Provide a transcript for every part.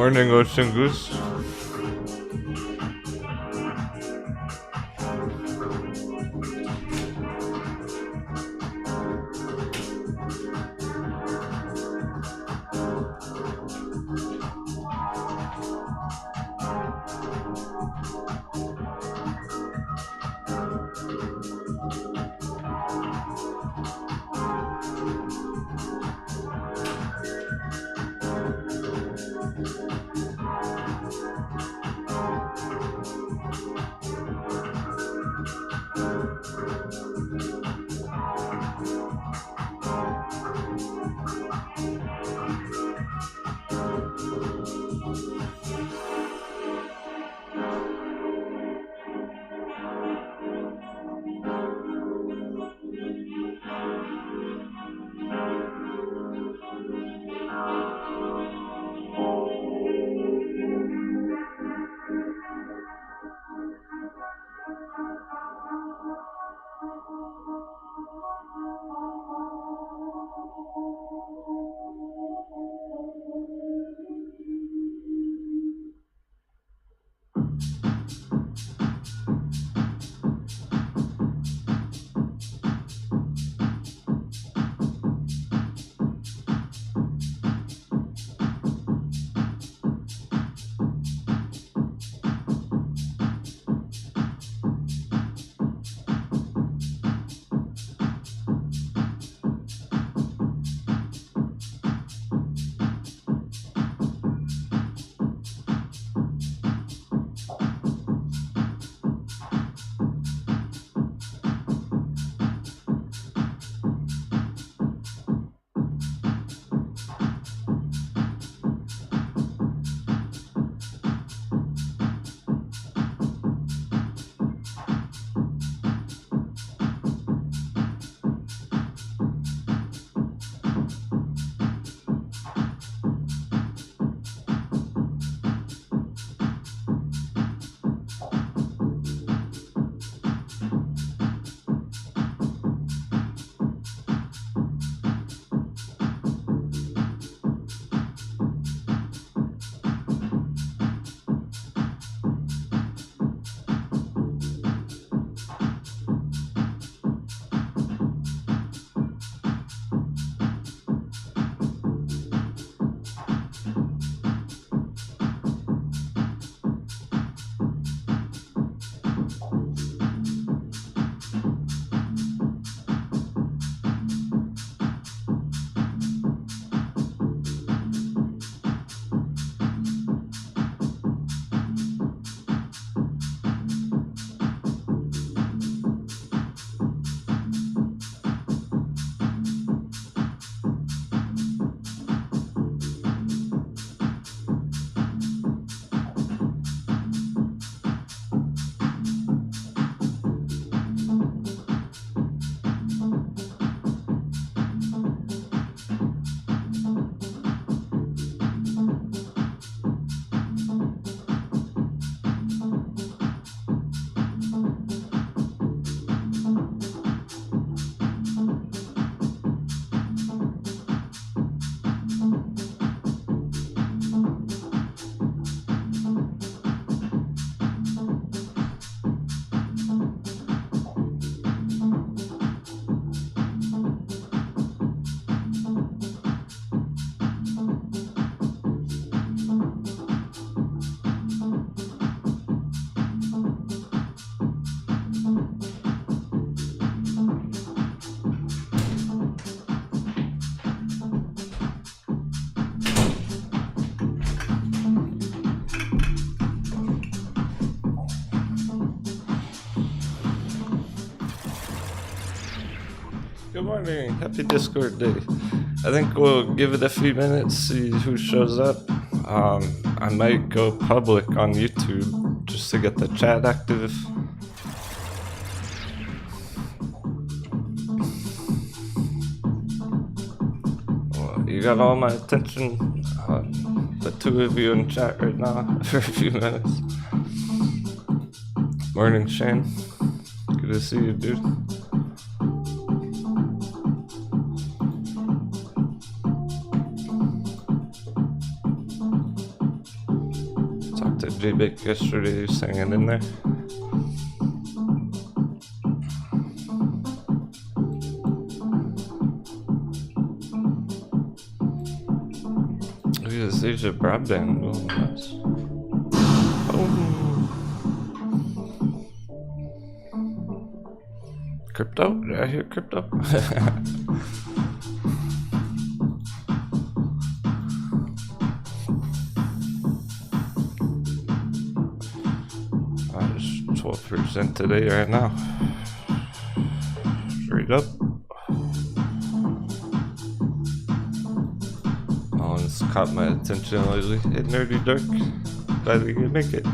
Morning, Ocean Goose. Good morning. Happy Discord day. I think we'll give it a few minutes, see who shows up. I might go public on YouTube just to get the chat active. Well, you got all my attention. The two of you in chat right now for a few minutes. Morning, Shane. Good to see you, dude. Talked to J-Bake yesterday, he was hanging in there. Look at this Asia broadband. Oh, nice. Crypto? Did I hear crypto? Just 12% today right now. Straight up. Oh, it's caught my attention lately. Hey, Nerdy Dark. Glad we could make it.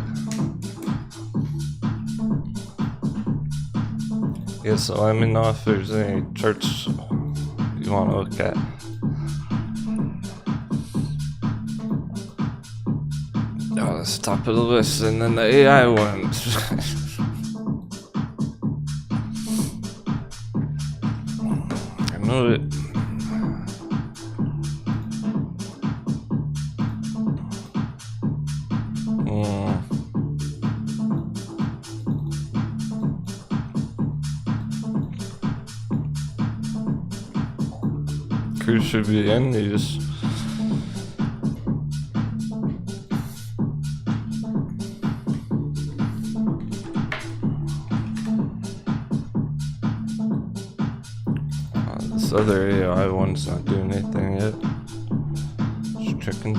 Yeah, so let me know if there's any charts you want to look at. Oh, that's top of the list, and then the AI ones. I know it. Cruise should be in, you just this other AI one's not doing anything yet. Just checking.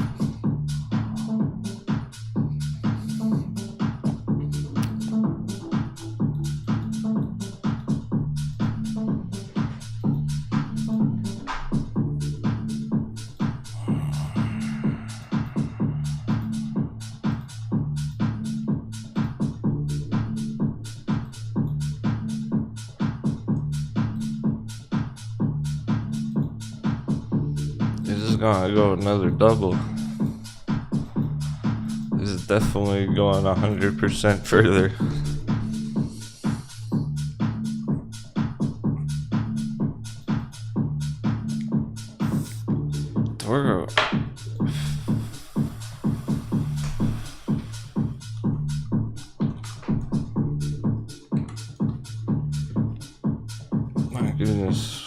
Gonna go another double. This is definitely going 100% further. Toro. My goodness.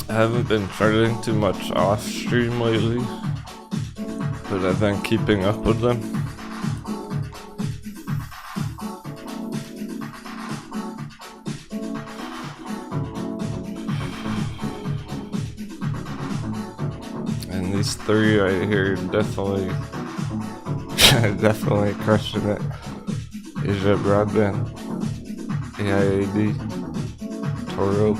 I haven't been charting too much off stream lately, but I've been keeping up with them. And these three right here definitely definitely crushing it. Asia Broadband, AIAD, Toro.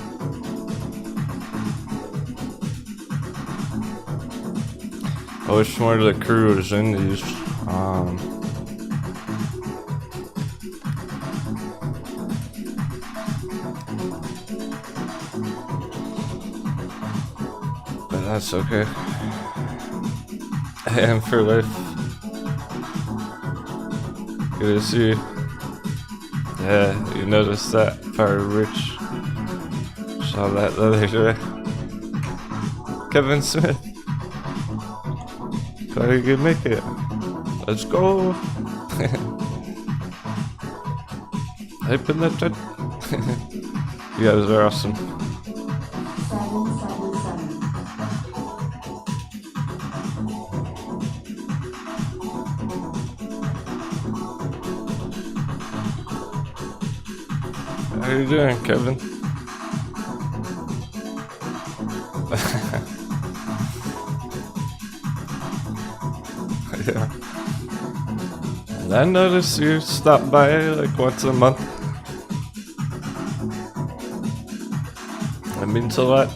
I wish more of the crew was in these. But that's okay. And for life. Good to see you. Yeah, you noticed that Fire Rich. Saw that the other day. Kevin Smith. So you can make it. Let's go. Hype in the chat. You guys are awesome. 777. How you doing, Kevin? Yeah. I noticed you stop by like once a month. It means a lot.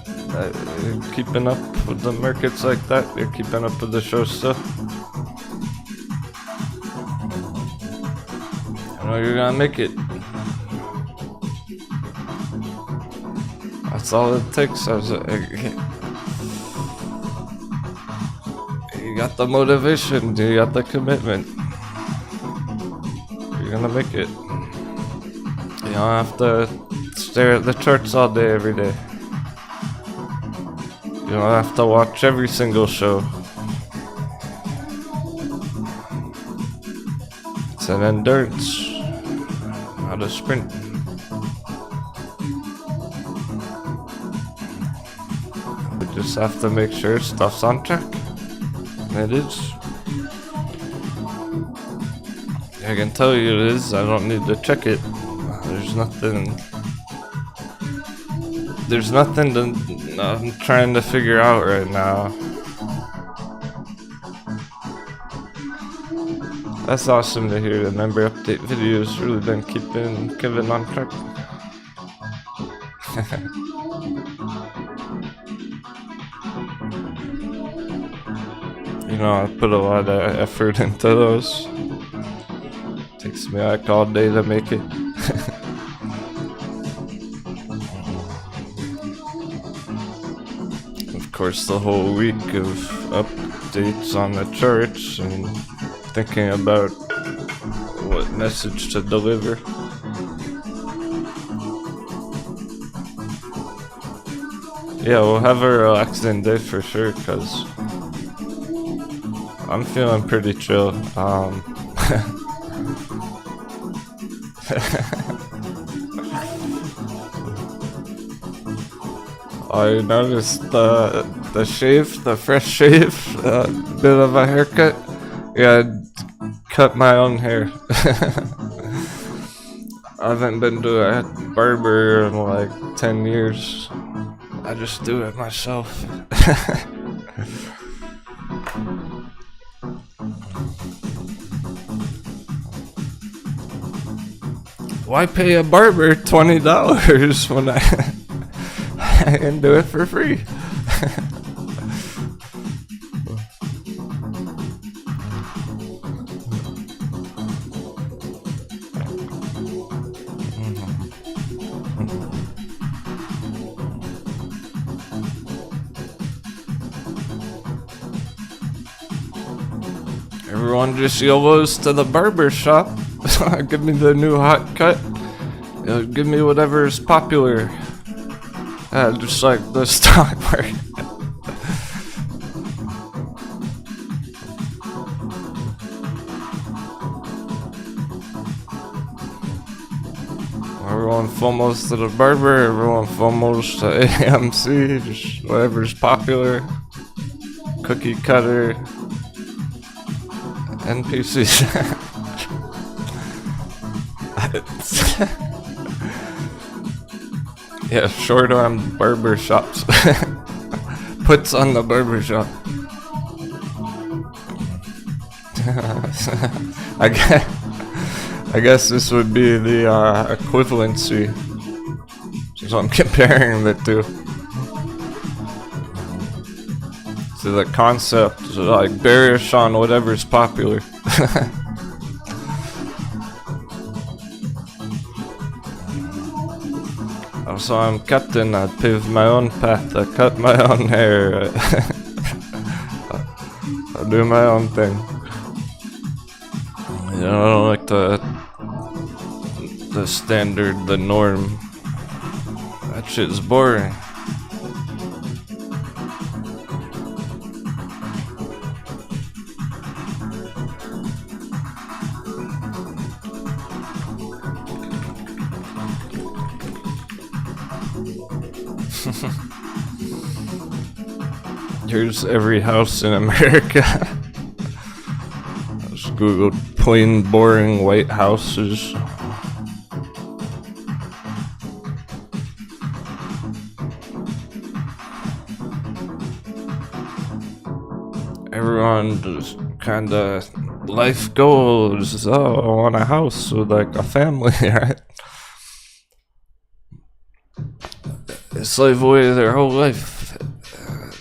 You're keeping up with the markets like that. You're keeping up with the show stuff. I know you're gonna make it. That's all it takes. You got the motivation, you got the commitment. You're gonna make it. You don't have to stare at the charts all day, every day. You don't have to watch every single show. It's an endurance, not a sprint. We just have to make sure stuff's on track. And it is. I can tell you it is. I don't need to check it. There's nothing I'm trying to figure out right now. That's awesome to hear. The member update videos really been keeping Kevin on track. You know, I put a lot of effort into those. Takes me like all day to make it. Of course, the whole week of updates on the charts and thinking about what message to deliver. Yeah, we'll have a relaxing day for sure, cause I'm feeling pretty chill. I noticed the shave, the fresh shave, bit of a haircut. Yeah, I cut my own hair. I haven't been to a barber in like 10 years. I just do it myself. Why pay a barber $20 when I can do it for free? Everyone just YOLOs to the barber shop. Give me the new hot cut. Give me whatever is popular. Just like the stock market. Everyone FOMOs to the barber. Everyone FOMOs to AMC. Just whatever's popular. Cookie cutter. NPCs. Yeah, short arm barber shops. Puts on the barber shop. I guess this would be the equivalency. So I'm comparing the two. So the concept is like bearish on whatever's popular. So I'm captain, I pave my own path, I cut my own hair, I do my own thing. You know, I don't like the standard, the norm. That shit's boring. Here's every house in America. Just Google plain, boring white houses. Everyone just kinda life goals. Oh, I want a house with like a family, right? They slave away their whole life,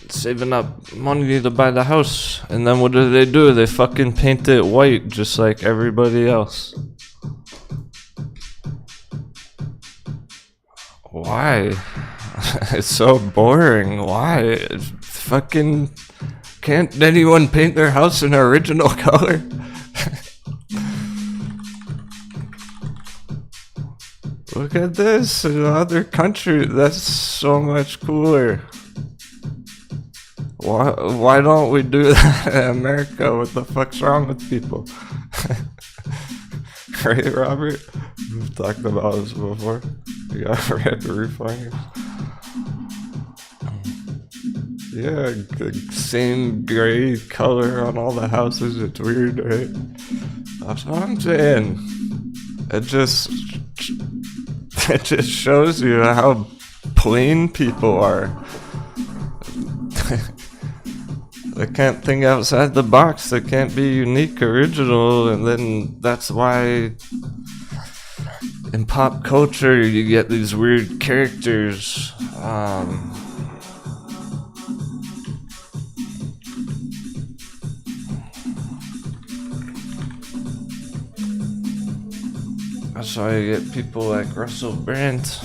saving up money to buy the house, and then what do? They fucking paint it white just like everybody else. Why? It's so boring. Why? Fucking can't anyone paint their house in original color? Look at this in other countries. That's so much cooler. Why don't we do that in America? What the fuck's wrong with people? Right, Robert? We've talked about this before. You got red roof liners. Yeah, same gray color on all the houses. It's weird, right? That's what I'm saying. It just shows you how plain people are. They can't think outside the box. They can't be unique, original, and then that's why in pop culture you get these weird characters. That's why you get people like Russell Brand.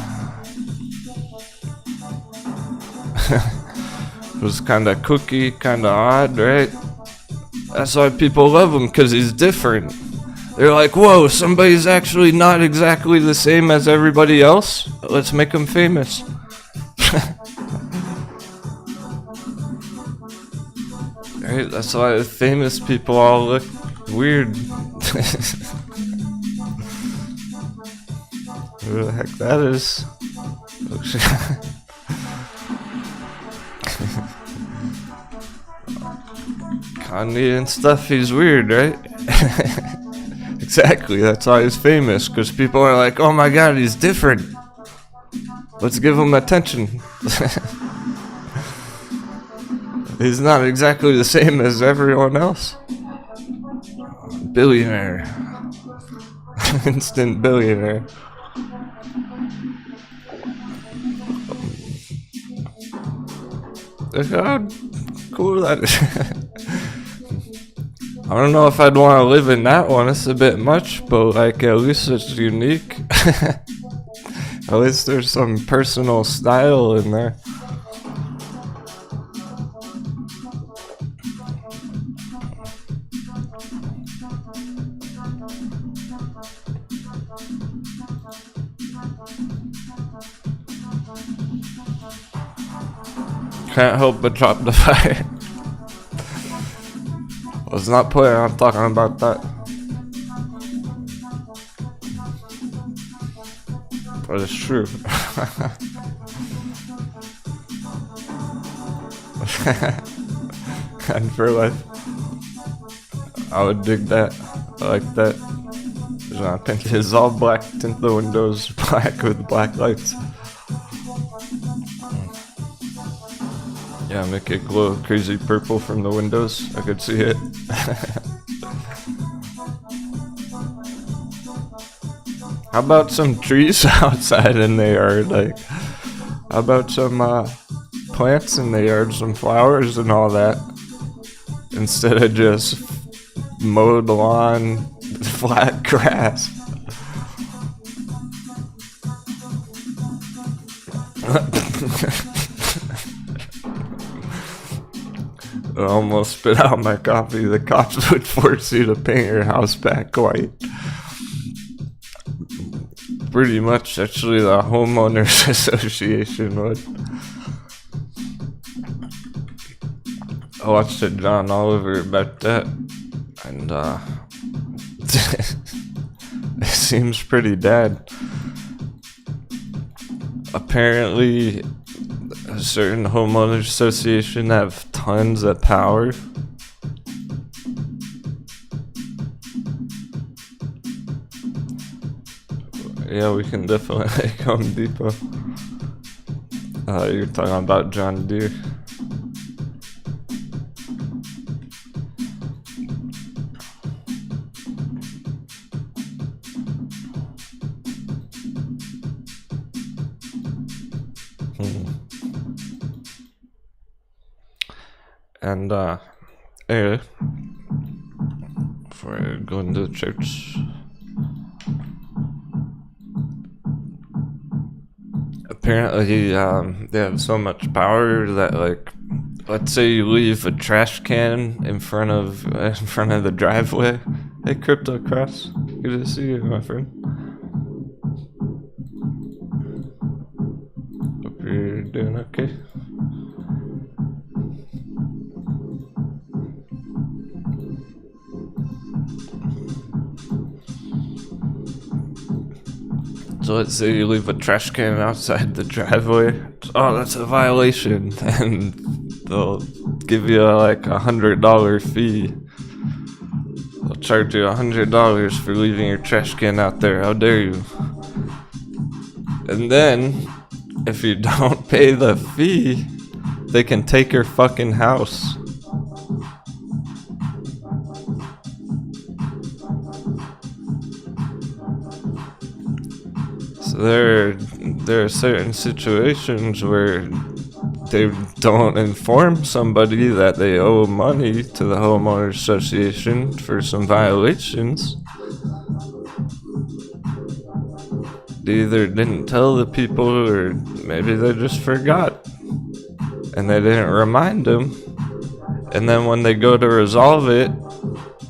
It was kinda kooky, kinda odd, right? That's why people love him, cause he's different. They're like, whoa, somebody's actually not exactly the same as everybody else? Let's make him famous. Right? That's why famous people all look weird. Who the heck that is? Kanye and stuff, he's weird, right? Exactly, that's why he's famous, because people are like, oh my god, he's different. Let's give him attention. He's not exactly the same as everyone else. Billionaire. Instant billionaire. Look how cool that is. I don't know if I'd want to live in that one. It's a bit much, but like at least it's unique. At least there's some personal style in there. Can't help but drop the fire. I was not planning on talking about that. But it's true. And for life, I would dig that. I like that. I think it's all black. Tint the windows black with black lights. Yeah, make it glow crazy purple from the windows. I could see it. How about some trees outside in the yard? Like, how about some plants in the yard, some flowers and all that? Instead of just mowed lawn, flat grass. I almost spit out my coffee. The cops would force you to paint your house back white. Pretty much, actually, the homeowners association would. I watched a John Oliver about that, and it seems pretty bad. Apparently, a certain homeowners association have tons of power. Yeah, we can definitely make Home Depot. You're talking about John Deere. And anyway, before I go into the church, apparently they have so much power that, like, let's say you leave a trash can in front of the driveway. Hey, Crypto Cross, good to see you, my friend. Hope you're doing okay. So let's say you leave a trash can outside the driveway. Oh, that's a violation, and they'll give you like $100 fee. They'll charge you $100 for leaving your trash can out there. How dare you? And then, if you don't pay the fee, they can take your fucking house. So there are certain situations where they don't inform somebody that they owe money to the homeowners association for some violations. They either didn't tell the people, or maybe they just forgot and they didn't remind them. And then when they go to resolve it,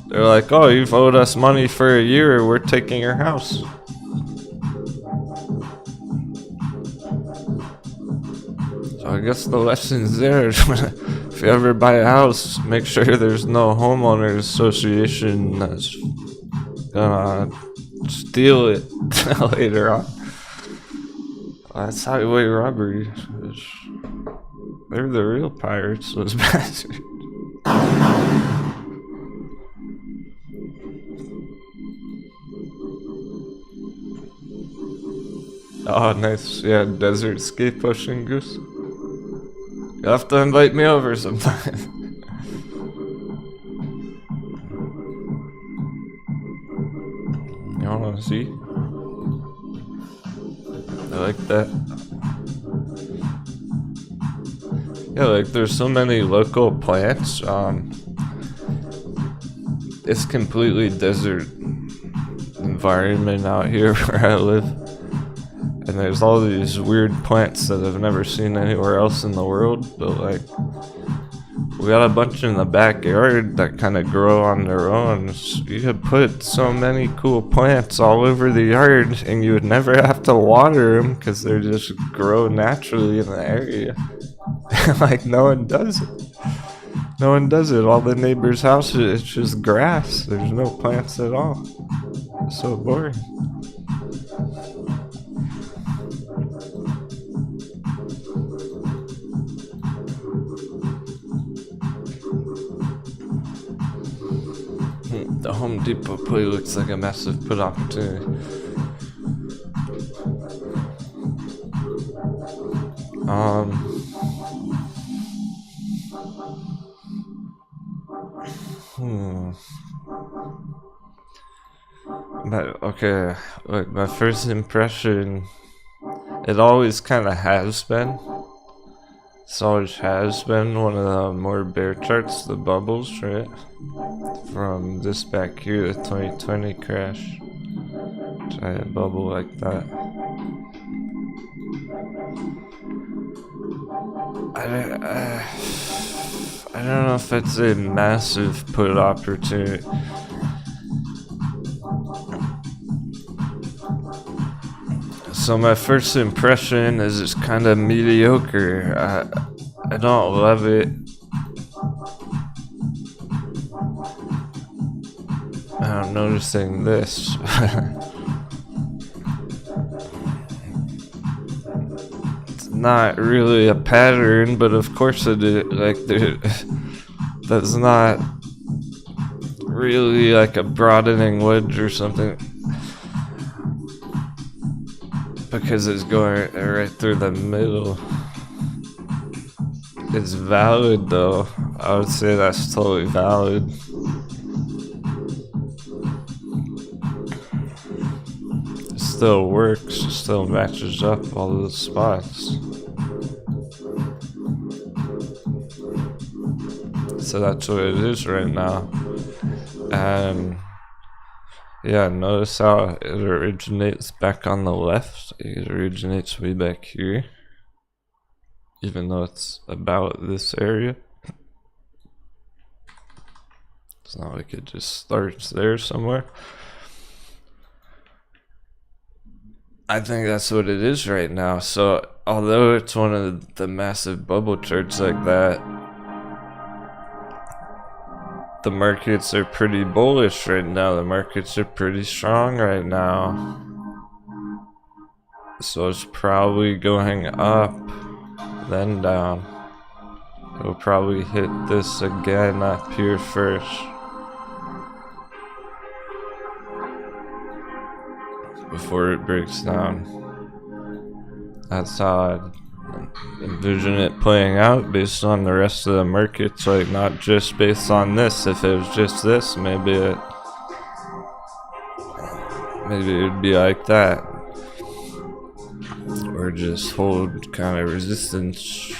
they're like, oh, you've owed us money for a year, we're taking your house. So I guess the lesson's there. If you ever buy a house, make sure there's no homeowners association that's gonna steal it later on. That's highway robbery. They're the real pirates, those bastards. Oh, nice. Yeah, desert ski pushing goose. You'll have to invite me over sometime. You wanna see? I like that. Yeah, like there's so many local plants. It's completely desert environment out here where I live. And there's all these weird plants that I've never seen anywhere else in the world, but like, we got a bunch in the backyard that kind of grow on their own. So you could put so many cool plants all over the yard and you would never have to water them because they just grow naturally in the area. Like, no one does it. No one does it. All the neighbors' houses, it's just grass. There's no plants at all. It's so boring. The Home Depot play looks like a massive put opportunity. But okay, like my first impression, it always kind of has been. This always has been one of the more bear charts, the bubbles, right? From this back here, the 2020 crash. Giant bubble like that. I don't know if it's a massive put opportunity. So my first impression is it's kind of mediocre. I don't love it. I'm noticing this. It's not really a pattern, but of course it is. Like, that's not really like a broadening wedge or something, because it's going right through the middle. It's valid though. I would say that's totally valid. It still works, it still matches up all those spots. So that's what it is right now. And yeah, notice how it originates back on the left. It originates way back here, even though it's about this area. It's not like it just starts there somewhere. I think that's what it is right now. So although it's one of the massive bubble charts like that, the markets are pretty bullish right now. The markets are pretty strong right now. So it's probably going up, then down. It'll probably hit this again up here first, before it breaks down. That's how I envision it playing out based on the rest of the markets, like not just based on this. If it was just this, maybe it'd be like that, or just hold kind of resistance.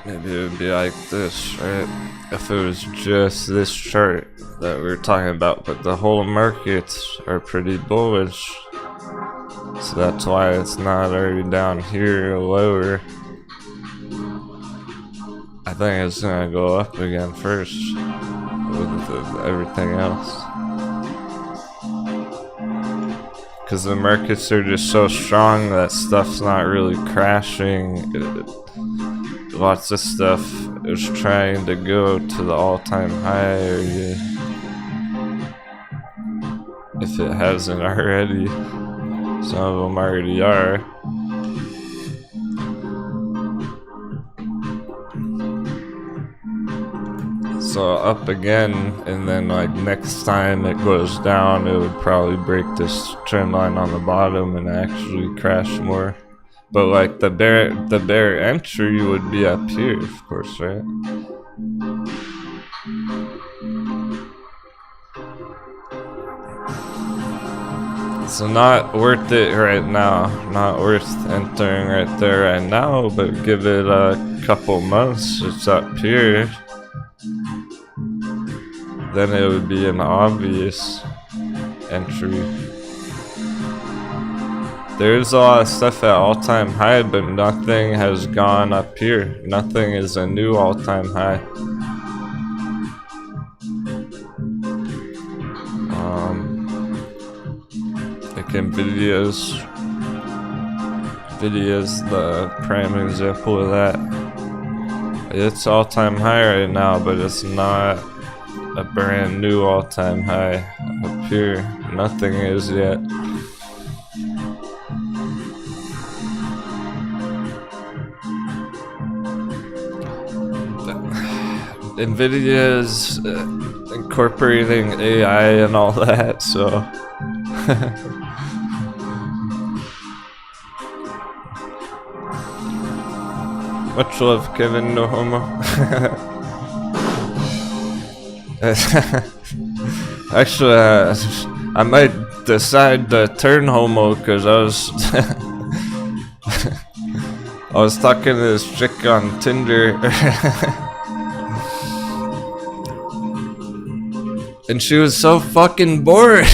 Maybe it would be like this, right? If it was just this chart that we're talking about, but the whole markets are pretty bullish. So that's why it's not already down here lower. I think it's gonna go up again first with everything else, because the markets are just so strong that stuff's not really crashing. Lots of stuff is trying to go to the all-time high area, if it hasn't already. Some of them already are. So up again, and then like next time it goes down, it would probably break this trend line on the bottom and actually crash more. But like the bear entry would be up here, of course, right? So not worth it right now. Not worth entering right there right now, but give it a couple months. It's up here. Then it would be an obvious entry. There's a lot of stuff at all-time high, but nothing has gone up here. Nothing is a new all-time high. Like Nvidia's the prime example of that. It's all-time high right now, but it's not a brand new all-time high up here. Nothing is yet. Nvidia is incorporating AI and all that, so much love, Kevin No Homo. Actually, I might decide to turn homo, because I was talking to this chick on Tinder. And she was so fucking bored.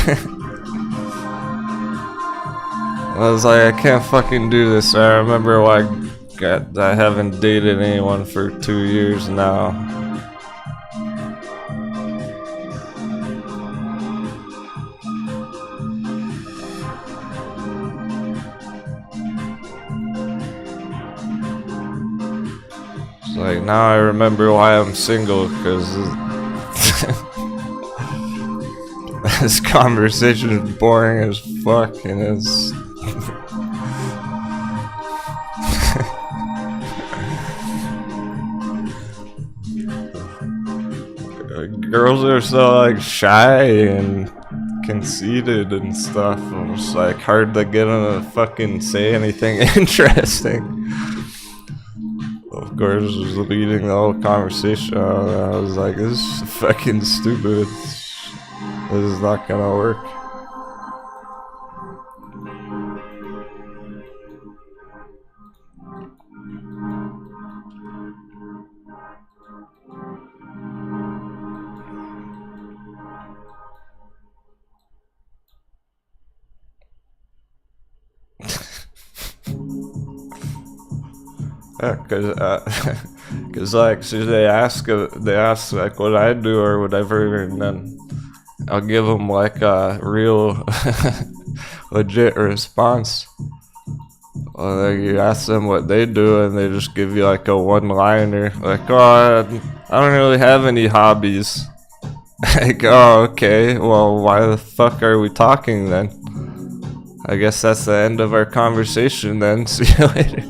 I was like, I can't fucking do this. I remember why I haven't dated anyone for 2 years now. It's like, now I remember why I'm single, because this conversation is boring as fuck, and it's girls are so like shy and conceited and stuff. It's like hard to get them to fucking say anything interesting. Of course, was leading the whole conversation. I was like, this is fucking stupid. This is not gonna work. Yeah, cause like, so they ask like what I do or whatever, and then I'll give them like a real legit response. Like you ask them what they do, and they just give you like a one-liner, like, "Oh, I don't really have any hobbies." Like, oh, okay. Well, why the fuck are we talking then? I guess that's the end of our conversation then. See you later.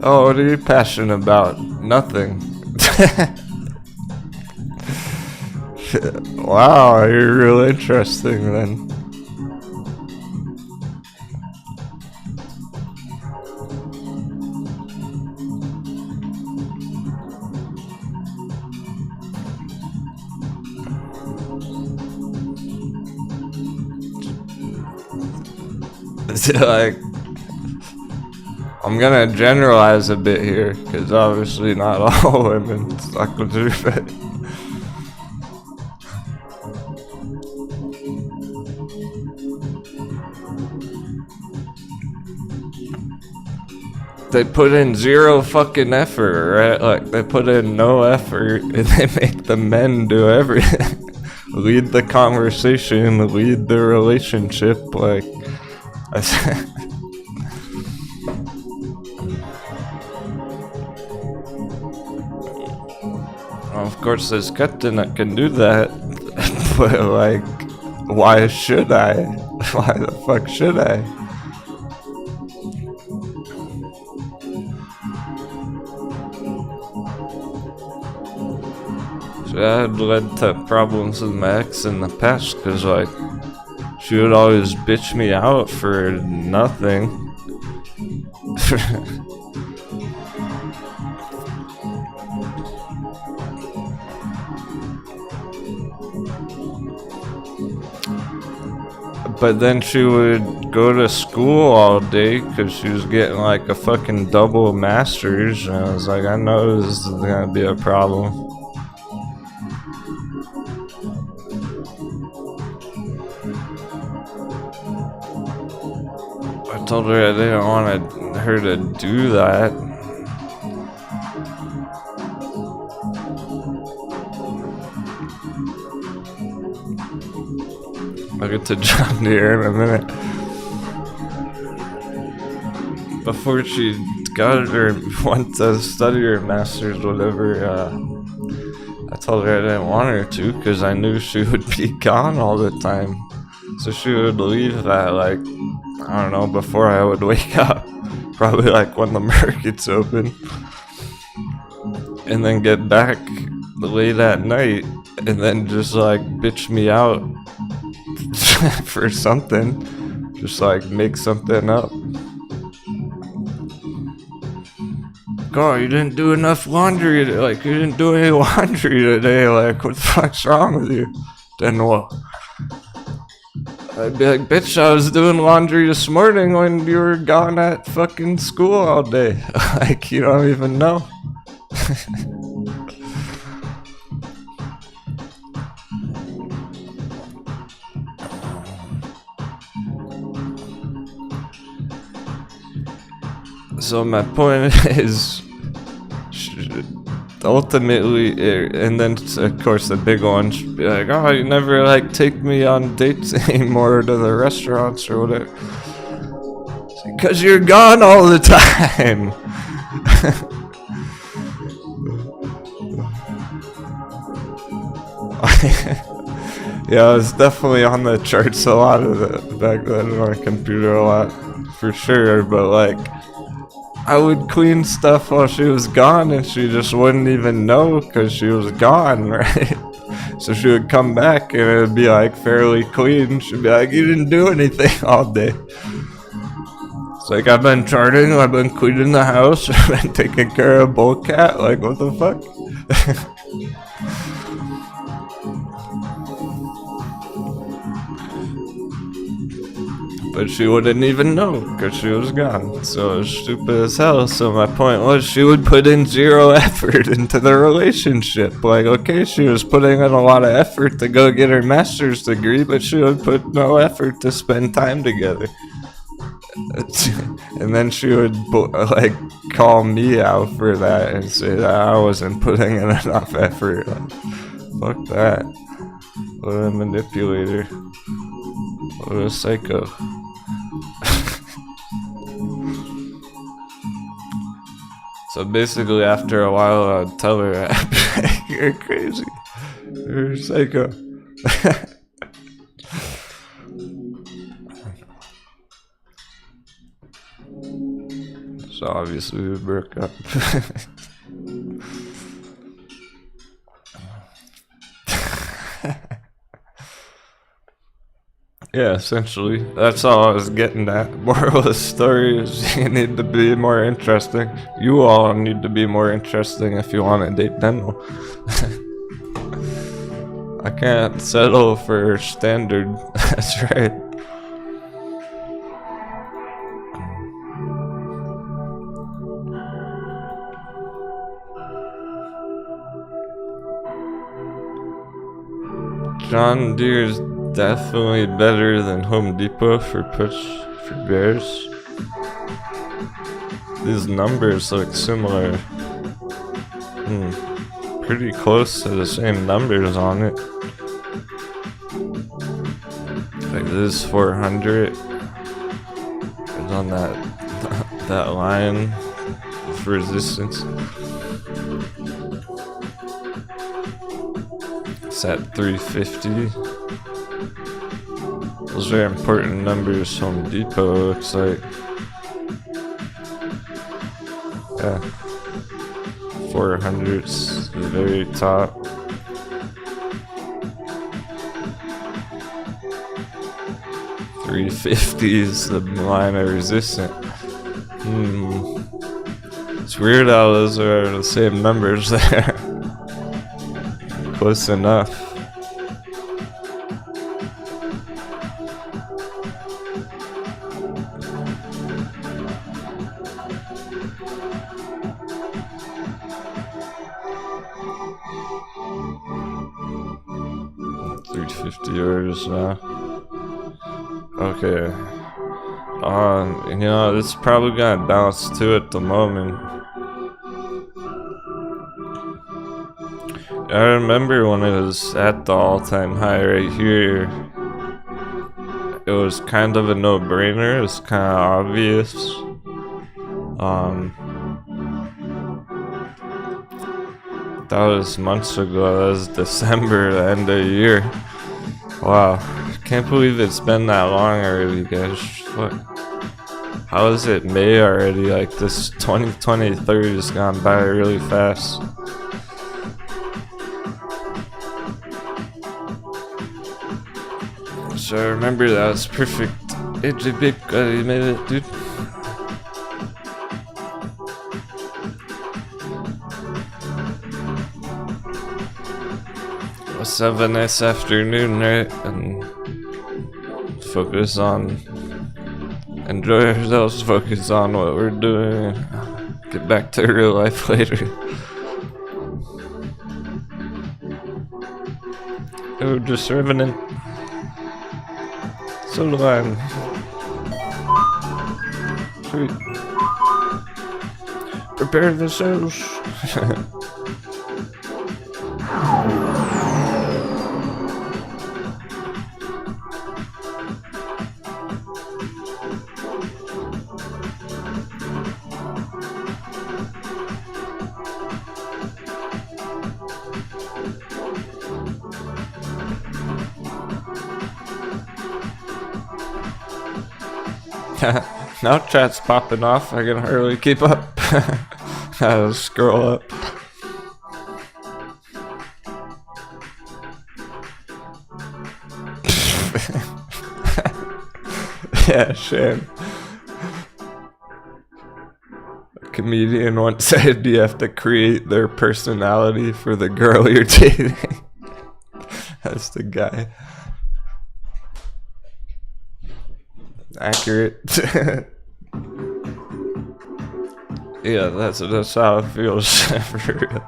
Oh, what are you passionate about? Nothing. Wow, you're real interesting then. Like, I'm gonna generalize a bit here, because obviously not all women suck with their fit. They put in zero fucking effort, right? Like, they put in no effort, and they make the men do everything. Lead the conversation, lead the relationship, like... Well, of course there's Captain that can do that, but like, why should I? Why the fuck should I? So that led to problems with my ex in the past, because like, she would always bitch me out for nothing. But then she would go to school all day because she was getting like a fucking double master's, and I was like, I know this is gonna be a problem. I told her I didn't want her to do that. I'll get to John Deere in a minute. Before she got her, went to study her master's, whatever, I told her I didn't want her to because I knew she would be gone all the time. So she would leave at like, I don't know, before I would wake up. Probably like when the market's open. And then get back late at night and then just like bitch me out for something. Just like make something up. God, you didn't do enough laundry. Like, you didn't do any laundry today. Like, what the fuck's wrong with you? Denwo. I'd be like, bitch, I was doing laundry this morning when you were gone at fucking school all day. Like, you don't even know. So my point is, ultimately, and then of course the big one should be like, oh, you never like take me on dates anymore to the restaurants or whatever. Because you're gone all the time. Yeah, I was definitely on the charts a lot of back then on my computer a lot, for sure, but like, I would clean stuff while she was gone and she just wouldn't even know because she was gone, right? So she would come back and it would be like fairly clean. She'd be like, you didn't do anything all day. It's like, I've been charting, I've been cleaning the house, I've been taking care of Bullcat, like what the fuck? But she wouldn't even know because she was gone. So it was stupid as hell. So my point was, she would put in 0 effort into the relationship. Like, okay, she was putting in a lot of effort to go get her master's degree, but she would put no effort to spend time together. And then she would like call me out for that and say that I wasn't putting in enough effort. Like, fuck that. What a manipulator. What a psycho. So basically, after a while, I'd tell her, you're crazy. You're a psycho. So obviously, we broke up. Yeah, essentially. That's all I was getting at. Moral of the story is you need to be more interesting. You all need to be more interesting if you want to date Denwo. I can't settle for standard. That's right. John Deere's definitely better than Home Depot for bears. These numbers look similar. Pretty close to the same numbers on it. Like this is 400. It's on that line of resistance. It's at 350. Those are important numbers. Home Depot looks like. Yeah. 400's the very top. $350 is the line of resistance. It's weird how those are the same numbers there. Close enough. $350 now. Okay. You know, it's probably gonna bounce too at the moment. I remember when it was at the all-time high right here. It was kind of a no-brainer. It was kind of obvious. That was months ago. That was December, the end of the year. Wow, can't believe it's been that long already, guys. What? How is it May already? Like, this 2023 has gone by really fast. So I remember that was perfect. It's a big, you made it, dude. Let's have a nice afternoon, right? And focus on, enjoy ourselves, focus on what we're doing. Get back to real life later. Oh, just Revenant. Solo line. Sweet. Prepare the cells. Now chat's popping off. I can hardly keep up. Gotta scroll up. Yeah, Shan. A comedian once said you have to create their personality for the girl you're dating. That's the guy. Accurate. Yeah, that's how it feels for real.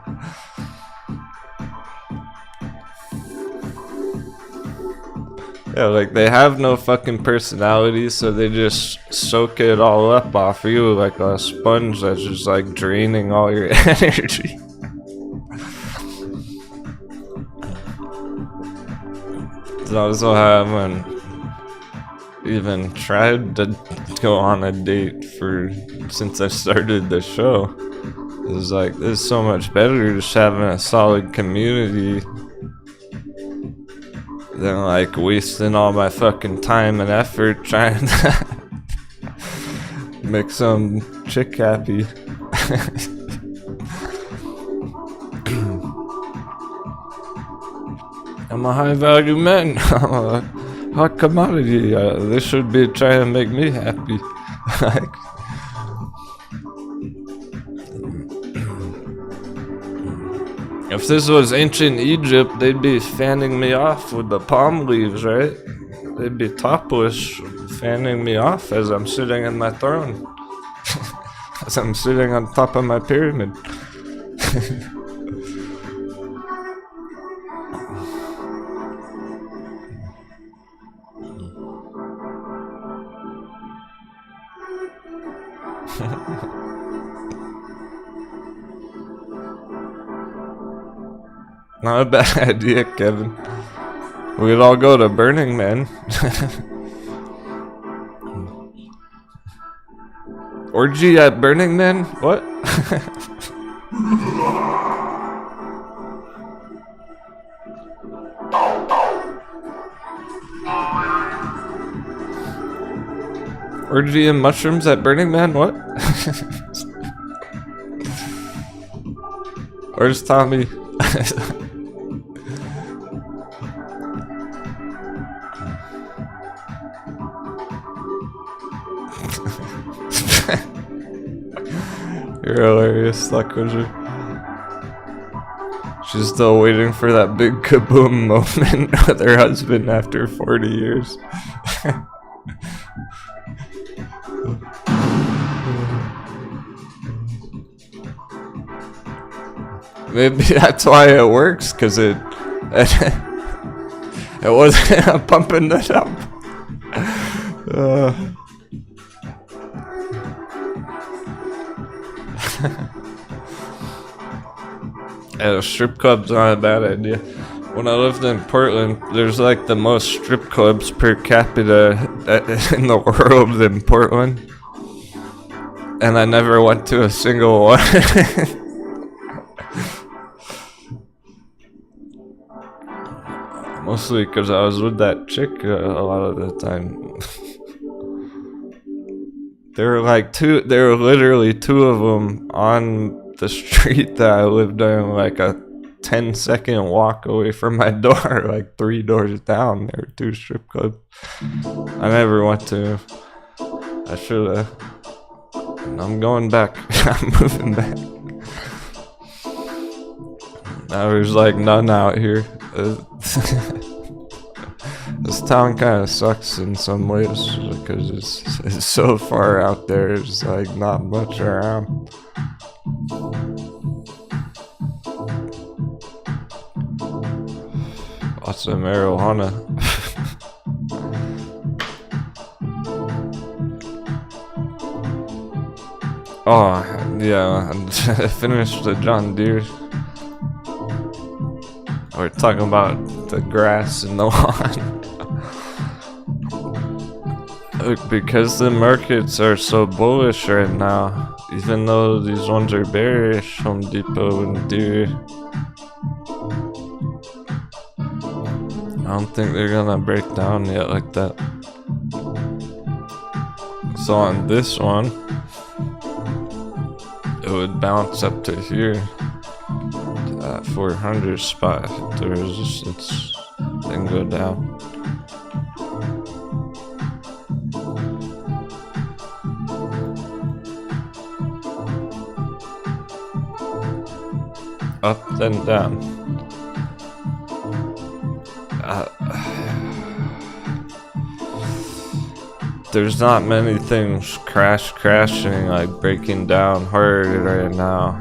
Yeah, like they have no fucking personality, so they just soak it all up off you like a sponge that's just like draining all your energy. So I also haven't even tried to go on a date since I started the show. It's like, this is so much better just having a solid community than like wasting all my fucking time and effort trying to make some chick happy. I'm a high value man. I'm a hot commodity. This should be trying to make me happy. Like, if this was ancient Egypt, they'd be fanning me off with the palm leaves, right? They'd be topless, fanning me off as I'm sitting in my throne. As I'm sitting on top of my pyramid. Not a bad idea, Kevin. We'd all go to Burning Man. Orgy at Burning Man? What? Orgy and mushrooms at Burning Man? What? Where's Tommy? You're hilarious, Luck Wizard. She's still waiting for that big kaboom moment with her husband after 40 years. Maybe that's why it works, because it wasn't pumping it up. Yeah, strip club's not a bad idea. When I lived in Portland, there's like the most strip clubs per capita in the world in Portland. And I never went to a single one. Mostly because I was with that chick a lot of the time. There were literally two of them on the street that I lived in, like a 10-second walk away from my door, like 3 doors down. There were 2 strip clubs. I never went to. I should have. I'm going back. I'm moving back. Now there's like none out here. This town kind of sucks in some ways because it's so far out there. There's like not much around. Lots of marijuana. Oh yeah, I finished the John Deere. We're talking about the grass and the lawn. Look, because the markets are so bullish right now, even though these ones are bearish, Home Depot and Deere, I don't think they're gonna break down yet like that. So on this one, it would bounce up to here, to that 400 spot, hit the resistance, then go down. Up, then down. There's not many things crashing, like breaking down hard right now.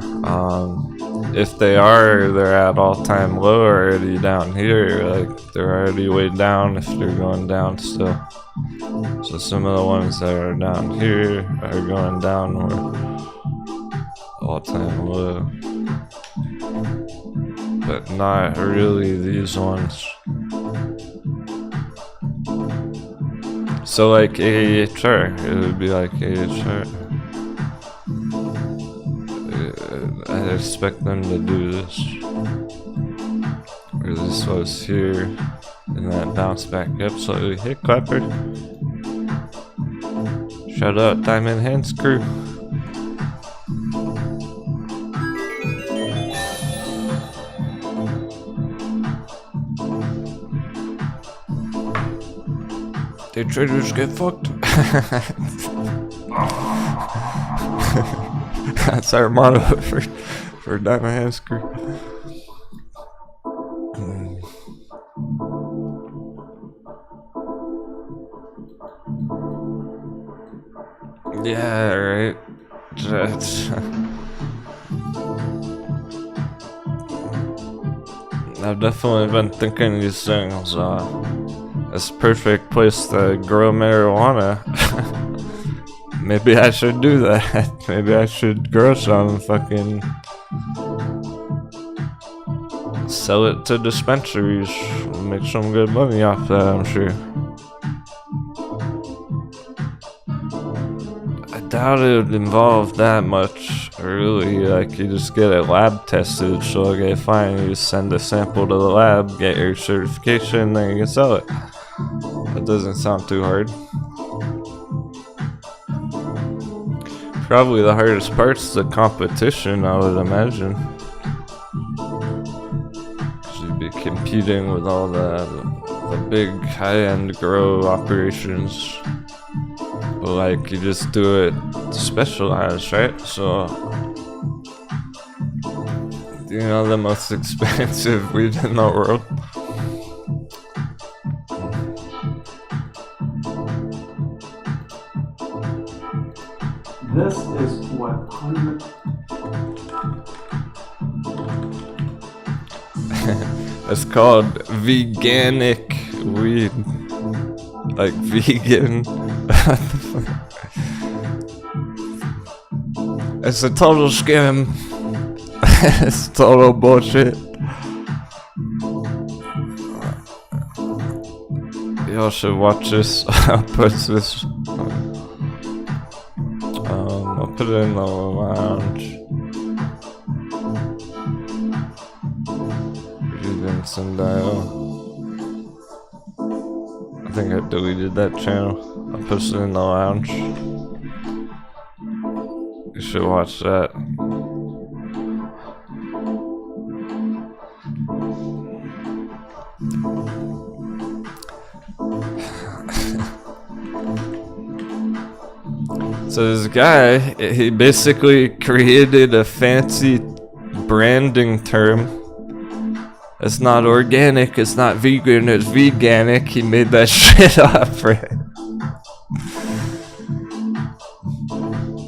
If they are, they're at all-time low already down here. Like, they're already way down if they're going down still. So some of the ones that are down here are going down or all-time low. But not really these ones. So like AHR, it would be like AHR. I expect them to do this. Or this was here, and then bounce back up slightly. Hey Clapper. Shout out Diamond Hands crew. Day traders get fucked. That's our motto for Diamond Hands crew. Yeah, right. That's I've definitely been thinking these things. It's a perfect place to grow marijuana. Maybe I should do that. Maybe I should grow some, fucking sell it to dispensaries, make some good money off that, I'm sure. I doubt it would involve that much, really. Like, you just get it lab tested, so okay, fine, you just send a sample to the lab, get your certification, then you can sell it. That doesn't sound too hard. Probably the hardest part's the competition, I would imagine. 'Cause you'd be competing with all the big high-end grow operations. But like, you just do it specialized, right? So, you know, the most expensive weed in the world. This is 100. It's called veganic weed. Like vegan. It's a total scam. It's total bullshit. Y'all should watch this. I'll post this. I'll put it in the lounge. Breathing Sundial. I think I deleted that channel. I'll post it in the lounge. You should watch that. So this guy, he basically created a fancy branding term. It's not organic, it's not vegan, it's veganic. He made that shit up, right?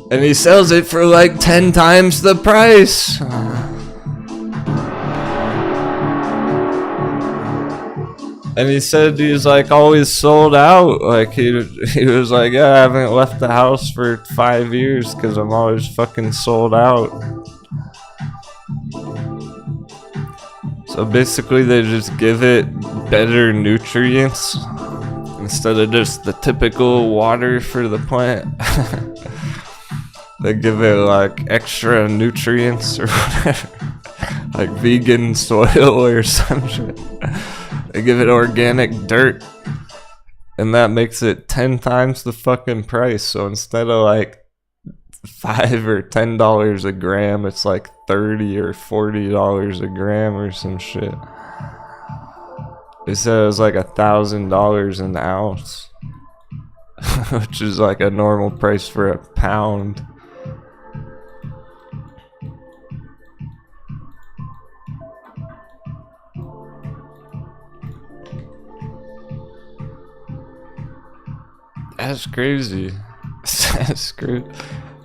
And he sells it for like 10 times the price. And he said he's like always sold out. Like he was like, yeah, I haven't left the house for 5 years because I'm always fucking sold out. So basically they just give it better nutrients instead of just the typical water for the plant. They give it like extra nutrients or whatever. Like vegan soil or some shit. They give it organic dirt. And that makes it 10 times the fucking price. So instead of like $5 or $10 a gram, it's like $30 or $40 a gram or some shit. They said it was like $1,000 an ounce, which is like a normal price for a pound. That's crazy. That's crazy.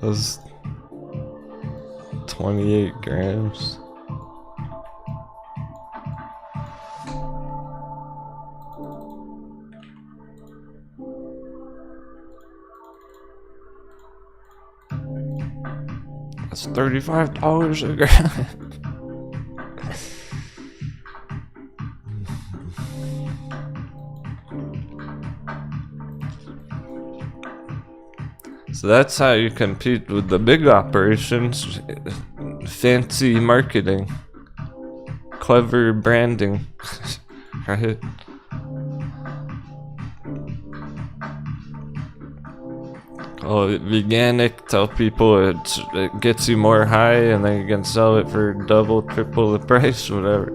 Those 28 grams. That's $35 a gram. So that's how you compete with the big operations. Fancy marketing, clever branding, right? Oh, veganic, tell people it gets you more high and then you can sell it for double, triple the price, whatever.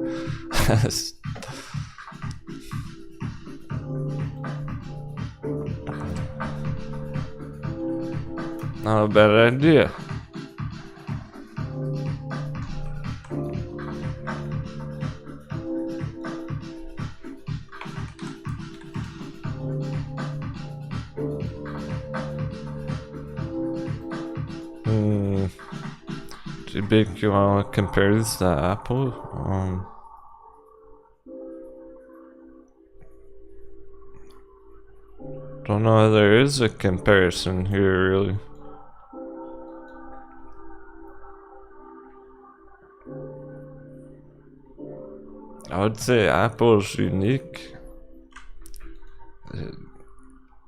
Not a bad idea. Do you think you want to compare this to Apple? Don't know if there is a comparison here, really. I would say Apple's unique.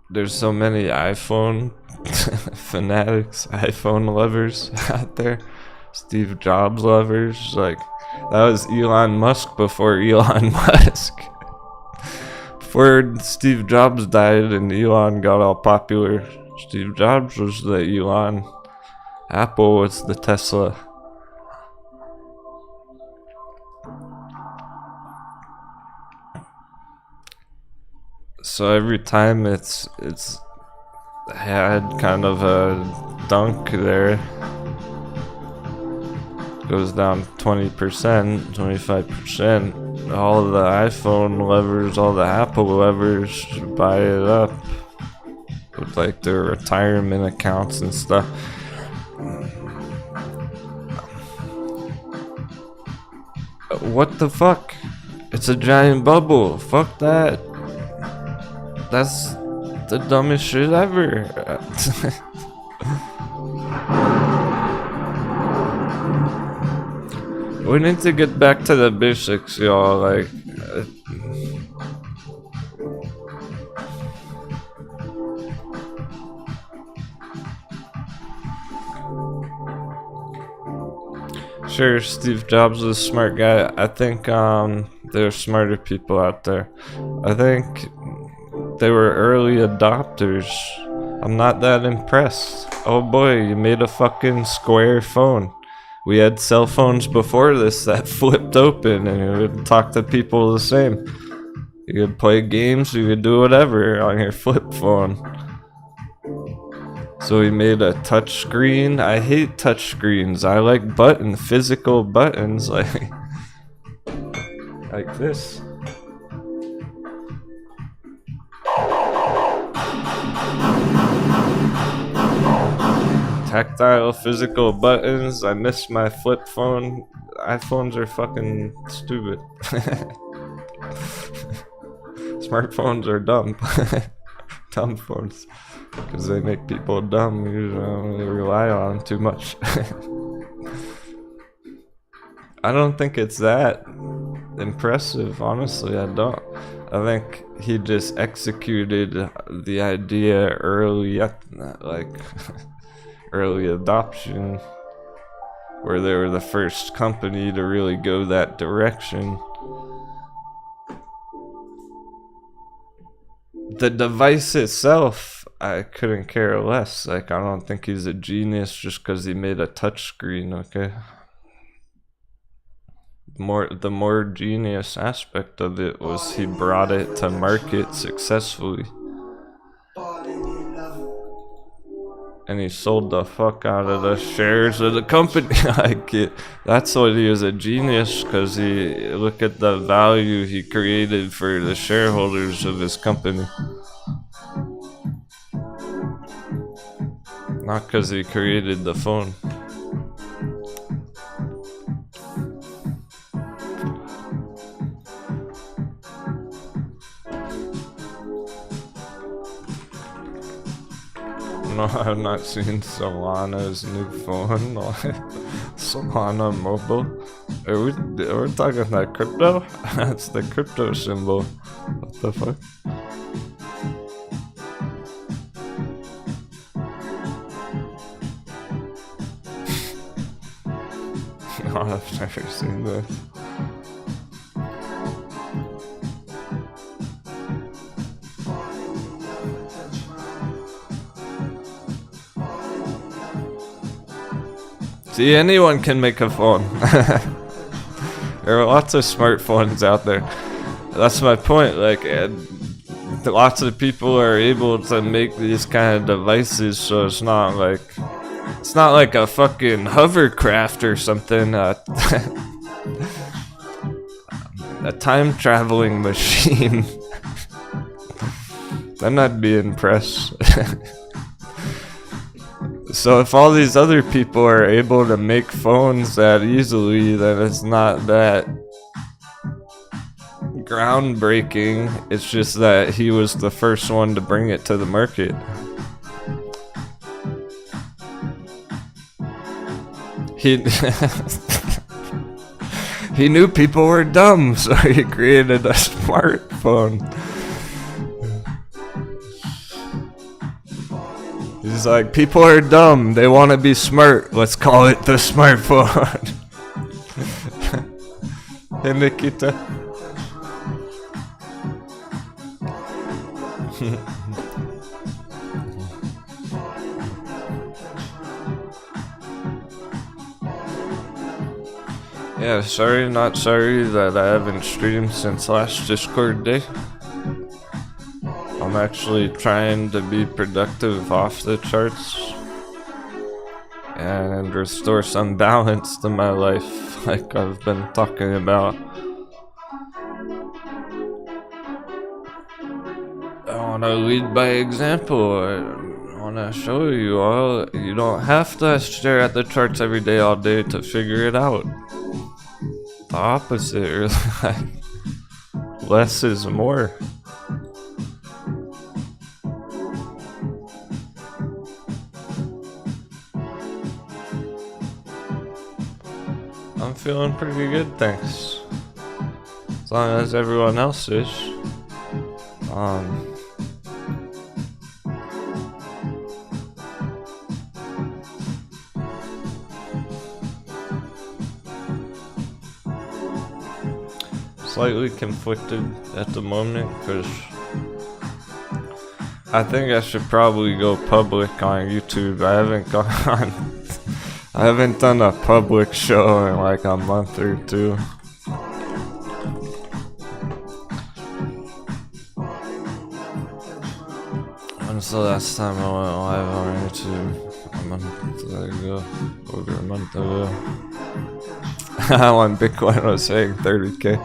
There's so many iPhone fanatics, iPhone lovers out there. Steve Jobs lovers. Like, that was Elon Musk before Elon Musk. Before Steve Jobs died and Elon got all popular, Steve Jobs was the Elon. Apple was the Tesla. So every time it's had kind of a dunk there. Goes down 20%, 25%. All the iPhone lovers, all the Apple lovers buy it up with like their retirement accounts and stuff. What the fuck? It's a giant bubble. Fuck that. That's the dumbest shit ever. We need to get back to the basics, y'all. Like, sure, Steve Jobs was a smart guy. I think there are smarter people out there. I think they were early adopters. I'm not that impressed. Oh boy, you made a fucking square phone. We had cell phones before this that flipped open and you would talk to people the same. You could play games, you could do whatever on your flip phone. So we made a touch screen. I hate touch screens. I like physical buttons like this. Tactile physical buttons. I miss my flip phone. iPhones are fucking stupid. Smartphones are dumb. Dumb phones. Because they make people dumb. You don't rely on them too much. I don't think it's that impressive, honestly. I don't. I think he just executed the idea early, like early adoption, where they were the first company to really go that direction. the device itself, I couldn't care less. Like, I don't think he's a genius just because he made a touchscreen, okay? The more genius aspect of it was he brought it to market successfully. And he sold the fuck out of the shares of the company. Like, that's what he was a genius, because he, look at the value he created for the shareholders of his company. Not because he created the phone. No, I've not seen Solana's new phone. Solana mobile. We're talking that crypto? That's the crypto symbol. What the fuck? No, I've never seen this. See, anyone can make a phone. There are lots of smartphones out there. That's my point. Like, lots of people are able to make these kind of devices, so it's not like a fucking hovercraft or something. A time traveling machine. Then I'd be impressed. So if all these other people are able to make phones that easily, then it's not that groundbreaking. It's just that he was the first one to bring it to the market. He knew people were dumb, so he created a smartphone. He's like, people are dumb, they want to be smart, let's call it the smartphone. Hey Nikita. Yeah, sorry, not sorry that I haven't streamed since last Discord day. I'm actually trying to be productive off the charts and restore some balance to my life, like I've been talking about. I want to lead by example. I want to show you all, you don't have to stare at the charts every day all day to figure it out. The opposite, really. Less is more. I'm feeling pretty good, thanks. As long as everyone else is. Slightly conflicted at the moment, because I think I should probably go public on YouTube. I haven't done a public show in like a month or two. When's the last time I went live on YouTube? A month ago, over a month ago. When Bitcoin was saying 30K.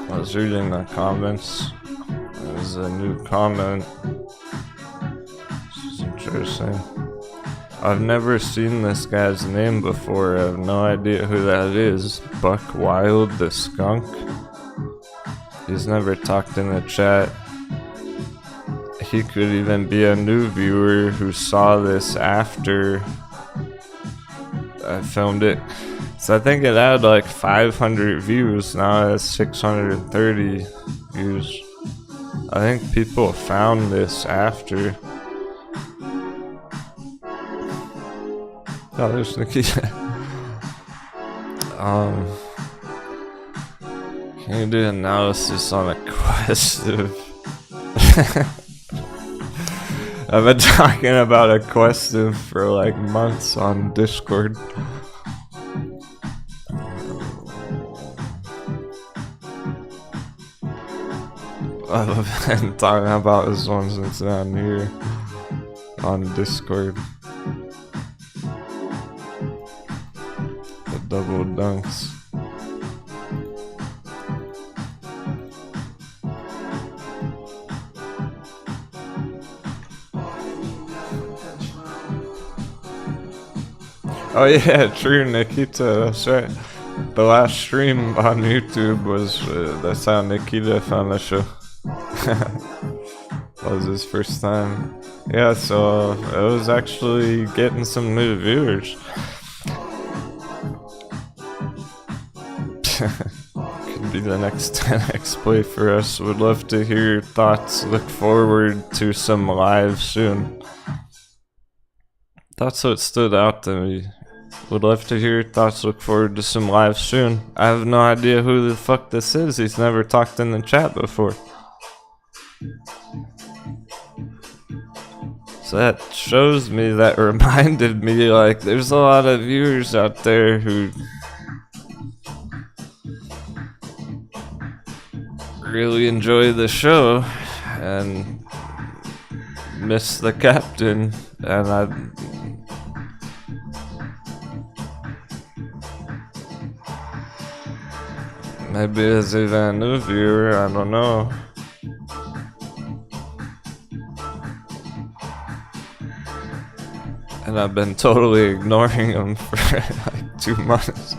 I was reading the comments. There's a new comment. This is interesting. I've never seen this guy's name before. I have no idea who that is. Buck Wild the Skunk. He's never talked in the chat. He could even be a new viewer who saw this after I filmed it. So I think it had like 500 views, now it has 630 views. I think people found this after. Oh, there's Nikita. Can you do analysis on a quest of... I've been talking about a quest of for like months on Discord. I've been talking about this one since down here on Discord. The double dunks. Oh yeah, true, Nikita, that's right. The last stream on YouTube was, that's how Nikita found the show. That was his first time. Yeah, so it was actually getting some new viewers. Could be the next 10x play for us. Would love to hear your thoughts. Look forward to some live soon. That's what stood out to me. Would love to hear your thoughts. Look forward to some live soon. I have no idea who the fuck this is. He's never talked in the chat before. So that shows me, that reminded me, like, there's a lot of viewers out there who really enjoy the show and miss the captain, and maybe as even a new viewer, I don't know. And I've been totally ignoring him for like 2 months.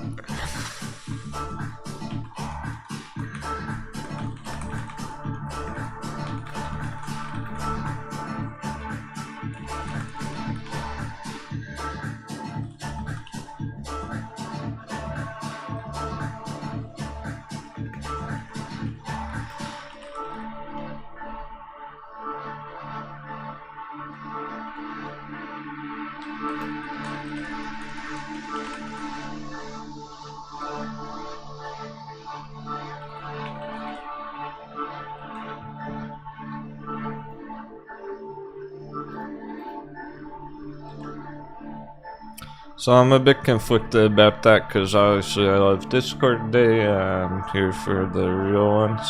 So I'm a bit conflicted about that, because obviously I love Discord Day. I'm here for the real ones.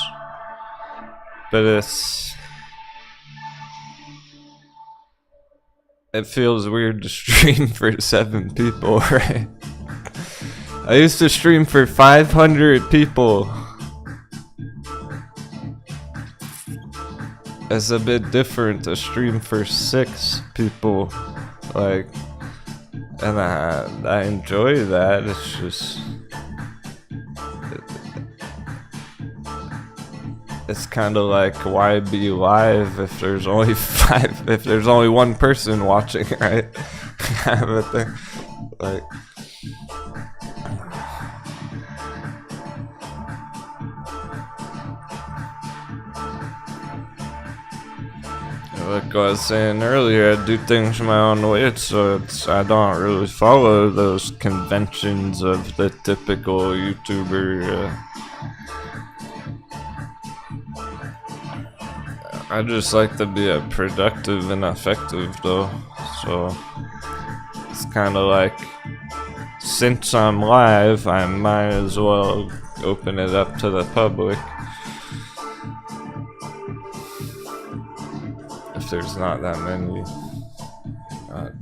But it feels weird to stream for 7 people, right? I used to stream for 500 people. It's a bit different to stream for 6 people. Like, and I enjoy that. It's just, it's kind of like, why be live if there's only 5, if there's only 1 person watching, right? Kind of a thing. Like, like I was saying earlier, I do things my own way, so I don't really follow those conventions of the typical YouTuber. I just like to be productive and effective, though. So it's kind of like, since I'm live, I might as well open it up to the public. If there's not that many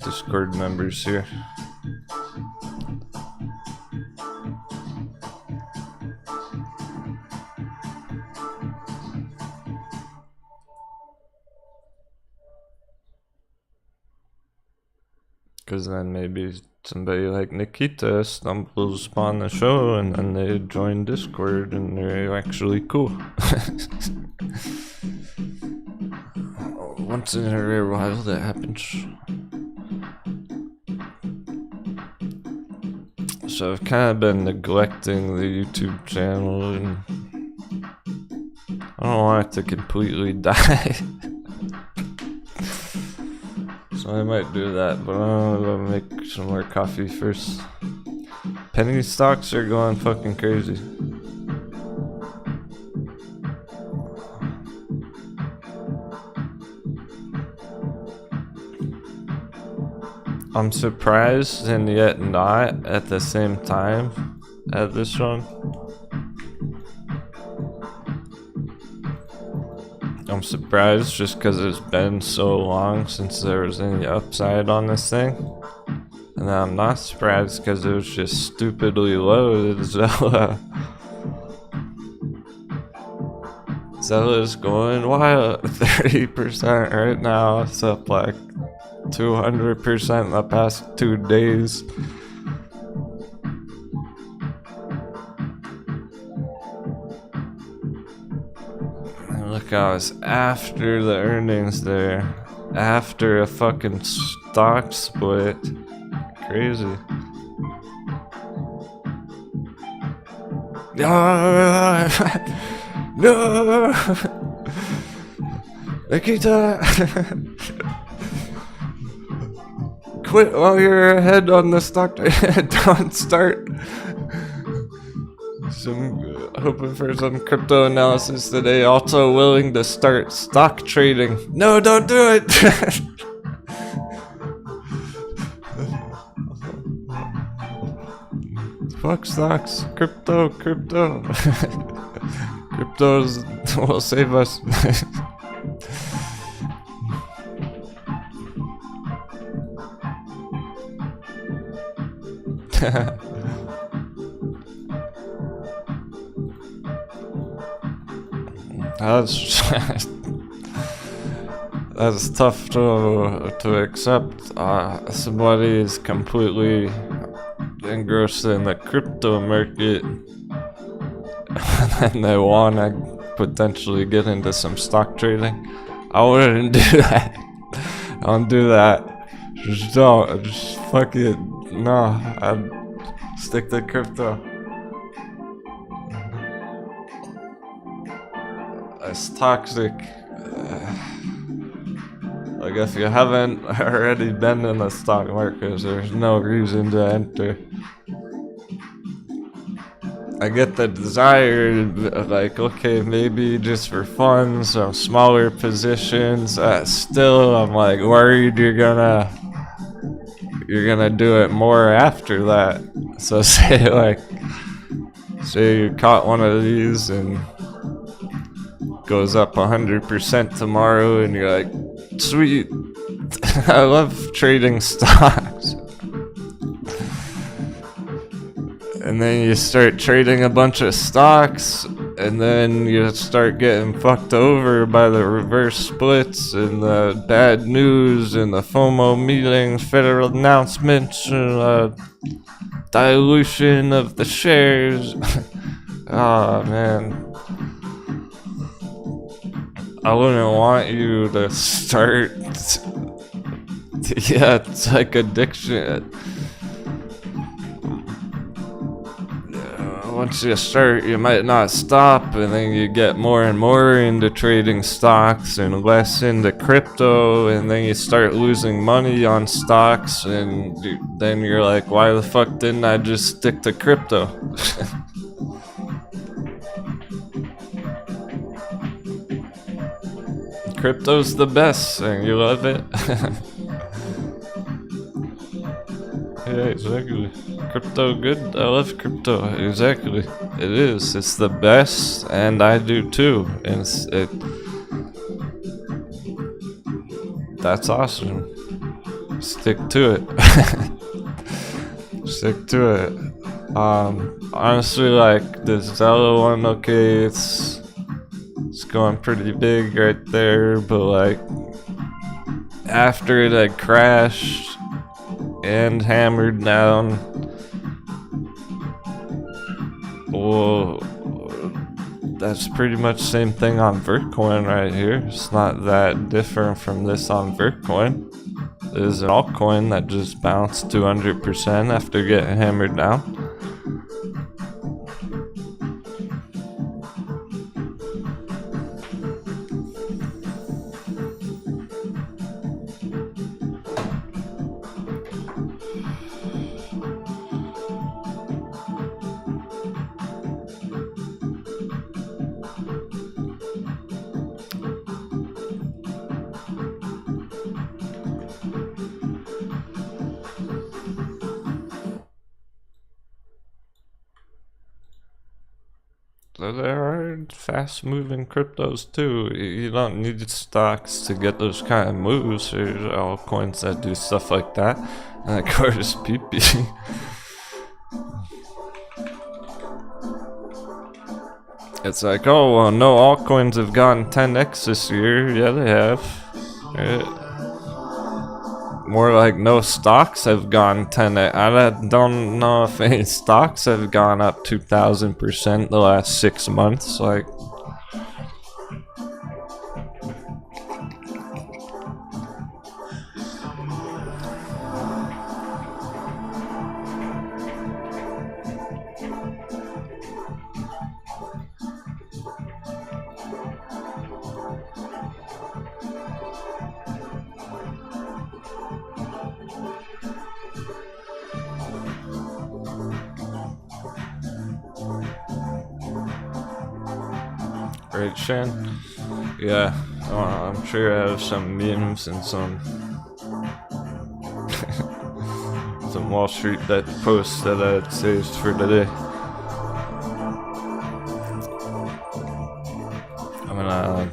Discord members here. Because then maybe somebody like Nikita stumbles upon the show and then they join Discord and they're actually cool. Once in a rare while that happens. So I've kind of been neglecting the YouTube channel, and I don't want it to completely die. So So I might do that, but I'm gonna make some more coffee first. Penny stocks are going fucking crazy. I'm surprised and yet not at the same time at this one. I'm surprised just because it's been so long since there was any upside on this thing. And I'm not surprised because it was just stupidly low. Zella's going wild. 30% right now. It's up like 200% the past 2 days. And look how it's after the earnings there. After a fucking stock split. Crazy. No! No! Nikita! Quit while you're ahead on the stock. Don't start. Hoping for some crypto analysis today. Also willing to start stock trading. No, don't do it. Fuck stocks. Crypto. Cryptos will save us. That's tough to accept. Somebody is completely engrossed in the crypto market and they want to potentially get into some stock trading. I wouldn't do that. I don't do that. Just don't. Just fuck it. No, I'd stick to crypto. It's toxic. Like if you haven't already been in the stock market, there's no reason to enter. I get the desire, like, okay, maybe just for fun, some smaller positions. Still, I'm like worried you're gonna do it more after that. So say you caught one of these and goes up 100% tomorrow, and you're like, sweet, I love trading stocks. And then you start trading a bunch of stocks, and then you start getting fucked over by the reverse splits and the bad news and the FOMO meetings, federal announcements, and dilution of the shares. Oh man. I wouldn't want you to start. Yeah, it's like addiction. Once you start, you might not stop, and then you get more and more into trading stocks and less into crypto, and then you start losing money on stocks, and then you're like, why the fuck didn't I just stick to crypto? Crypto's the best, and you love it. Yeah, exactly. Crypto good? I love crypto. Exactly. It is. It's the best, and I do too. And that's awesome. Stick to it. Stick to it. Honestly, like the Zella one, okay, it's going pretty big right there, but like after it had crashed and hammered down, well, that's pretty much the same thing on Vertcoin right here. It's not that different from this on Vertcoin. There's an altcoin that just bounced 200% after getting hammered down. there are fast-moving cryptos too. You don't need stocks to get those kind of moves. There's altcoins that do stuff like that, and of course, PP. It's like, oh well, no altcoins have gone 10x this year. Yeah, they have. More like no stocks have gone 10x. I don't know if any stocks have gone up 2,000% the last 6 months. Like, right, Shan? Yeah, I'm sure I have some memes and some some Wall Street that posts that I had saved for today. I'm gonna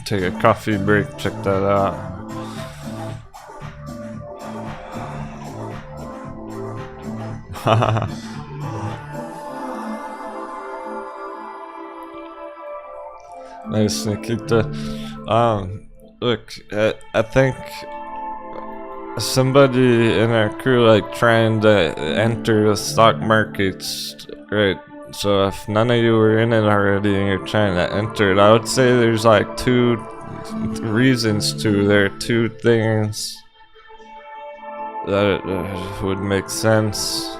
take a coffee break, check that out. Haha. Nice, Nikita. Look, I think somebody in our crew like trying to enter the stock markets, right? So if none of you were in it already and you're trying to enter it, I would say there's like 2 reasons to. There are 2 things that would make sense.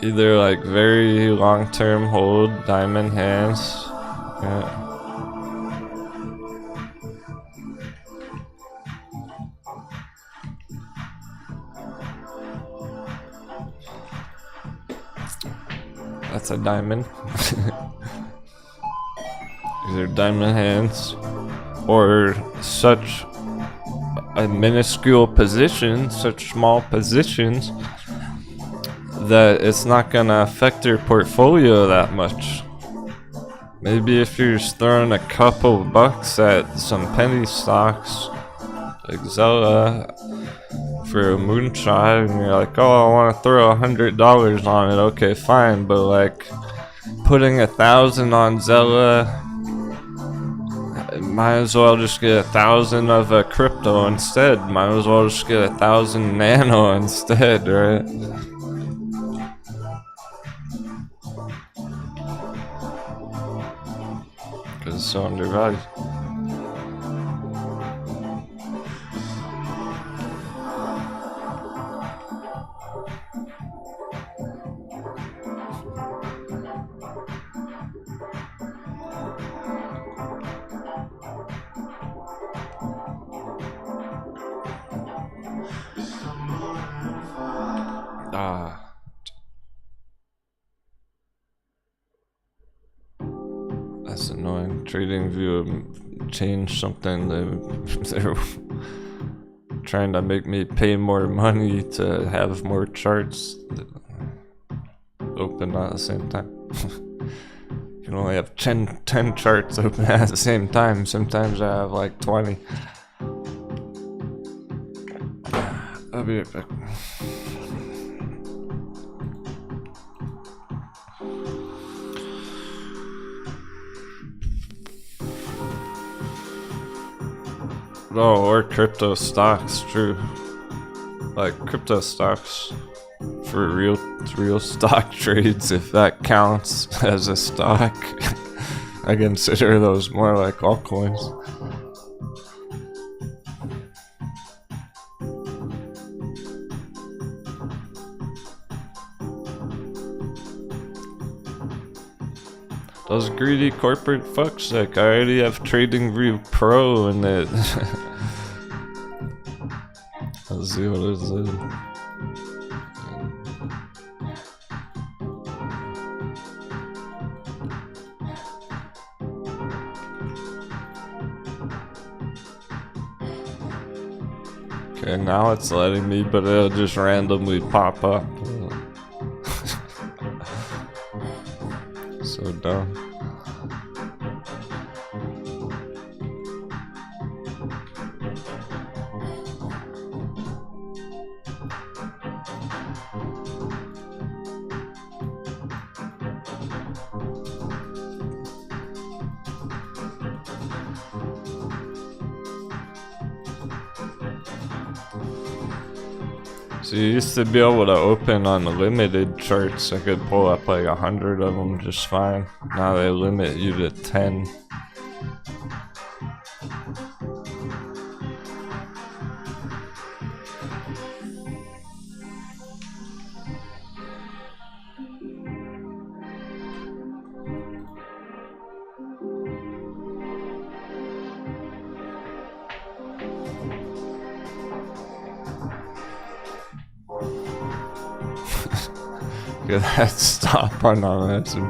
Either like very long-term hold, diamond hands. Yeah. That's a diamond. Either diamond hands or such a minuscule position, such small positions, that it's not gonna affect your portfolio that much. Maybe if you're just throwing a couple bucks at some penny stocks like Zella for a moonshot and you're like, oh, I want to throw $100 on it, okay, fine, but like putting 1,000 on Zella, might as well just get 1,000 of a crypto instead. Might as well just get 1,000 nano instead, right? Because it's so undervalued. That's annoying. TradingView changed something. They're trying to make me pay more money to have more charts open at the same time. You can only have 10 charts open at the same time. Sometimes I have like 20. I'll be right back. Oh, or crypto stocks, true. Like crypto stocks for real stock trades, if that counts as a stock. I consider those more like altcoins. Those greedy corporate fucks, like I already have TradingView Pro in it. Let's see what it is. Okay, now it's letting me, but it'll just randomly pop up. down. So you used to be able to open on the limited charts. I could pull up like 100 of them just fine. Now they limit you to 10. Look at that stop on S&P.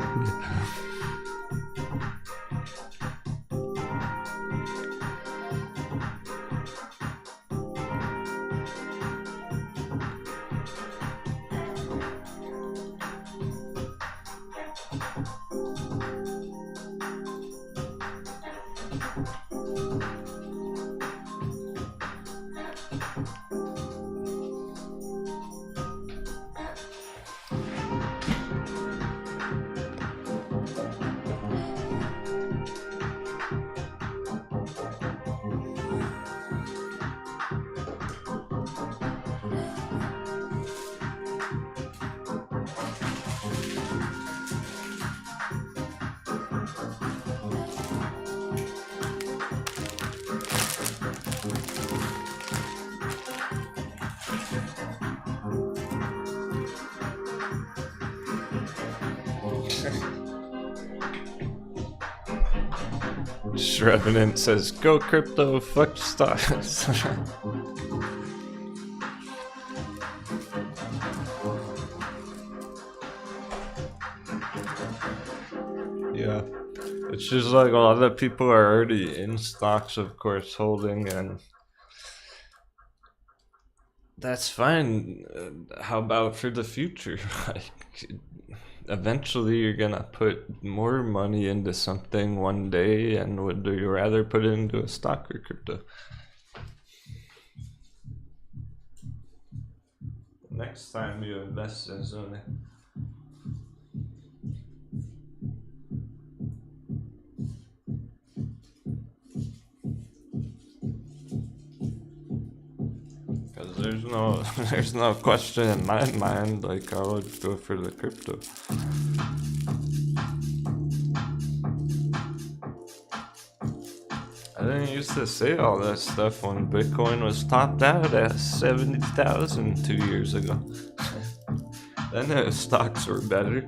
Revenant says, "Go crypto, fuck stocks." Yeah, it's just like a lot of people are already in stocks, of course, holding, and that's fine. How about for the future? Like, eventually you're gonna put more money into something one day, and would you rather put it into a stock or crypto? Next time you invest in something. Because there's no question in my mind, like I would go for the crypto. I didn't used to say all that stuff when Bitcoin was topped out at 70,000 2 years ago. Then the stocks were better.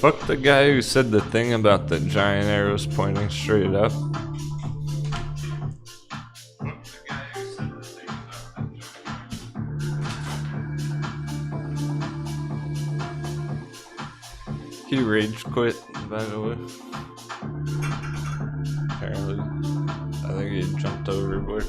Fuck the guy who said the thing about the giant arrows pointing straight up. He rage quit, by the way. Apparently. I think he jumped overboard.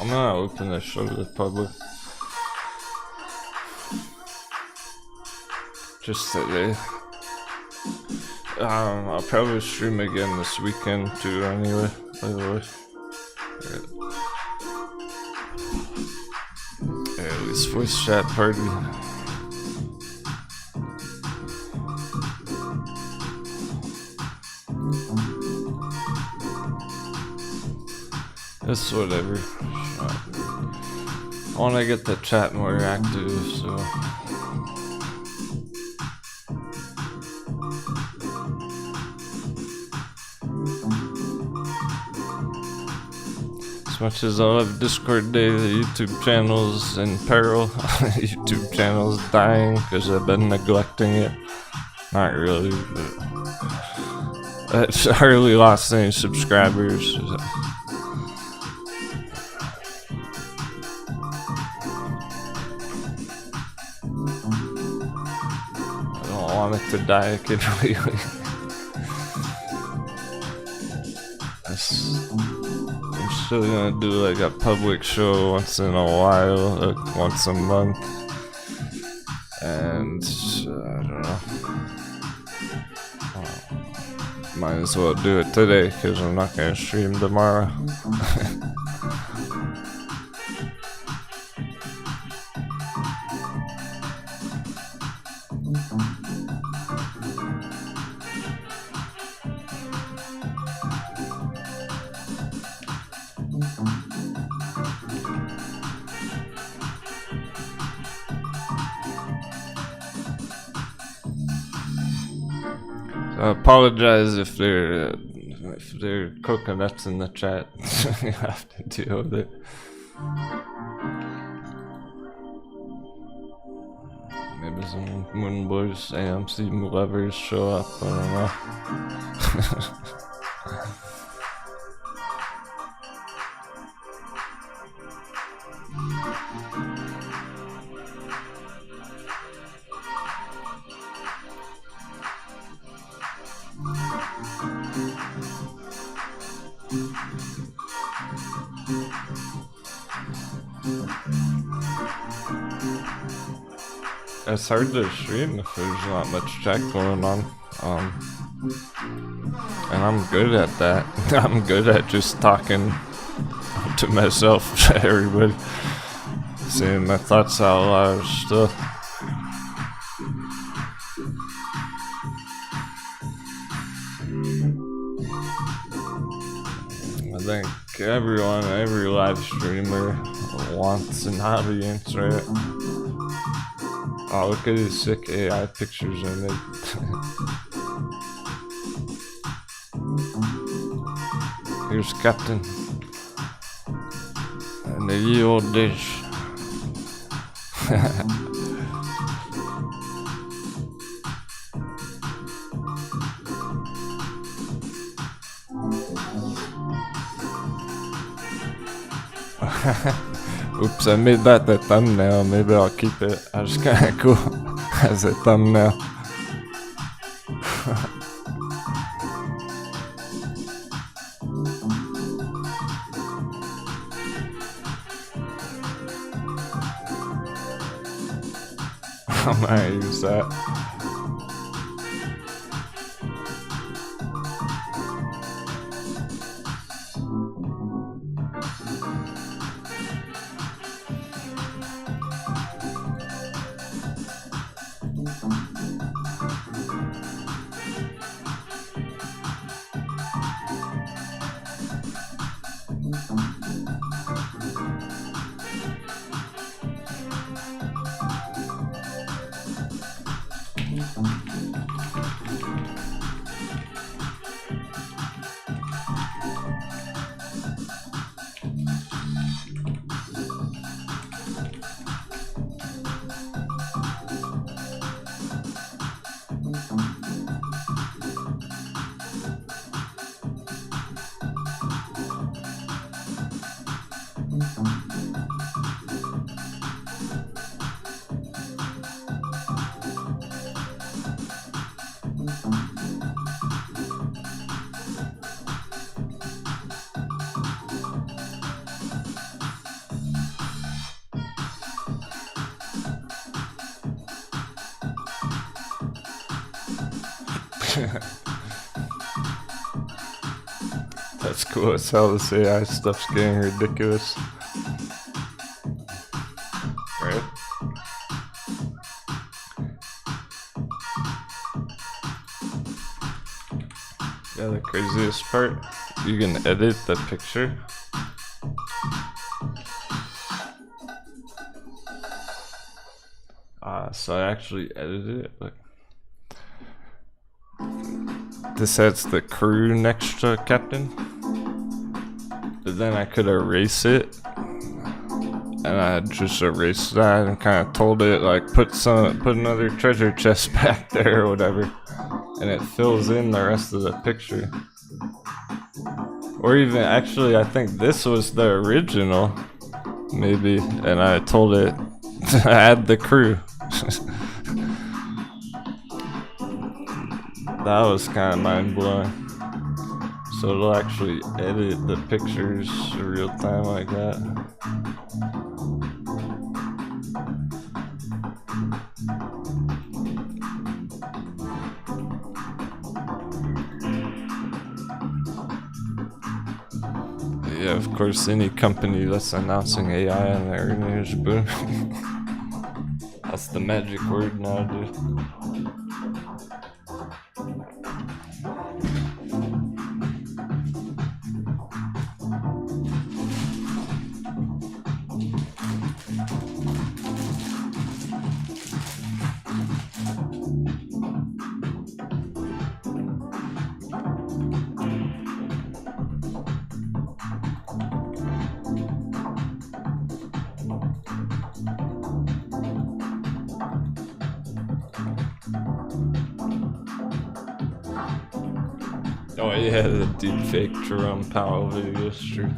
I'm gonna open this show to the public. Just today. I'll probably stream again this weekend too anyway, by the way. Yeah, at least voice chat party. It's whatever. I want to get the chat more active, so. As much as I love Discord Day, the YouTube channel's in peril. YouTube channel's dying because I've been neglecting it. Not really, but it's hardly lost any subscribers. I want it to die completely. I'm still gonna do like a public show once in a while, like once a month, and I don't know. Might as well do it today because I'm not gonna stream tomorrow. I apologize if there are coconuts in the chat. You have to deal with it. Maybe some Moon Boys AMC lovers show up. I don't know. It's hard to stream if there's not much chat going on. And I'm good at that. I'm good at just talking to myself, to everybody, saying my thoughts out loud and stuff. I think every live streamer wants an audience, right? Oh, look at these sick AI pictures I made. Here's Captain. And the ye old dish. Oops, I made that the thumbnail. Maybe I'll keep it. That's kinda cool as a thumbnail. I might use that. That's cool as hell. This AI stuff's getting ridiculous. Right? Yeah, the craziest part, you can edit the picture. So I actually edited it. Look. This has the crew next to Captain. But then I could erase it. And I just erased that and kind of told it like put another treasure chest back there or whatever. And it fills in the rest of the picture. Or even, actually, I think this was the original, maybe, and I told it to add the crew. That was kind of mind-blowing. So it'll actually edit the pictures in real time like that. Yeah, of course, any company that's announcing AI on their earnings, boom. That's the magic word now, dude. Oh yeah, the deepfake Jerome Powell video is true.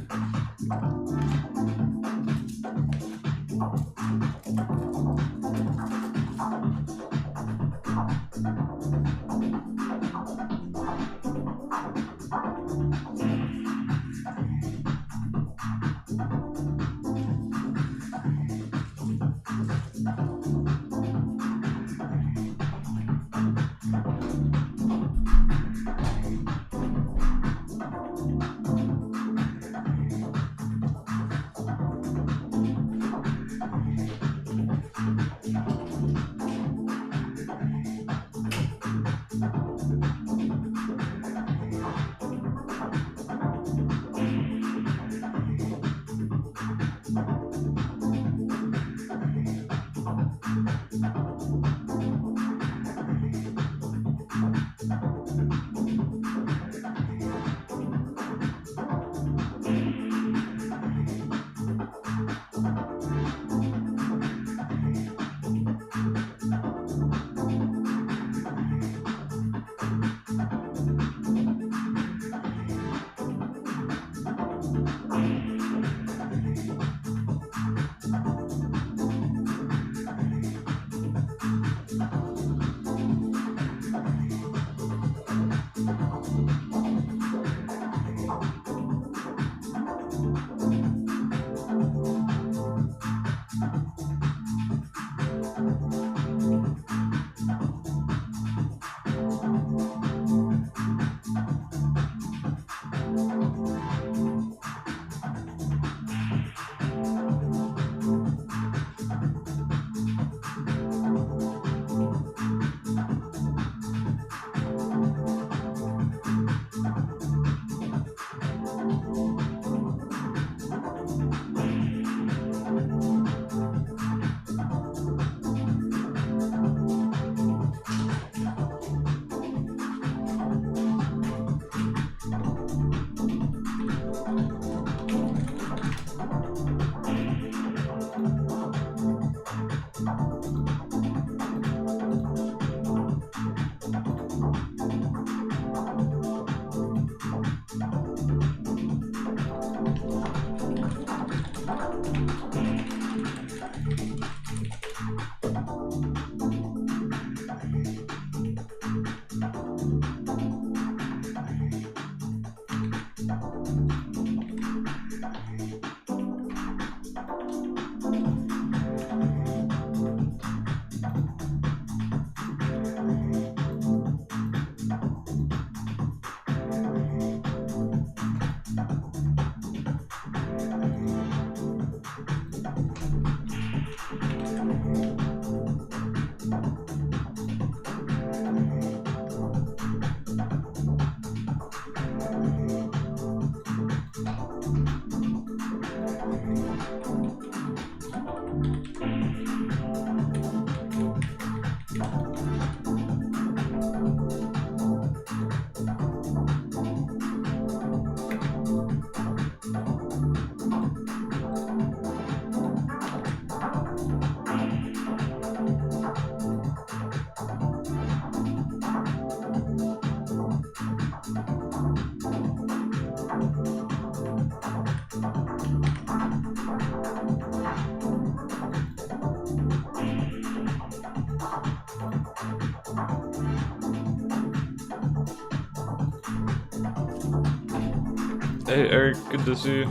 Hey Eric, good to see you.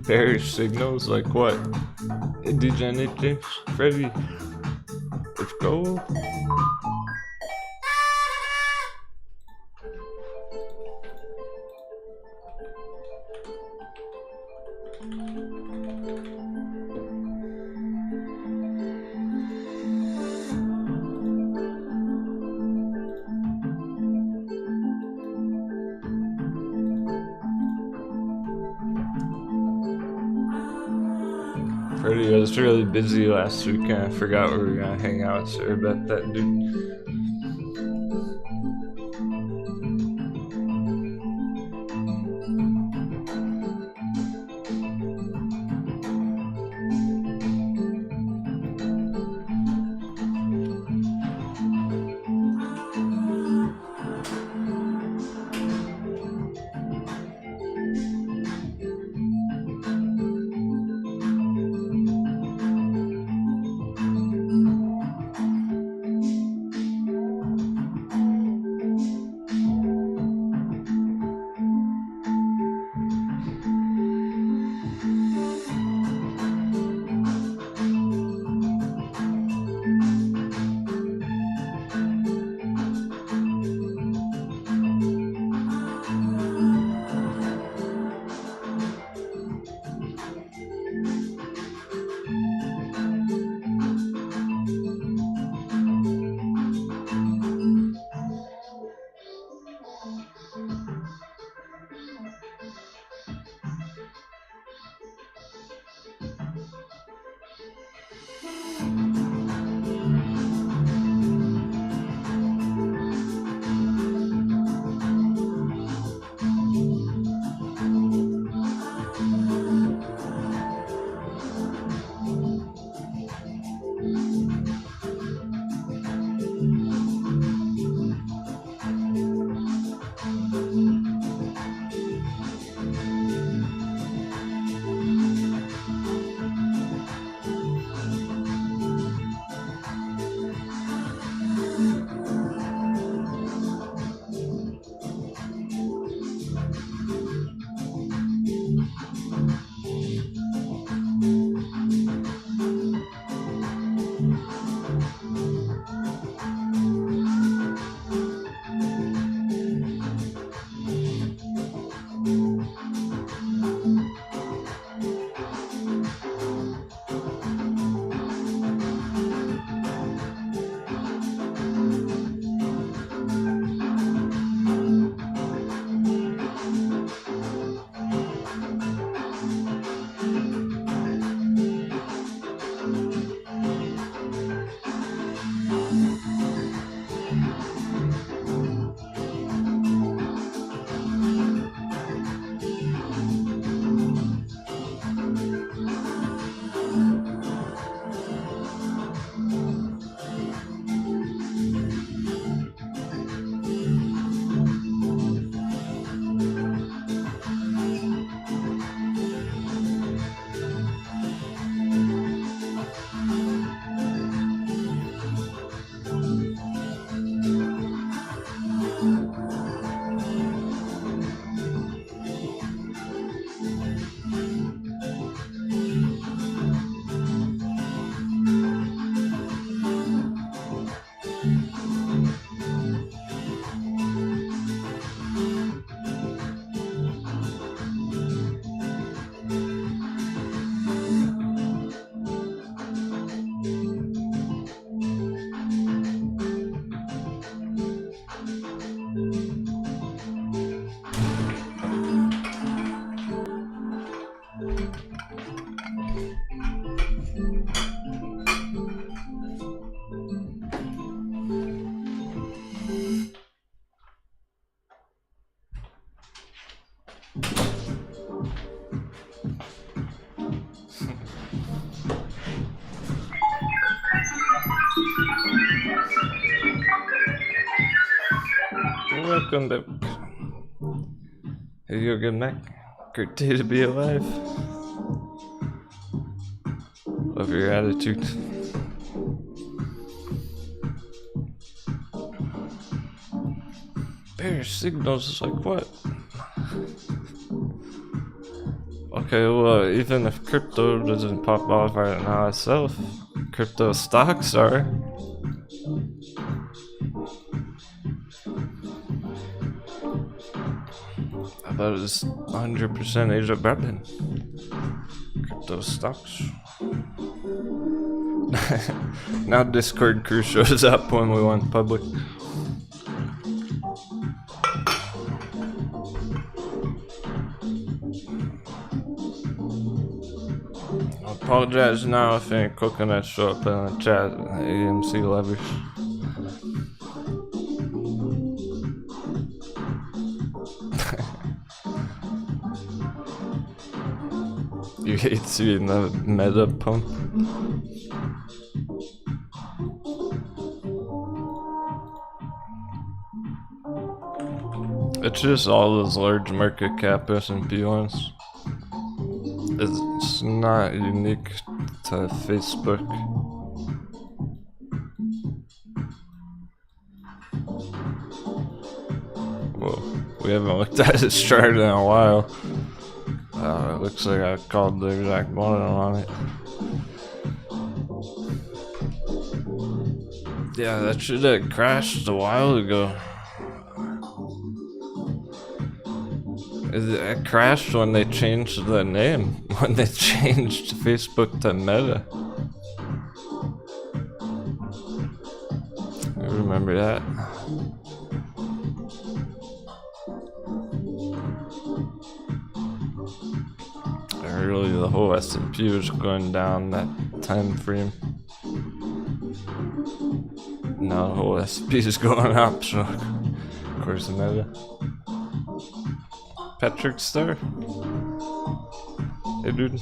Bearish signals, like what? Hey DJ James, Freddy, let's go. I was really busy last week and I forgot we were gonna hang out. Sorry about that, dude. Welcome back. Hey, you good, Mac? Great day to be alive. Love your attitude. Bearish signals, like what? Okay, well, even if crypto doesn't pop off right now itself, crypto stocks are. How about it's 100% Asia Brabant? Crypto stocks. Now Discord crew shows up when we went public. I apologize now if any coconuts show up in the chat. AMC levers. You hate seeing the meta pump. It's just all those large market cap S&P ones. It's not unique to Facebook. Whoa, we haven't looked at this chart in a while. It looks like I called the exact bottom on it. Yeah, that should have crashed a while ago. It crashed when they changed the name, when they changed Facebook to Meta. I remember that. Early, the whole S&P was going down that time frame. Now the whole S&P is going up, so of course Meta. Patrick Star. Hey dude.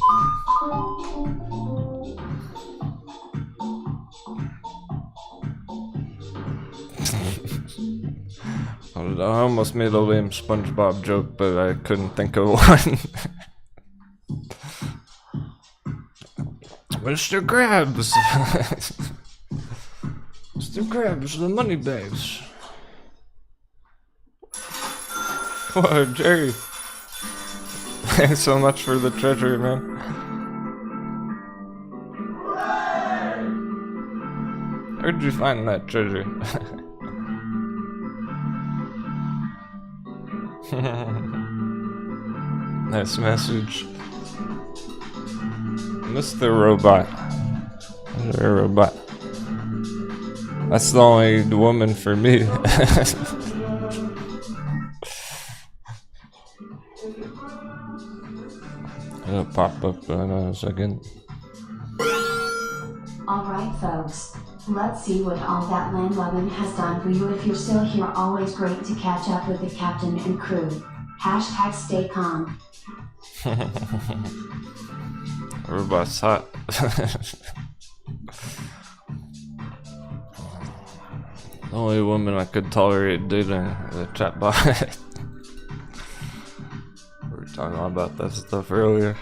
I almost made a lame SpongeBob joke, but I couldn't think of one. Mr. Krabs! Mr. Krabs, the money bags. Whoa, Jerry. Thanks so much for the treasure, man. Where'd you find that treasure? Nice message. Mr. Robot. Mr. Robot. That's the only woman for me. It'll pop up in a second. Alright folks, let's see what all that land loving has done for you. If you're still here, always great to catch up with the captain and crew. Hashtag stay calm. Robot's hot. The only woman I could tolerate dating is a chatbot. We were talking about that stuff earlier.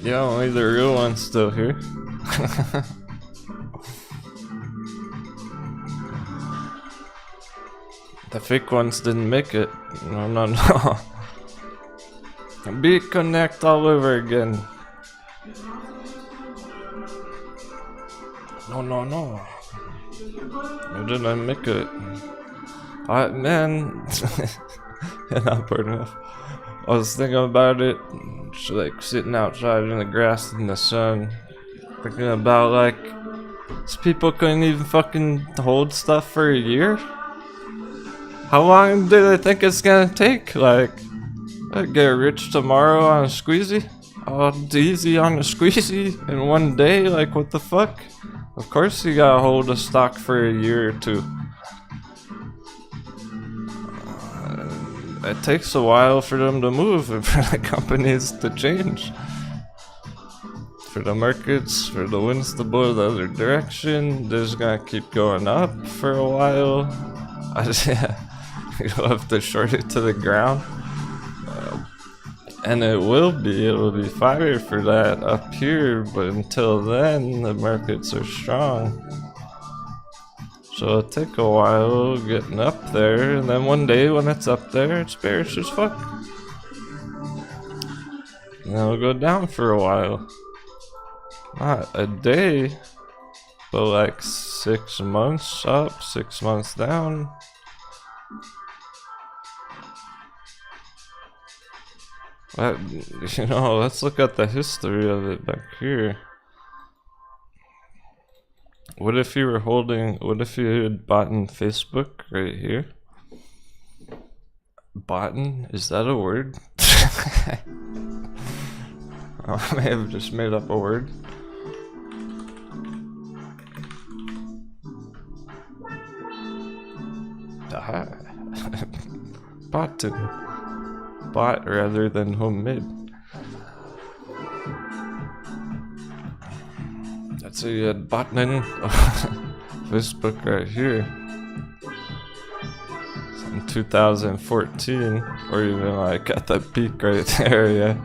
Yeah, only the real one's still here. The fake ones didn't make it. No, no, no. Be connect all over again. No, no, no. You didn't make it. Man. Yeah, not part enough. I was thinking about it, just like sitting outside in the grass in the sun, thinking about like, these people couldn't even fucking hold stuff for a year? How long do they think it's gonna take? Like, I'd get rich tomorrow on a squeezy? Oh, easy on a squeezy in one day? Like, what the fuck? Of course you gotta hold a stock for a year or two. It takes a while for them to move and for the companies to change. For the markets, for the winds to blow the other direction, they're just gonna keep going up for a while. You'll have to short it to the ground. And it'll be fire for that up here, but until then, the markets are strong. So it'll take a while getting up there, and then one day when it's up there, it's bearish as fuck. And then it'll go down for a while. Not a day, but like 6 months up, 6 months down. You know, let's look at the history of it back here. What if you were holding, what if you had bought in Facebook right here? Boughten? Is that a word? I may have just made up a word. Boughten. Bought rather than homemade. That's a you had Botman Facebook right here. It's in 2014, or even like at the peak right there, yeah.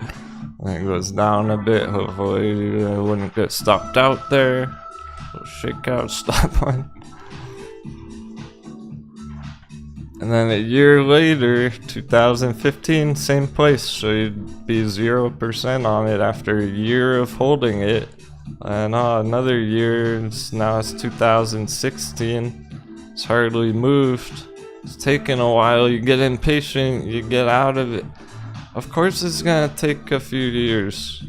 And it goes down a bit, hopefully it wouldn't get stopped out there. Little shakeout, stop line. And then a year later, 2015, same place, so you'd be 0% on it after a year of holding it. And another year, now it's 2016, it's hardly moved. It's taken a while, you get impatient, you get out of it. Of course it's gonna take a few years.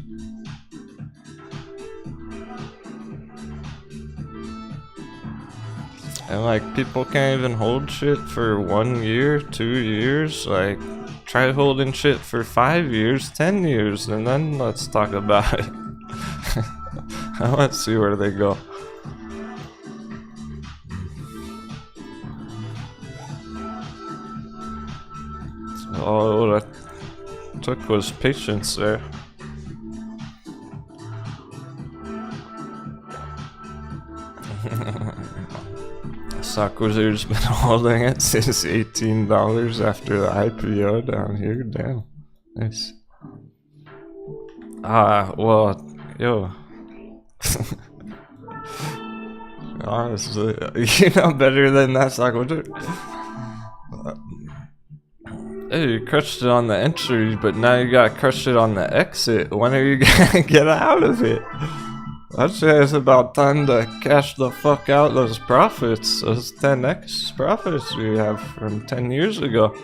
And like, people can't even hold shit for 1 year, 2 years. Like, try holding shit for 5 years, 10 years, and then let's talk about it. Let's see where they go. All that took was patience there. Stock Wizard's been holding it since $18 after the IPO down here. Damn. Nice. Well, yo. Honestly, you know better than that, Stock Wizard. Hey, you crushed it on the entry, but now you got crushed it on the exit. When are you gonna get out of it? I'd say it's about time to cash the fuck out those profits, those 10x profits we have from 10 years ago.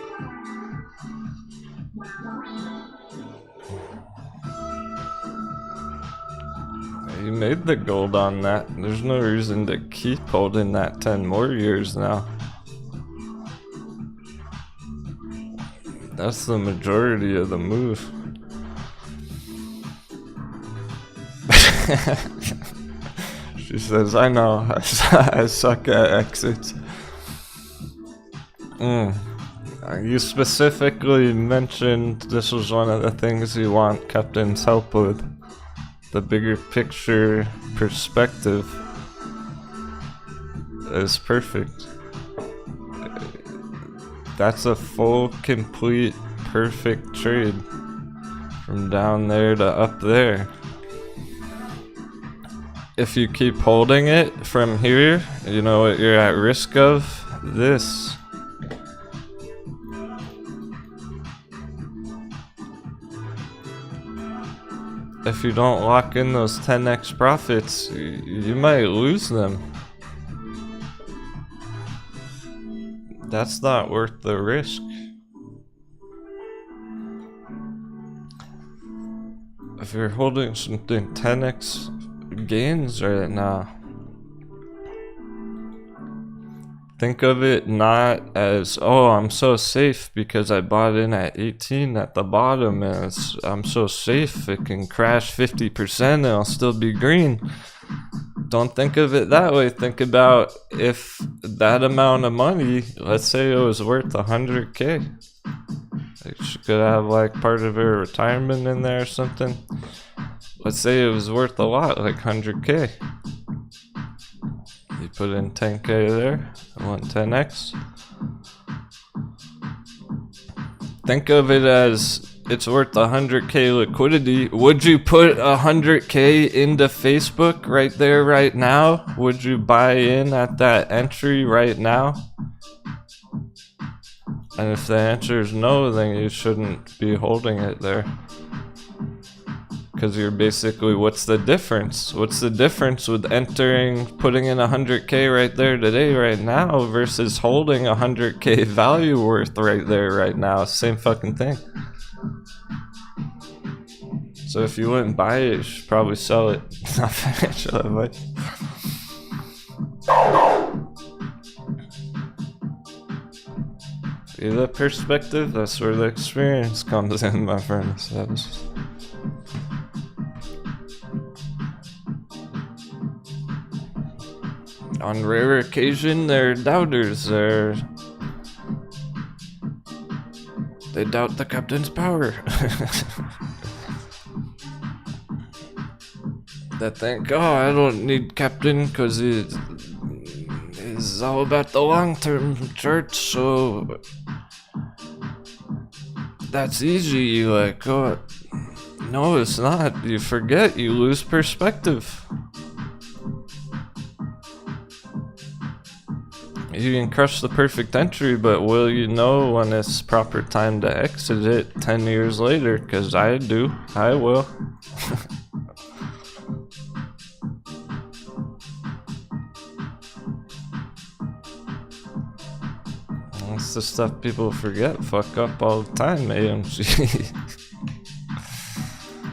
You made the gold on that. There's no reason to keep holding that 10 more years now. That's the majority of the move. She says, I know, I suck at exits. You specifically mentioned this was one of the things you want Captain's help with. The bigger picture perspective is perfect. That's a full, complete, perfect trade. From down there to up there. If you keep holding it from here, you know what you're at risk of? This. If you don't lock in those 10x profits, you might lose them. That's not worth the risk. if you're holding something 10x gains right now, think of it not as, oh, I'm so safe because I bought in at 18 at the bottom and I'm so safe it can crash 50% and I'll still be green. Don't think of it that way. Think about if that amount of money, let's say it was worth 100K. Like she could have like part of her retirement in there or something. Let's say it was worth a lot, like 100K. You put in 10K there, I want 10x. Think of it as it's worth 100K liquidity. Would you put 100K into Facebook right there, right now? Would you buy in at that entry right now? And if the answer is no, then you shouldn't be holding it there. Because you're basically, what's the difference? What's the difference with putting in 100K right there today, right now, versus holding 100K value worth right there, right now? Same fucking thing. So if you wouldn't buy it, you should probably sell it. Not financial advice. See the perspective? That's where the experience comes in, my friends. On rare occasion, they're doubters. They doubt the captain's power. They think, oh, I don't need captain because it is all about the long-term chart, so that's easy. Like, oh, no, it's not. You forget, you lose perspective. You can crush the perfect entry, but will you know when it's proper time to exit it 10 years later? Because I do. I will. That's the stuff people forget. Fuck up all the time, AMC.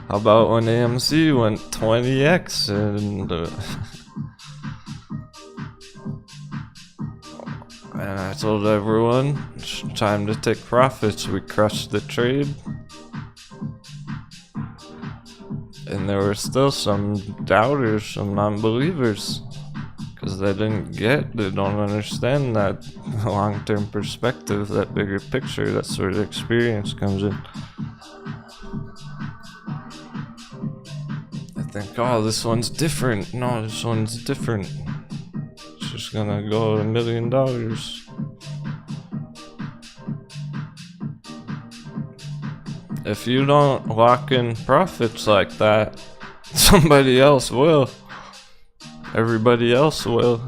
How about when AMC went 20x and... and I told everyone, it's time to take profits. We crushed the trade. And there were still some doubters, some non-believers. Because they don't understand that long-term perspective, that bigger picture, that's where the experience comes in. I think, oh, this one's different. No, this one's different. It's just gonna go $1 million. If you don't lock in profits like that, somebody else will. Everybody else will,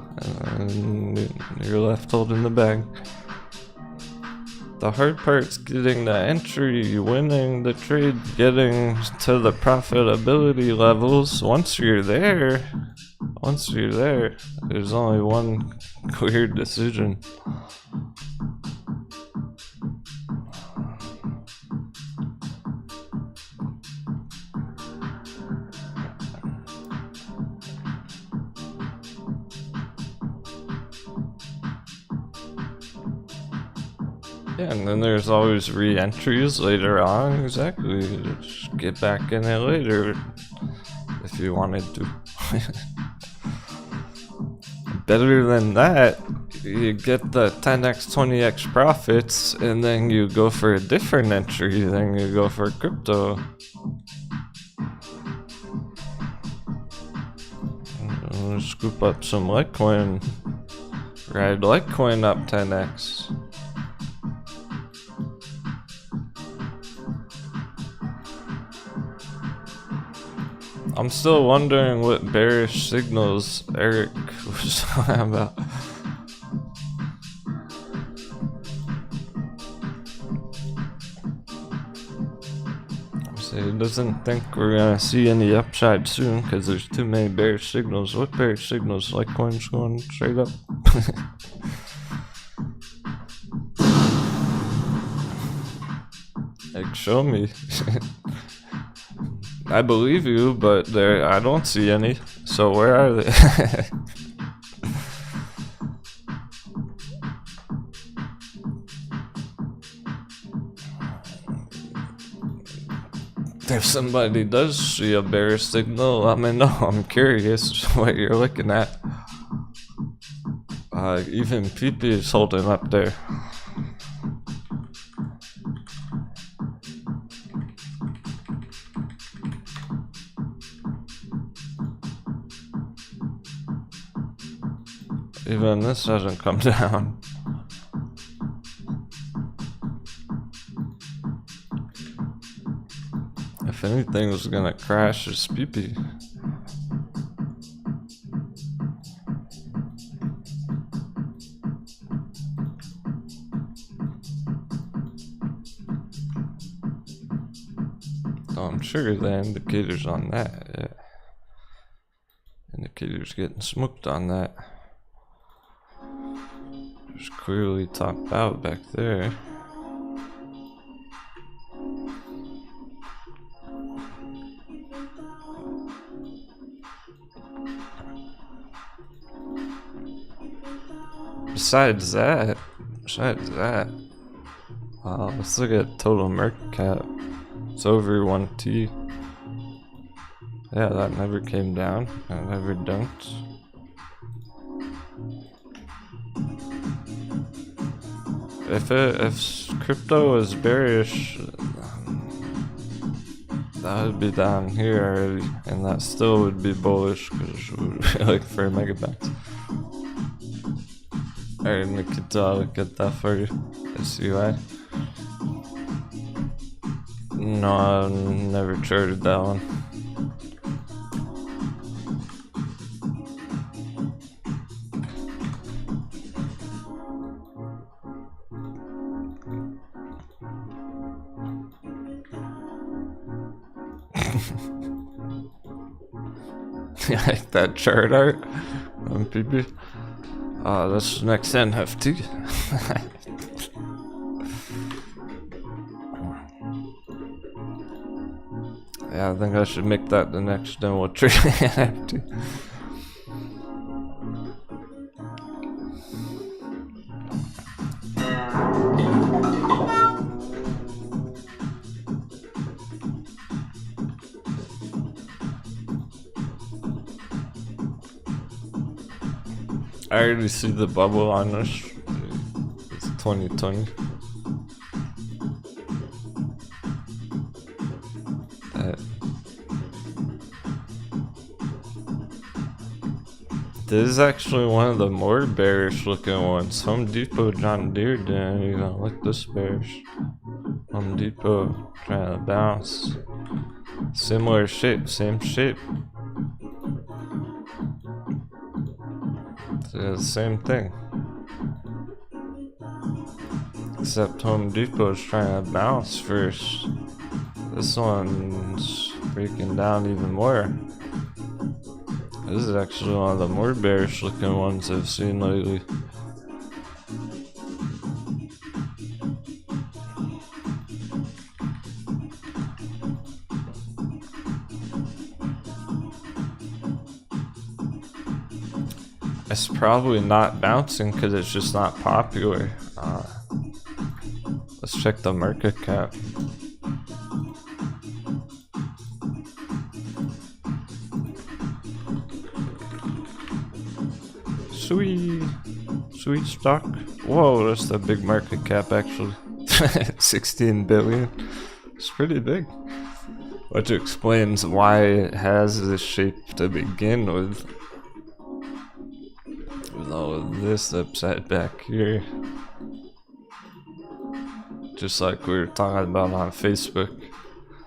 and you're left holding the bag. The hard part's getting the entry, winning the trade, getting to the profitability levels. Once you're there, there's only one clear decision. Yeah, and then there's always re-entries later on. Exactly. Just get back in it later if you wanted to. Better than that, you get the 10x, 20x profits, and then you go for a different entry. Then you go for crypto. Scoop up some Litecoin. Ride Litecoin up 10x. I'm still wondering what bearish signals Eric was talking about. So he doesn't think we're gonna see any upside soon because there's too many bearish signals. What bearish signals? Litecoin's going straight up. Like, show me. I believe you, but there I don't see any. So where are they? If somebody does see a bearish signal, let me know. I'm curious what you're looking at. Even PP is holding up there. Even this hasn't come down. If anything was gonna crash, it's PP. Oh, I'm sure the indicators on that. Yeah. Indicators getting smoked on that. There's clearly topped out back there. Besides that, let's look at total market cap. It's over 1T. Yeah, that never came down. That never dunked. If crypto was bearish, that would be down here already, and that still would be bullish because it would be like for megabytes. Alright, Nikita, look at that for you. Let's see why. No, I've never charted that one. You like that chart art on PP? That's next NFT. Yeah, I think I should make that the next Denwo trade NFT. I already see the bubble on this. It's 2020. This is actually one of the more bearish looking ones. Home Depot John Deere didn't even look this bearish. Home Depot trying to bounce. Similar shape, same shape. The same thing, except Home Depot is trying to bounce first. This one's breaking down even more. This is actually one of the more bearish looking ones I've seen lately. It's probably not bouncing because it's just not popular. Let's check the market cap. Sweet stock. Whoa, that's the big market cap actually. 16 billion. It's pretty big. Which explains why it has this shape to begin with. With all of this upside back here. Just like we were talking about on Facebook.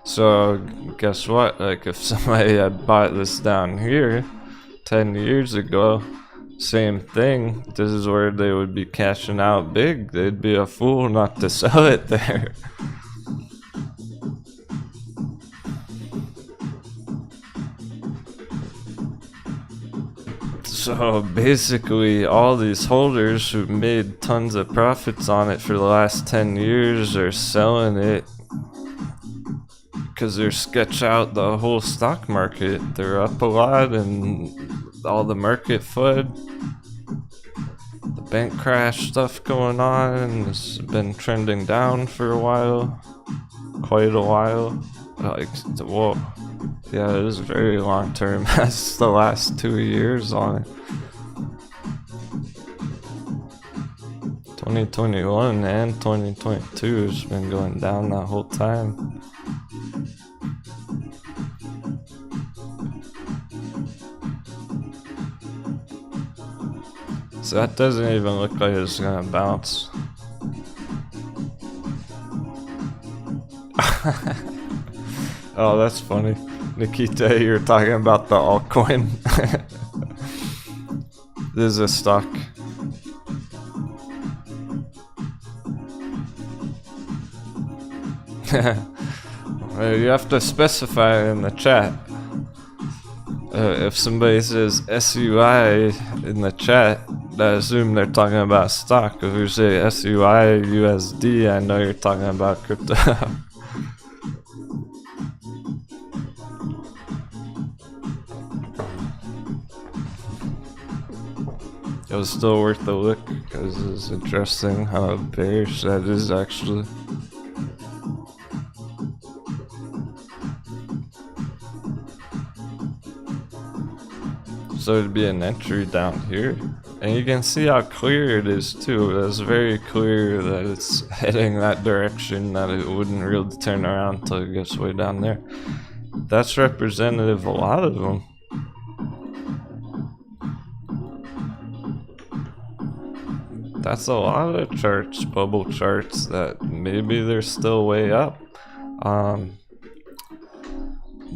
So guess what? Like if somebody had bought this down here 10 years ago, same thing. This is where they would be cashing out big. They'd be a fool not to sell it there. So basically all these holders who made tons of profits on it for the last 10 years are selling it because they're sketch out the whole stock market. They're up a lot, and all the market FUD, the bank crash stuff going on. It's been trending down for a while, quite a while. Like, whoa, yeah, it is very long term. That's the last 2 years on it. 2021 and 2022 has been going down that whole time. So that doesn't even look like it's gonna bounce. Oh, that's funny. Nikita, you're talking about the altcoin. This is a stock. You have to specify in the chat. If somebody says SUI in the chat, I assume they're talking about stock. If you say SUI USD, I know you're talking about crypto. It was still worth a look because it's interesting how bearish that is actually. So it'd be an entry down here, and you can see how clear it is too. It's very clear that it's heading that direction, that it wouldn't really turn around until it gets way down there. That's representative of a lot of them. That's a lot of charts, bubble charts, that maybe they're still way up.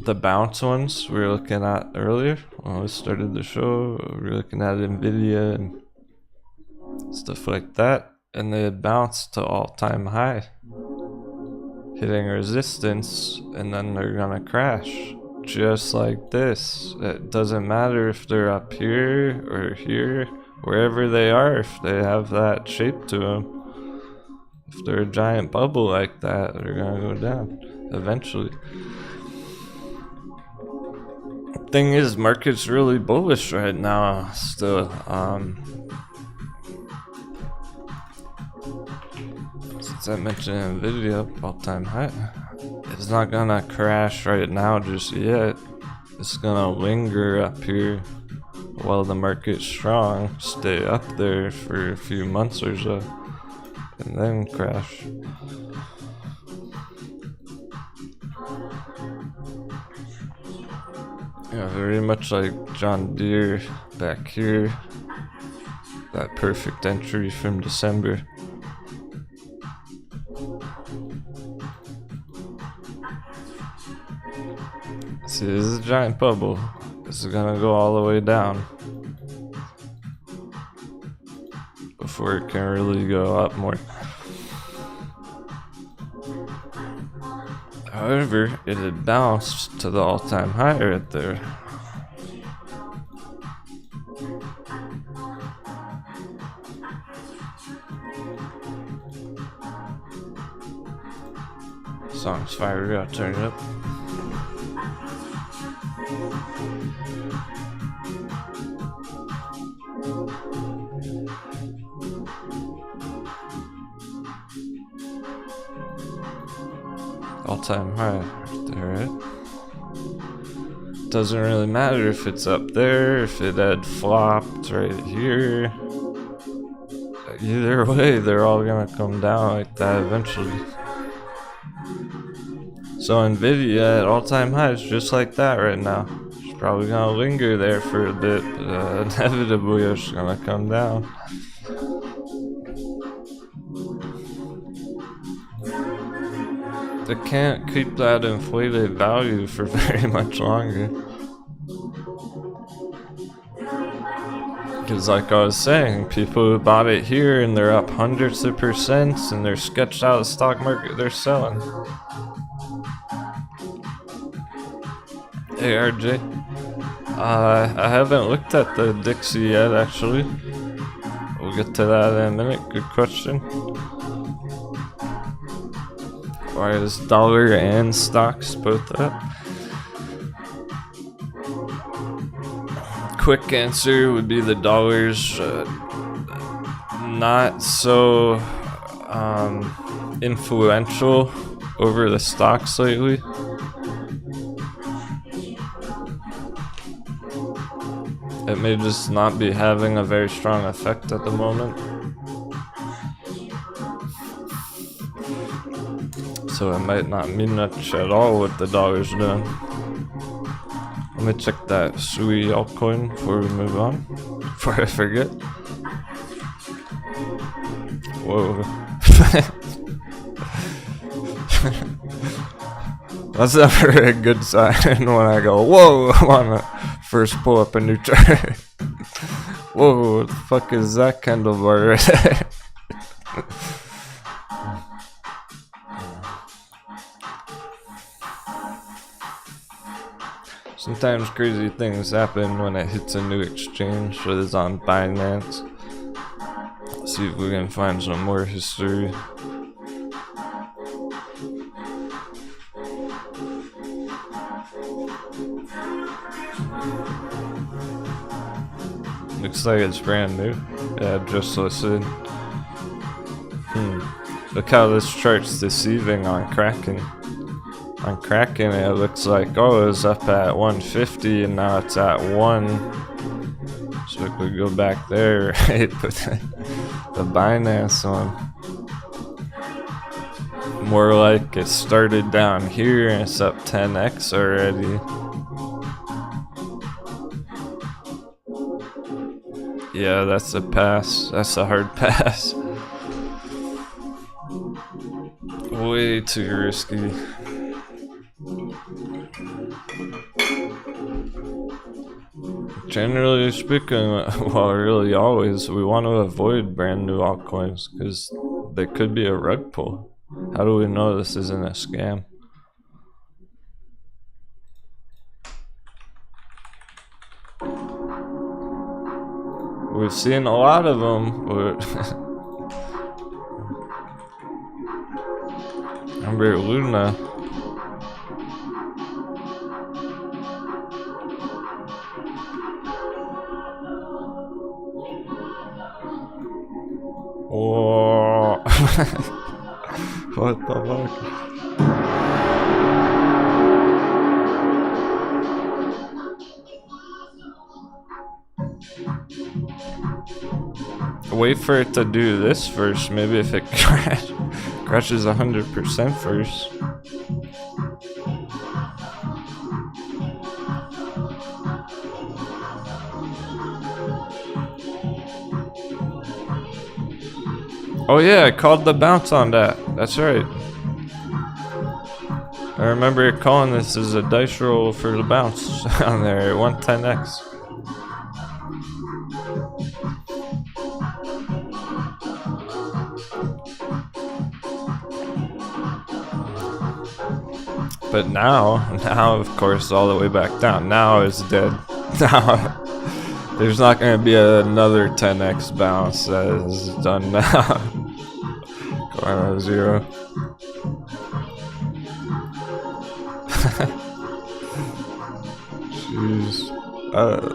The bounce ones we were looking at earlier when we started the show, we were looking at Nvidia and stuff like that, and they had bounced to all-time high, hitting resistance, and then they're gonna crash just like this. It doesn't matter if they're up here or here, wherever they are, if they have that shape to them. If they're a giant bubble like that, they're gonna go down eventually. Thing is, market's really bullish right now still. Since I mentioned Nvidia, all-time high, it's not gonna crash right now just yet. It's gonna linger up here while the market's strong, stay up there for a few months or so, and then crash. Yeah, very much like John Deere back here. That perfect entry from December. See, this is a giant bubble. This is gonna go all the way down before it can really go up more. However, it had bounced to the all-time high right there. Song's fired up, turn it up. All-time high right there, right? Doesn't really matter if it's up there, if it had flopped right here. Either way, they're all gonna come down like that eventually. So Nvidia at all-time highs just like that right now. It's probably gonna linger there for a bit, but inevitably it's gonna come down. They can't keep that inflated value for very much longer. Because like I was saying, people who bought it here and they're up hundreds of percents and they're sketched out of the stock market, they're selling. Hey RJ, I haven't looked at the Dixie yet actually. We'll get to that in a minute, good question. Why is dollar and stocks both up? Quick answer would be the dollar's not so influential over the stocks lately. It may just not be having a very strong effect at the moment. So it might not mean much at all what the dollar's doing. Let me check that SUI altcoin before we move on, before I forget. Whoa. That's never a good sign when I go, whoa, I wanna first pull up a new chart. Whoa, what the fuck is that candle bar right there? Sometimes crazy things happen when it hits a new exchange that is on Binance. Let's see if we can find some more history. Looks like it's brand new. Yeah, just listed. Look how this chart's deceiving on Kraken. On Kraken, it looks like, oh, it was up at 150 and now it's at 1. So if we go back there, right, put the Binance one. More like it started down here and it's up 10x already. Yeah, that's a pass. That's a hard pass. Way too risky. Generally speaking, well, really always, we want to avoid brand new altcoins because they could be a rug pull. How do we know this isn't a scam? We've seen a lot of them. Remember Luna? Oh, what the fuck? Wait for it to do this first. Maybe if it crashes 100% first. Oh yeah, I called the bounce on that. That's right. I remember calling this as a dice roll for the bounce on there at 110x. But now of course all the way back down. Now it's dead. Now there's not going to be another 10x bounce that is done now. Going to 0. Jeez.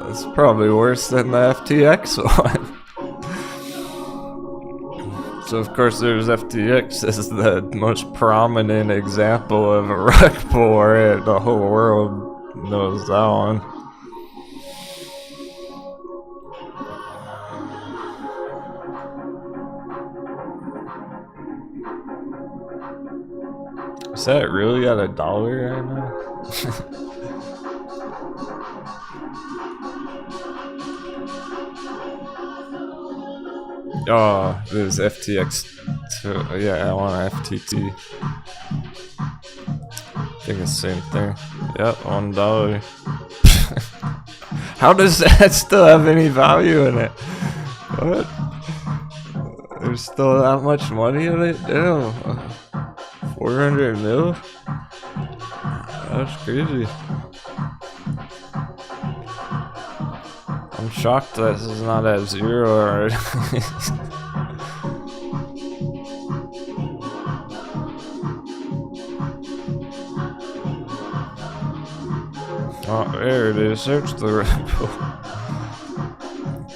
It's probably worse than the FTX one. So of course there's FTX as the most prominent example of a rug pull, right? The whole world knows that one. Is that really at $1 right now? Oh, there's FTX too. Yeah, I want FTT. I think it's the same thing. Yep, $1. How does that still have any value in it? What? There's still that much money in it? Damn. 400 mil? That's crazy. I'm shocked that this is not at 0 already. Oh, there it is. There's the Ripple.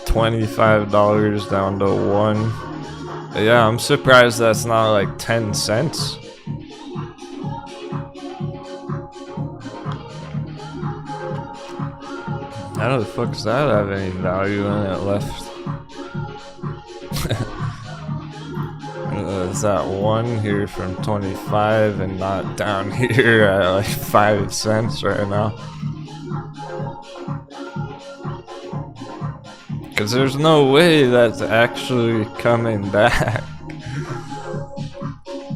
$25 down to 1. Yeah, I'm surprised that's not like 10 cents. How the fuck does that have any value in it left? Is that 1 here from 25 and not down here at like 5 cents right now? Because there's no way that's actually coming back.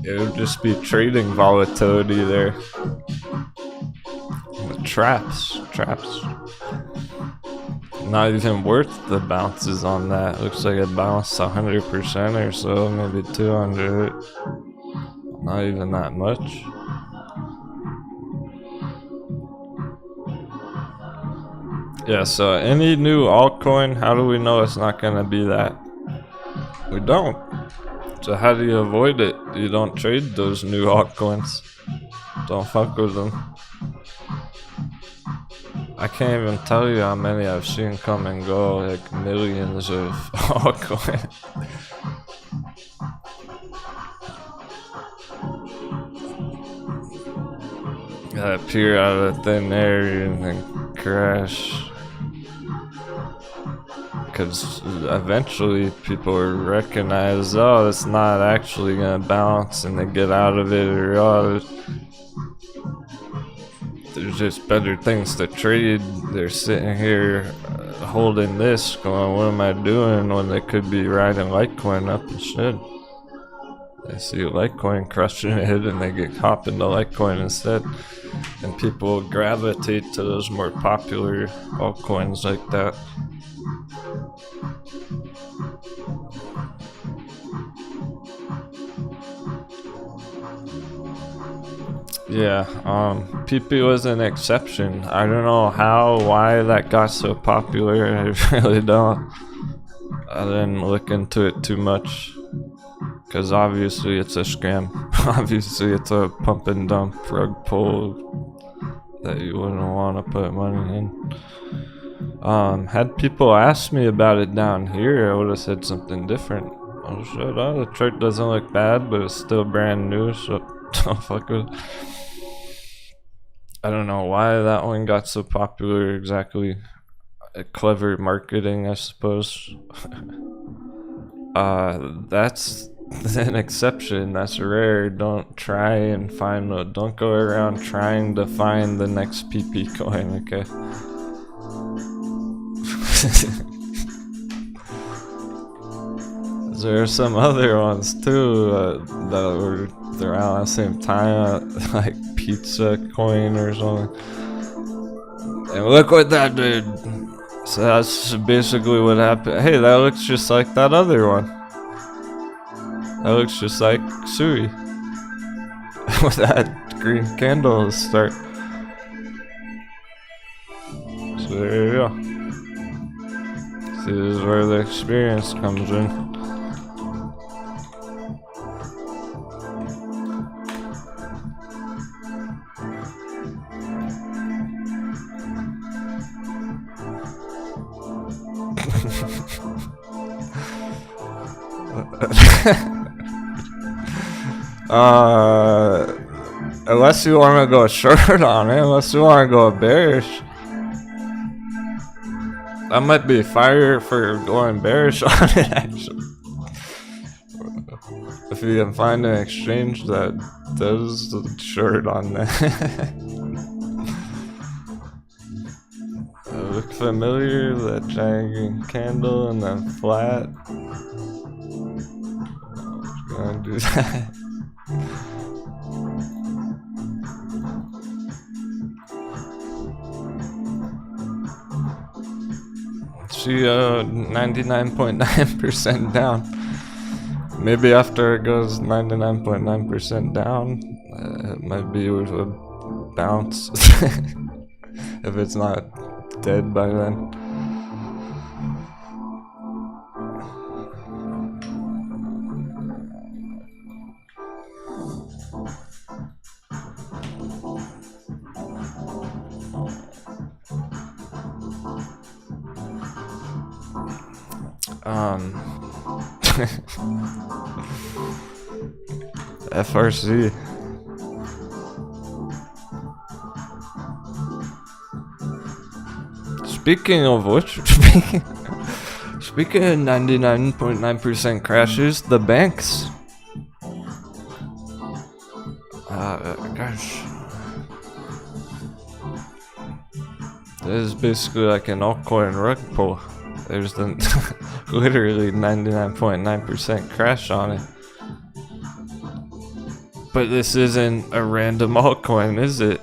It would just be trading volatility there. The traps. Not even worth the bounces on that. Looks like it bounced 100% or so, maybe 200. Not even that much. Yeah, so any new altcoin, how do we know it's not gonna be that? We don't. So how do you avoid it? You don't trade those new altcoins. Don't fuck with them. I can't even tell you how many I've seen come and go, like millions of altcoins. That appear out of thin air and then crash. Because eventually people will recognize, oh, it's not actually gonna bounce, and they get out of it, or oh, there's just better things to trade. They're sitting here holding this, going, what am I doing, when they could be riding Litecoin up instead. They see Litecoin crushing it, and they get hopped into Litecoin instead. And people gravitate to those more popular altcoins like that. Yeah, PP was an exception. I don't know why that got so popular. I really don't. I didn't look into it too much. Because obviously it's a scam. Obviously it's a pump and dump rug pull that you wouldn't want to put money in. Had people asked me about it down here, I would have said something different. Oh shit, the chart doesn't look bad, but it's still brand new, so don't fuck with it. I don't know why that one got so popular exactly. Clever marketing, I suppose. That's an exception. That's rare. Don't try and find don't go around trying to find the next PP coin, okay? There are some other ones too that were around at the same time, like Pizza Coin or something. And look what that did. So that's basically what happened. Hey, that looks just like that other one. That looks just like Sui. With that green candle start. So there you go. See, this is where the experience comes in. Unless you want to go short on it, unless you want to go bearish. That might be fire for going bearish on it, actually. If you can find an exchange that does the short on that. Look familiar, that giant candle and that flat. Gonna do that. See, 99.9% down. Maybe after it goes 99.9% down, it might be with a bounce. If it's not dead by then. FRC. Speaking of which, speaking of 99.9% crashes, the banks. Gosh. This is basically like an altcoin rug pull. There's the literally 99.9% crash on it. But this isn't a random altcoin, is it?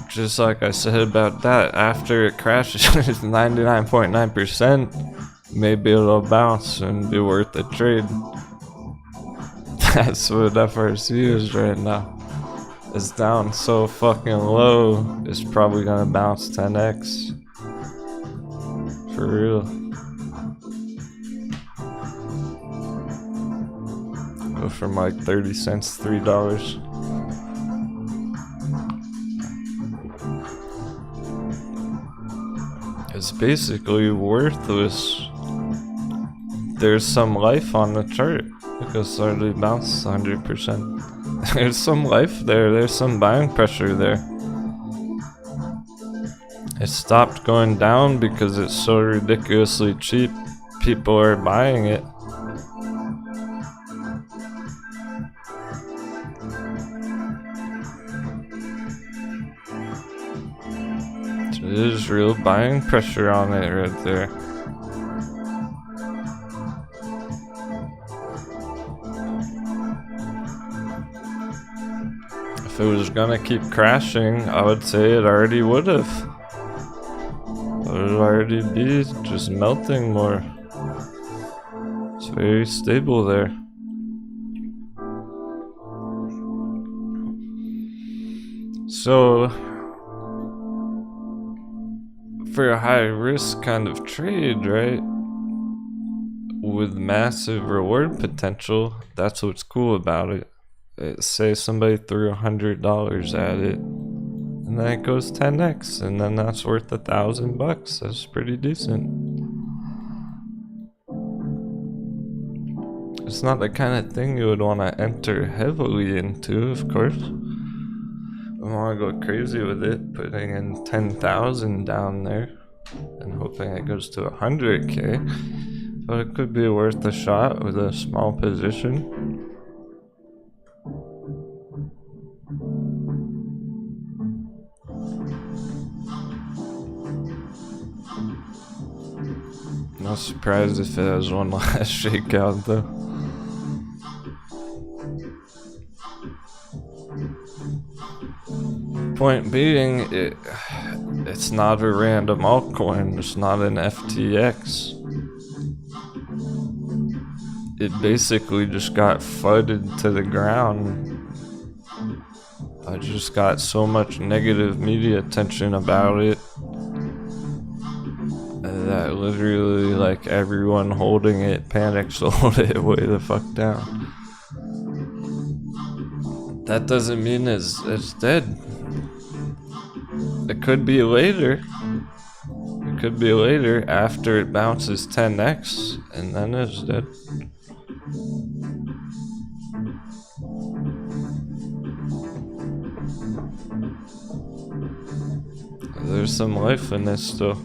Just like I said about that, after it crashes 99.9%, maybe it'll bounce and be worth a trade. That's what FRC is right now. It's down so fucking low, it's probably gonna bounce 10x. For real. Go from like 30 cents, $3. It's basically worthless. There's some life on the chart because it already bounced 100%. There's some life there, there's some buying pressure there. It stopped going down because it's so ridiculously cheap. People are buying it. There's real buying pressure on it right there. If it was gonna keep crashing, I would say it already would have. It would already be just melting more. It's very stable there. So, for a high risk kind of trade, right? With massive reward potential, that's what's cool about it. Say somebody threw $100 at it, and then it goes 10x, and then that's worth $1,000. That's pretty decent. It's not the kind of thing you would want to enter heavily into, of course. I want to go crazy with it, putting in 10,000 down there and hoping it goes to 100k. But it could be worth a shot with a small position. Not surprised if it has one last shakeout though. Point being, it's not a random altcoin, it's not an FTX. It basically just got FUD'd to the ground. I just got so much negative media attention about it that literally like everyone holding it panic sold it way the fuck down. That doesn't mean it's dead. It could be later. It could be later after it bounces 10x and then it's dead. There's some life in this still.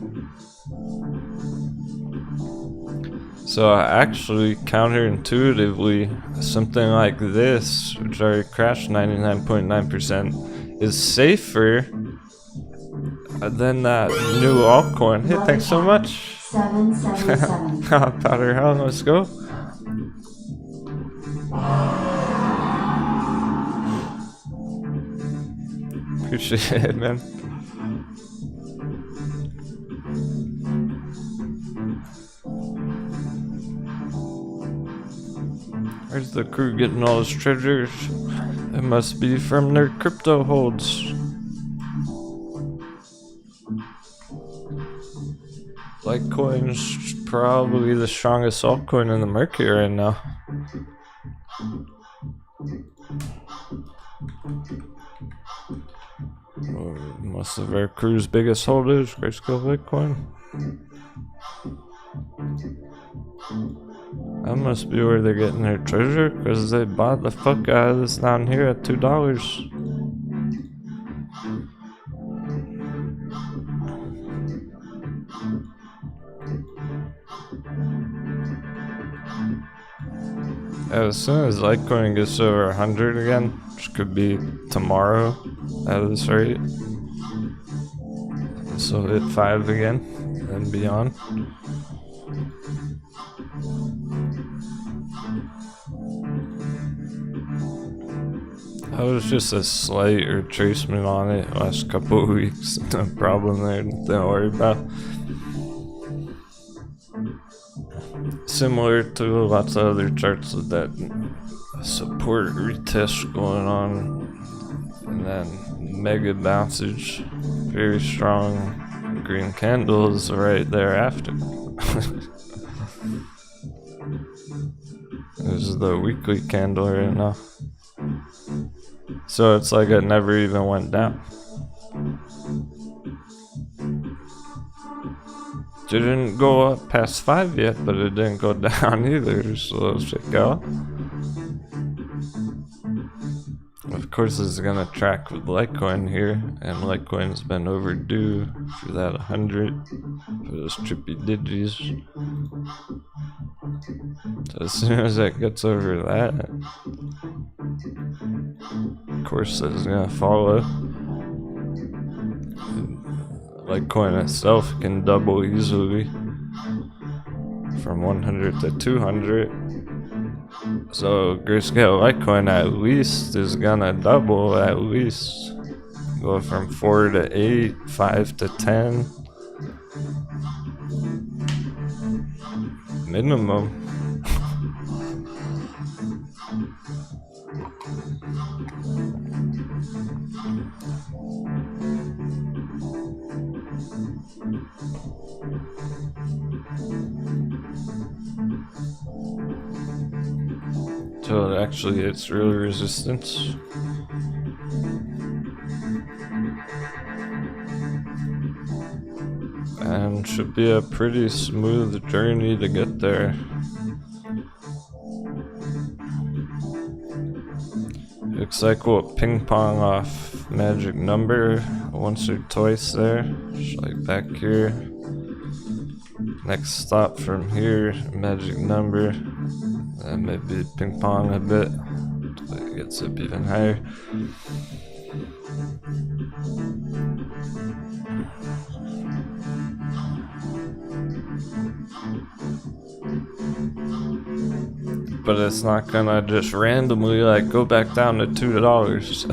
So actually, counterintuitively, something like this, which already crashed 99.9%, is safer than that new altcoin. Hey, thanks so much. 777. Powder Hound, let's go. Appreciate it, man. Where's the crew getting all this treasure? It must be from their crypto holds. Litecoin's probably the strongest altcoin in the market right now. Most of our crew's biggest holders, Grayscale Litecoin. That must be where they're getting their treasure, because they bought the fuck out of this down here at $2. As soon as Litecoin gets over 100 again, which could be tomorrow at this rate, so hit 5 again and beyond. That was just a slight retracement on it last couple of weeks. No problem there, nothing to worry about. Similar to lots of other charts with that support retest going on, and then mega bouncage, very strong green candles right thereafter. This is the weekly candle right now, so it's like it never even went down. It didn't go up past 5 yet, but it didn't go down either, so let's check out. Of course, it's gonna track with Litecoin here, and Litecoin's been overdue for that 100 for those trippy digis. So as soon as it gets over that, of course, it's gonna follow. Litecoin itself can double easily from 100 to 200. So Grayscale Litecoin at least is gonna double, at least. Go from 4 to 8, 5 to 10. Minimum. So it actually hits real resistance. And should be a pretty smooth journey to get there. Looks like we'll ping pong off magic number once or twice there. Just like back here. Next stop from here, magic number. And maybe ping pong a bit until it gets up even higher. But it's not gonna just randomly like go back down to $2.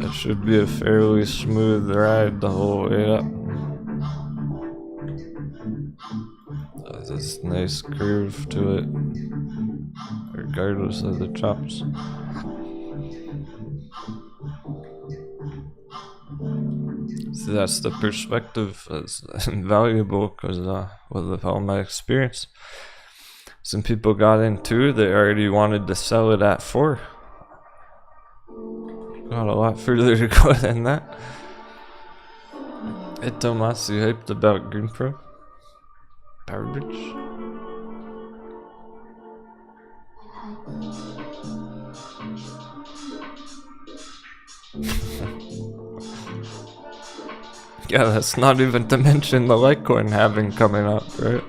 It should be a fairly smooth ride the whole way up. This nice curve to it, regardless of the chops. So that's the perspective. That's invaluable because with all my experience, some people got in 2, they already wanted to sell it at 4. Got a lot further to go than that. Hey Tomas, you hyped about Green Pro? Power Bridge? Yeah, that's not even to mention the Litecoin halving coming up, right?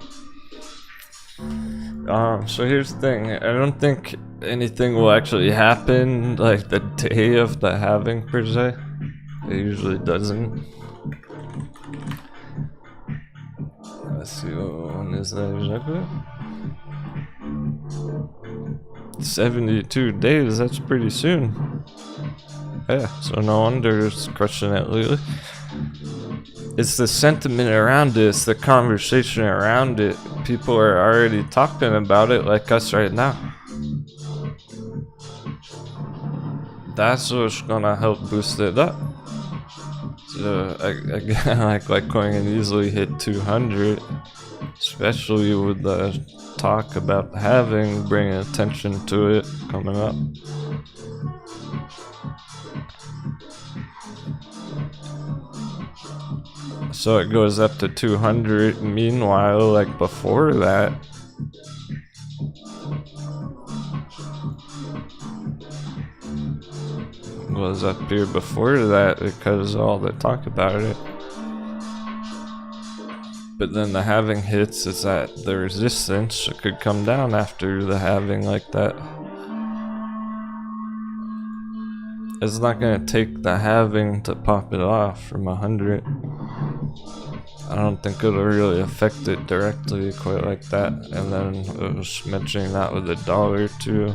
So here's the thing, I don't think anything will actually happen like the day of the halving per se. It usually doesn't. Let's see, when is that exactly? 72 days, that's pretty soon. Yeah, so no wonder it's crushing it lately. It's the sentiment around it, it's the conversation around it. People are already talking about it like us right now. That's what's gonna help boost it up. So again, like Litecoin can easily hit 200, especially with the talk about having, bringing attention to it coming up. So it goes up to 200. Meanwhile, like before that, was up here before that because all the talk about it. But then the halving hits, is at the resistance. It could come down after the halving like that. It's not gonna take the halving to pop it off from 100. I don't think it'll really affect it directly quite like that. And then it was mentioning that with the dollar too.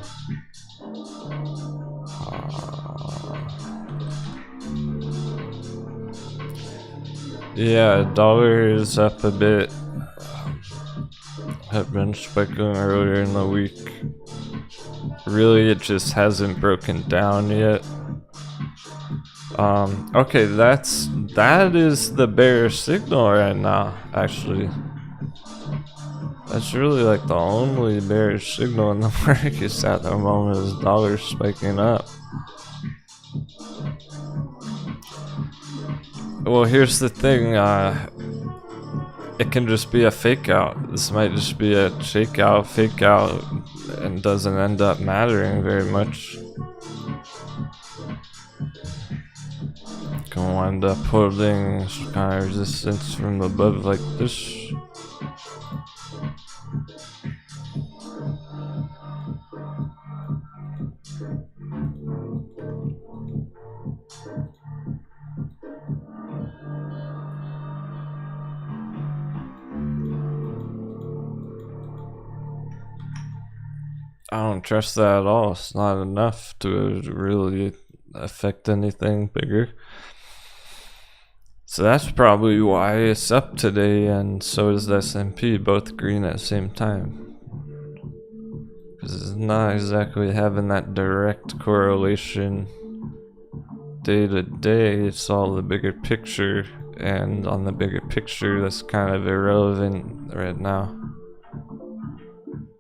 Yeah, dollar is up a bit. Had been spiking earlier in the week. Really, it just hasn't broken down yet. Okay, that is the bearish signal right now, actually. That's really like the only bearish signal in the markets at the moment is dollar spiking up. Well, here's the thing, it can just be a fake out. This might just be a shakeout, fake out, and doesn't end up mattering very much. Can wind up holding some kind of resistance from above like this. I don't trust that at all. It's not enough to really affect anything bigger. So that's probably why it's up today, and so is the S&P, both green at the same time. Because it's not exactly having that direct correlation day to day. It's all the bigger picture, and on the bigger picture, that's kind of irrelevant right now.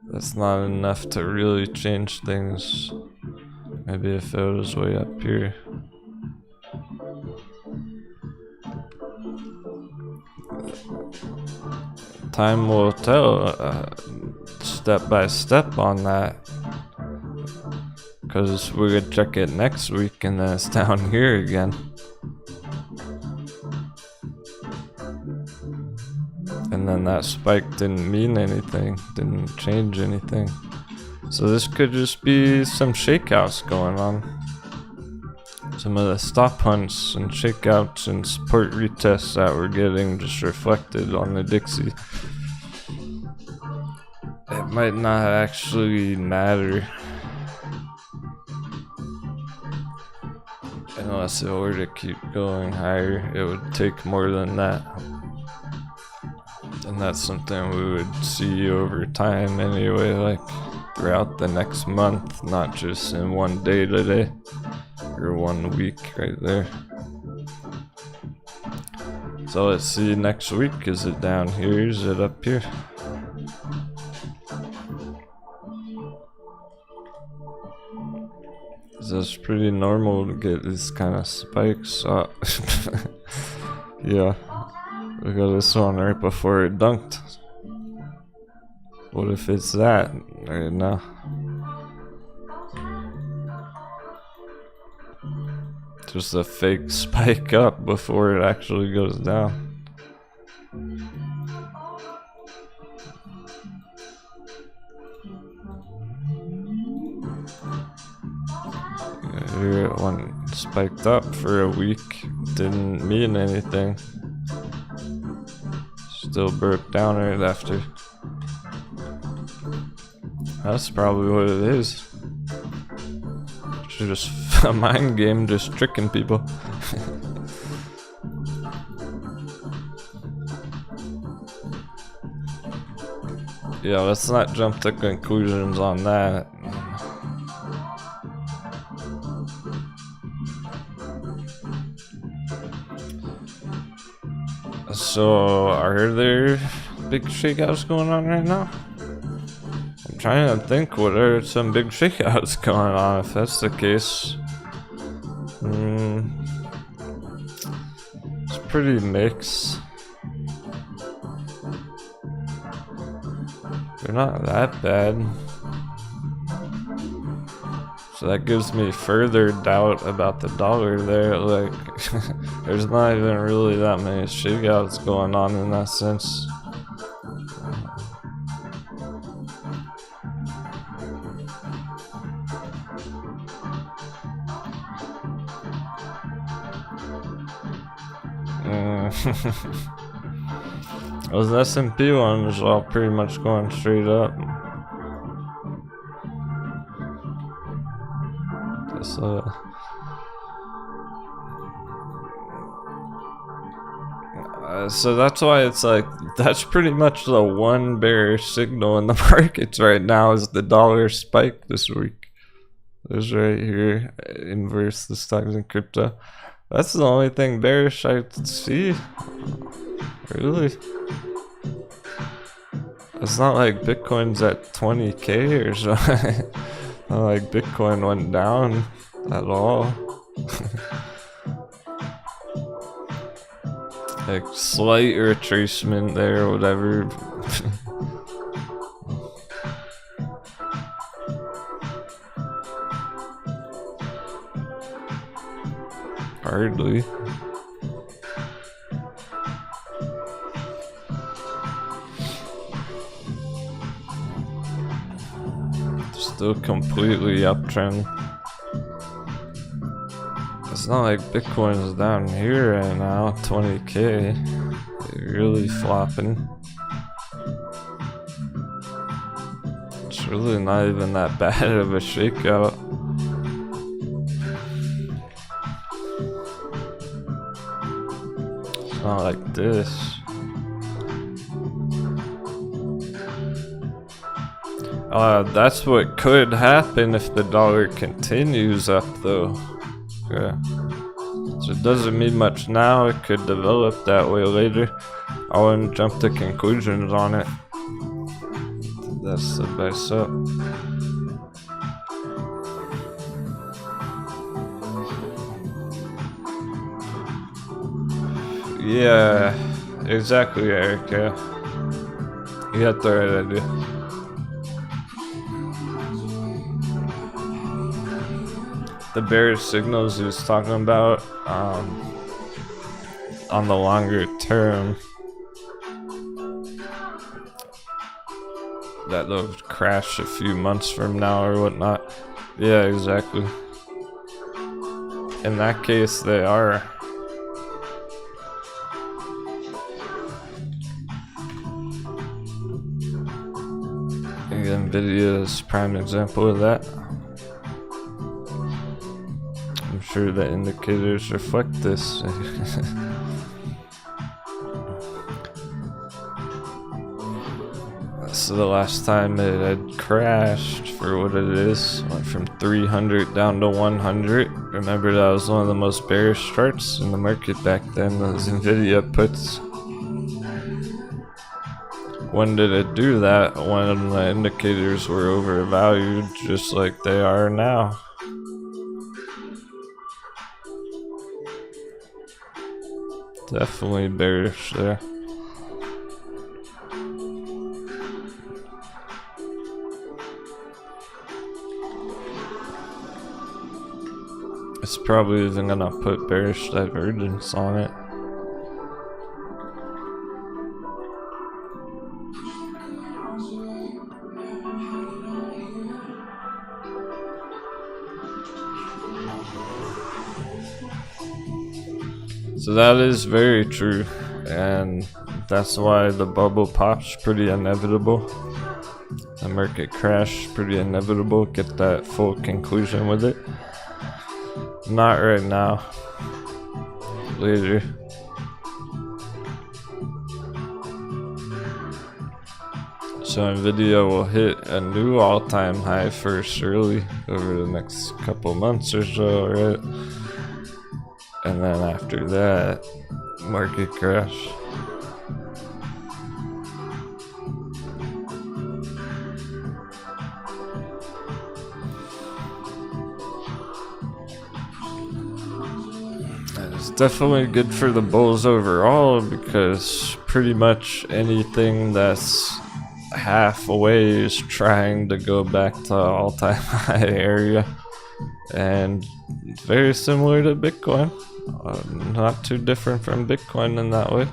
That's not enough to really change things. Maybe if it was way up here. Time will tell step by step on that. Because we could check it next week and then it's down here again. And then that spike didn't mean anything, didn't change anything. So this could just be some shakeouts going on. Some of the stop hunts and shakeouts and support retests that we're getting just reflected on the Dixie. It might not actually matter. Unless it were to keep going higher, it would take more than that. And that's something we would see over time anyway, like throughout the next month, not just in one day today or 1 week right there. So let's see next week. Is it down here? Is it up here? That's pretty normal to get these kind of spikes. Yeah. We got this one right before it dunked. What if it's that right now? Just a fake spike up before it actually goes down. Here it went spiked up for a week, didn't mean anything. Still broke down right after. That's probably what it is. It's just a mind game, just tricking people. Yeah, let's not jump to conclusions on that. So, are there big shakeouts going on right now? I'm trying to think, what are some big shakeouts going on? If that's the case, it's pretty mixed. They're not that bad. So that gives me further doubt about the dollar there. Like, there's not even really that many shakeouts going on in that sense. Those S&P ones are all pretty much going straight up. So that's why it's like, that's pretty much the one bearish signal in the markets right now is the dollar spike this week. This right here, inverse the stocks and crypto. That's the only thing bearish I see. Really? It's not like Bitcoin's at 20K or something. Not like Bitcoin went down at all. Like slight retracement there or whatever. Hardly. Still completely uptrend. It's not like Bitcoin's down here right now, 20K. They're really flopping. It's really not even that bad of a shakeout. It's not like this. That's what could happen if the dollar continues up though. Okay. So it doesn't mean much now, it could develop that way later. I wouldn't jump to conclusions on it. That's the best up. Yeah, exactly, Erica. You got the right idea. The bearish signals he was talking about on the longer term, that they'll crash a few months from now or whatnot. Yeah, exactly. In that case, they are. Nvidia is a prime example of that. I'm sure the indicators reflect this. So the last time it had crashed for what it is, went from 300 down to 100. Remember, that was one of the most bearish charts in the market back then, those Nvidia puts. When did it do that? When the indicators were overvalued, just like they are now. Definitely bearish there. It's probably even gonna put bearish divergence on it. So that is very true, and that's why the bubble pop's pretty inevitable. The market crash pretty inevitable. Get that full conclusion with it. Not right now. Later. So Nvidia will hit a new all-time high first early over the next couple months or so, right? And then after that, market crash. And it's definitely good for the bulls overall, because pretty much anything that's halfway is trying to go back to all-time high area, and it's very similar to Bitcoin. Not too different from Bitcoin in that way.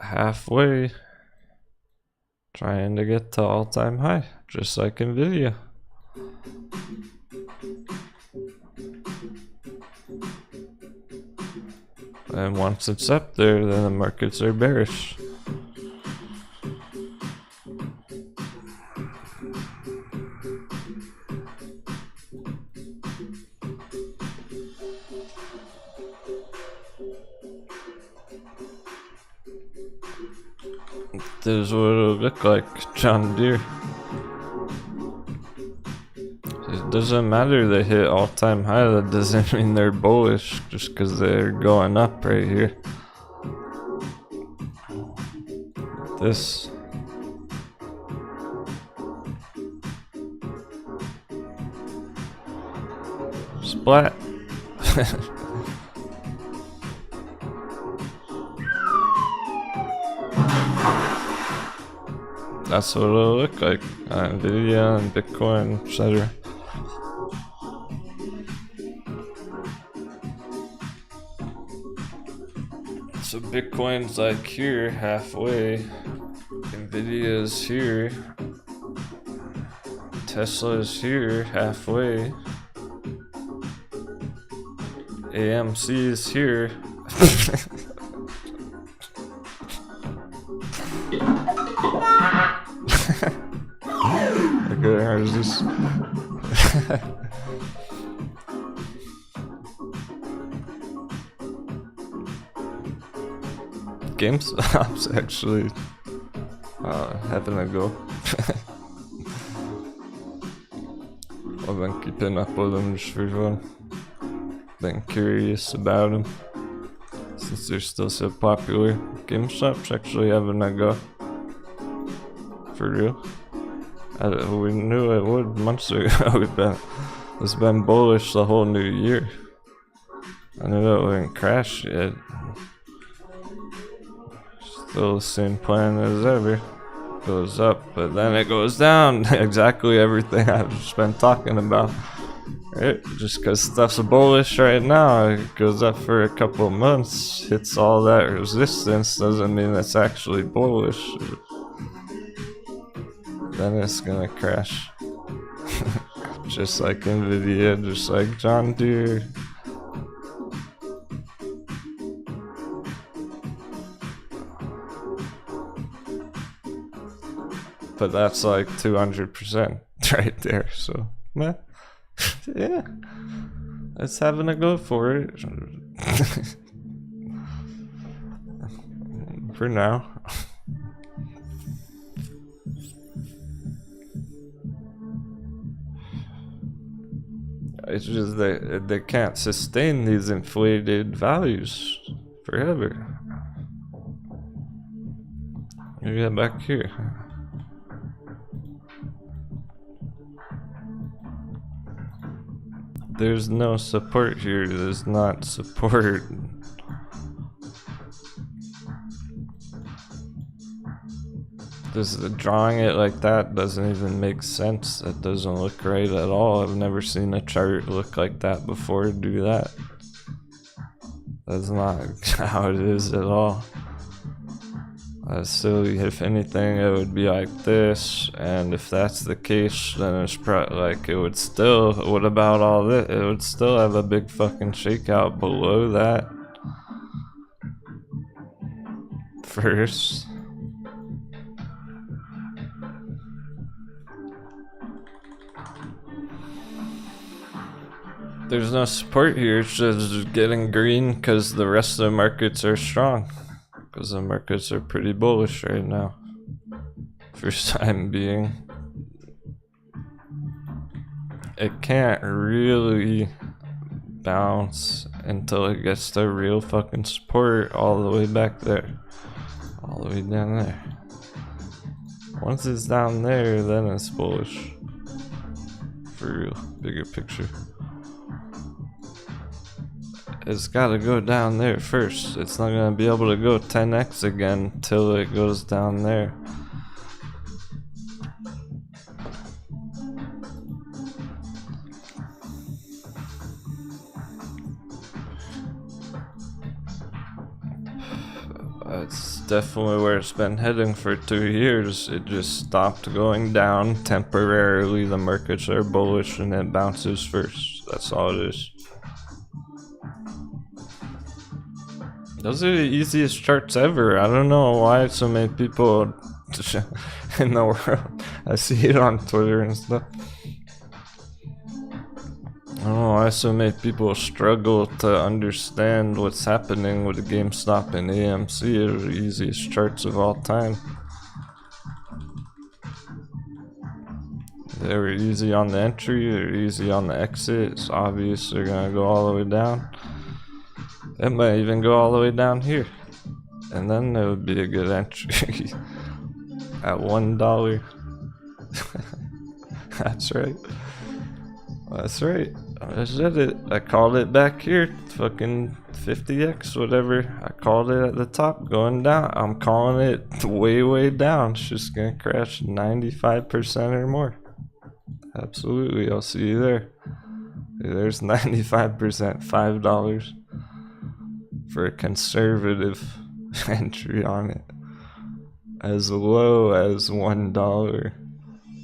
Halfway, trying to get to all-time high, just like Nvidia. And once it's up there, then the markets are bearish. This is what it'll look like, John Deere. It doesn't matter they hit all-time high, that doesn't mean they're bullish just because they're going up right here. This. Splat. That's what it'll look like. Nvidia and Bitcoin, etc. So Bitcoin's like here, halfway. Nvidia's here. Tesla's here, halfway. AMC's here. Okay, how's this? GameStop's actually having a go. I've been keeping up with them just for fun. Been curious about them since they're still so popular. GameStop's actually having a go. For real. We knew it would months ago. It's been bullish the whole new year. I knew it wouldn't crash yet. Still the same plan as ever. Goes up, but then it goes down. Exactly everything I've just been talking about. Right? Just because stuff's bullish right now, it goes up for a couple months, hits all that resistance, doesn't mean it's actually bullish. Then it's gonna crash. Just like Nvidia, just like John Deere. But that's like 200% right there, so meh. Yeah, it's having a go for it. For now. It's just they can't sustain these inflated values forever. Let me get back here. There's no support here. There's not support. Drawing it like that doesn't even make sense. That doesn't look right at all. I've never seen a chart look like that before. Do that. That's not how it is at all. So if anything, it would be like this, and if that's the case, then it's probably like it would still. What about all this? It would still have a big fucking shakeout below that first. There's no support here. It's just getting green because the rest of the markets are strong. Because the markets are pretty bullish right now. First time being. It can't really bounce until it gets to real fucking support all the way back there. All the way down there. Once it's down there, then it's bullish. For real. Bigger picture. it's gotta go down there first. It's not gonna be able to go 10x again till it goes down there. That's definitely where it's been heading for 2 years. It just stopped going down temporarily. The markets are bullish and it bounces first. That's all it is. Those are the easiest charts ever. I don't know why so many people in the world. I see it on Twitter and stuff. I don't know why so many people struggle to understand what's happening with GameStop and AMC. Are the easiest charts of all time. They were easy on the entry, they're easy on the exit. It's obvious they're gonna go all the way down. It might even go all the way down here. And then it would be a good entry at $1. That's right. That's right. I said it. I called it back here. Fucking 50x, whatever. I called it at the top going down. I'm calling it way, way down. It's just gonna crash 95% or more. Absolutely. I'll see you there. There's 95%, $5 for a conservative entry on it. As low as $1,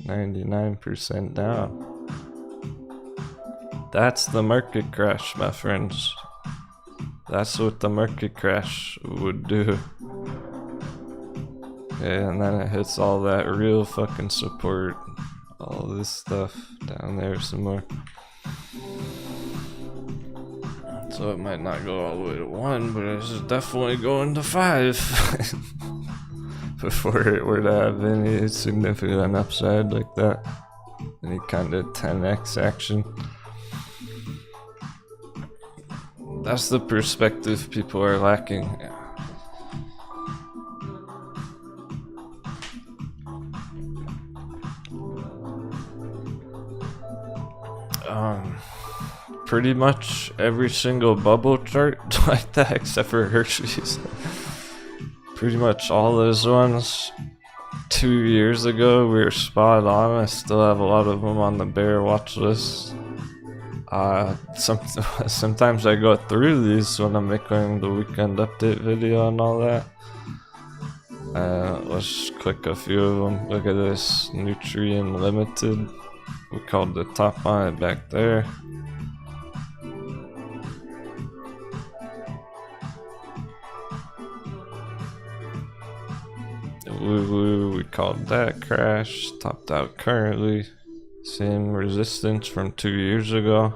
99% down. That's the market crash, my friends. That's what the market crash would do. Yeah, and then it hits all that real fucking support. All this stuff down there some more. So it might not go all the way to 1, but it's definitely going to 5. Before it were to have any significant upside like that. Any kind of 10x action. That's the perspective people are lacking. Pretty much every single bubble chart like that except for Hershey's. Pretty much all those ones 2 years ago we were spot on. I still have a lot of them on the bear watch list. Sometimes I go through these when I'm making the weekend update video and all that. Let's click a few of them. Look at this Nutrient Limited. We called the top on it back there. Lulu, we called that crash. Topped out currently. Same resistance from 2 years ago.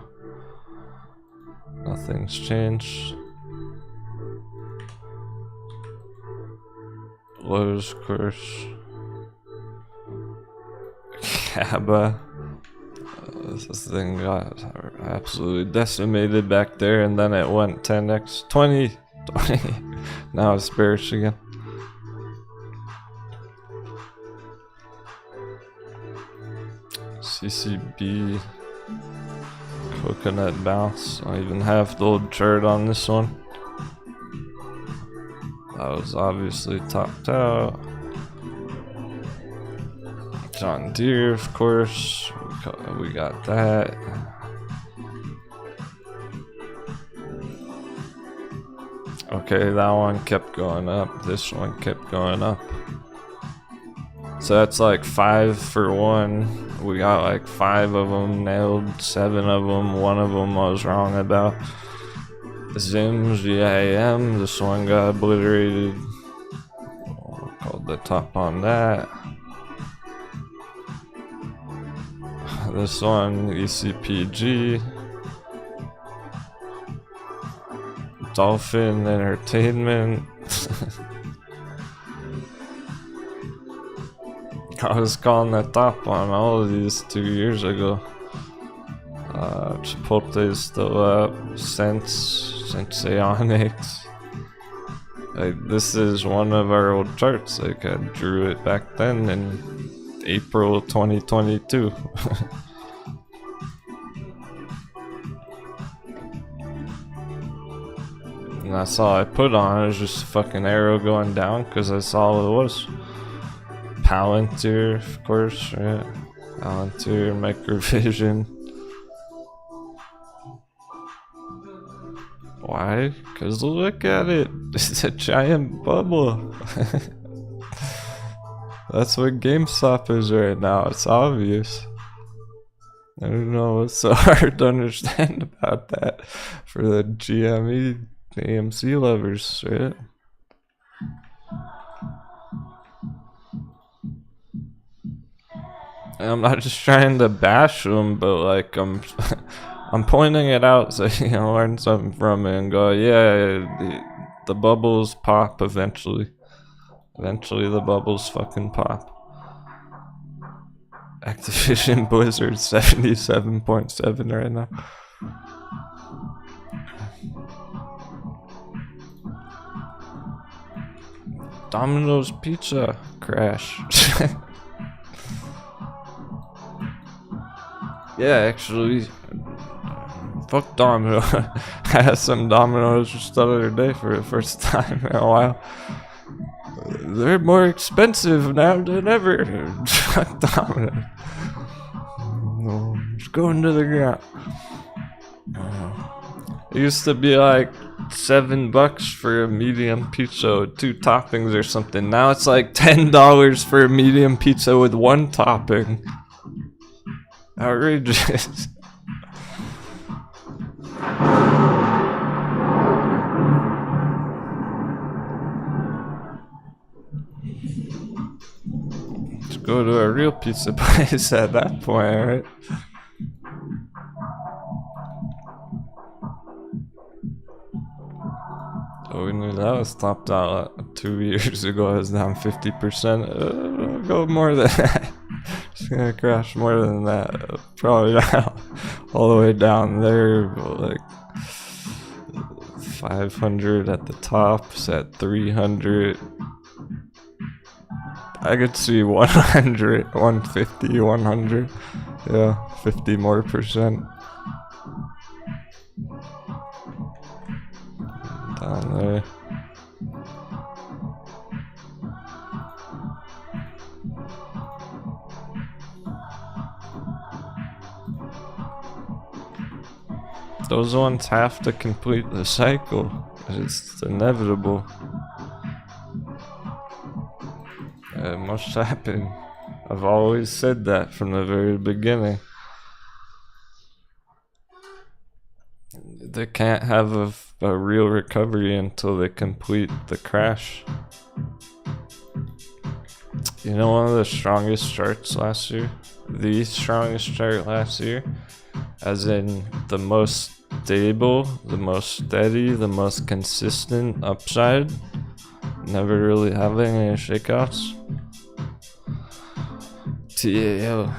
Nothing's changed. Lowe's course. Kappa. This thing got absolutely decimated back there, and then it went 10x, 20. Now it's bearish again. CCB. Coconut bounce. I don't even have the old chart on this one. That was obviously topped out. John Deere, of course. We got that. Okay, that one kept going up. This one kept going up. So that's like 5 for 1. We got like 5 of them nailed, 7 of them. 1 of them I was wrong about. Zims, GIM. This one got obliterated. Called the top on that. This one, ECPG. Dolphin Entertainment. I was calling the top on all of these 2 years ago. Chipotle is still up. Senseonics. Like, this is one of our old charts. Like, I drew it back then in April 2022. And that's all I put on. It was just a fucking arrow going down because that's all it was. Palantir, of course, right? Palantir, Microvision. Why? Because look at it. It's a giant bubble. That's what GameStop is right now. It's obvious. I don't know what's so hard to understand about that for the GME, AMC lovers, right? And I'm not just trying to bash them, but like I'm pointing it out so you know, learn something from it and go, yeah, the bubbles pop eventually. Eventually the bubbles fucking pop. Activision Blizzard 77.7 right now. Domino's Pizza crash. Yeah, actually, fuck Domino. I had some Domino's just the other day for the first time in a while. They're more expensive now than ever. Fuck Domino. No, just going to the ground. It used to be like $7 for a medium pizza with 2 toppings or something. Now it's like $10 for a medium pizza with 1 topping. Outrageous. Let's go to a real pizza place at that point, right? Oh, we knew that was topped out 2 years ago. It was down 50%. Go more than that. It's gonna crash more than that. Probably not all the way down there, but like 500 at the top. It's at 300. I could see 100, 150, 100. Yeah, 50 more percent. Down there. Those ones have to complete the cycle. It's inevitable. It must happen. I've always said that from the very beginning. They can't have a real recovery until they complete the crash. You know, one of the strongest charts last year? The strongest chart last year? As in the most stable, the most steady, the most consistent upside. Never really having any shakeouts. TAO.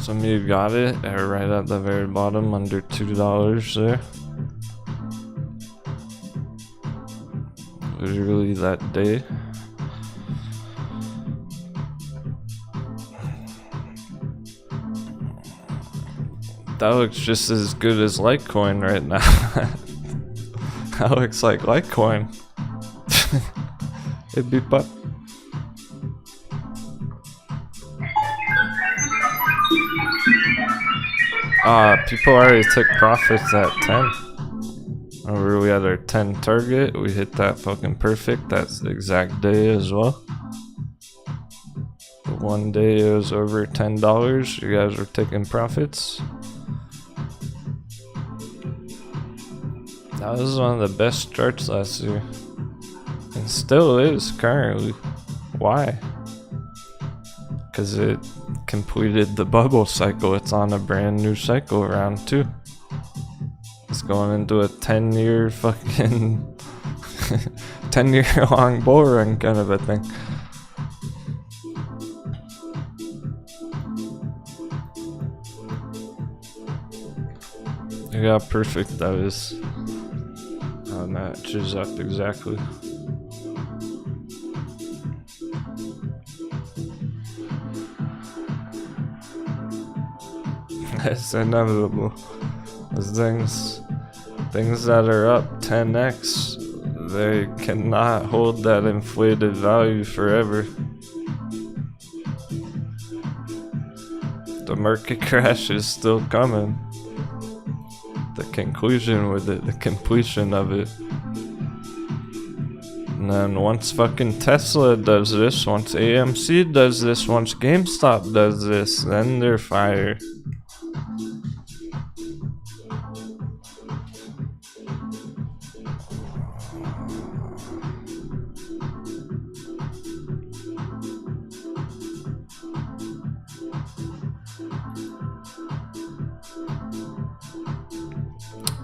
Some of you got it right at the very bottom, under $2 there. Literally that day. That looks just as good as Litecoin right now. That looks like Litecoin. It'd be but. People already took profits at 10. Remember, we had our 10 target. We hit that fucking perfect. That's the exact day as well. The one day it was over $10. You guys were taking profits. That was one of the best charts last year. And still is currently. Why? Because it completed the bubble cycle. It's on a brand new cycle round 2. It's going into a 10-year fucking 10-year long bull run kind of a thing. You got perfect, that is. matches up exactly. It's inevitable. Those things that are up 10x, they cannot hold that inflated value forever. The market crash is still coming. The conclusion with it, the completion of it. And then once fucking Tesla does this, once AMC does this, once GameStop does this, then they're fired.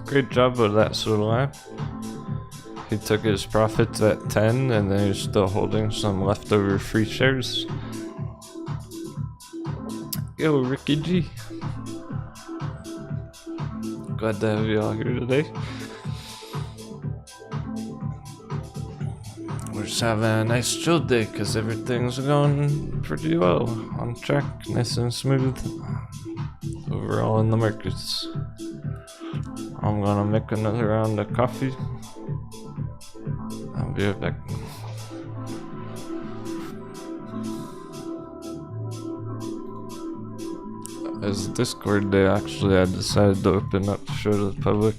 Great job with that Solana. He took his profits at 10 and then he's still holding some leftover free shares. Yo, Ricky G. Glad to have you all here today. We're just having a nice chill day because everything's going pretty well, on track, nice and smooth overall in the markets. I'm gonna make another round of coffee. I'll be right back. As Discord day, actually, I decided to open up the show to the public.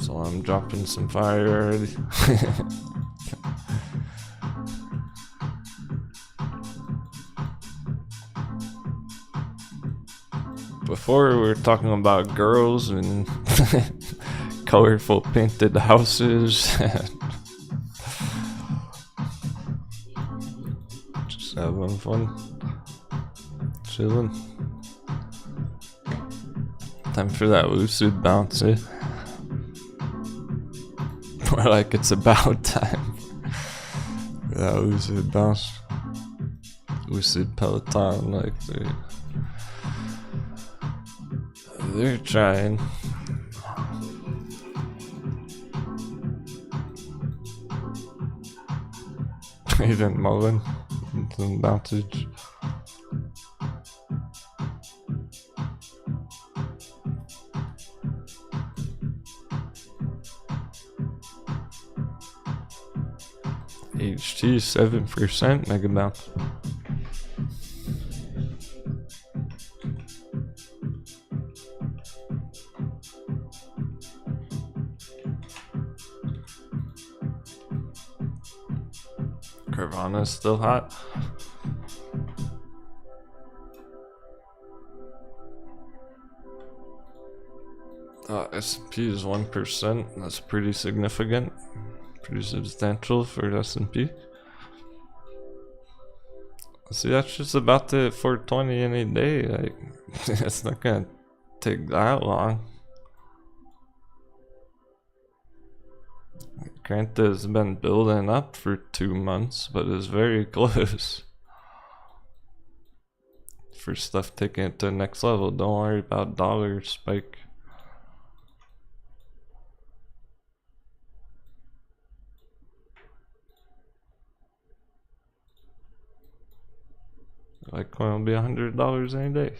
So I'm dropping some fire already. Before we were talking about girls and colorful painted houses. Just having fun. Chilling. Time for that lucid bounce, eh? More like it's about time for that lucid bounce. Lucid Peloton, like they're trying. Even Mullen, some bountage. HT 7% mega bounce. Carvana's still hot. S&P is 1%. That's pretty significant. Pretty substantial for S&P. See, that's just about the 420 any day. Like, it's not gonna take that long. Granted, it's been building up for 2 months, but it's very close. For stuff taking it to the next level, don't worry about dollar spike. Litecoin will be $100 any day.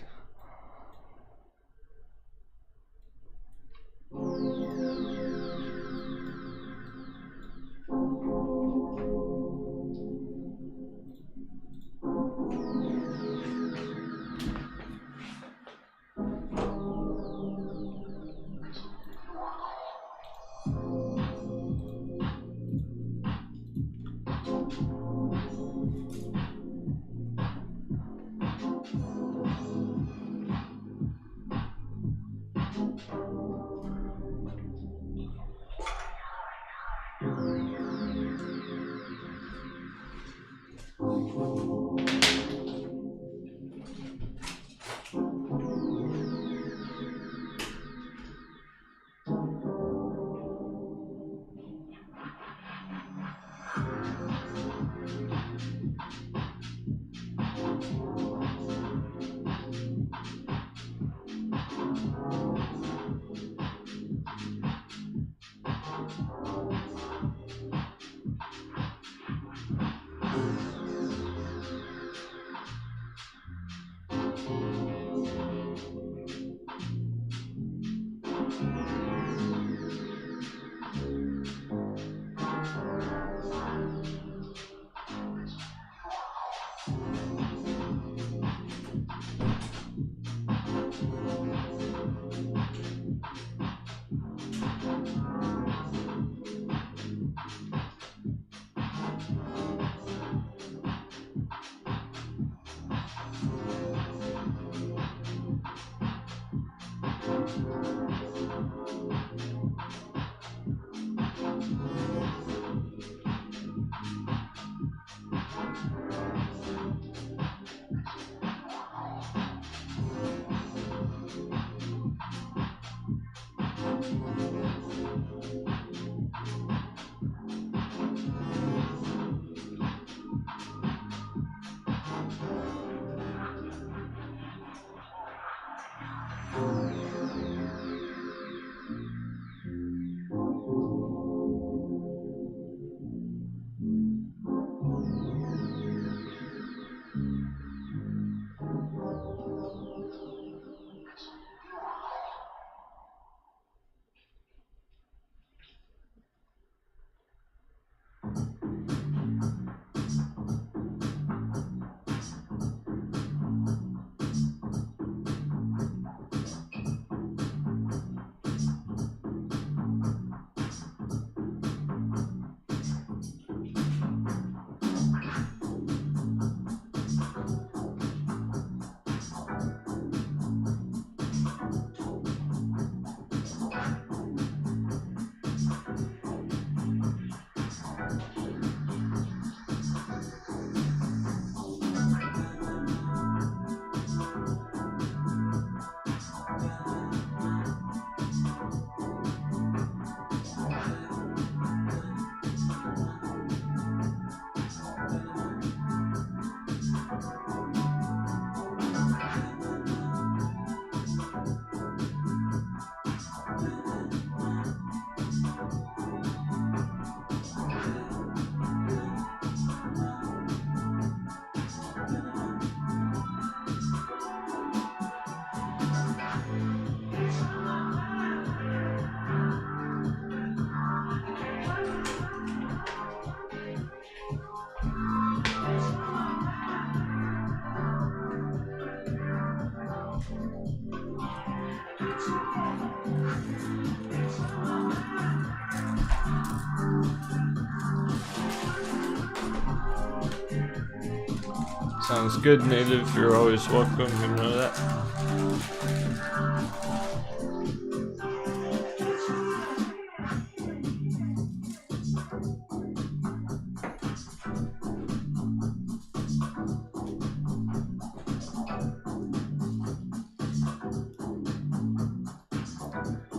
Sounds good, native. You're always welcome, you know that.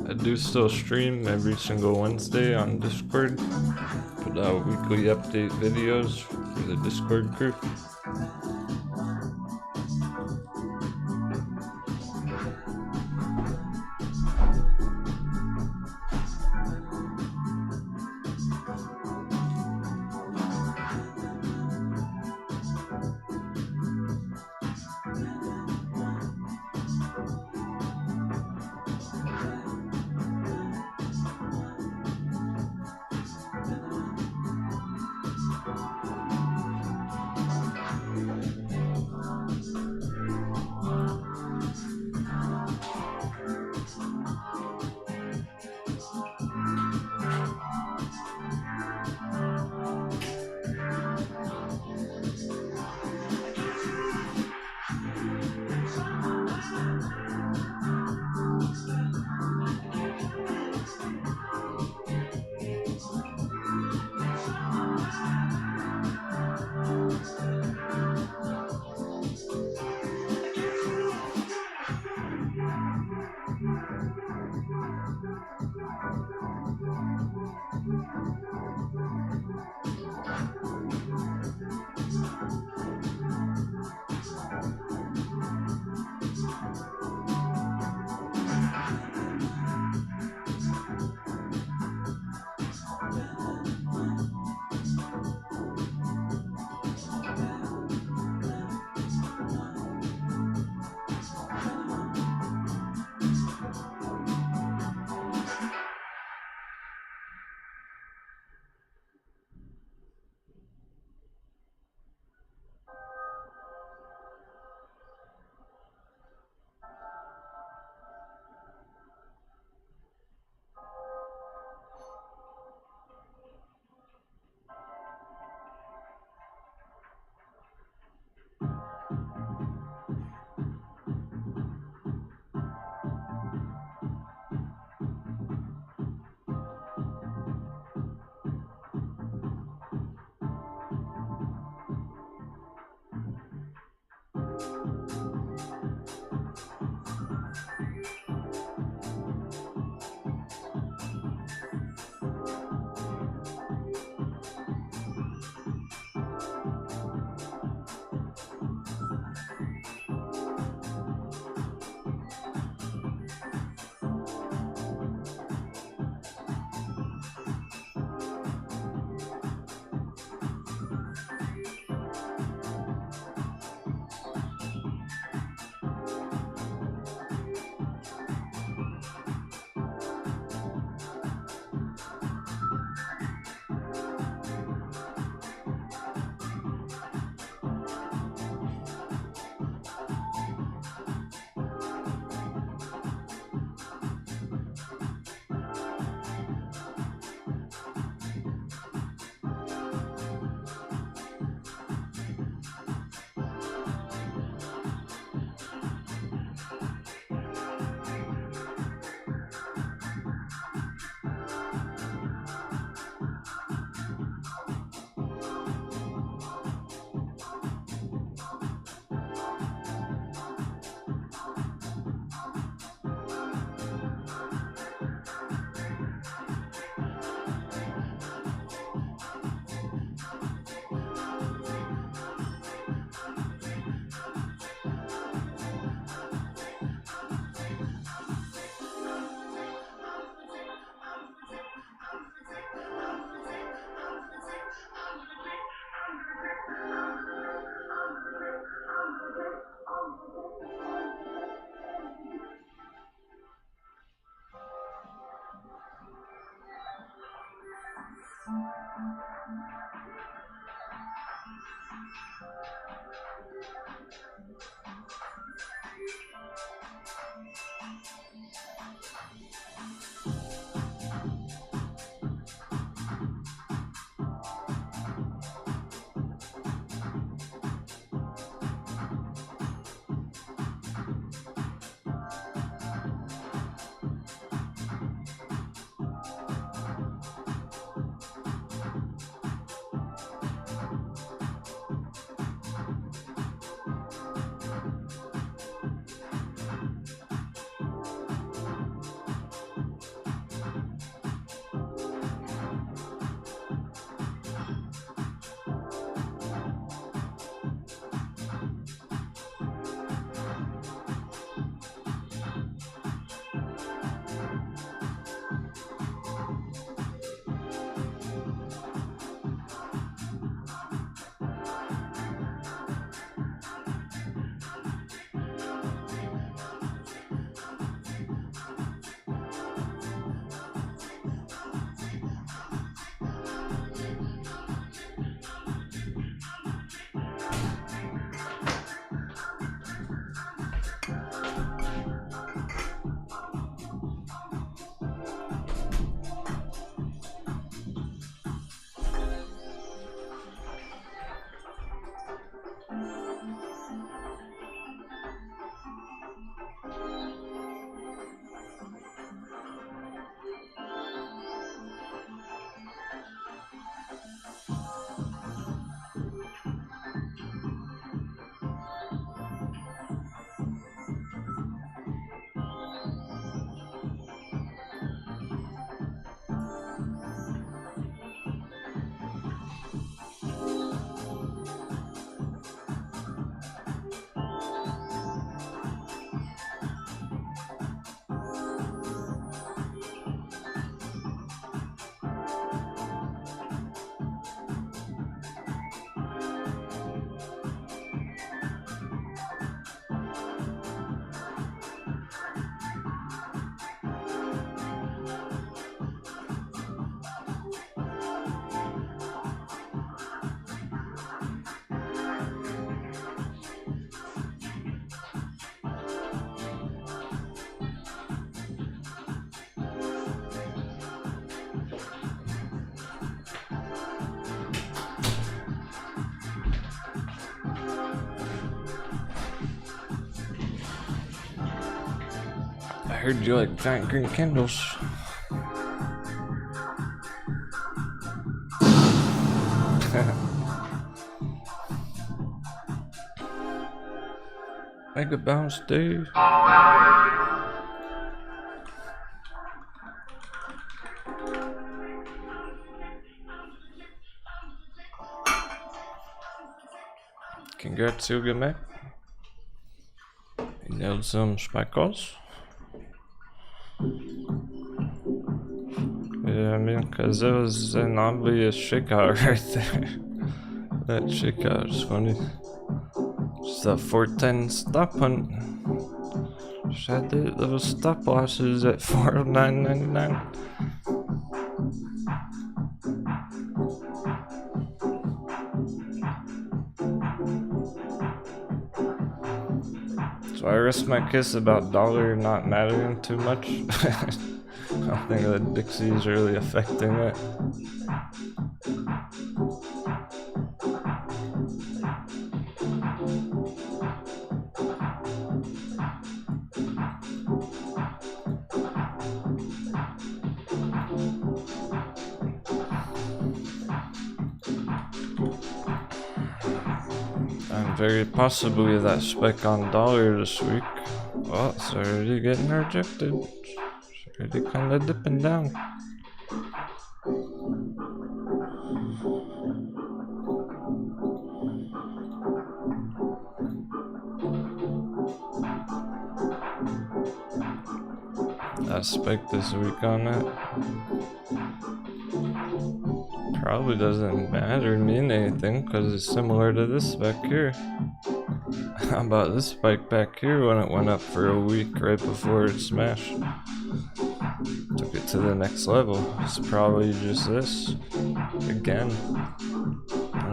I do still stream every single Wednesday on Discord. Put out weekly update videos for the Discord group. I heard you like giant green candles. Mega bounce, dude. Congrats, Yoga Mac. You nailed some speckles. Yeah, I mean, because that was an obvious shakeout right there. That shakeout is funny. Just a 410 stop hunt. Just had the little stop losses at 409.99. So I rest my case about dollar not mattering too much. I don't think that Dixie is really affecting it. And very possibly that spike on dollar this week. Well, it's already getting rejected. It's already kind of dipping down. That spike this week on it probably doesn't matter, mean anything, because it's similar to this back here. How about this spike back here when it went up for a week right before it smashed? Took it to the next level. It's probably just this again.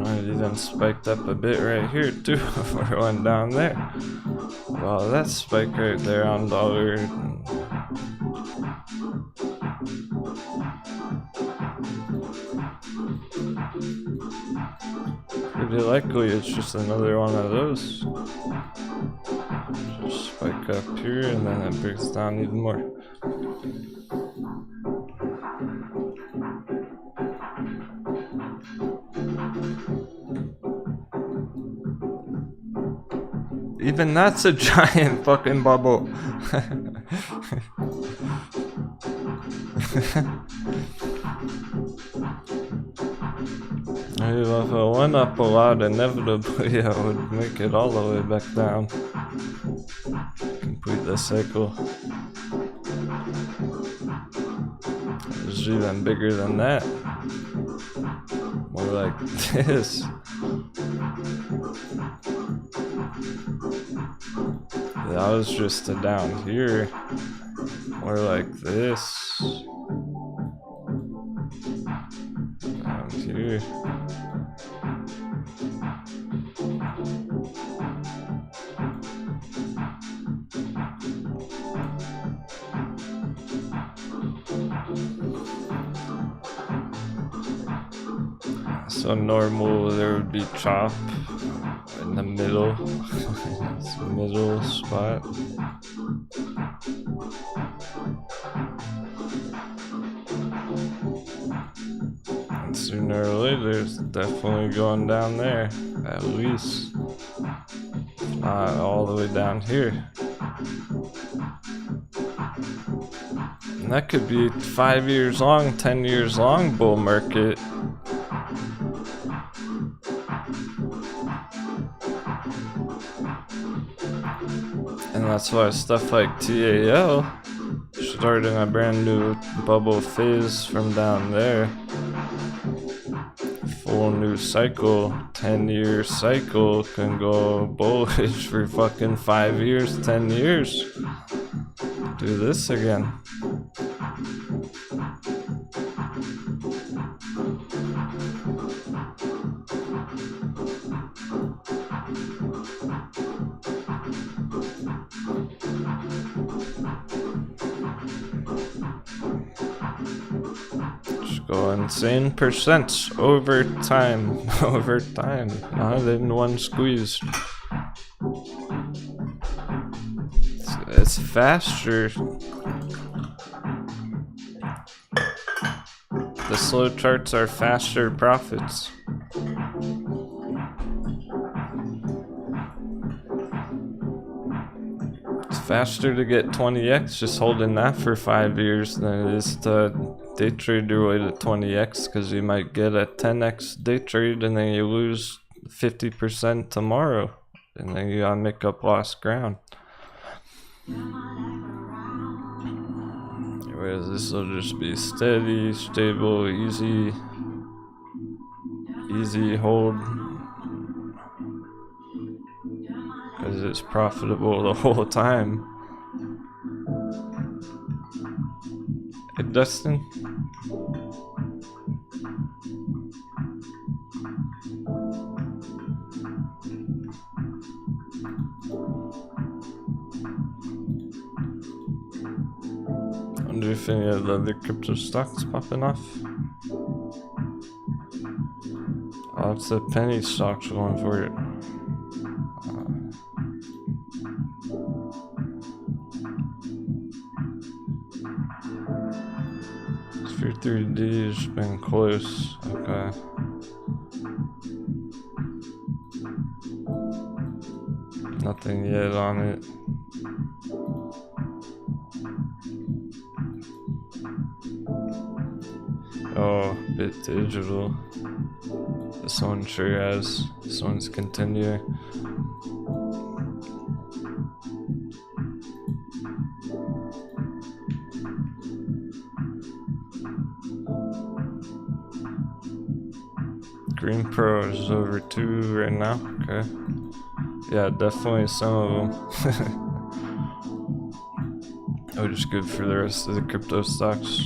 it even spiked up a bit right here too before it went down there. Well, that spike right there on dollar. Pretty likely it's just another one of those. Just spike up here and then it breaks down even more. Even that's a giant fucking bubble. If it went up a lot, inevitably I would make it all the way back down. Complete the cycle. It's even bigger than that. More like this. That was just a down here. More like this. Down here. So normal there would be chop in the middle. It's the middle spot. And sooner or later it's definitely going down there, at least. If not all the way down here. And that could be 5 years long, 10 years long bull market. And that's why stuff like TAL starting a brand new bubble phase from down there. Full new cycle, 10-year cycle can go bullish for fucking 5 years, 10 years. Do this again. Just go insane percents over time, over time, not in one squeeze. It's faster. The slow charts are faster profits. It's faster to get 20x just holding that for 5 years than it is to day trade your way to 20x, because you might get a 10x day trade and then you lose 50% tomorrow and then you gotta make up lost ground. Whereas this will just be steady, stable, easy hold, because it's profitable the whole time. Hey Dustin? I wonder if any of the other crypto stocks popping off. Oh, it's the penny stocks going for it. Sphere 3D's been close. Okay. Nothing yet on it. Oh, bit digital. This one sure has. This one's continuing. Green Pro is over 2 right now. Okay. Yeah, definitely some of them. Oh, just good for the rest of the crypto stocks.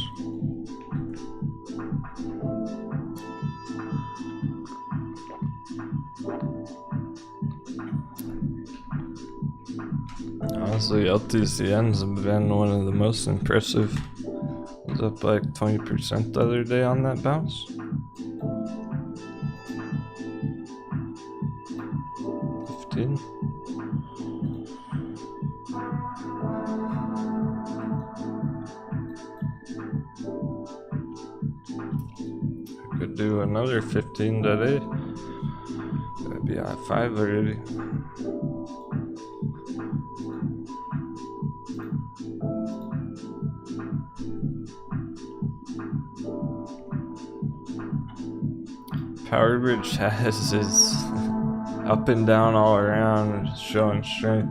Honestly, LTCN's been one of the most impressive. It was up like 20% the other day on that bounce. 15. Could do another 15 today. That'd be at 5 already. Power Bridge has his up and down all around, showing strength.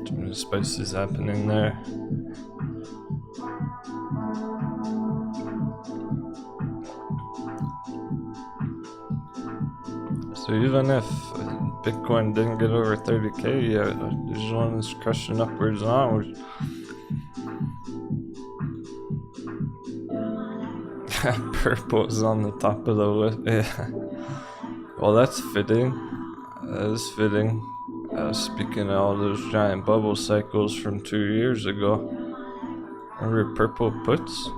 Too many spices happening there. So even if Bitcoin didn't get over 30k yet, this one is crushing upwards and onwards. Purple's on the top of the list. Yeah. Well, that's fitting. That is fitting. Speaking of all those giant bubble cycles from 2 years ago. Remember purple puts?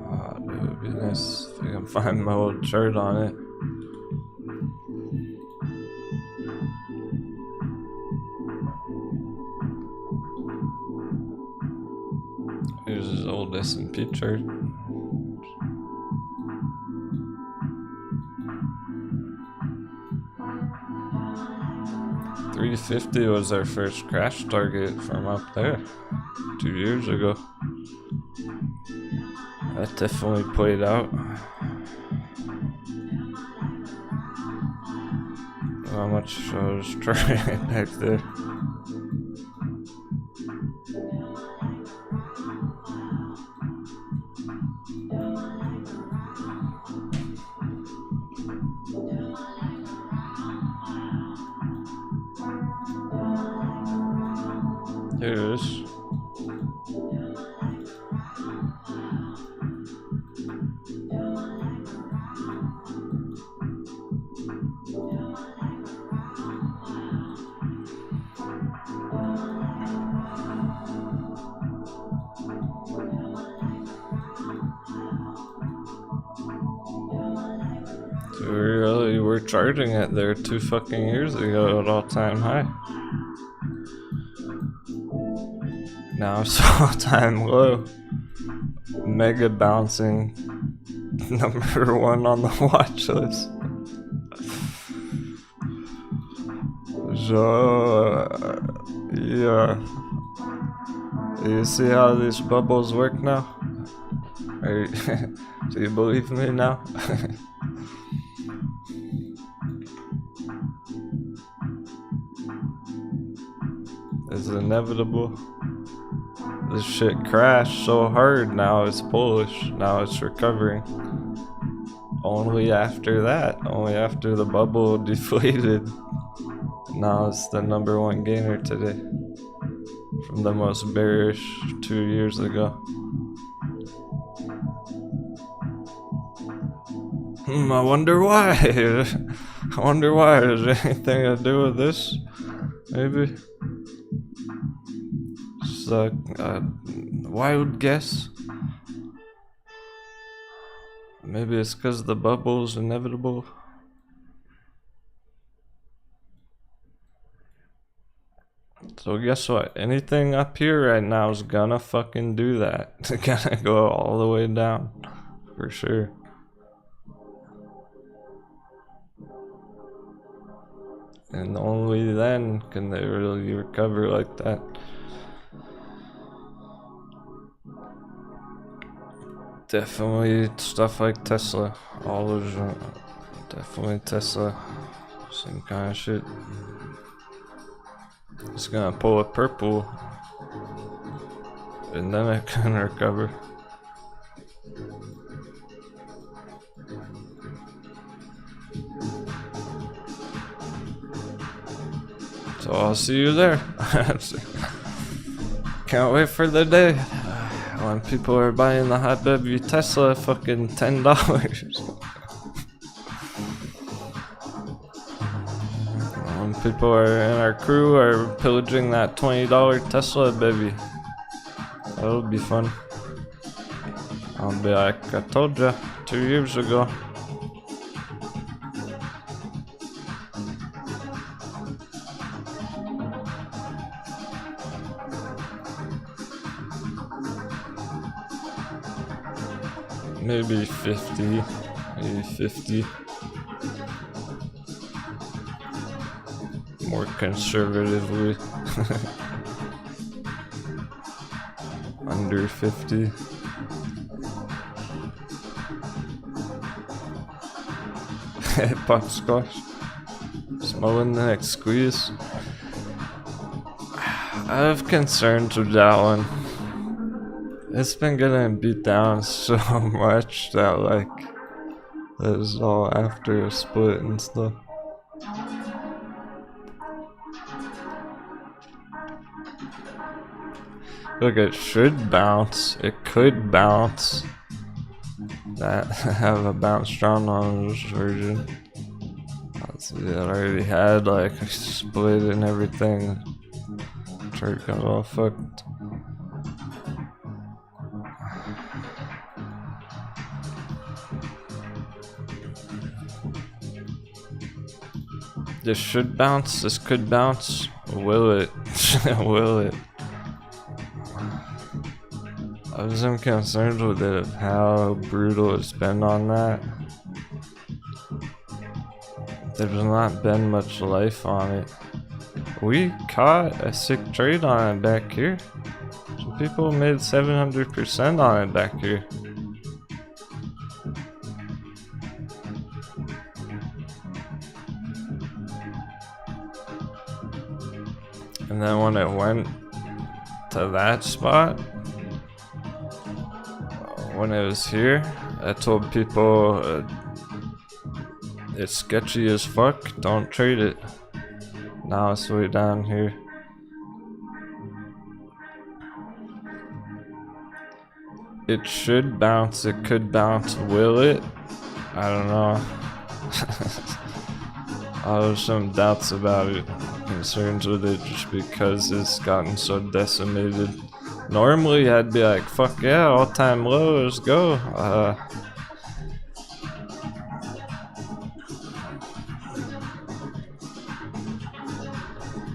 Oh, dude, it'd be nice if I can find my old chart on it. Here's his old S&P chart. $350 was our first crash target from up there 2 years ago. That definitely played out. How much I was trying back there. Here it is. So we really were charging it there 2 fucking years ago at all-time high. Now it's all-time low. Mega bouncing. Number 1 on the watch list. So, yeah. You see how these bubbles work now? Do you believe me now? It's inevitable. This shit crashed so hard, now it's bullish, now it's recovering. Only after that, only after the bubble deflated. Now it's the number 1 gainer today. From the most bearish 2 years ago. I wonder why. I wonder why. Is there anything to do with this? Maybe. Just a wild guess. Maybe it's because the bubble's inevitable. So guess what? Anything up here right now is gonna fucking do that. It's gonna go all the way down. For sure. And only then can they really recover like that. Definitely stuff like Tesla. All those, definitely Tesla. Same kind of shit. It's gonna pull a purple. And then it can recover. So I'll see you there. Can't wait for the day when people are buying the hot baby Tesla at fucking $10. When people are in our crew are pillaging that $20 Tesla baby. That'll be fun. I'll be like, I told ya 2 years ago. Maybe 50, maybe 50. More conservatively. Under 50. Popscotch. Smelling the next squeeze. I have concerns with that one. It's been getting beat down so much that like it was all after a split and stuff. Look, it should bounce. It could bounce. That have a bounce drawn on this version. It already had like a split and everything. Chart got all fucked. This should bounce. This could bounce. Will it? Will it? I wasn't concerned with it of how brutal it's been on that. There's not been much life on it. We caught a sick trade on it back here. Some people made 700% on it back here. And then when it went to that spot, when it was here, I told people it's sketchy as fuck, don't trade it. Now it's way down here. It should bounce, it could bounce, will it? I don't know. I have some doubts about it, concerns with it just because it's gotten so decimated. Normally I'd be like, fuck yeah, all time low, let's go.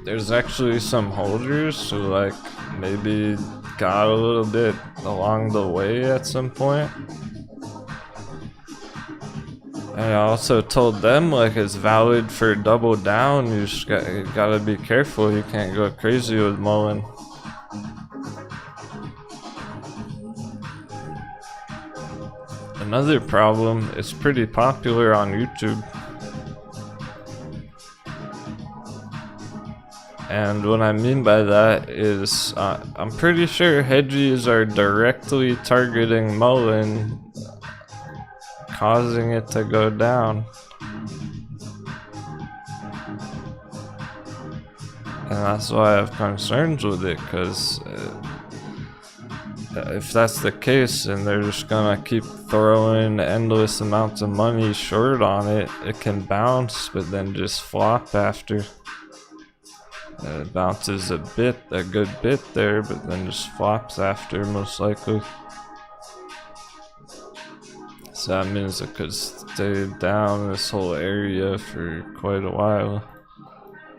There's actually some holders who like maybe got a little bit along the way at some point. And I also told them like it's valid for double down, you just gotta be careful, you can't go crazy with Mullen. Another problem, it's pretty popular on YouTube. And what I mean by that is, I'm pretty sure hedgies are directly targeting Mullen, causing it to go down. And that's why I have concerns with it, because if that's the case and they're just gonna keep throwing endless amounts of money short on it, it can bounce but then just flop after. It bounces a good bit there, but then just flops after most likely. So that means it could stay down this whole area for quite a while.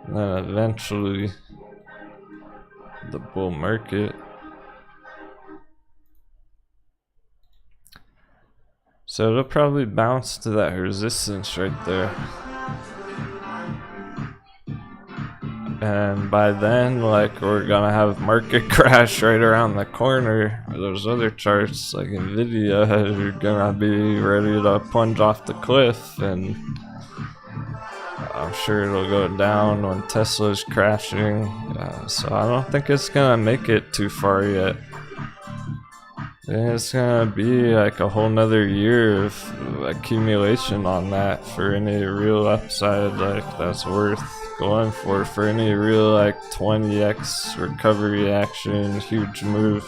And then eventually the bull market. So it'll probably bounce to that resistance right there. And by then, like, we're gonna have market crash right around the corner. Those other charts, like Nvidia, are gonna be ready to plunge off the cliff, and I'm sure it'll go down when Tesla's crashing. So I don't think it's gonna make it too far yet. It's gonna be like a whole nother year of accumulation on that for any real upside like that's worth going for any real like 20x recovery action, huge move.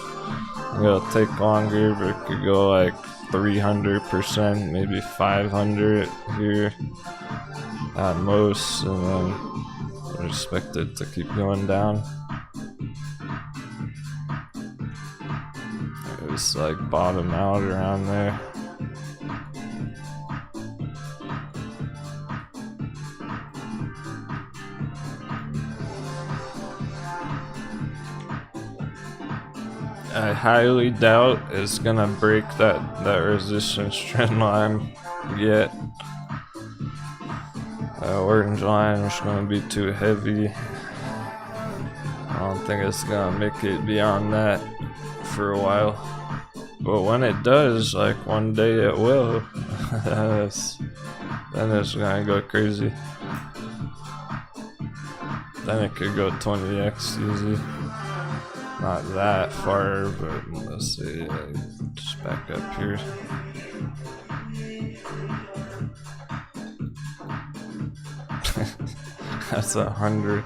It'll take longer, but it could go like 300%, maybe 500 here at most, and then I expect it to keep going down. It's like bottom out around there. I highly doubt it's gonna break that resistance trend line yet. Orange line is gonna be too heavy. I don't think it's gonna make it beyond that for a while. But when it does, like one day it will, then it's gonna go crazy. Then it could go 20x easy. Not that far, but let's see, just back up here. That's 100.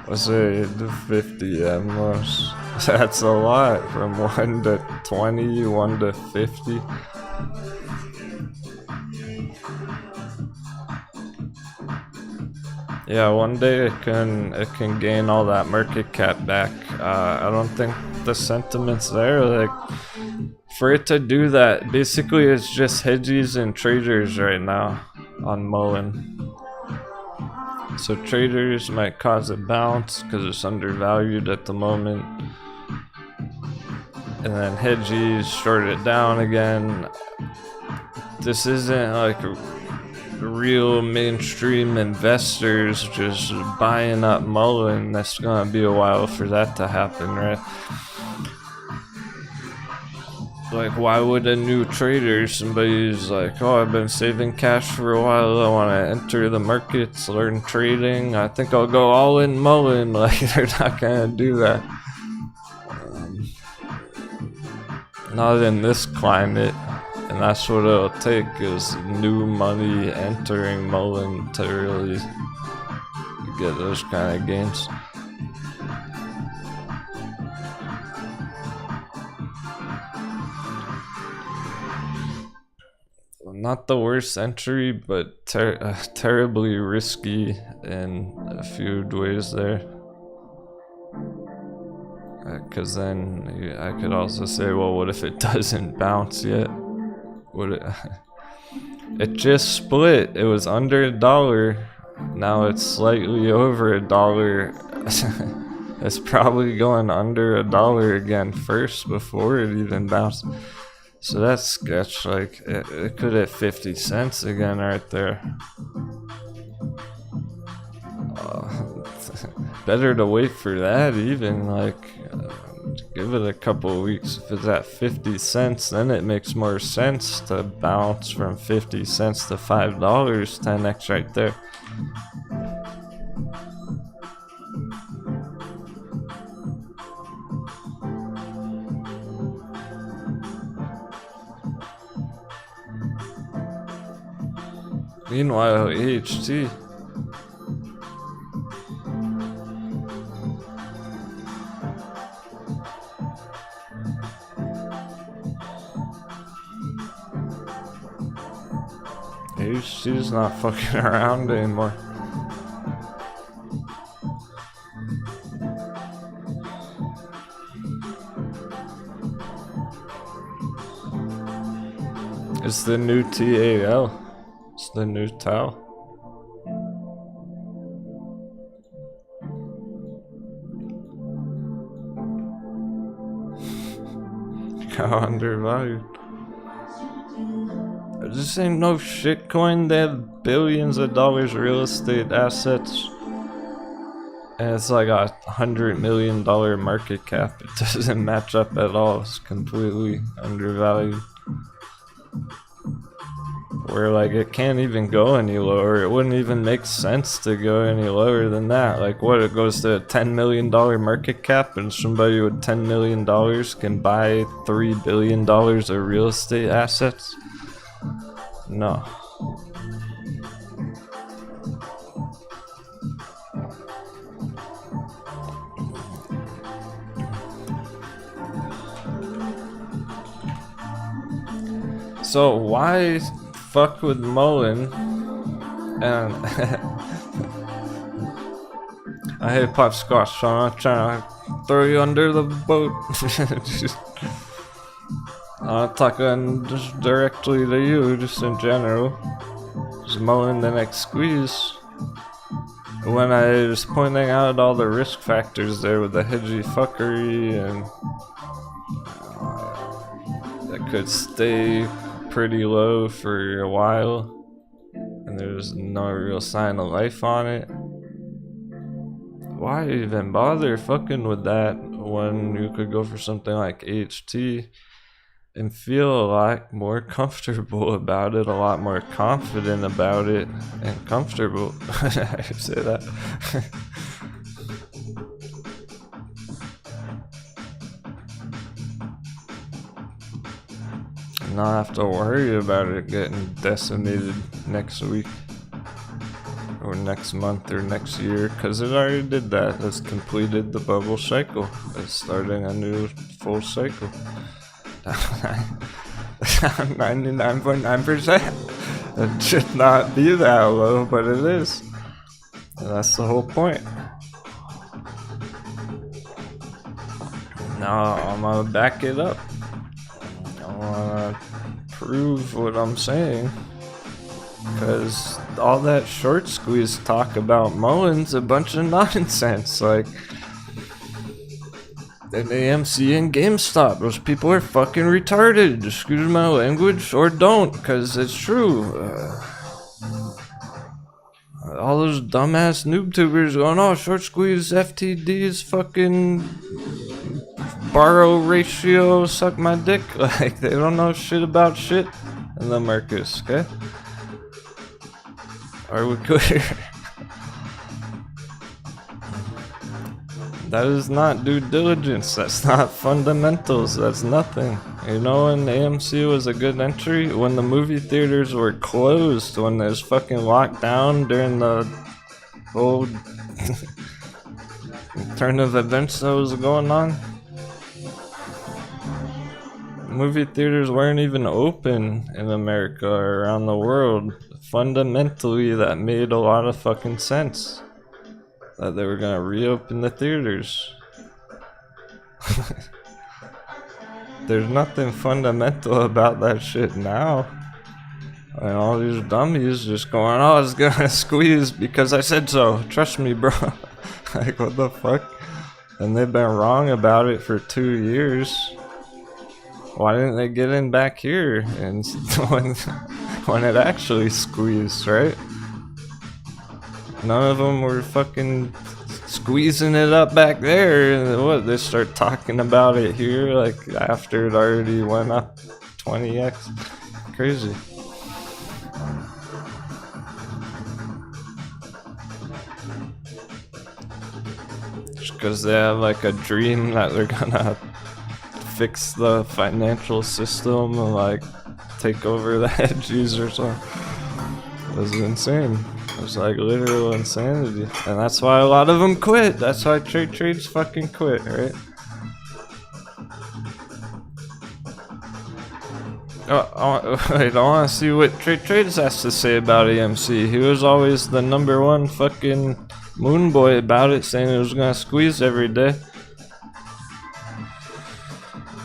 Let's say the 50 at most. That's a lot, from 1 to 20, 1 to 50. Yeah, one day it can gain all that market cap back. I don't think the sentiment's there. Like, for it to do that, basically it's just hedgies and traders right now on Mullen. So traders might cause a bounce because it's undervalued at the moment, and then hedgies short it down again. This isn't like real mainstream investors just buying up Mullen. That's gonna be a while for that to happen, right? Like, why would a new trader, somebody who's like, oh, I've been saving cash for a while, I want to enter the markets, learn trading, I think I'll go all in Mullen. Like, they're not gonna do that. Not in this climate. And that's what it'll take, is new money entering Mullen to really get those kind of gains. Not the worst entry, but terribly risky in a few ways there. Because then I could also say, well, what if it doesn't bounce yet? Would it? It just split. It was under $1. Now it's slightly over $1. It's probably going under $1 again first before it even bounced. So that's sketch. Like, it could hit 50 cents again right there. Better to wait for that even, like, give it a couple of weeks. If it's at 50 cents, then it makes more sense to bounce from 50 cents to $5, 10x right there. Meanwhile, AHT. AHT's not fucking around anymore. It's the new TAL. It's the new TAL. How undervalued. This ain't no shitcoin. They have billions of dollars real estate assets. And it's like a $100 million market cap. It doesn't match up at all. It's completely undervalued. Where, like, it can't even go any lower. It wouldn't even make sense to go any lower than that. Like, what, it goes to a $10 million market cap, and somebody with $10 million can buy $3 billion of real estate assets? No. So why fuck with Mullen? And I hate pop squash, so I'm not trying to throw you under the boat. I'm not talking just directly to you, just in general. Just Mullen the next squeeze. When I was pointing out all the risk factors there with the hedgy fuckery and that could stay pretty low for a while and there's no real sign of life on it. Why even bother fucking with that when you could go for something like HT and feel a lot more comfortable about it, a lot more confident about it, and comfortable. I say that. Not have to worry about it getting decimated next week, or next month, or next year, because it already did that. It's completed the bubble cycle. It's starting a new full cycle. 99.9%. It should not be that low, but it is. And that's the whole point. Now I'm gonna back it up. I wanna prove what I'm saying. Because all that short squeeze talk about Mullen's a bunch of nonsense. Like, and AMC and GameStop, those people are fucking retarded. Excuse my language, or don't, because it's true. All those dumbass noob tubers going, oh, short squeeze FTD's fucking borrow ratio, suck my dick. Like, they don't know shit about shit in the markets, okay? Are we clear? That is not due diligence, that's not fundamentals, that's nothing. You know when AMC was a good entry? When the movie theaters were closed, when there's fucking lockdown during the whole turn of events that was going on. Movie theaters weren't even open in America or around the world. Fundamentally, that made a lot of fucking sense. That they were gonna reopen the theaters. There's nothing fundamental about that shit now. And all these dummies just going, oh, it's gonna squeeze because I said so. Trust me, bro. Like, what the fuck? And they've been wrong about it for 2 years. Why didn't they get in back here and when it actually squeezed, right? None of them were fucking squeezing it up back there. And what, they start talking about it here, like after it already went up 20x? Crazy. Just because they have like a dream that they're gonna fix the financial system and like take over the hedges or something. It was insane. It was like literal insanity. And that's why a lot of them quit. That's why trades fucking quit, right? Wait, I want to see what trades has to say about AMC. He was always the #1 fucking moon boy about it, saying it was gonna squeeze every day.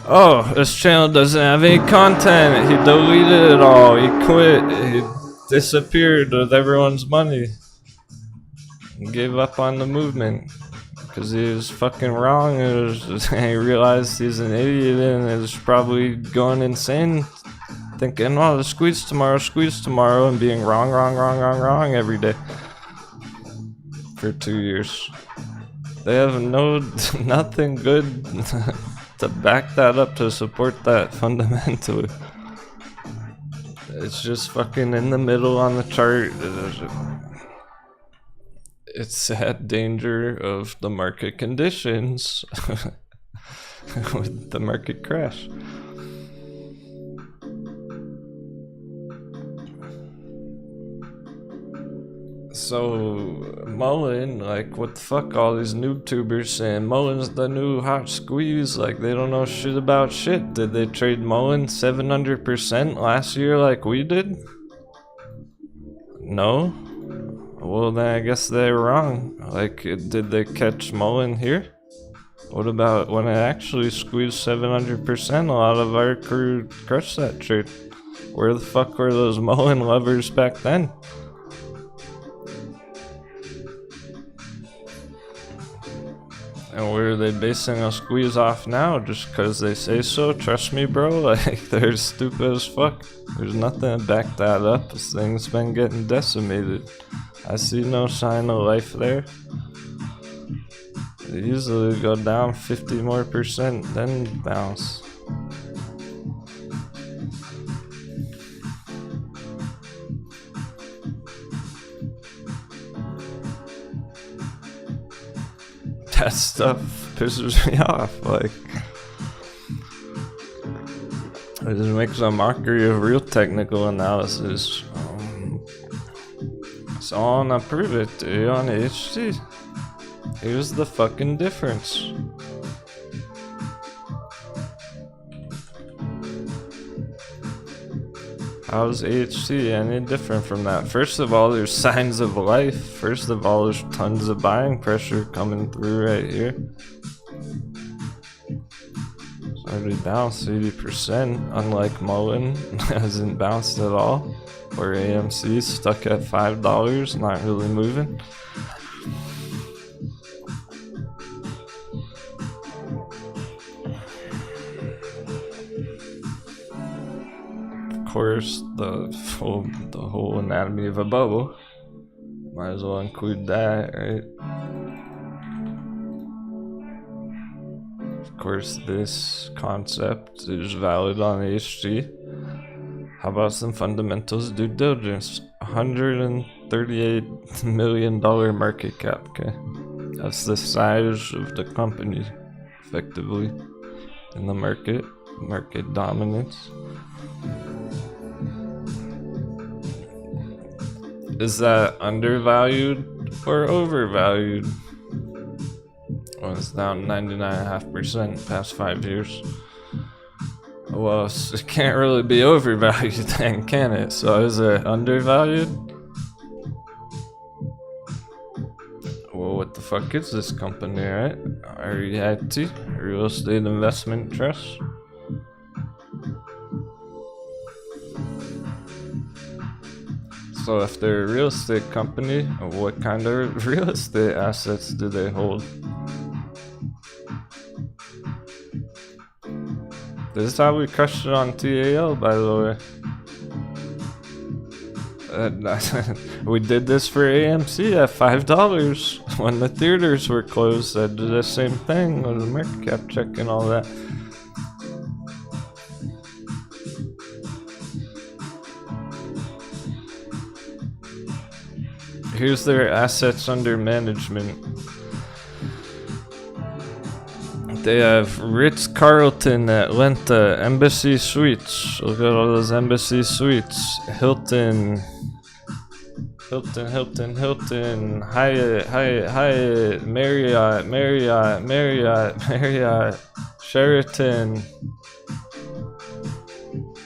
Oh, this channel doesn't have any content. He deleted it all. He quit. He disappeared with everyone's money. He gave up on the movement because he was fucking wrong. He realized he's an idiot and is probably going insane, thinking, "Oh, squeeze tomorrow," and being wrong every day for 2 years. They have nothing good to back that up, to support that fundamentally. It's just fucking in the middle on the chart. It's at danger of the market conditions with the market crash. So, Mullen, like, what the fuck, all these noob tubers saying Mullen's the new hot squeeze, like, they don't know shit about shit. Did they trade Mullen 700% last year like we did? No? Well, then I guess they're wrong. Like, did they catch Mullen here? What about when it actually squeezed 700%? A lot of our crew crushed that trade. Where the fuck were those Mullen lovers back then? And where are they basing a squeeze off now? Just cause they say so? Trust me, bro, like, they're stupid as fuck. There's nothing to back that up. This thing's been getting decimated. I see no sign of life there. They usually go down 50 more %, then bounce. That stuff pisses me off, like, it just makes a mockery of real technical analysis. So I wanna prove it, dude, on HT. Here's the fucking difference. How's HT any different from that? First of all, there's signs of life. First of all, there's tons of buying pressure coming through right here. It's already bounced 80%, unlike Mullen, hasn't bounced at all. Or AMC stuck at $5, not really moving. Of course, the whole anatomy of a bubble. Might as well include that, right? Of course, this concept is valid on HG. How about some fundamentals due diligence? $138 million market cap, okay? That's the size of the company, effectively, in the market dominance. Is that undervalued or overvalued? Well, it's down 99.5% past 5 years. Well, it can't really be overvalued then, can it? So is it undervalued? Well, what the fuck is this company, right? REIT, Real Estate Investment Trust. So if they're a real estate company, what kind of real estate assets do they hold? This is how we crushed it on TAL, by the way. We did this for AMC at $5 when the theaters were closed. I did the same thing with the market cap check and all that. Here's their assets under management. They have Ritz-Carlton, Atlanta, Embassy Suites. Look at all those Embassy Suites. Hilton, Hyatt, Marriott, Sheraton.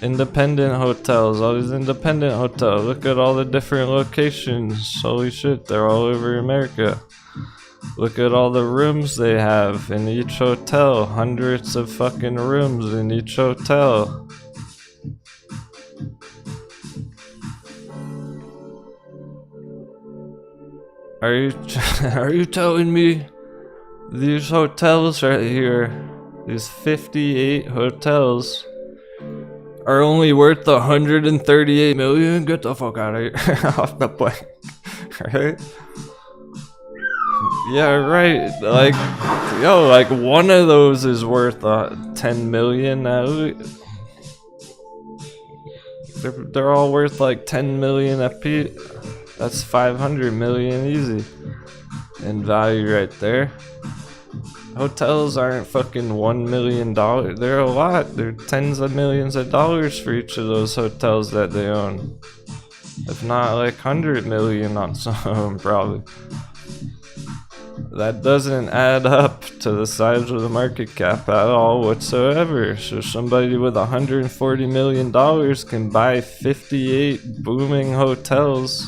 Independent hotels, all these independent hotels. Look at all the different locations. Holy shit, they're all over America. Look at all the rooms they have in each hotel. Hundreds of fucking rooms in each hotel. Are you telling me these hotels right here, these 58 hotels, are only worth 138 million? Get the fuck out of here. Off the plane. Right? Yeah, right. Like, yo, like one of those is worth 10 million now. They're all worth like 10 million a piece. That's 500 million easy in value right there. Hotels aren't fucking $1 million. They're a lot. They're tens of millions of dollars for each of those hotels that they own. if not like 100 million on some of them, probably. That doesn't add up to the size of the market cap at all whatsoever. So somebody with $140 million can buy 58 booming hotels.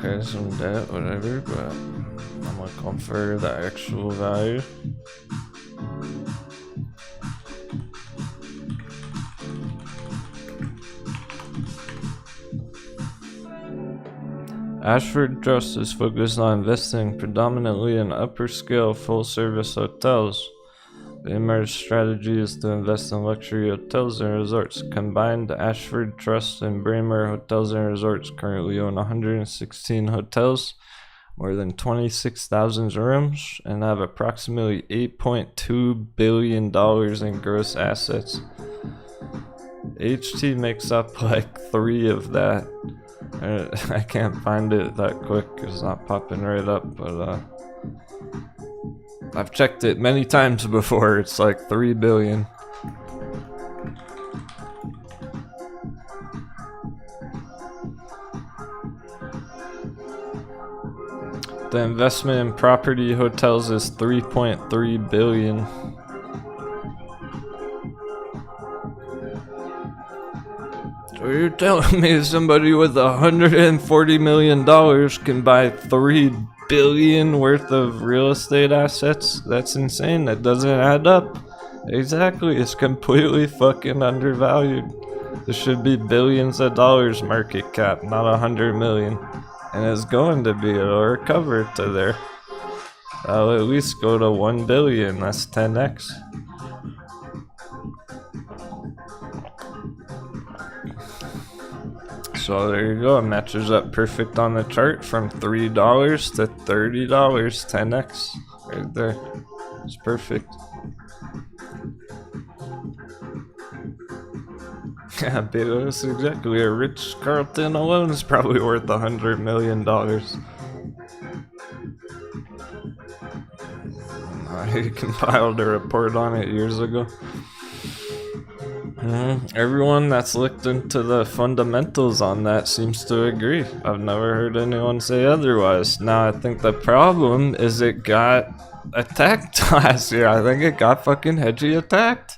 Okay, some debt, whatever, but I'm looking for the actual value. Ashford Trust is focused on investing predominantly in upper-scale, full-service hotels. The emerged strategy is to invest in luxury hotels and resorts. Combined, Ashford Trust and Braemar Hotels and Resorts currently own 116 hotels, more than 26,000 rooms, and have approximately $8.2 billion in gross assets. HT makes up like 3 of that. I can't find it that quick, it's not popping right up, but I've checked it many times before. It's like 3 billion. The investment in property hotels is 3.3 billion. So you're telling me somebody with $140 million can buy 3 billion worth of real estate assets? That's insane. That doesn't add up. Exactly. It's completely fucking undervalued. This should be billions of dollars market cap, not 100 million. And it's going to be. It'll recover to there. I'll at least go to 1 billion. That's 10x. So there you go, it matches up perfect on the chart from $3 to $30, 10x right there. It's perfect. Yeah, that's exactly. A Ritz Carlton alone is probably worth $100 million. He compiled a report on it years ago. Everyone that's looked into the fundamentals on that seems to agree. I've never heard anyone say otherwise. Now, I think the problem is it got attacked last year. I think it got fucking hedgy attacked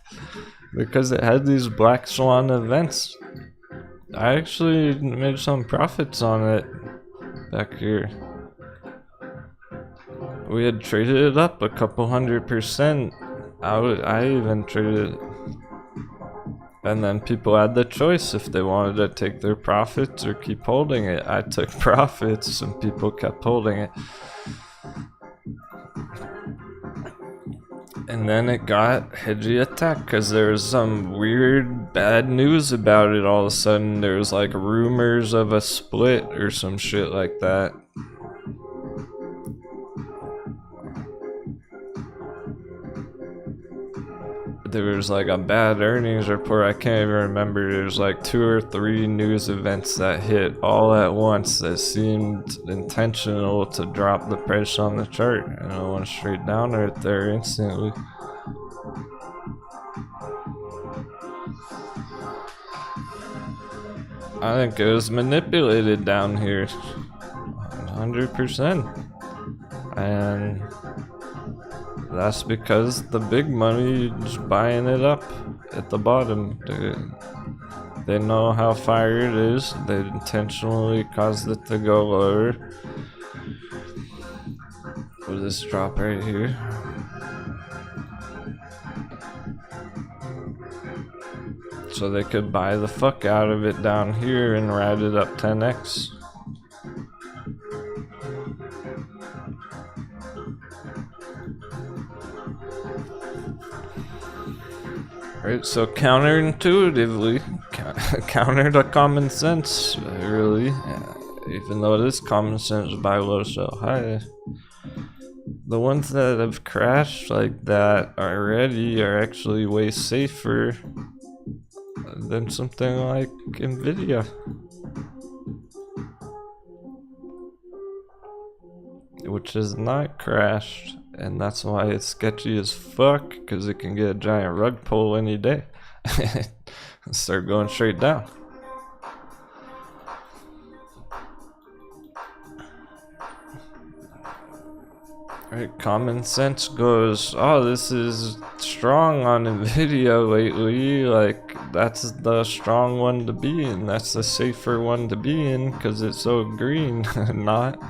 because it had these black swan events. I actually made some profits on it back here. We had traded it up a couple 100%. I even traded it. And then people had the choice if they wanted to take their profits or keep holding it. I took profits and people kept holding it. And then it got hedgy attack because there was some weird bad news about it all of a sudden. There was like rumors of a split or some shit like that. There was like a bad earnings report. I can't even remember. There's like 2 or 3 news events that hit all at once that seemed intentional to drop the price on the chart, and it went straight down right there instantly. I think it was manipulated down here 100%, and that's because the big money is buying it up at the bottom. They know how fire it is. They intentionally caused it to go lower. With this drop right here. So they could buy the fuck out of it down here and ride it up 10x. Right, so counterintuitively, counter to common sense, really, even though it is common sense, buy low, sell high. The ones that have crashed like that already are actually way safer than something like Nvidia, which has not crashed, and that's why it's sketchy as fuck, because it can get a giant rug pull any day and start going straight down. Right, common sense goes, oh, this is strong on Nvidia lately, like, that's the strong one to be in, that's the safer one to be in, because it's so green. Not.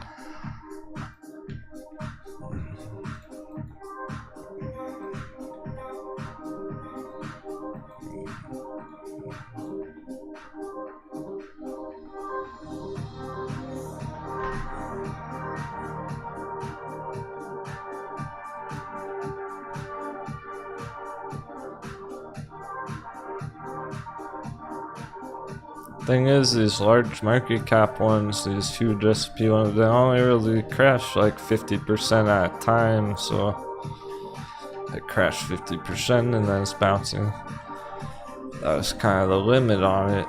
Thing is, these large market cap ones, these huge SP ones, they only really crash like 50% at a time, so it crashed 50% and then it's bouncing. That was kind of the limit on it.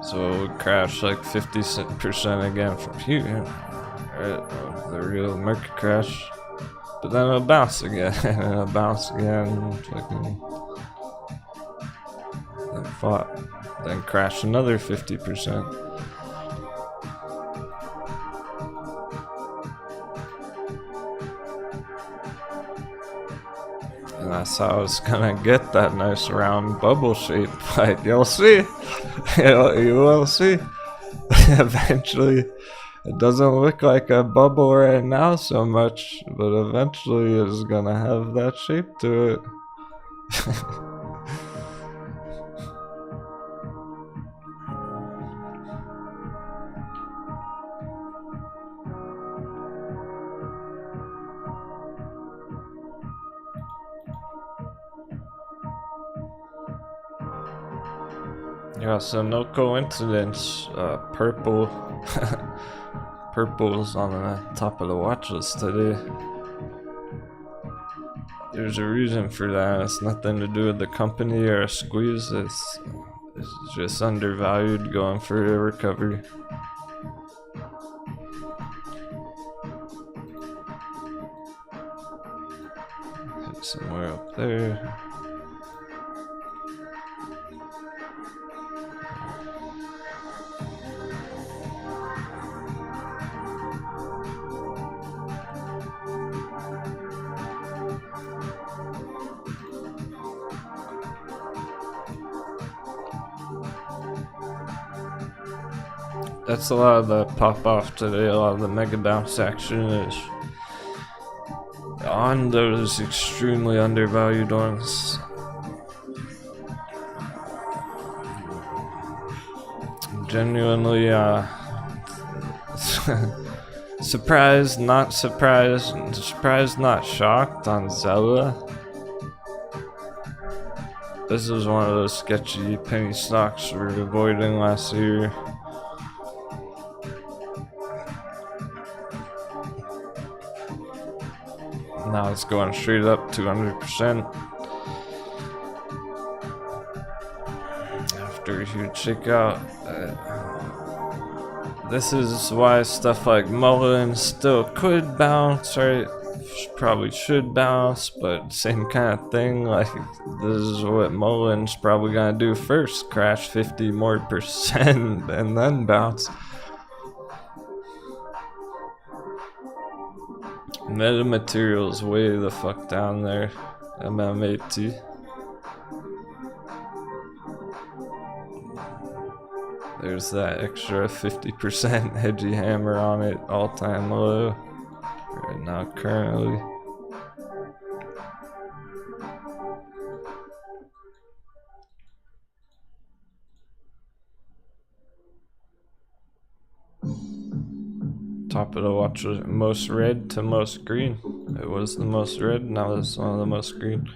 So it would crash like 50% again from here, right? The real market crash. But then it'll bounce again, and it'll bounce again, fucking, then crash another 50%. And that's how it's gonna get that nice round bubble shape. Like, you'll see. You will see. Eventually. It doesn't look like a bubble right now so much, but eventually it's gonna have that shape to it. Yeah, so no coincidence, purple. Purple's on the top of the watch list today. There's a reason for that. It's nothing to do with the company or a squeeze. It's just undervalued, going for a recovery. Hit somewhere up there. That's a lot of the pop off today. A lot of the mega bounce action is on those extremely undervalued ones. Genuinely, surprised, not surprised, surprised, not shocked on Zella. This is one of those sketchy penny stocks we were avoiding last year. Now it's going straight up 200% after a huge shakeout. This is why stuff like Mullen still could bounce, right? Probably should bounce, but same kind of thing. Like, this is what Mullen's probably gonna do first: crash 50% more and then bounce. Metamaterials way the fuck down there. MMAT. There's that extra 50% hedgy hammer on it, all-time low right now currently. Top of the watch was most red to most green. It was the most red, now it's one of the most green.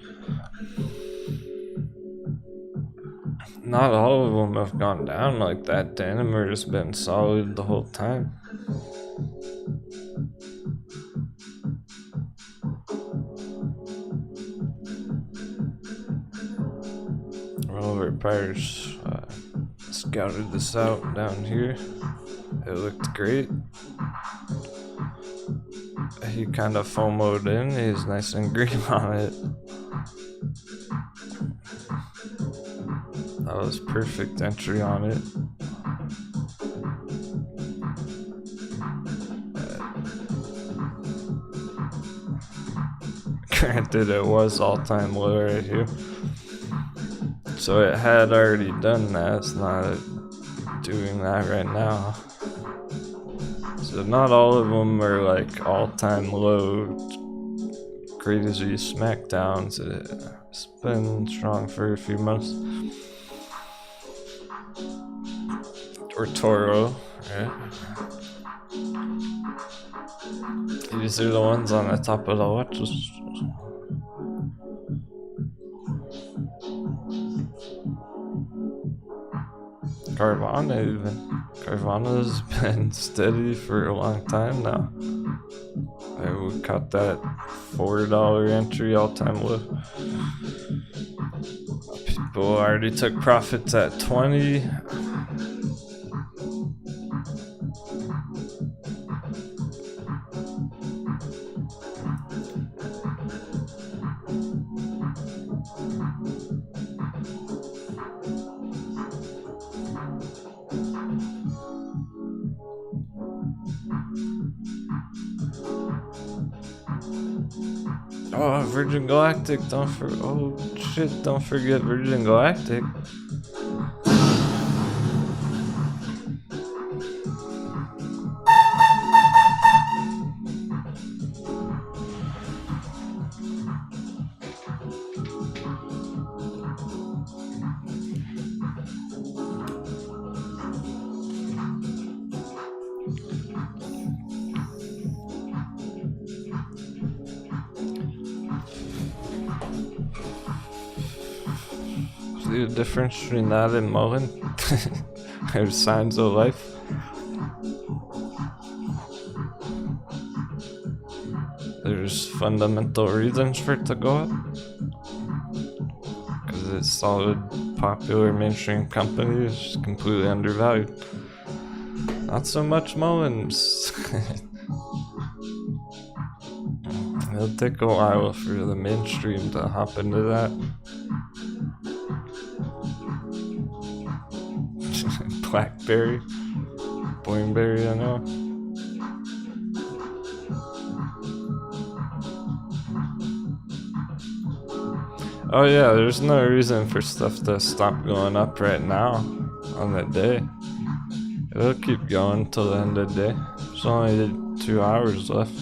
Not all of them have gone down like that. Danimer has been solid the whole time. One of our buyers scouted this out down here. It looked great. He kind of FOMO'd in. He's nice and green on it. That was perfect entry on it. Granted, it was all-time low right here. So it had already done that. It's not doing that right now. So not all of them are like all-time low crazy smackdowns. It's been strong for a few months. Or Toro, right? These are the ones on the top of the watches. Carvana even. Carvana's been steady for a long time now. I would cut that $4 entry all-time low. People already took profits at 20. Oh, Virgin Galactic, don't forget Virgin Galactic. See the difference between that and Mullen? There's signs of life. There's fundamental reasons for it to go up. Because it's solid, popular, mainstream company is completely undervalued. Not so much Mullins. It'll take a while for the mainstream to hop into that. Blackberry, Boingberry, I know. Oh yeah, there's no reason for stuff to stop going up right now on that day. It'll keep going till the end of the day. There's only 2 hours left.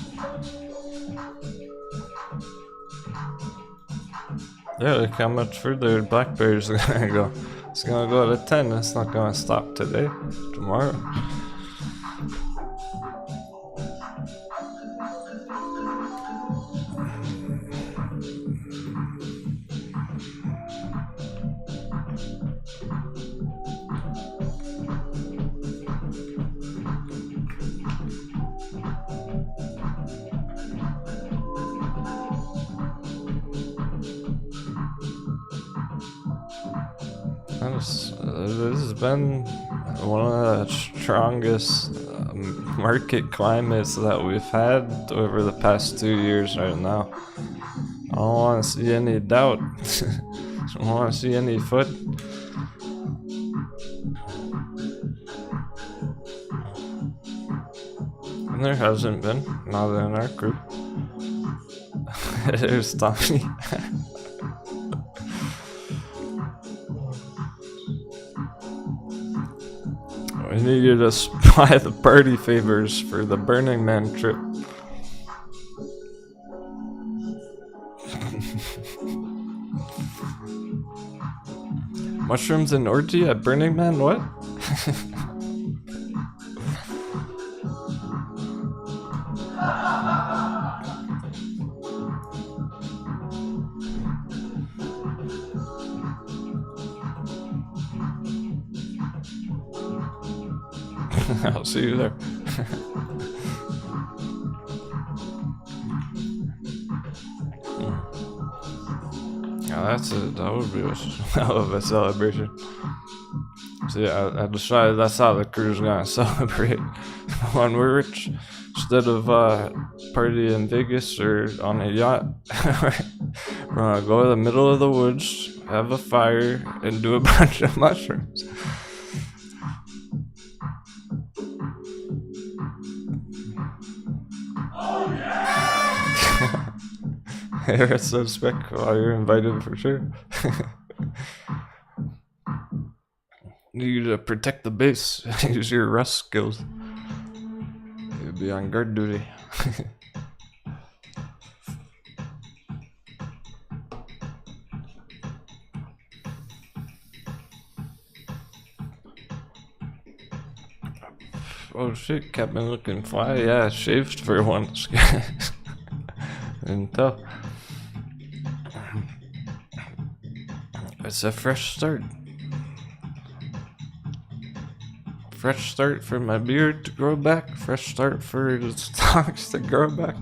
Yeah, look how much further Blackberry's gonna go. It's gonna go to 10, it's not gonna stop today, tomorrow. This has been one of the strongest market climates that we've had over the past 2 years right now. I don't want to see any doubt. I don't want to see any FUD. And there hasn't been, not in our group. There's Tommy. We need you to supply the party favors for the Burning Man trip. Mushrooms and orgy at Burning Man? What? I'll see you there. That would be a hell of a celebration. So yeah, I decided that's how the crew's gonna celebrate when we're rich. Instead of party in Vegas or on a yacht, we're gonna go to the middle of the woods, have a fire, and do a bunch of mushrooms. You're a suspect. Well, you're invited for sure. Need to protect the base. Use your rust skills. You'll be on guard duty. Oh shit, Captain looking fly. Yeah, shaved for once. Didn't tell. It's a fresh start. Fresh start for my beard to grow back. Fresh start for the stocks to grow back.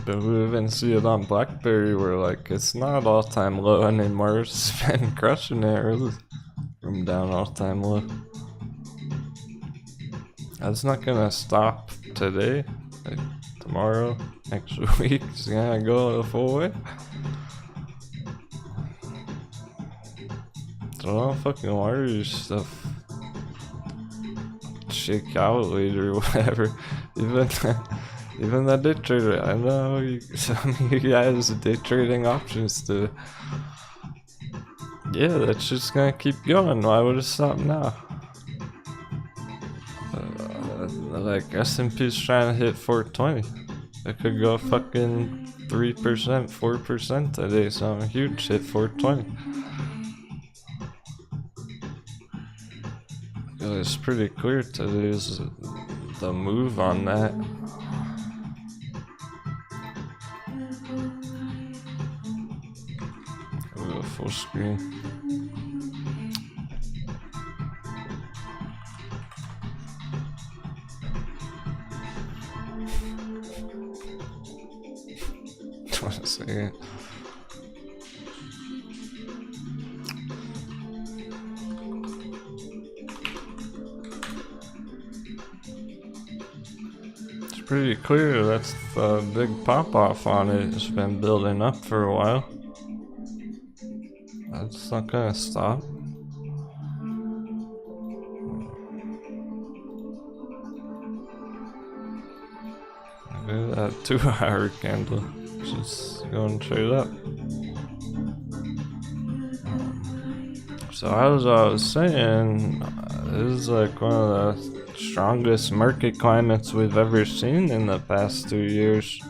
But we even see it on BlackBerry where like it's not all-time low anymore. It's been crushing it really from down all-time low. That's not gonna stop today. Like tomorrow, next week, it's gonna go the full way. So don't fucking worry stuff. Shake out later or whatever. Even the day trader, I know some of you guys day trading options to. Yeah, that's just gonna keep going. Why would it stop now? Like S&P's trying to hit 420. It could go fucking 3%, 4% today. Something huge hit 420. It's pretty clear today's the move on that. Go full screen. One second. It's pretty clear that's the big pop off on it. It's been building up for a while. That's not gonna stop. Maybe that 2-hour candle. Just going straight up. So as I was saying, this is like one of the strongest market climates we've ever seen in the past 2 years.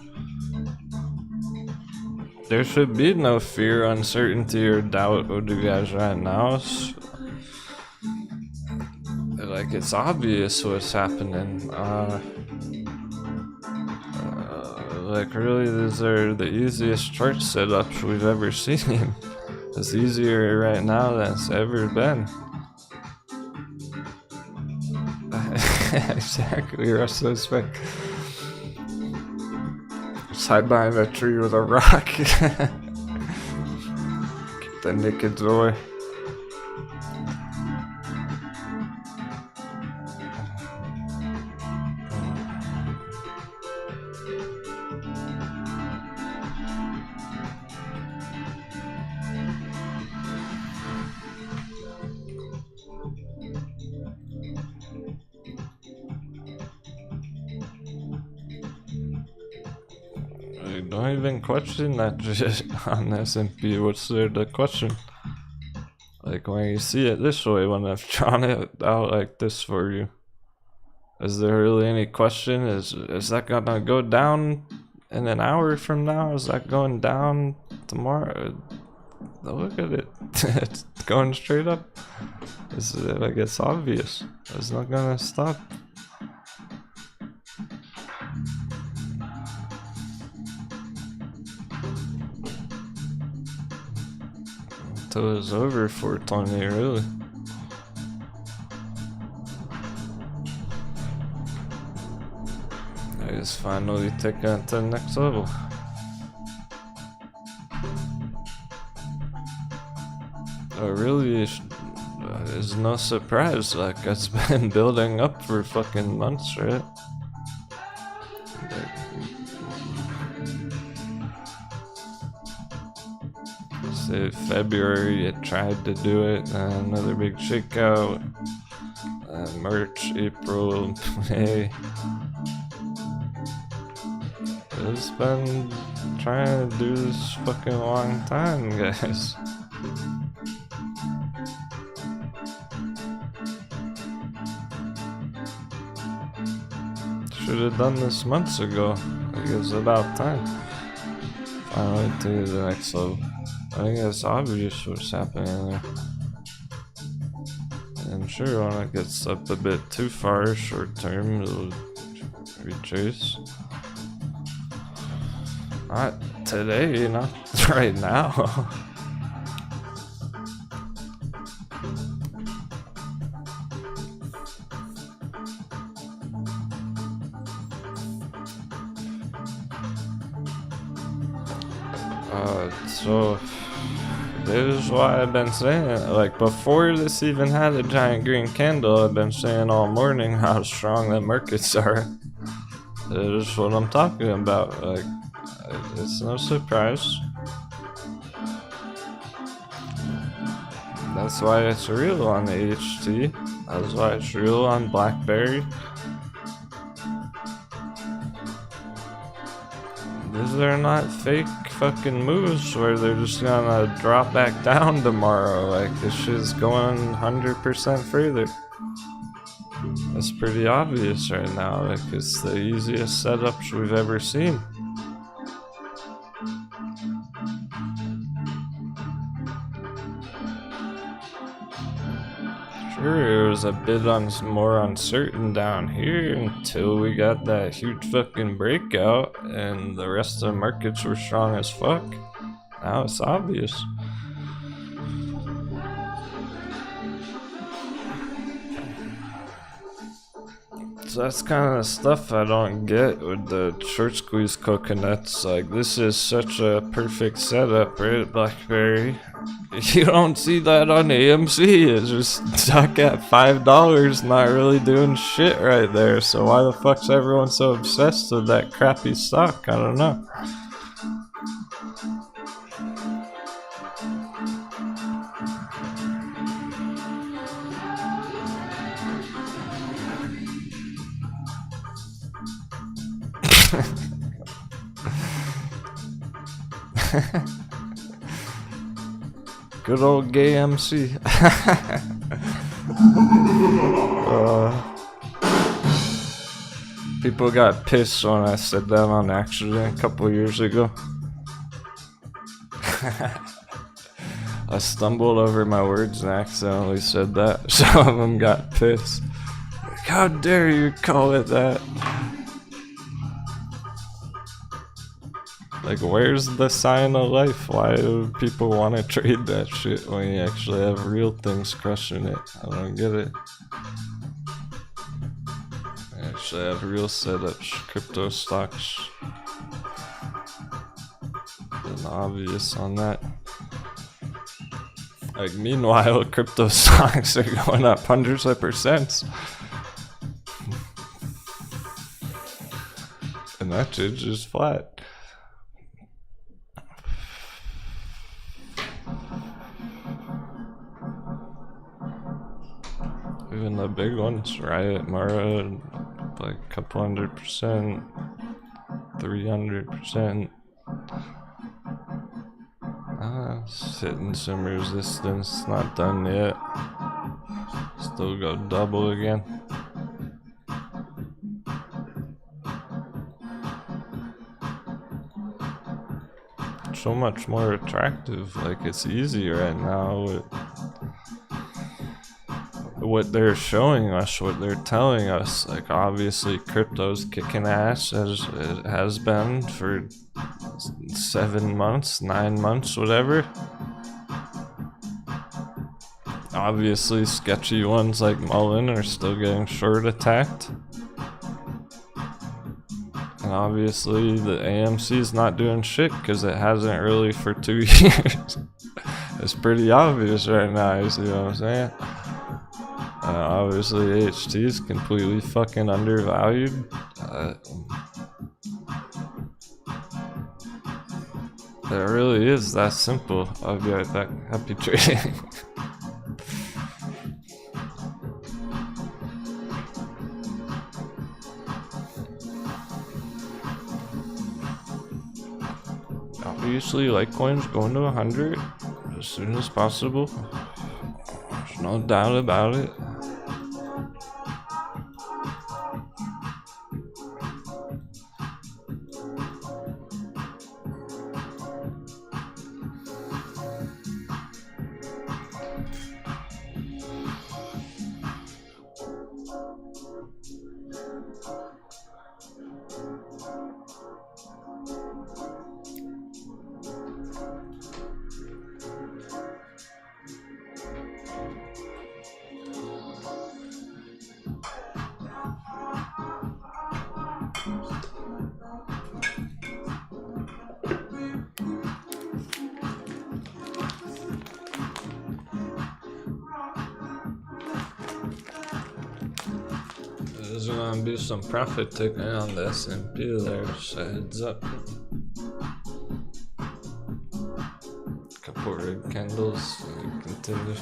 There should be no fear, uncertainty, or doubt with you guys right now. Like it's obvious what's happening. Like really, these are the easiest chart setups we've ever seen. It's easier right now than it's ever been. Exactly, you're a suspect. Just hide behind a tree with a rock. Keep the naked away. Don't even question that shit on S&P. What's there to question? Like when you see it this way, when I've drawn it out like this for you, is there really any question? Is that gonna go down in an hour from now? Is that going down tomorrow? Look at it. It's going straight up. It's like it's obvious. It's not gonna stop. Until it's over 420, really. It's finally taking it to the next level. Really is no surprise, like it's been building up for fucking months, right? Say February it tried to do it, another big shakeout. March, April, May. It's been trying to do this fucking long time, guys. Should have done this months ago. I think it's about time. Finally to the next level. I think it's obvious what's happening there. I'm sure when it gets up a bit too far short term, it'll retrace. Not today, not right now. So this is why I've been saying, like before this even had a giant green candle, I've been saying all morning how strong the markets are. That is what I'm talking about. Like, it's no surprise. That's why it's real on the HT. That's why it's real on BlackBerry. These are not fake fucking moves where they're just gonna drop back down tomorrow. Like, this shit's going 100% further. It's pretty obvious right now. Like, it's the easiest setups we've ever seen. Sure, it was a bit more uncertain down here until we got that huge fucking breakout and the rest of the markets were strong as fuck. Now it's obvious. So that's kind of stuff I don't get with the short squeeze coconuts. Like, this is such a perfect setup, right? BlackBerry. You don't see that on AMC. It's just stuck at $5, not really doing shit right there. So why the fuck's everyone so obsessed with that crappy stock? I don't know. Good old gay MC. People got pissed when I said that on accident a couple years ago. I stumbled over my words and accidentally said that. Some of them got pissed. Like, how dare you call it that? Like, where's the sign of life? Why do people want to trade that shit when you actually have real things crushing it? I don't get it. I actually have real setups, crypto stocks. Been obvious on that. Like, meanwhile, crypto stocks are going up hundreds of percents. And that shit's just flat. Even the big ones, Riot, Mara, like a couple 100%, 300%. It's hitting some resistance, not done yet. Still go double again. So much more attractive, like it's easy right now. What they're showing us, what they're telling us, like obviously crypto's kicking ass as it has been for 7 months, 9 months, whatever. Obviously sketchy ones like Mullen are still getting short attacked. And obviously the AMC is not doing shit because it hasn't really for 2 years. It's pretty obvious right now, you see what I'm saying? Obviously AHT is completely fucking undervalued. It really is that simple. I'll be right back. Happy trading. Obviously, Litecoin's going to 100 as soon as possible. There's no doubt about it. There's gonna be some profit taken on the S&P there, so heads up. Couple red candles, and continue.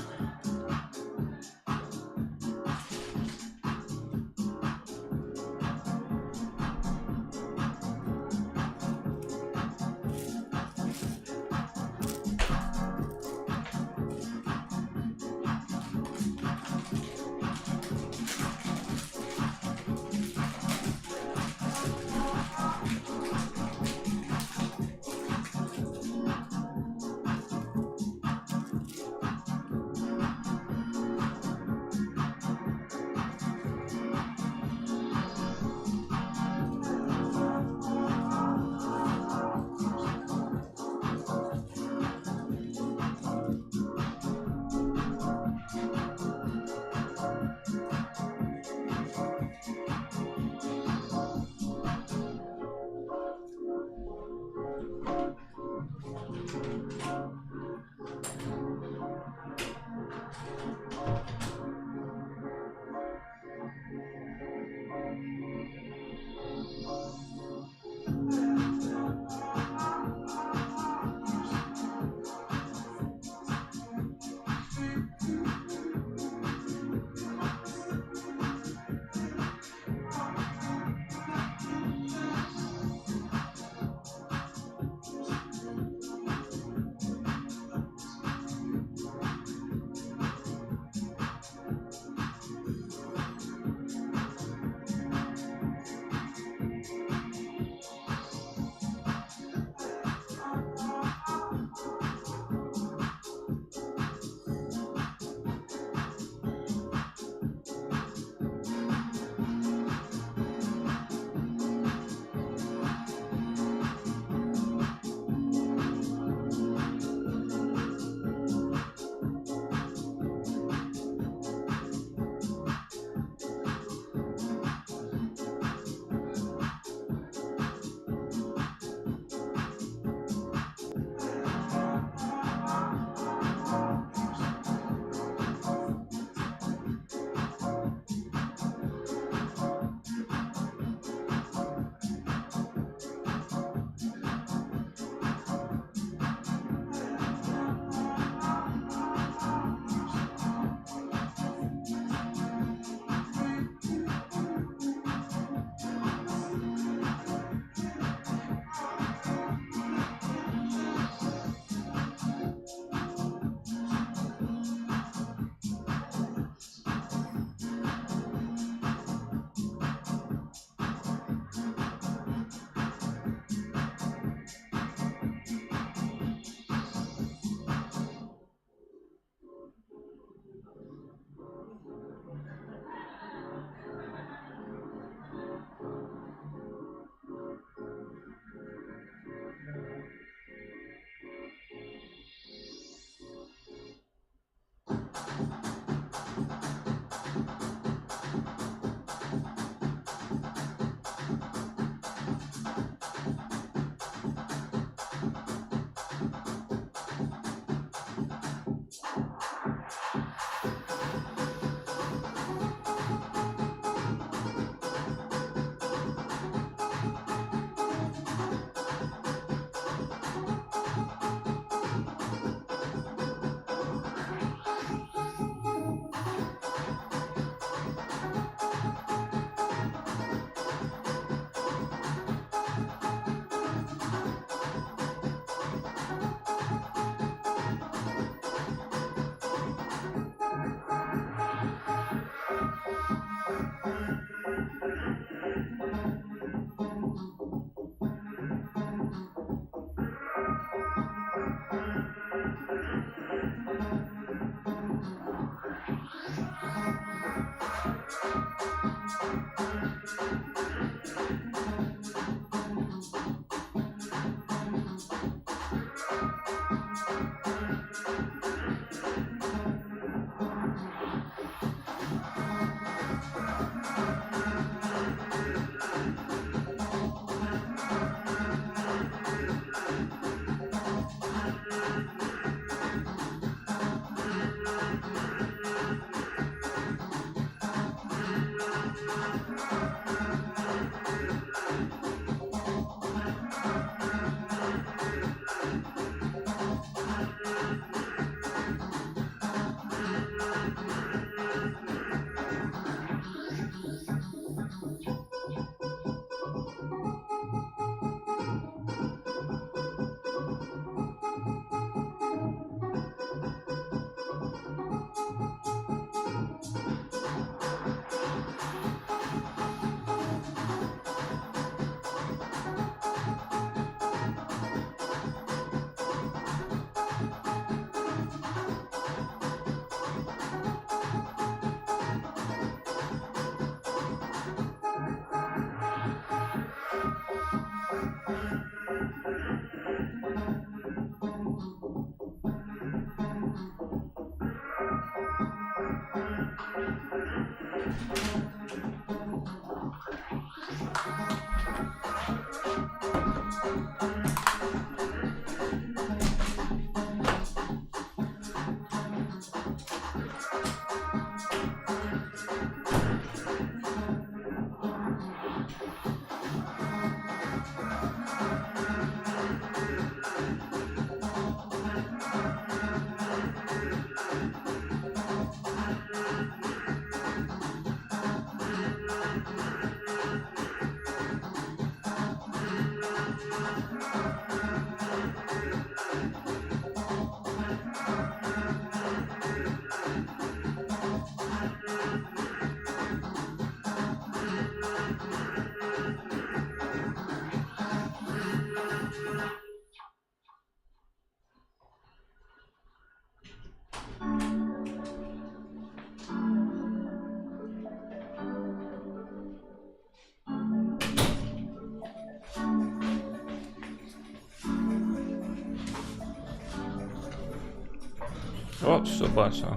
Oh, still blast, huh?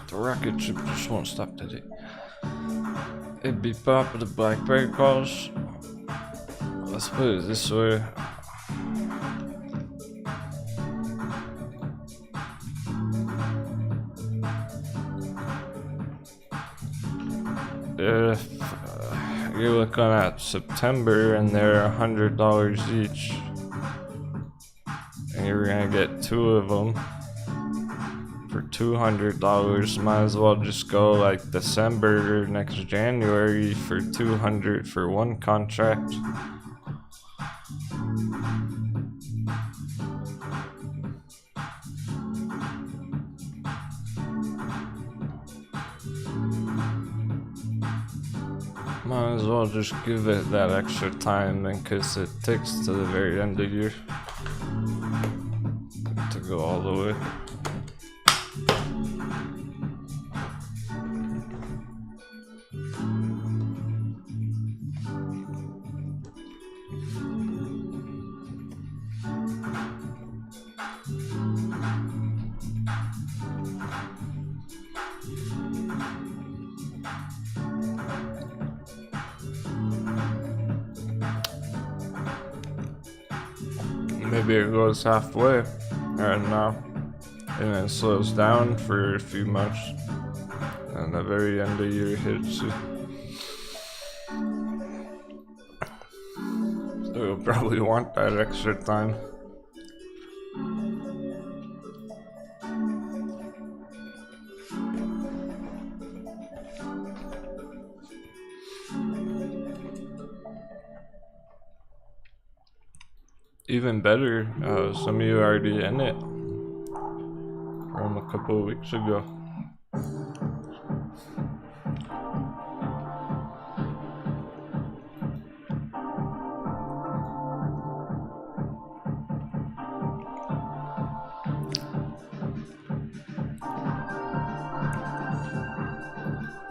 The rocket ship just won't stop today. It'd be pop with the blackberry calls. Let's put it this way. If you're looking at September and they're $100 each, and you're gonna get 2 of them for $200, might as well just go like December next January for $200 for 1 contract. Might as well just give it that extra time in case it takes to the very end of the year to go all the way. Maybe it goes halfway right now and then slows down for a few months and the very end of the year hits you. So you'll probably want that extra time. Even better, some of you are already in it from a couple of weeks ago.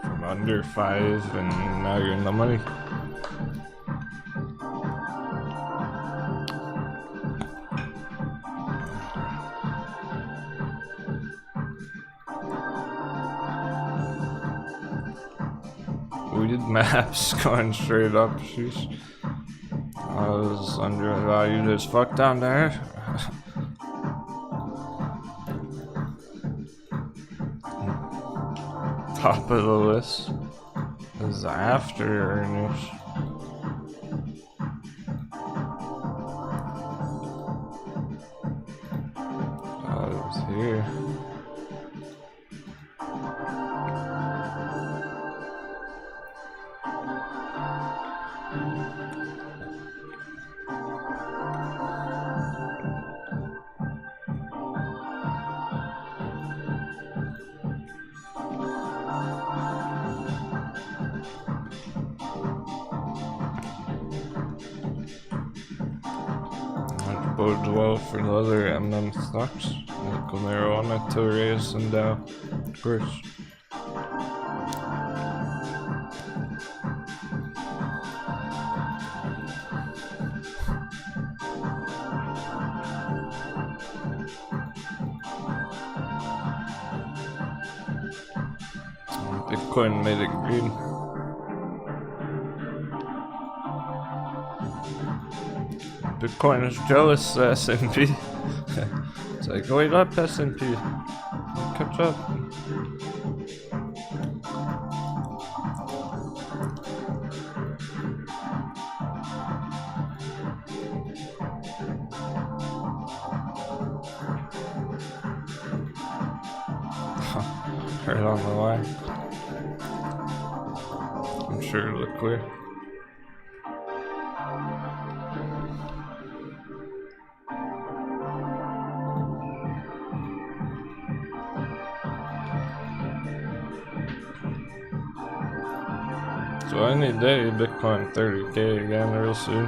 From under 5 and now you're in the money. Weird maps going straight up. Sheesh. I was undervalued as fuck down there. Top of the list is after earnings. I was here. Bodes well for the other MM stocks, like marijuana, Torres, and Dow, of course. Bitcoin made it green. Bitcoin is jealous, S&P. It's like, wait up, S&P. Catch up. Right on the line. I'm sure it'll look clear. So any day, Bitcoin 30K again real soon.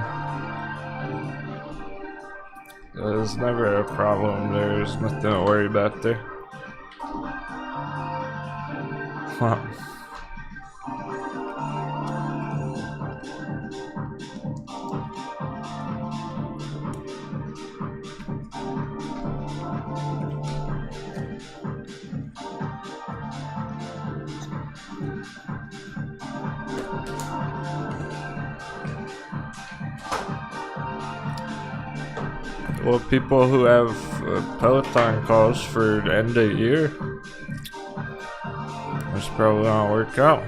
There's never a problem. There's nothing to worry about there. Huh. Well, people who have Peloton calls for the end of year, it's probably gonna work out.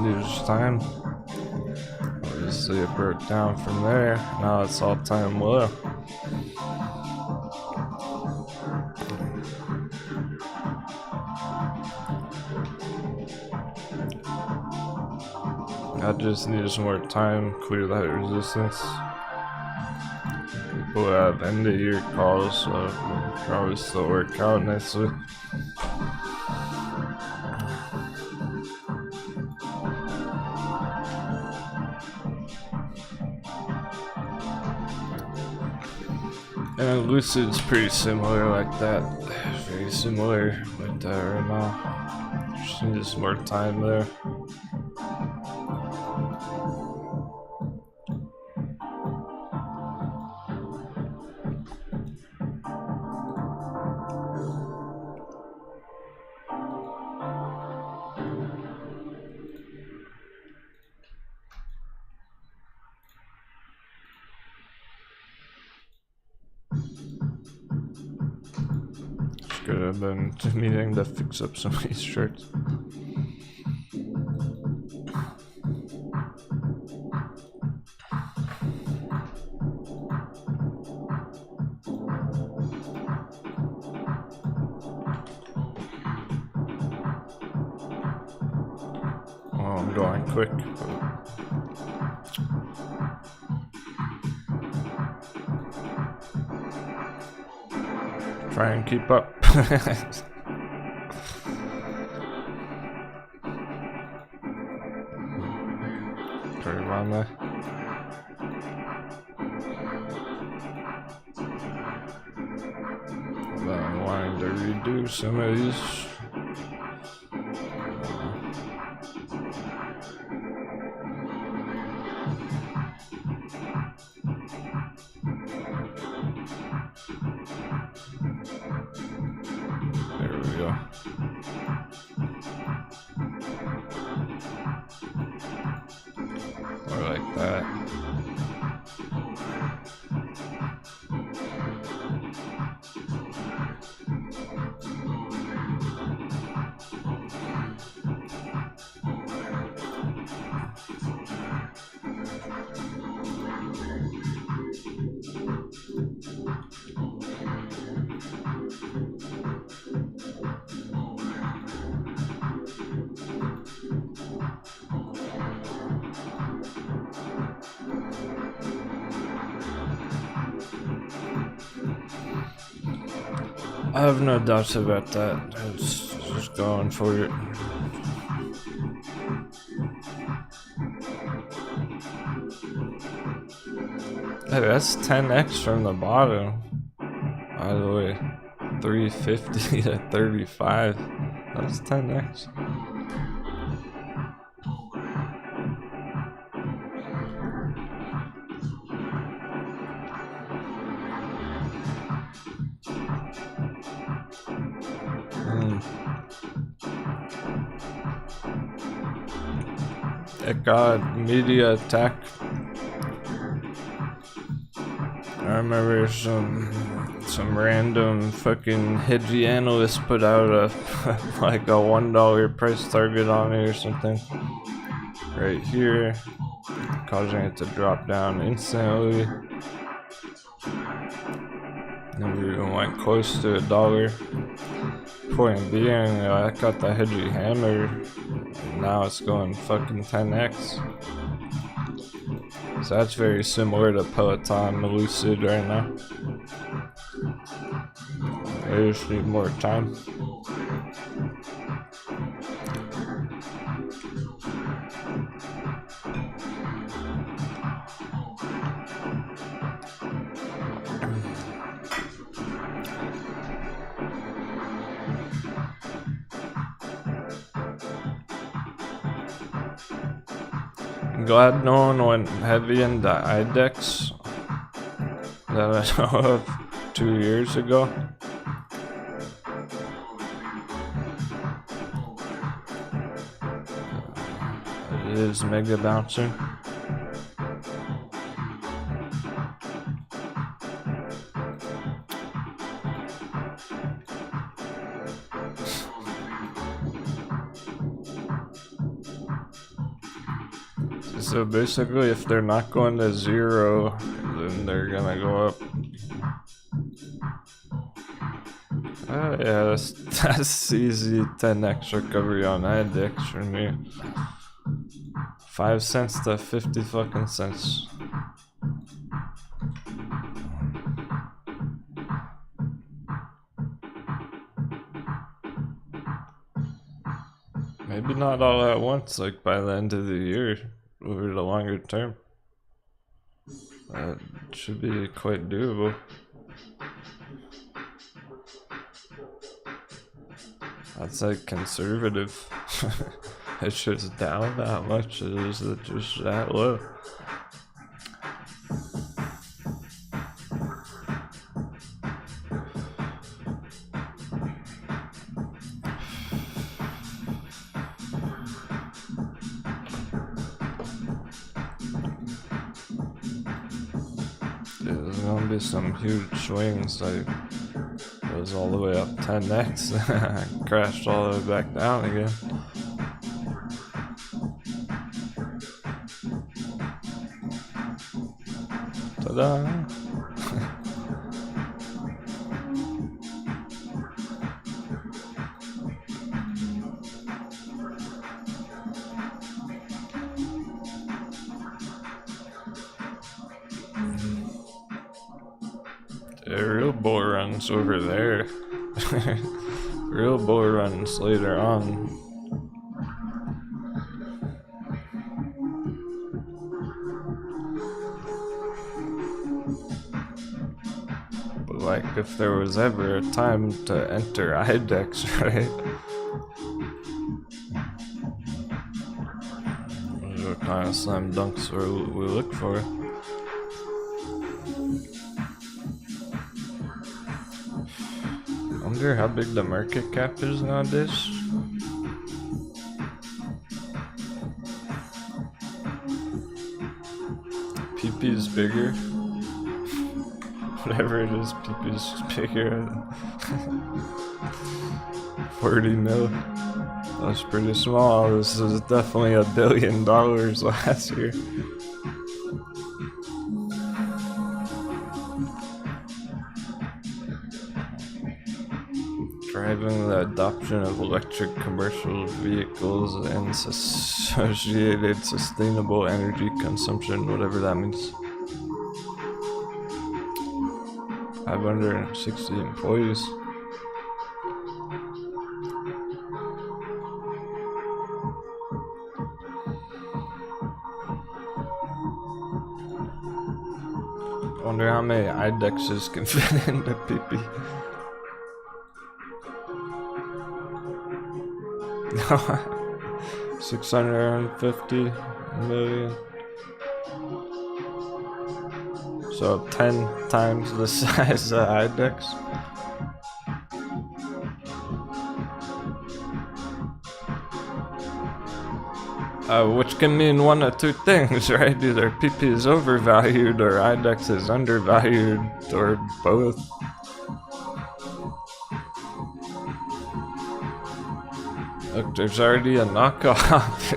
There's time. Obviously, it broke down from there. Now it's all time low. I just need some more time, clear that resistance. People have end of year calls, so it'll probably still work out nicely. And Lucid's pretty similar like that. Very similar like that right now. Just need some more time there. Could have been needing to fix up some of these shirts. Oh, I'm going quick. Try and keep up. Put it on there. I'm wanting to redo some of these. There we go. Or like that. I have no doubts about that. It's just going for it. Hey, that's 10x from the bottom. By the way, 350 to 35. That's 10x. It got media attack. I remember some random fucking hedgy analyst put out a like a $1 price target on it or something right here, causing it to drop down instantly. Never even went close to $1. Point being, I got the hedgy hammer, and now it's going fucking 10x. So that's very similar to Peloton and Lucid right now. I just need more time. Glad no one went heavy into IDEX that I know of 2 years ago. It is mega bouncing. So basically, if they're not going to zero, then they're gonna go up. Oh yeah, that's easy 10x recovery on IDEX for me. 5 cents to 50 fucking cents. Maybe not all at once, like by the end of the year, over the longer term. That should be quite doable. That's like conservative. It's just down that much, it is just that low. There's gonna be some huge swings, like it was all the way up 10x, crashed all the way back down again. Ta-da! The real bull runs over there. Real bull runs later on. But like, if there was ever a time to enter IDEX, right? Those are what kind of slam dunks we look for. I wonder how big the market cap is nowadays. PP is bigger. Whatever it is, PP is bigger. 40 mil. That's pretty small. This is definitely $1 billion last year. Driving the adoption of electric commercial vehicles and associated sustainable energy consumption, whatever that means. 560 employees. I wonder how many IDEXs can fit into PP. 650 million. So 10 times the size of IDEX. Which can mean one of two things, right? Either PP is overvalued or IDEX is undervalued, or both. Look, there's already a knockoff.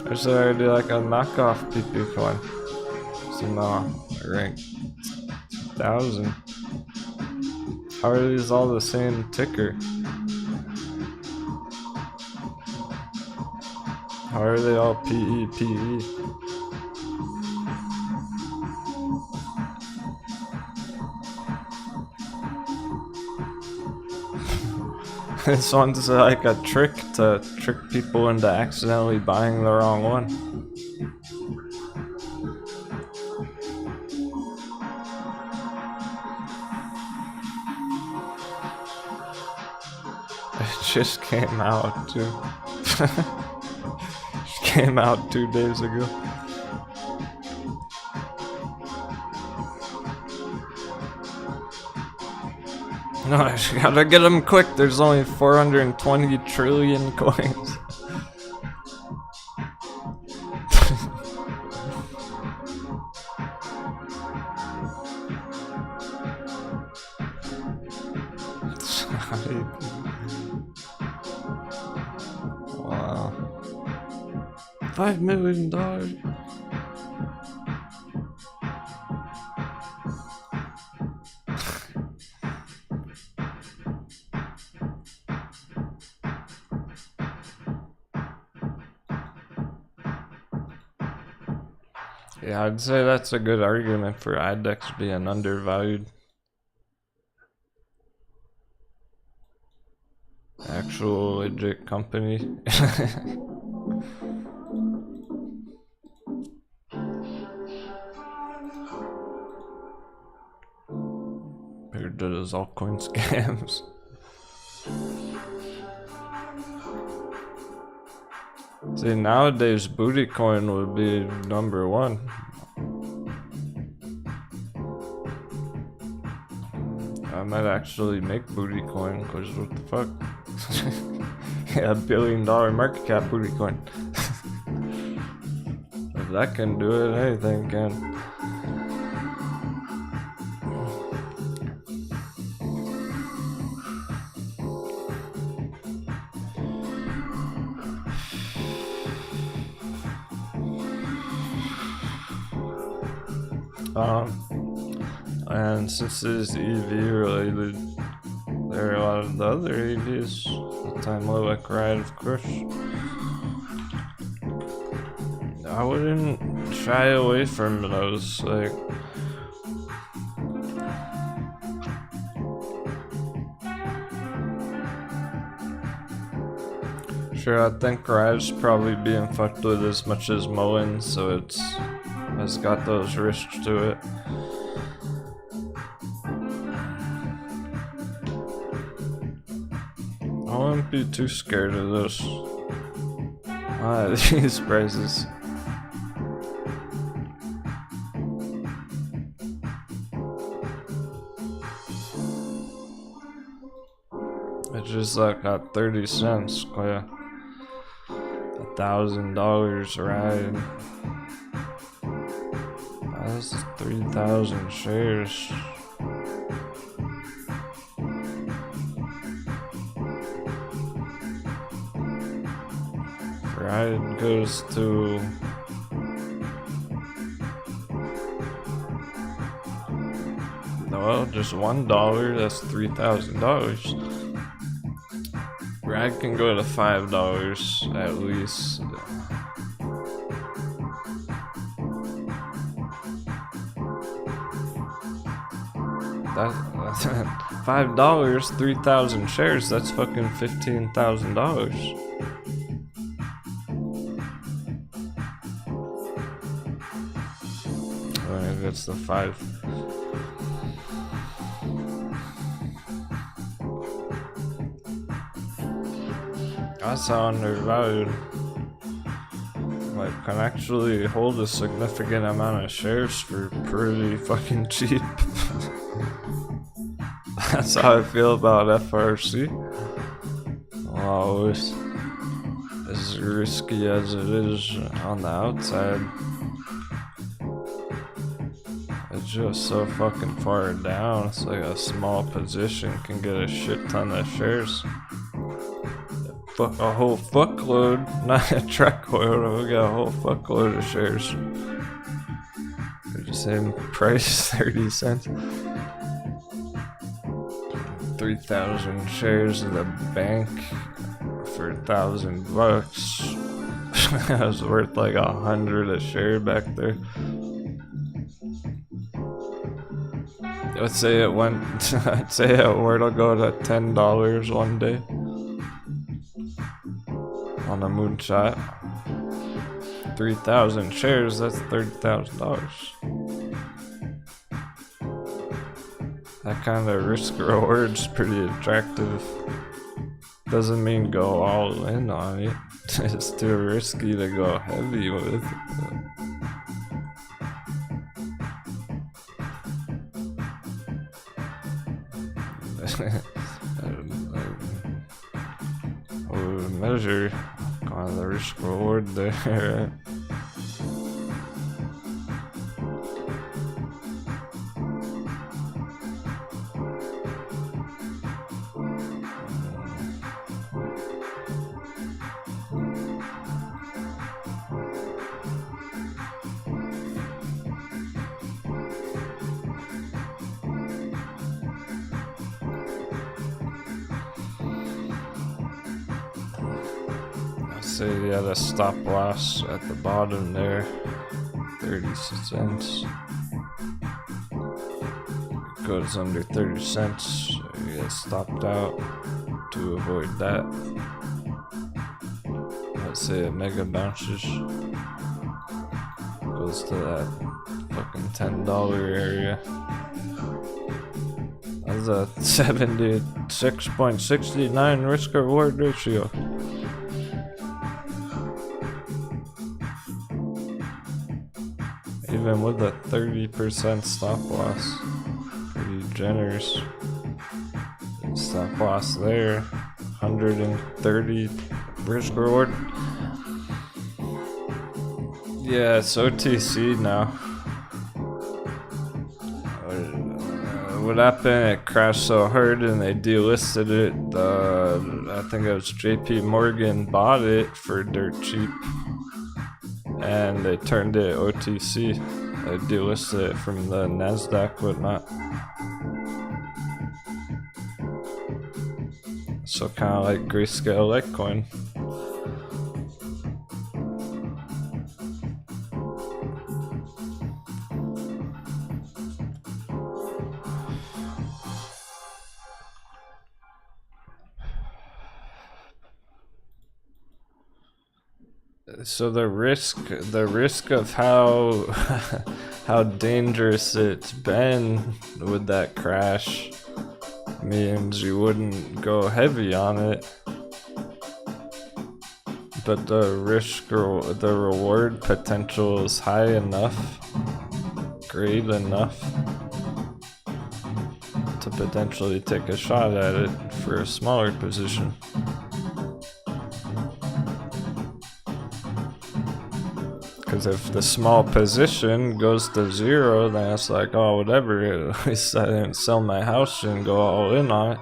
There's already like a knockoff PP coin. So now I rank 2,000. How are these all the same ticker? How are they all PEPE? This one's like a trick to trick people into accidentally buying the wrong one. It just came out too. Just came out 2 days ago. No, I just gotta get them quick. There's only 420 trillion coins. Wow. $5 million. Yeah, I'd say that's a good argument for IDEX being undervalued. Actual legit company. Compared to those altcoin scams. See, nowadays booty coin would be number one. I might actually make booty coin, cause what the fuck? Yeah, $1 billion market cap booty coin. If that can do it, anything can. And since it is EV related, there are a lot of the other EVs. The time Loic ride, of course. I wouldn't shy away from those, like. Sure, I think Ride's probably being fucked with as much as Moen, so it's got those risks to it. I wouldn't be too scared of those. These prices. It's just like at 30 cents, yeah. $1,000 ride. That's 3,000 shares. Ride goes to well, just $1. That's $3,000. Ride can go to $5 at least. That's $5, 3,000 shares. That's fucking $15,000. That's the 5. That's how undervalued. Like, can actually hold a significant amount of shares for pretty fucking cheap. That's how I feel about FRC. Well, it's as risky as it is on the outside. It's just so fucking far down. It's like a small position can get a shit ton of shares. A whole fuckload, not a truckload. We got a whole fuckload of shares. For the same price, 30 cents. 3,000 shares in the bank for $1,000. That was worth like 100 a share back there. Let's say it went. I'd say it were to go to $10 one day on a moonshot. 3,000 shares. That's $30,000. That kind of risk reward's pretty attractive. Doesn't mean go all in on it. It's too risky to go heavy with. Measure kind of the risk reward there. say, yeah, the stop loss at the bottom there, 30 cents. It goes under 30 cents, you get stopped out to avoid that. Let's say it mega bounces, goes to that fucking $10 area. That's a 76.69 risk reward ratio. Even with a 30% stop loss, pretty generous. Stop loss there, 130 risk reward. Yeah, it's OTC now. What happened? It crashed so hard and they delisted it. I think it was JP Morgan bought it for dirt cheap, and they turned it OTC. They delisted it from the NASDAQ, whatnot. So kind of like Grayscale Litecoin. So the risk of how how dangerous it's been with that crash means you wouldn't go heavy on it, but the reward potential is high enough, great enough to potentially take a shot at it for a smaller position. Because if the small position goes to zero, then it's like, oh, whatever, at least I didn't sell my house and go all in on it.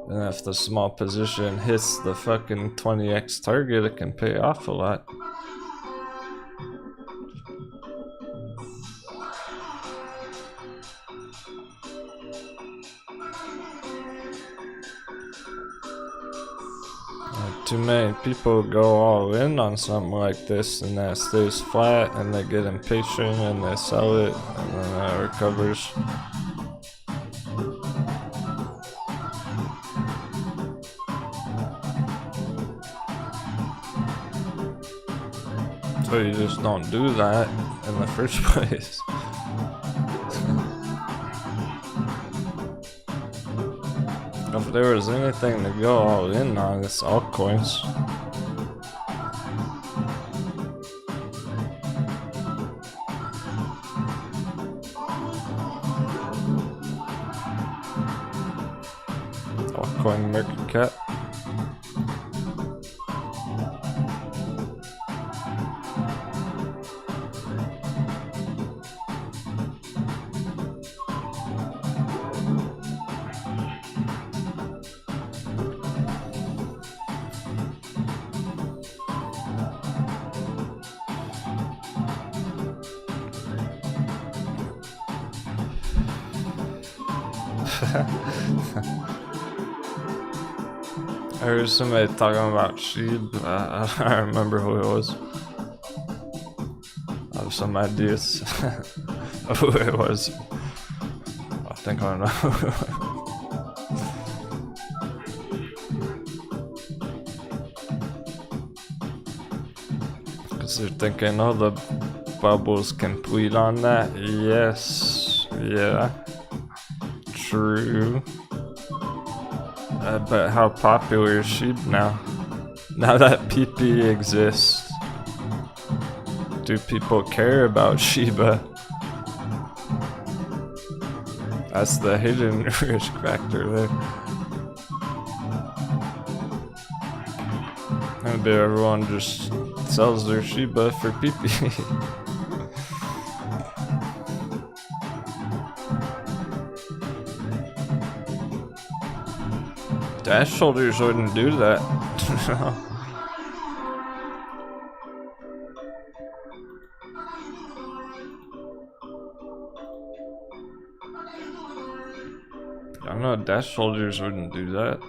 And if the small position hits the fucking 20x target, it can pay off a lot. Too many people go all in on something like this and that stays flat and they get impatient and they sell it and then it recovers. So you just don't do that in the first place. If there was anything to go all in on, it's altcoins. Altcoin market cap. I heard somebody talking about sheep. I don't remember who it was. I have some ideas of who it was. I think I know who it was. Because they're thinking, oh, the bubble's complete on that. Yes. Yeah. True. But how popular is sheep now? Now that PP exists, do people care about Shiba? That's the hidden risk factor there. Maybe everyone just sells their Shiba for PP. Dash shoulders wouldn't do that. I know dash shoulders wouldn't do that.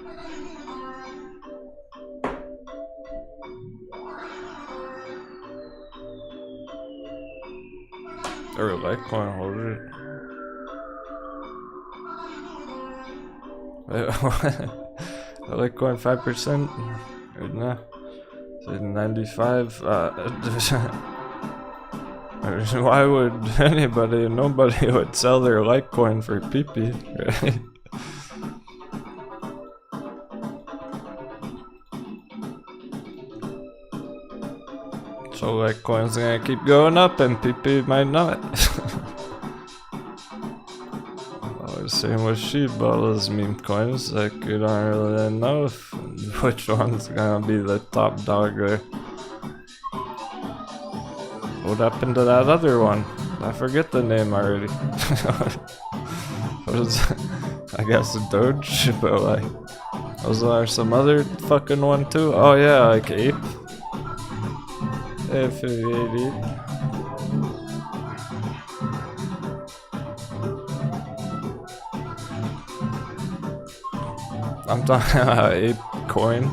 Or Litecoin holder. Litecoin 5%? Or no? 95? Why would nobody would sell their Litecoin for PP, right? So Litecoin's gonna keep going up and PP might not. Same with sheep, all those meme coins, like you don't really know which one's gonna be the top dog there. What happened to that other one? I forget the name already. What is it? I guess a Doge, but like, was there some other fucking one too? Oh yeah, like Ape. FUD. I'm talking about Ape coin,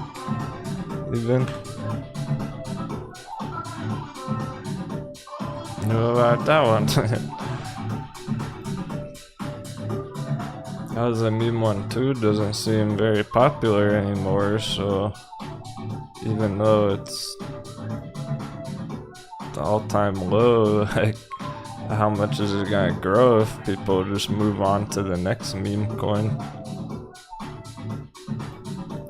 even. Know about that one? That was a meme one too. Doesn't seem very popular anymore. So even though it's the all-time low, like how much is it gonna grow if people just move on to the next meme coin?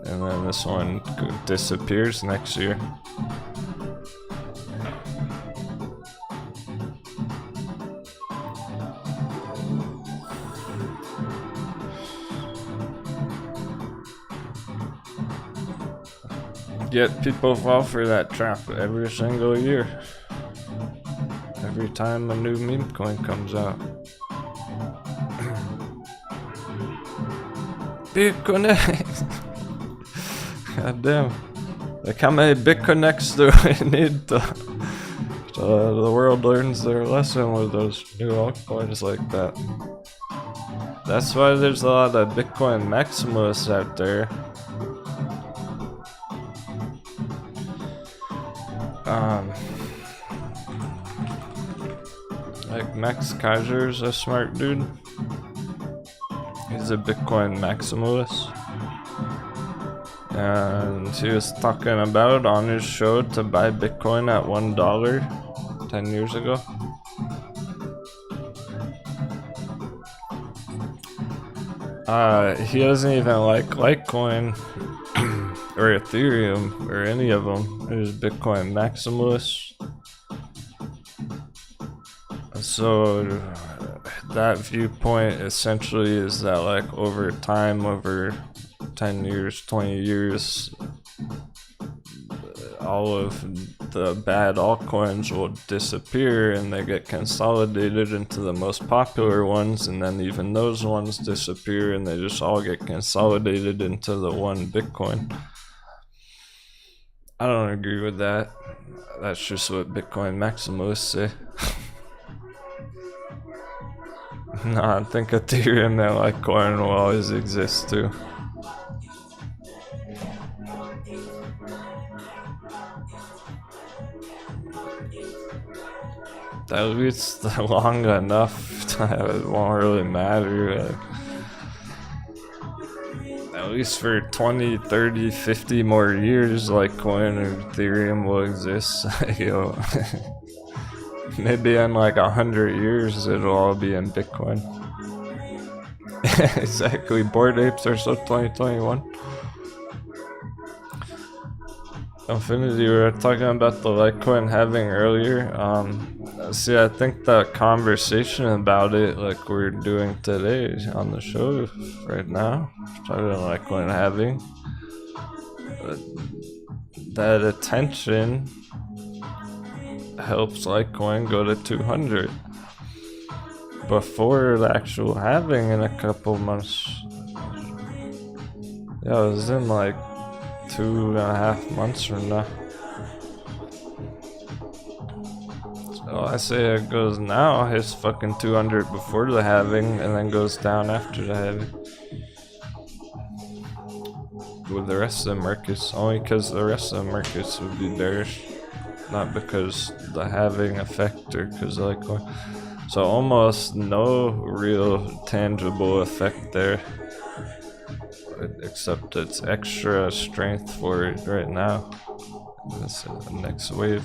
And then this one disappears next year. Yet people fall for that trap every single year. Every time a new meme coin comes out. BitConnect! God damn. Like how many BitConnects do we need to the world learns their lesson with those new altcoins like that? That's why there's a lot of Bitcoin maximalists out there. Like Max Kaiser's a smart dude. He's a Bitcoin maximalist. And he was talking about on his show to buy Bitcoin at $1 10 years ago. He doesn't even like Litecoin or Ethereum or any of them. He's Bitcoin maximalist. So that viewpoint essentially is that like over time, over 10 years, 20 years, all of the bad altcoins will disappear and they get consolidated into the most popular ones, and then even those ones disappear and they just all get consolidated into the one Bitcoin. I don't agree with that. That's just what Bitcoin maximalists say. No, I think Ethereum and Litecoin will always exist too. At least long enough that it won't really matter. Like, at least for 20, 30, 50 more years, Litecoin or Ethereum will exist. You know, maybe in like 100 years it'll all be in Bitcoin. Exactly, Bored Apes are so 2021. Infinity, we were talking about the Litecoin halving earlier. See, I think the conversation about it, like we're doing today on the show right now, talking about Litecoin halving, that attention helps Litecoin go to 200 before the actual halving in a couple months. Yeah, it was in like 2.5 months from now. So I say it goes now, hits fucking 200 before the halving, and then goes down after the halving. With the rest of the markets, only because the rest of the markets would be bearish, not because the halving effect or because Litecoin. So almost no real tangible effect there, except it's extra strength for it right now. This next wave.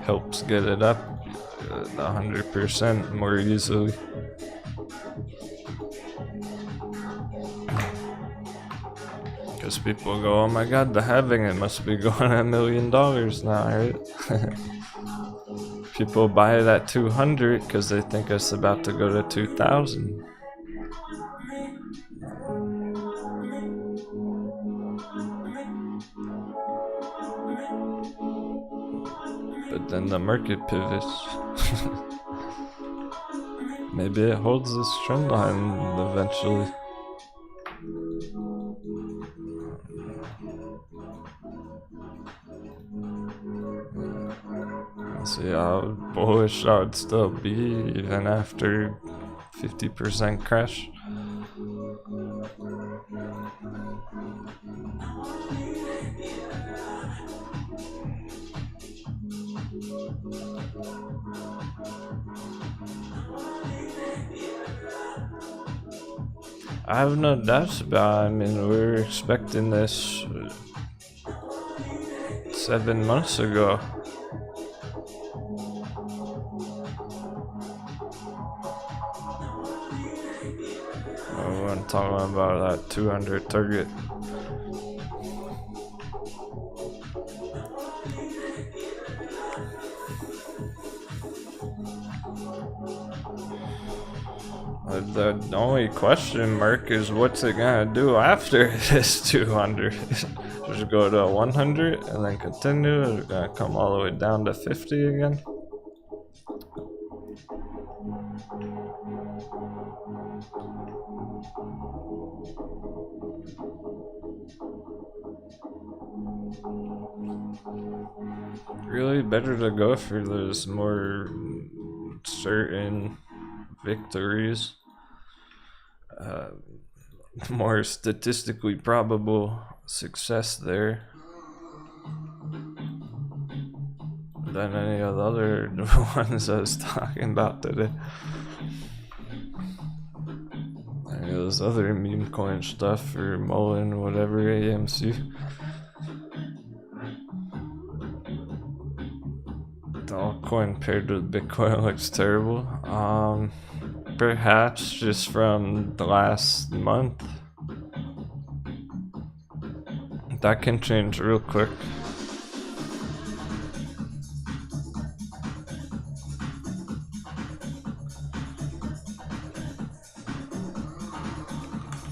Helps get it up 100% more easily. Because people go, oh my god, the halving, it must be going $1 million now, right? People buy it at 200 because they think it's about to go to 2,000. But then the market pivots. Maybe it holds this trend line eventually. Let's see how bullish I would still be even after 50% crash. I have no doubts about it. I mean, we were expecting this 7 months ago. I'm talking about that 200 target. The only question mark is what's it gonna do after this 200? Just go to 100 and then continue? Is it gonna come all the way down to 50 again? Really better to go for those more certain victories. More statistically probable success there than any of the other ones I was talking about today. Any of those other meme coin stuff or Mullen, whatever, AMC. The altcoin paired with Bitcoin looks terrible. Perhaps just from the last month. That can change real quick.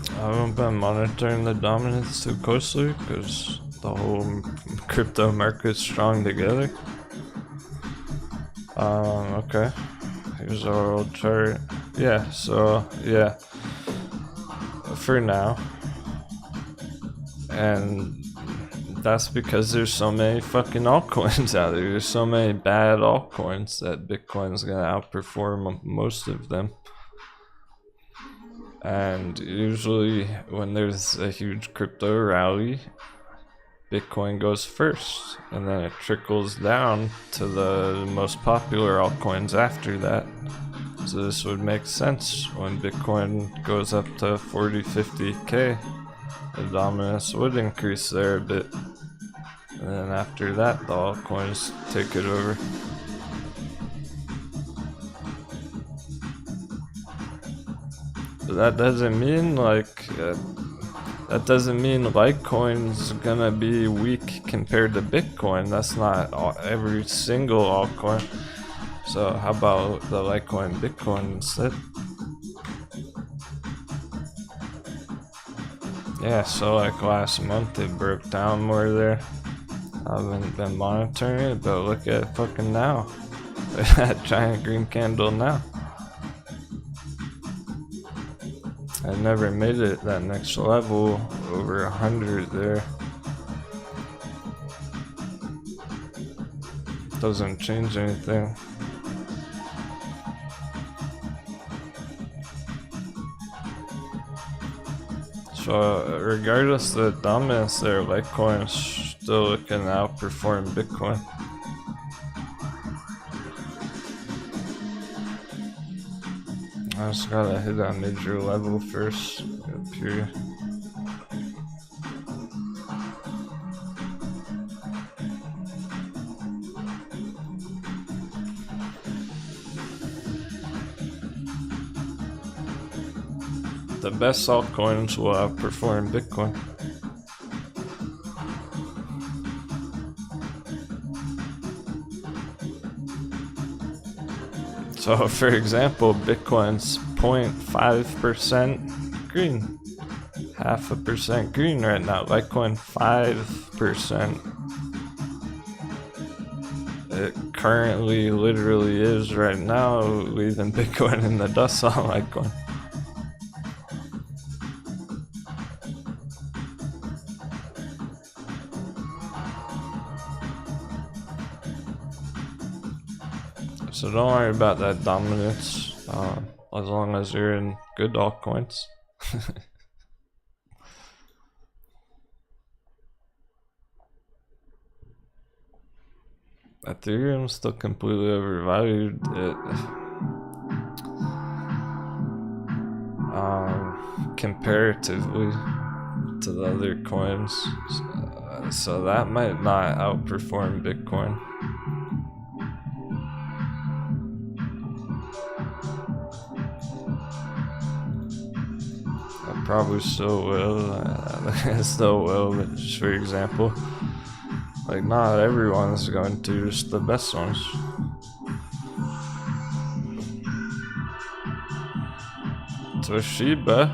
I haven't been monitoring the dominance too closely because the whole crypto market's strung together. Okay. Here's our old chart. Yeah, so, yeah. For now. And that's because there's so many fucking altcoins out there. There's so many bad altcoins that Bitcoin's gonna outperform most of them. And usually when there's a huge crypto rally, Bitcoin goes first, and then it trickles down to the most popular altcoins after that. So this would make sense. When Bitcoin goes up to 40-50k, the dominance would increase there a bit. And then after that, the altcoins take it over. But that doesn't mean that doesn't mean Litecoin's gonna be weak compared to Bitcoin. That's not every single altcoin. So how about the Litecoin Bitcoin instead? Yeah, so like last month it broke down more there. I haven't been monitoring it, but look at fucking now. That giant green candle now. I never made it that next level over 100 there. Doesn't change anything. So regardless of the dominance there, Litecoin still can outperform Bitcoin. I just gotta hit that major level first up here. The best altcoins will outperform Bitcoin. So for example, Bitcoin's 0.5% green. 0.5% green right now. Litecoin 5%. It currently literally is right now, leaving Bitcoin in the dust on Litecoin. So don't worry about that dominance, as long as you're in good altcoins. Ethereum's still completely overvalued. Comparatively to the other coins, so that might not outperform Bitcoin. I probably still will. I still will, but just for example, like not everyone's going to, just the best ones. So Shiba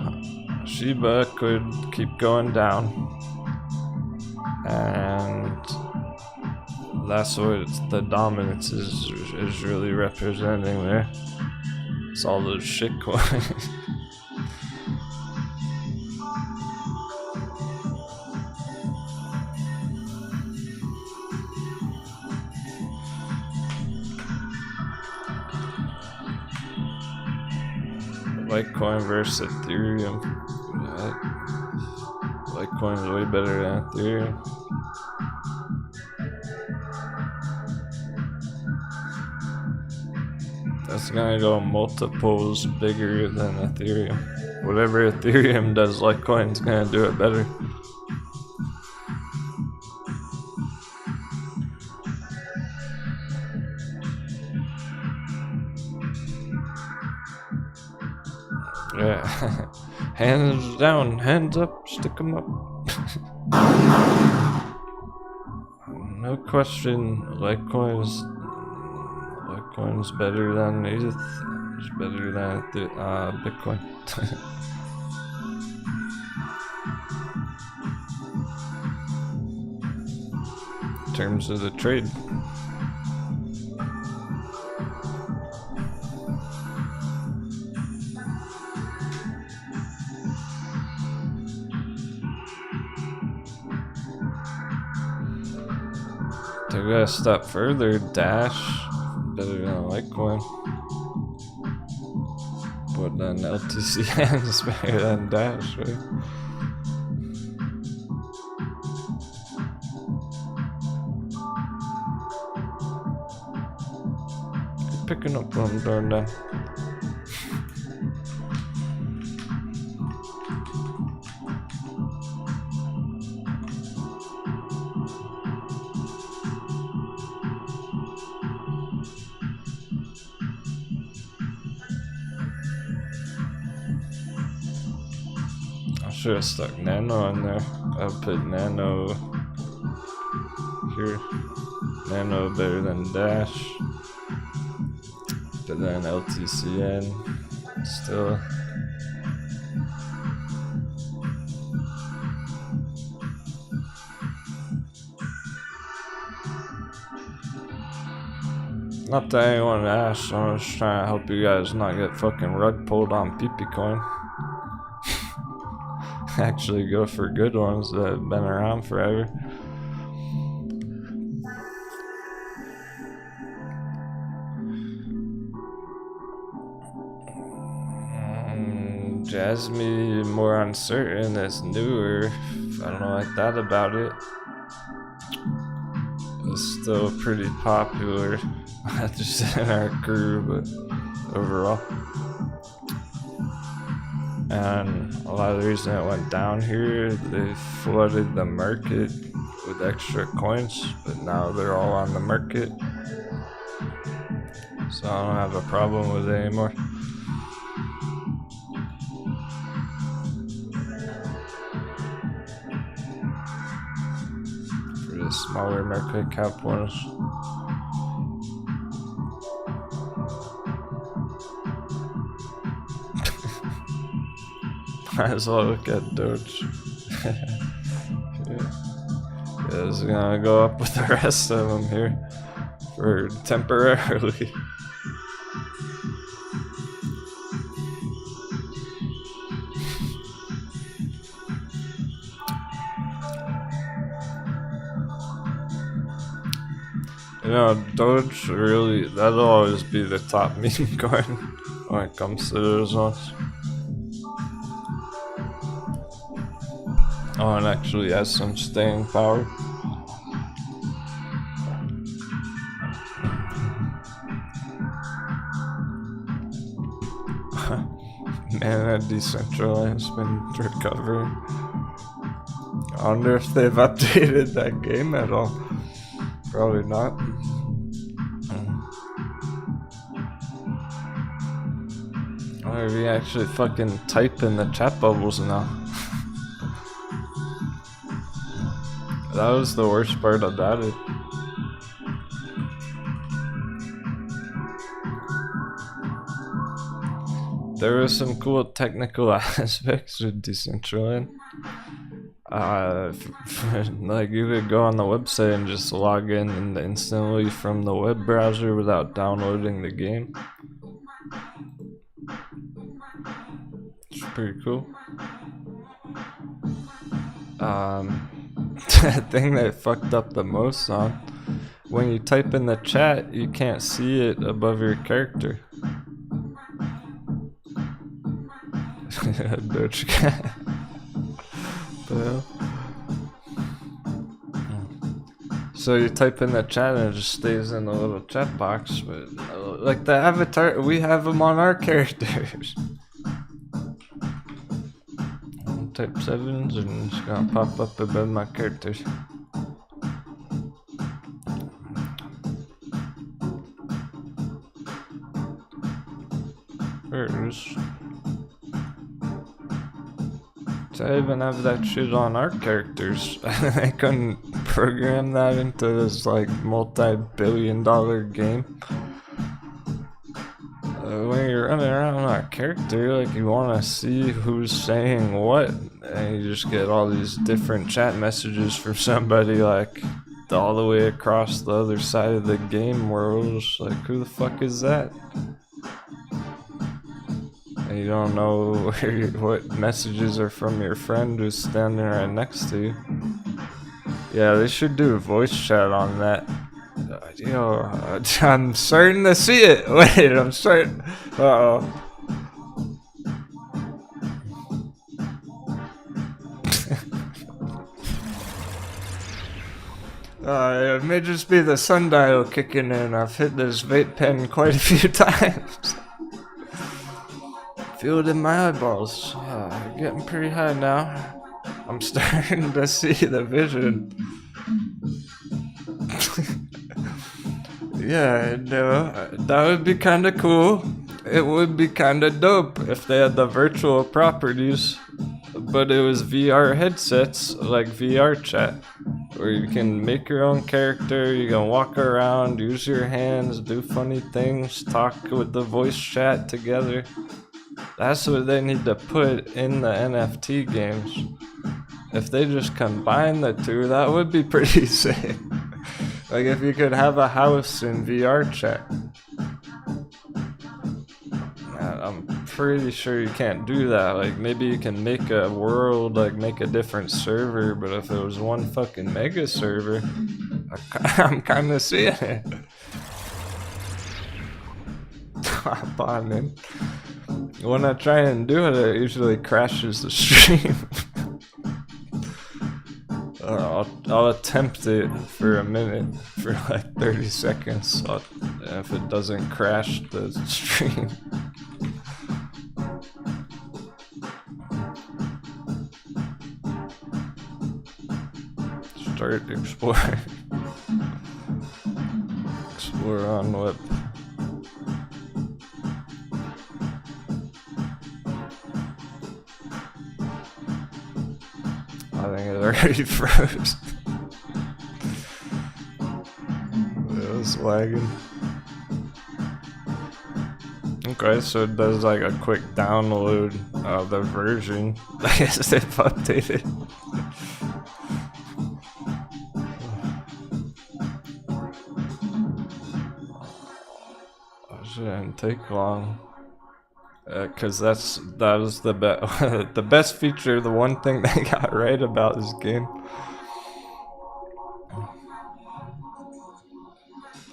could keep going down, and that's what the dominance is really representing there. It's all those shit coins. Litecoin versus Ethereum. Litecoin is way better than Ethereum. That's gonna go multiples bigger than Ethereum. Whatever Ethereum does, Litecoin's gonna do it better. Yeah. Hands down, hands up, stick them up. No question, Litecoin's better than ETH. It's better than Bitcoin. In terms of the trade. To go a step further, Dash better than Litecoin. But then LTCN is better than Dash, right? Keep picking up what I'm doing now. I should have stuck Nano in there. I put Nano here. Nano better than Dash. But then LTCN still. Not that anyone asked, I'm just trying to help you guys not get fucking rug pulled on PP coin. Actually go for good ones that have been around forever. Which has me more uncertain. It's newer. I don't know like that about it. It's still pretty popular. Not just in our crew, but overall. And a lot of the reason it went down here, they flooded the market with extra coins, but now they're all on the market. So I don't have a problem with it anymore. For the smaller market cap ones. Might as well look at Doge. Yeah, it's gonna go up with the rest of them here for temporarily. You know, Doge really, that'll always be the top meme coin when it comes to those ones. Oh, and actually has some staying power. Man, that decentralized has been recovering. I wonder if they've updated that game at all. Probably not. Or we actually fucking type in the chat bubbles now. That was the worst part about it. There were some cool technical aspects with Decentraland. Like you could go on the website and just log in and instantly from the web browser without downloading the game. It's pretty cool. The thing that fucked up the most on, when you type in the chat, you can't see it above your character. Doge cat. So you type in the chat and it just stays in the little chat box, but like the avatar, we have them on our characters. Type 7s and it's gonna pop up above my characters. There it is. So I even have that shit on our characters. I couldn't program that into this like multi-billion-dollar game. When you're running around our character, like you want to see who's saying what, and you just get all these different chat messages from somebody like all the way across the other side of the game world. It's like, who the fuck is that? And you don't know what messages are from your friend who's standing right next to you. Yeah, they should do a voice chat on that. Yo, I'm starting to see it. Wait, I'm starting. Uh-oh. It may just be the sundial kicking in. I've hit this vape pen quite a few times. Feel it in my eyeballs. Getting pretty high now. I'm starting to see the vision. Yeah, no, that would be kind of cool. It would be kind of dope if they had the virtual properties, but it was VR headsets, like VR chat, where you can make your own character, you can walk around, use your hands, do funny things, talk with the voice chat together. That's what they need to put in the NFT games. If they just combine the two, that would be pretty sick. Like if you could have a house in VR chat. I'm pretty sure you can't do that. Like maybe you can make a world, like make a different server, but if it was one fucking mega server, I'm kind of seeing it. Hop on in. When I try and do it, it usually crashes the stream. I'll attempt it for a minute, for like 30 seconds, if it doesn't crash the stream. Start exploring. Explore on web. I think it already froze. It was lagging. Okay, so it does like a quick download of the version. I guess they've updated. Shouldn't take long. Cause that was the the best feature, the one thing they got right about this game.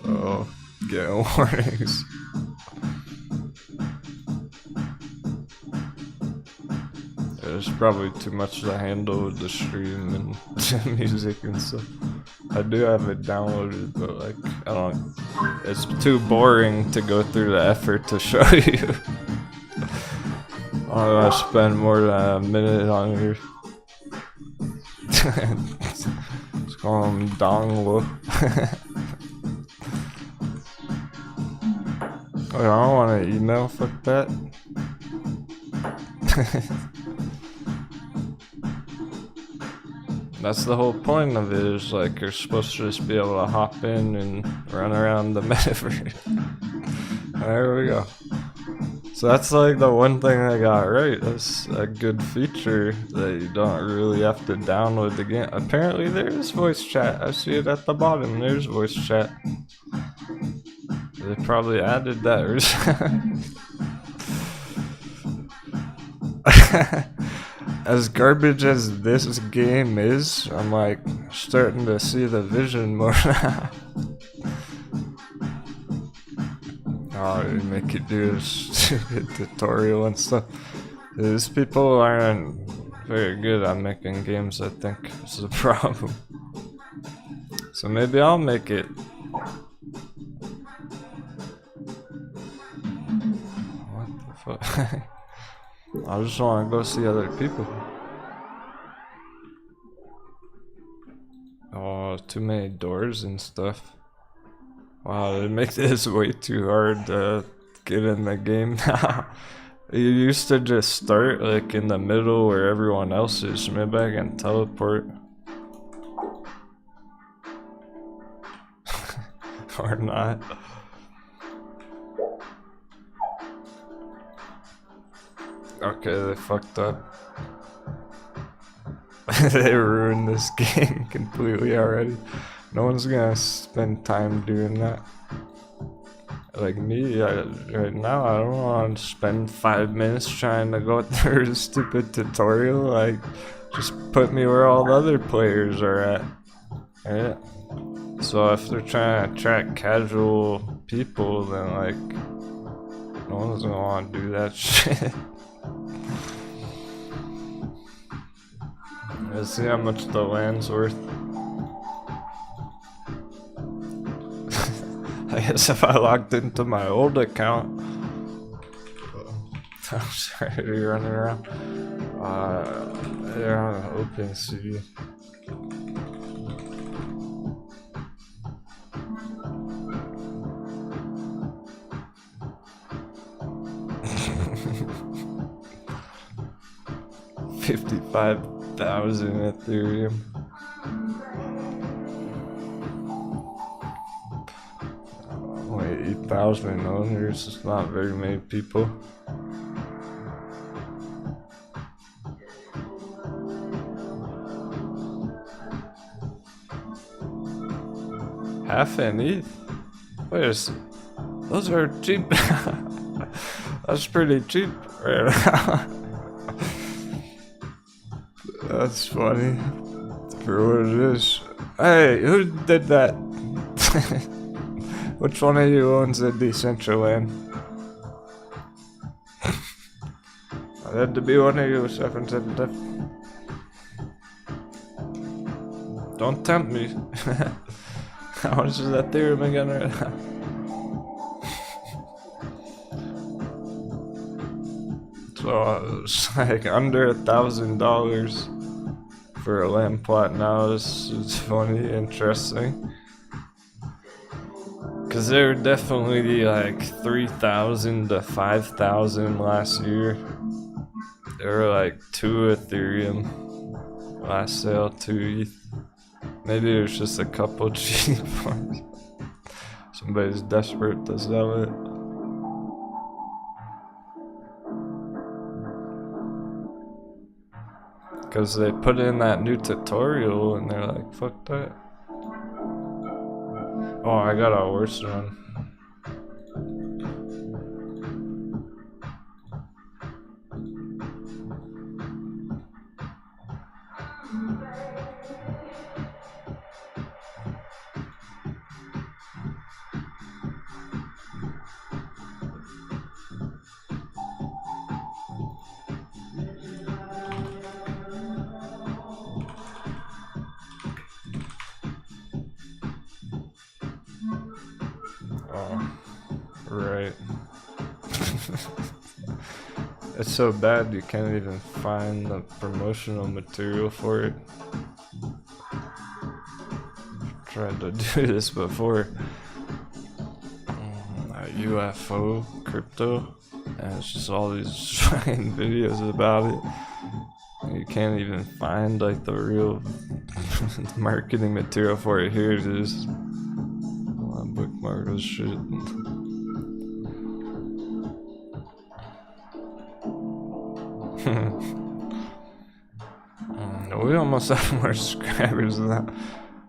Oh, getting warnings. There's probably too much to handle with the stream and music and stuff. I do have it downloaded, but like I don't. It's too boring to go through the effort to show you. I don't want to spend more than a minute on here. Let's call him Denwo. Oh, I don't want to email, fuck that. That's the whole point of it, is like you're supposed to just be able to hop in and run around the metaverse. There we go. So that's like the one thing I got right. That's a good feature that you don't really have to download the game. Apparently there's voice chat. I see it at the bottom. There's voice chat. They probably added that or something. As garbage as this game is, I'm like starting to see the vision more now. Oh, you make it do a stupid tutorial and stuff. These people aren't very good at making games, I think. This is a problem. So maybe I'll make it. What the fuck? I just want to go see other people. Oh, too many doors and stuff. Wow, they make this way too hard to get in the game now. You used to just start like in the middle where everyone else is. Maybe I can teleport. Or not. Okay, they fucked up. They ruined this game completely already. No one's gonna spend time doing that. Like me, right now, I don't want to spend 5 minutes trying to go through a stupid tutorial. Like, just put me where all the other players are at. Right? So if they're trying to attract casual people, then like, no one's gonna want to do that shit. Let's see how much the land's worth. I guess if I logged into my old account. I'm sorry to be running around. They're on OpenSea. $55,000 Ethereum. Only 8,000 owners. It's not very many people. Half an ETH? Wait a second. Those are cheap. That's pretty cheap right now. That's funny. For what it is. Hey, who did that? Which one of you owns a Decentraland? It had to be one of you, 777. Don't tempt me. How much is that Ethereum again right now? So it's like under $1,000 for a land plot now. It's funny, interesting. Cause they were definitely like 3,000 to 5,000 last year. They were like 2 Ethereum last sale, 2 ETH. Maybe it was just a couple cheap ones. Somebody's desperate to sell it. Cause they put in that new tutorial and they're like, fuck that. Oh, I got a worse one. Oh, right. It's so bad you can't even find the promotional material for it. Tried to do this before. UFO crypto, and it's just all these giant videos about it. You can't even find like the real marketing material for it. Here it is. I'll bookmark this shit. We almost have more subscribers than that.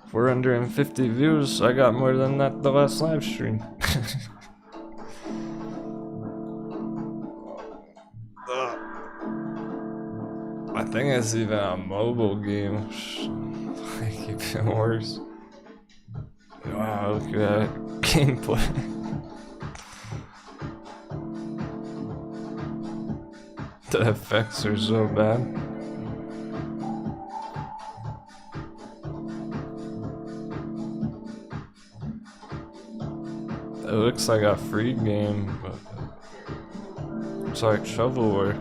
450 views. I got more than that the last live stream. I think it's even a mobile game. Like even worse. Wow, look at that gameplay. The effects are so bad. It looks like a free game, but it's like shovelware.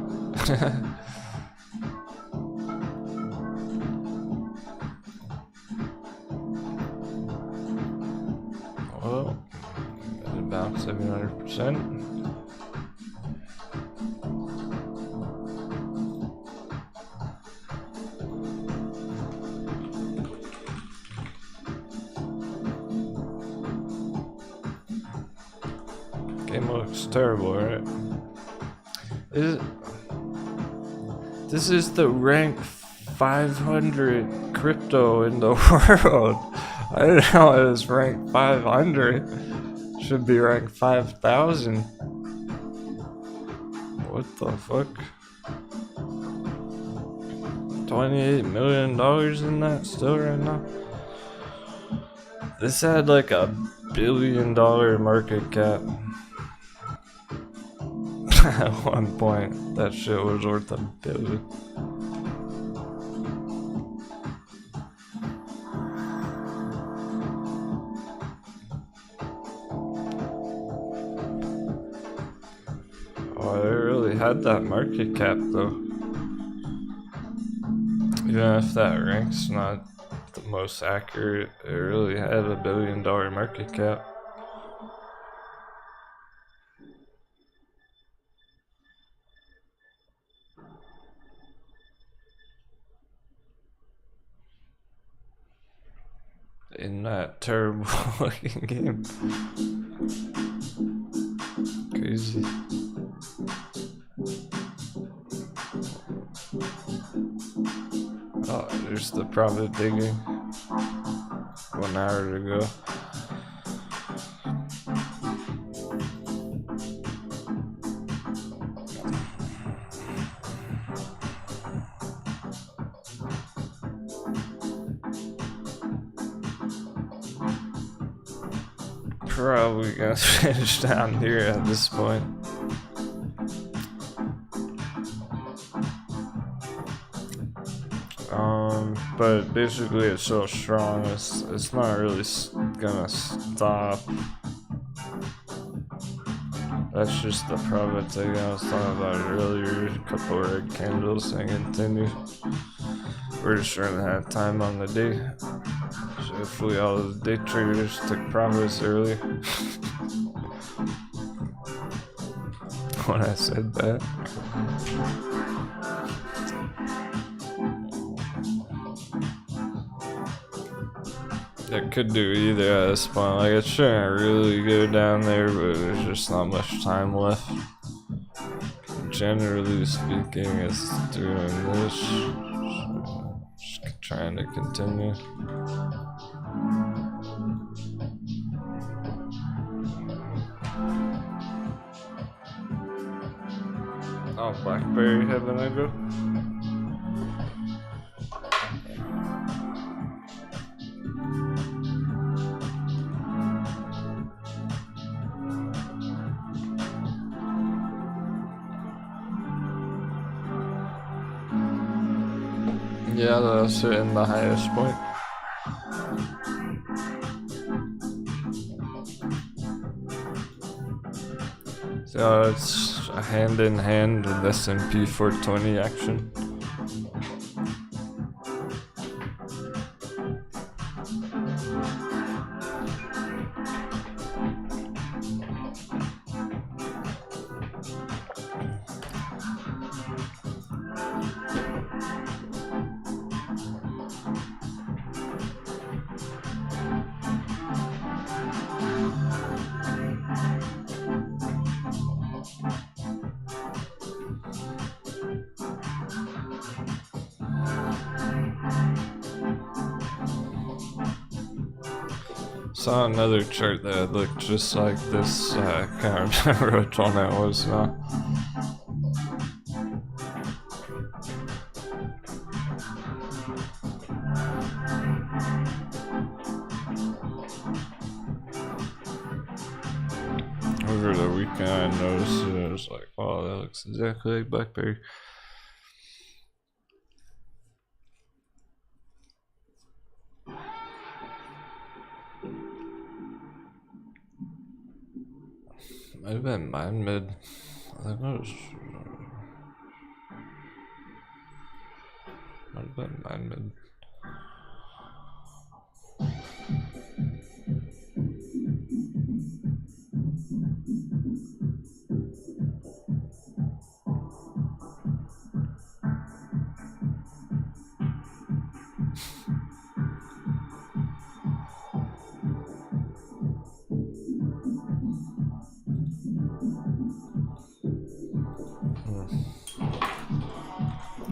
Well, about 700%. Game looks terrible, right? This is the rank 500 crypto in the world. I didn't know it was rank 500. Should be rank 5,000. What the fuck? $28 million in that still right now? This had like $1 billion market cap. At one point, that shit was worth $1 billion. Oh, it really had that market cap though. Even if that rank's not the most accurate, it really had $1 billion market cap. In that terrible looking game. Crazy. Oh, there's the profit digging. 1 hour to go. Probably gonna finish down here at this point. But basically it's so strong, it's not really gonna stop. That's just the profit taking I was talking about earlier. A couple of red candles and continue. We're just running out of time on the day. So hopefully all of the day traders took profits early. When I said that. It could do either at this point. Like, it shouldn't really go down there, but there's just not much time left. Generally speaking, it's doing this. So just trying to continue. Oh, BlackBerry having a go? Yeah, that's hitting the highest point. So it's a hand in hand with S&P 420 action. Saw another chart that looked just like this. I can't remember which one that was now. Over the weekend I noticed it, I was like, wow, that looks exactly like BlackBerry. Might have been mine mid. I think it was. Might have been mine mid.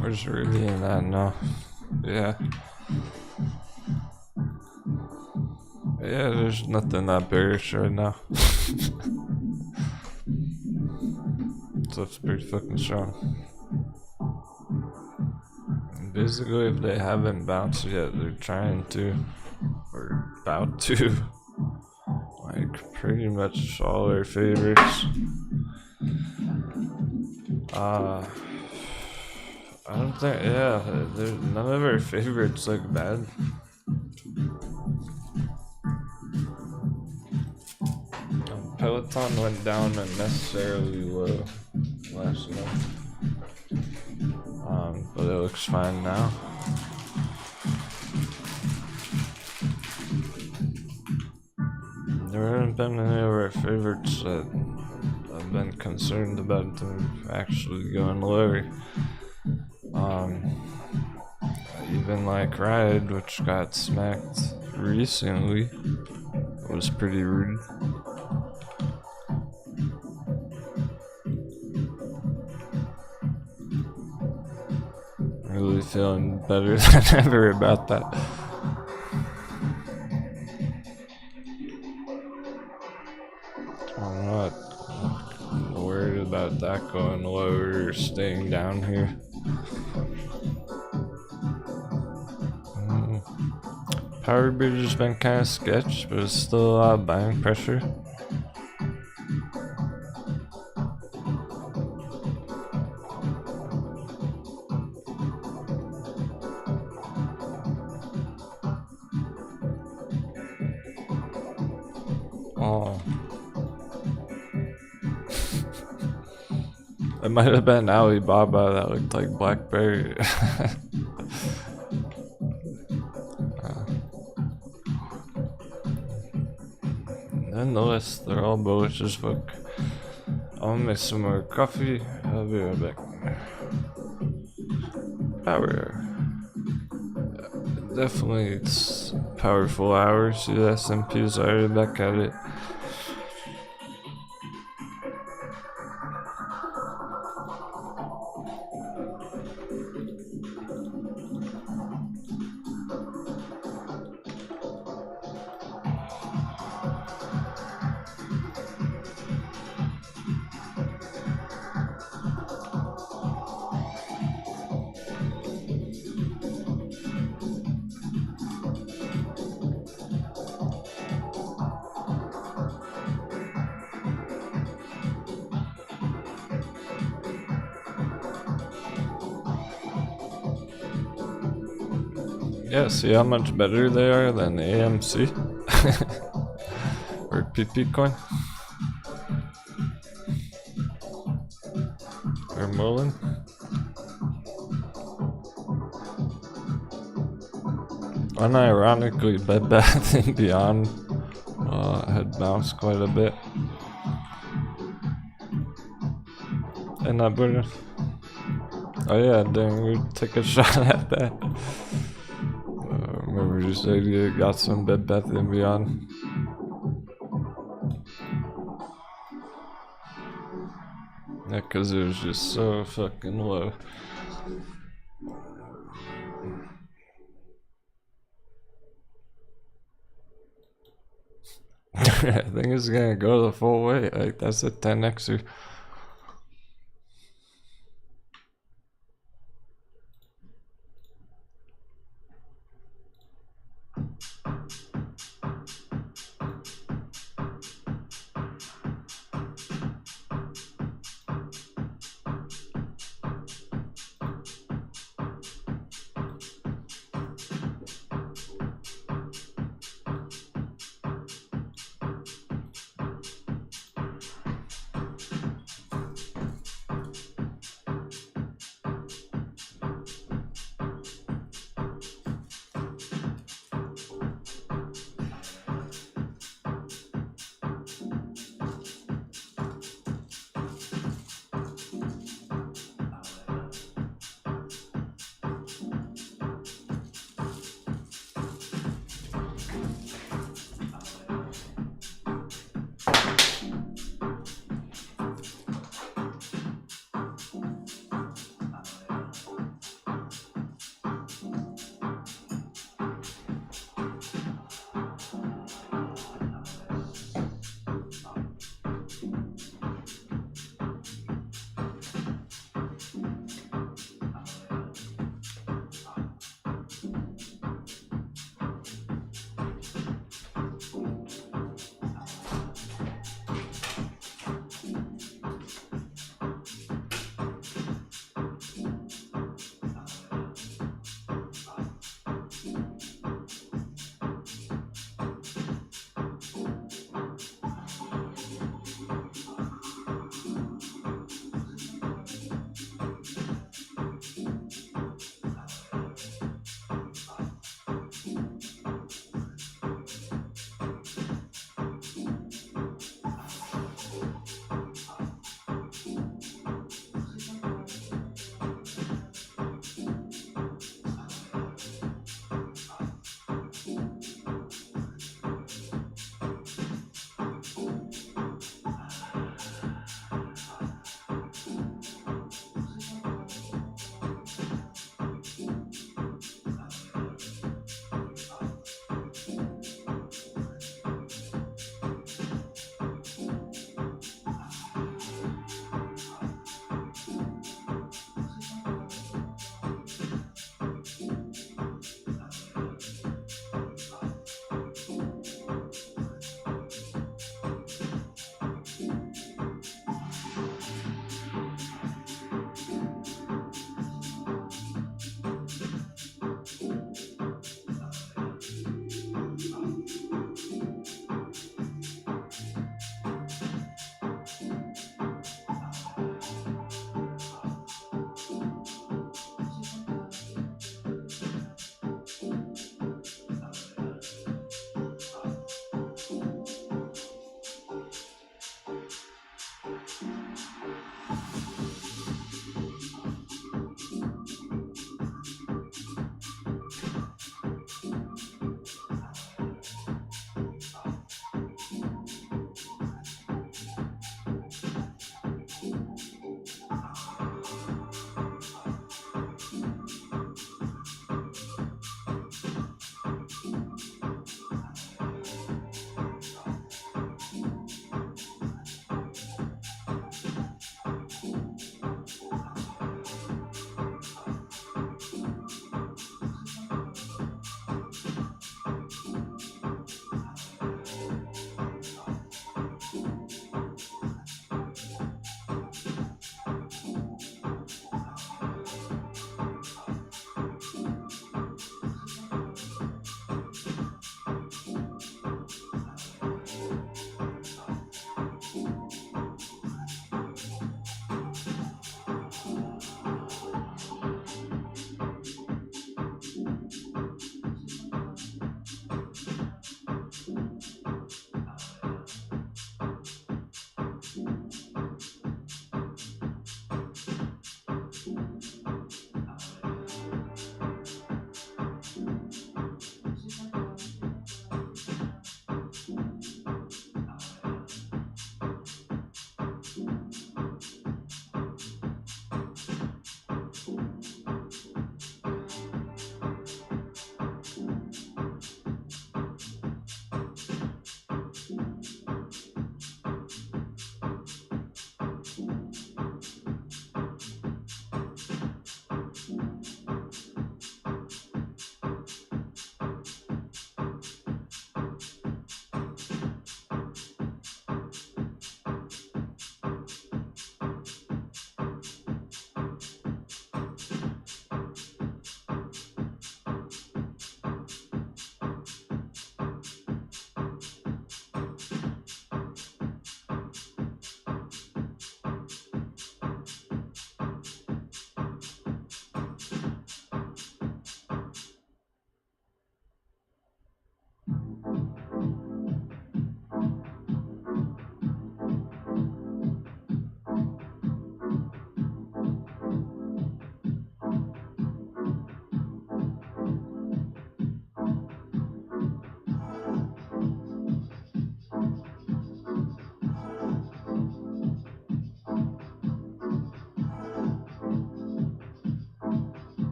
Where's really in that now? Yeah. Yeah, there's nothing that bearish right now. So it's pretty fucking strong. And basically, if they haven't bounced yet, they're trying to, or about to. Like, pretty much all their favorites. I don't think, yeah, none of our favorites look bad. Peloton went down unnecessarily low last month. But it looks fine now. There haven't been any of our favorites that I've been concerned about them actually going lower. Even like Ride, which got smacked recently, was pretty rude. Really feeling better than ever about that. I'm not worried about that going lower or staying down here. Power Bridge has been kind of sketch, but it's still a lot of buying pressure. Oh. It might have been Alibaba that looked like BlackBerry. And the list, they're all bullish as fuck. I'll make some more coffee. I'll be right back. Power. Definitely, it's powerful hour. See, the S&P's already back at it. Yeah, see how much better they are than the AMC or PP coin or Mullen. Unironically, Bed Bath and Beyond had bounced quite a bit. And that better. Oh yeah, dang, we take a shot at that. Remember you said you got some Bed Bath and Beyond. Yeah, cause it was just so fucking low. I think it's gonna go the full way. Like, that's a 10xer.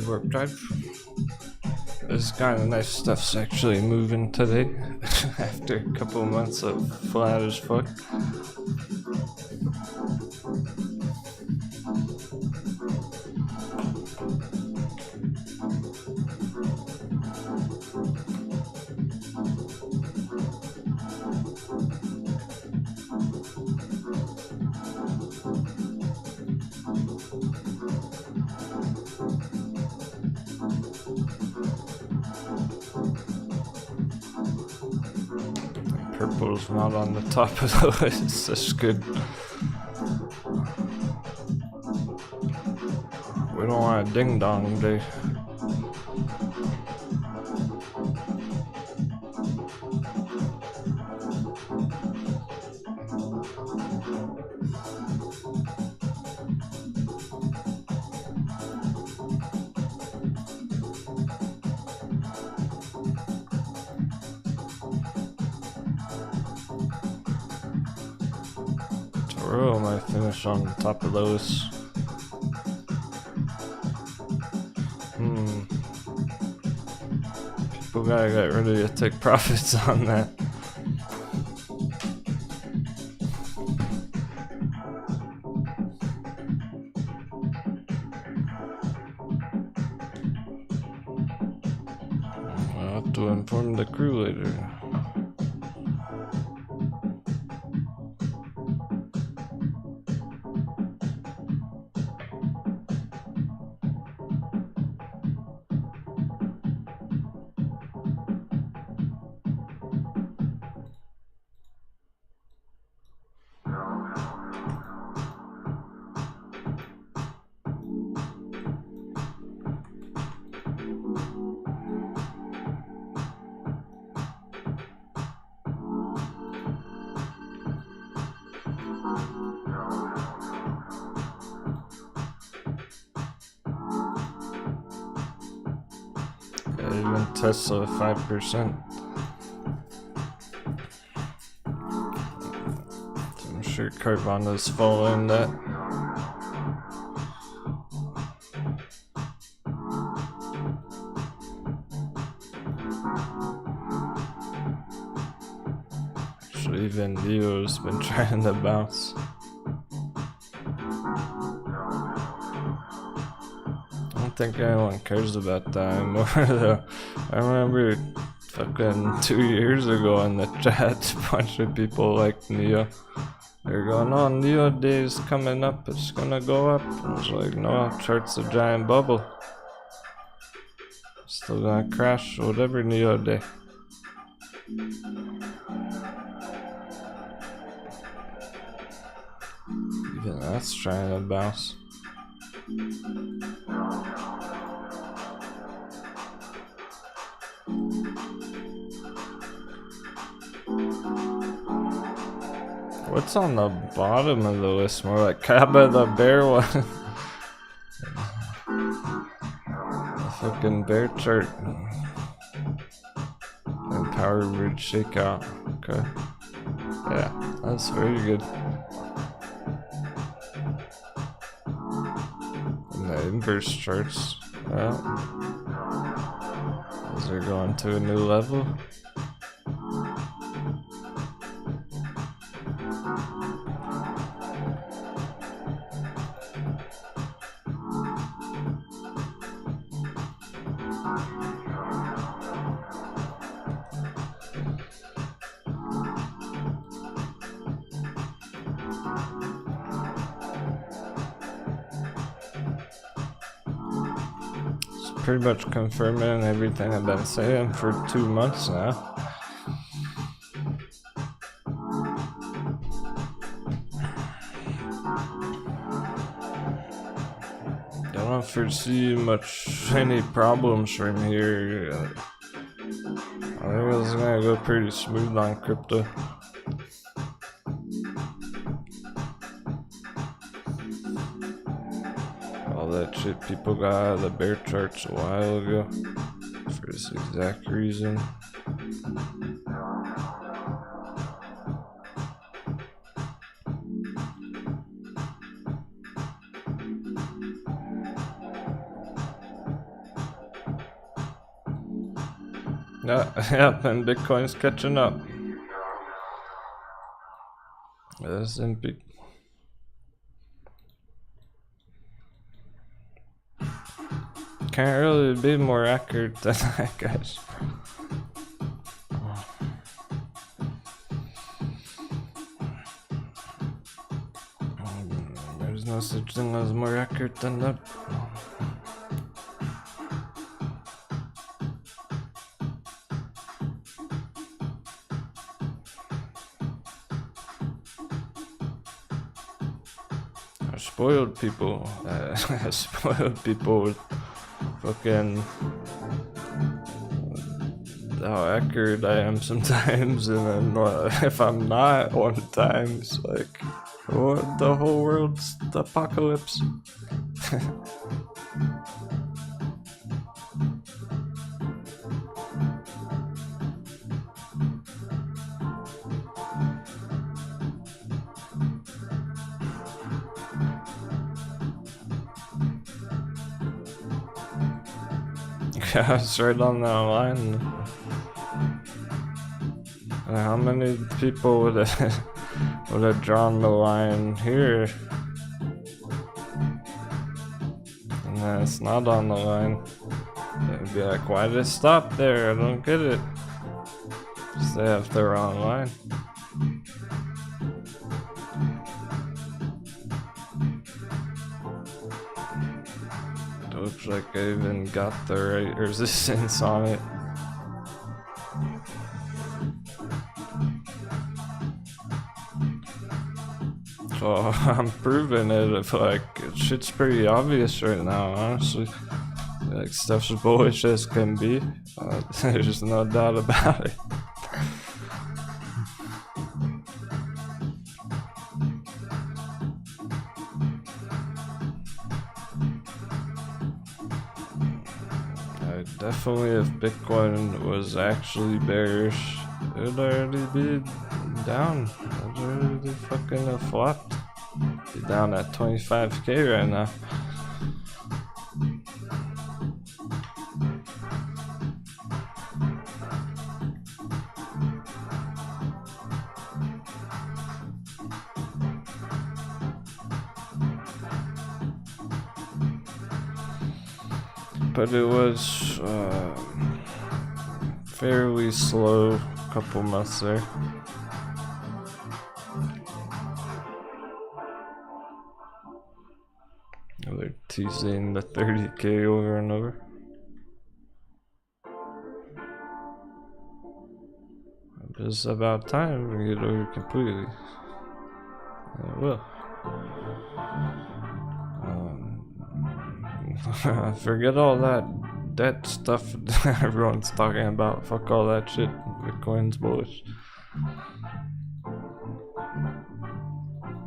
warp drive. This kind of nice stuff's actually moving today after a couple of months of flat as fuck. Purple's not on the top of the list. That's good. We don't want a ding dong day. Toro might finish on the top of those. People gotta get ready to take profits on that. I'll have to inform the crew later. Even Tesla 5%. I'm sure Carvana's following that. Actually, even Leo's been trying to bounce. I don't think anyone cares about that anymore though. I remember fucking 2 years ago in the chat, a bunch of people like Neo. They're going, oh, Neo Day is coming up, it's gonna go up. I was like, no, chart's a giant bubble. Still gonna crash, whatever Neo Day. Even that's trying to bounce. What's on the bottom of the list? More like Kaba the bear one. The fucking bear chart. And power bridge shakeout. Okay. Yeah, that's very good. And the inverse charts. Well, those are going to a new level. Pretty much confirming everything I've been saying for 2 months now. Don't foresee any problems from here. I think it's gonna go pretty smooth on crypto. All that shit people got out of the bear charts a while ago for this exact reason. Yeah, and Bitcoin's catching up. S&P. Can't really be more accurate than that, guys. There's no such thing as more accurate than that. Spoiled people. Spoiled people with fucking how accurate I am sometimes, and then if I'm not one time, it's like, what, the whole world's the apocalypse. Yeah, it's right on that line. How many people would have drawn the line here? And then it's not on the line. They'd be like, why did it stop there? I don't get it. Because they have the wrong line. Looks like I even got the right resistance on it. So I'm proving it. Like, shit's pretty obvious right now, honestly. Like, stuff's bullish as can be. There's no doubt about it. Definitely, if Bitcoin was actually bearish, it would already be down. It would already be fucking flopped. Be down at 25k right now. But it was fairly slow couple months there. They're teasing the 30k over and over. It's about time we get over completely. It will. Forget all that debt stuff everyone's talking about. Fuck all that shit. Bitcoin's bullish.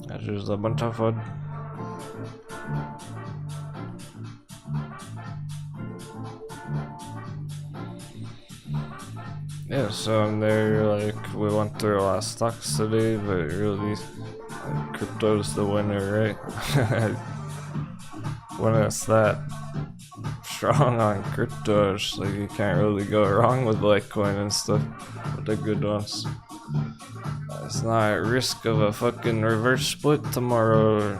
That's just a bunch of FUD. Yeah, so I'm there, like, we went through a lot of stocks today, but really, like, crypto's the winner, right? When it's that strong on crypto, it's like you can't really go wrong with Litecoin and stuff, with the good ones. It's not at risk of a fucking reverse split tomorrow.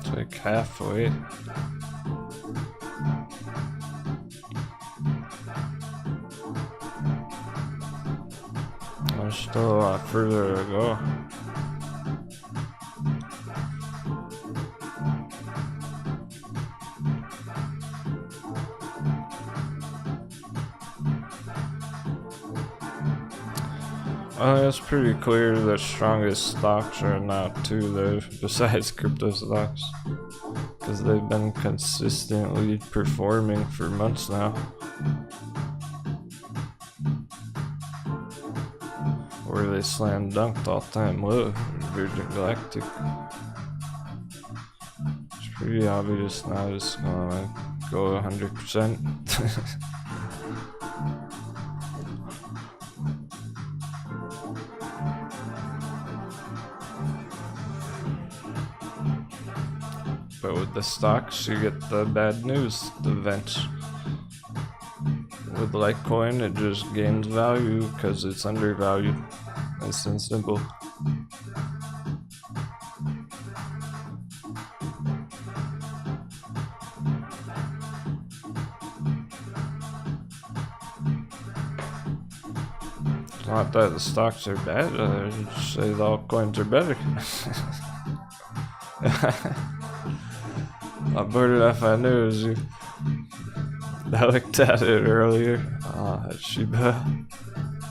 It's like halfway. There's still a lot further to go. It's pretty clear the strongest stocks are now too, though, besides crypto stocks, because they've been consistently performing for months now. Where they slam dunked all time low, Virgin Galactic. pretty obvious now it's gonna go 100%. But with the stocks, you get the bad news, the events. With Litecoin, it just gains value because it's undervalued. Nice and simple. It's not that the stocks are bad, I just say the altcoins are better. I brought it up, I knew it was you. I looked at it earlier. Shiba.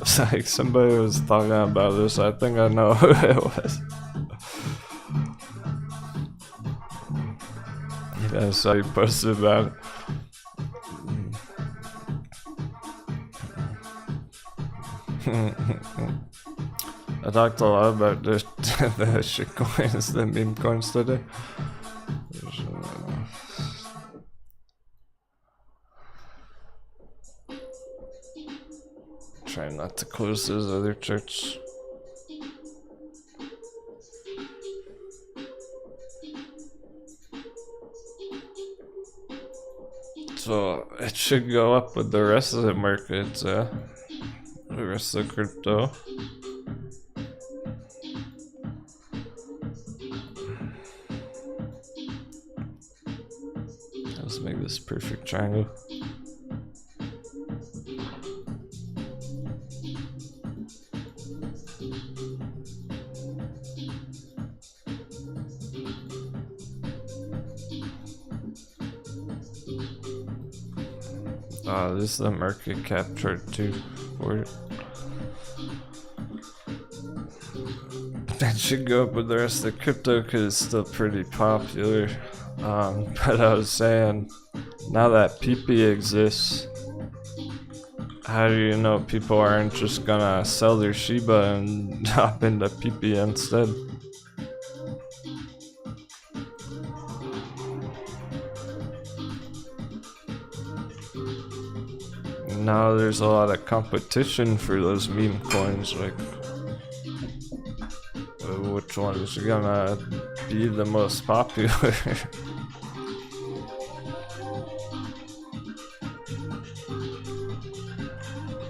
It's like somebody was talking about this. I think I know who it was. Yeah, I saw you posted about it. I talked a lot about the shit coins, the meme coins today. Trying not to close those other charts. So it should go up with the rest of the markets, the rest of crypto. Let's make this perfect triangle. This is the market cap chart too for it. That should go up with the rest of the crypto because it's still pretty popular. But I was saying, now that PP exists, how do you know people aren't just gonna sell their Shiba and hop into PP instead? Now there's a lot of competition for those meme coins, like which one is gonna be the most popular?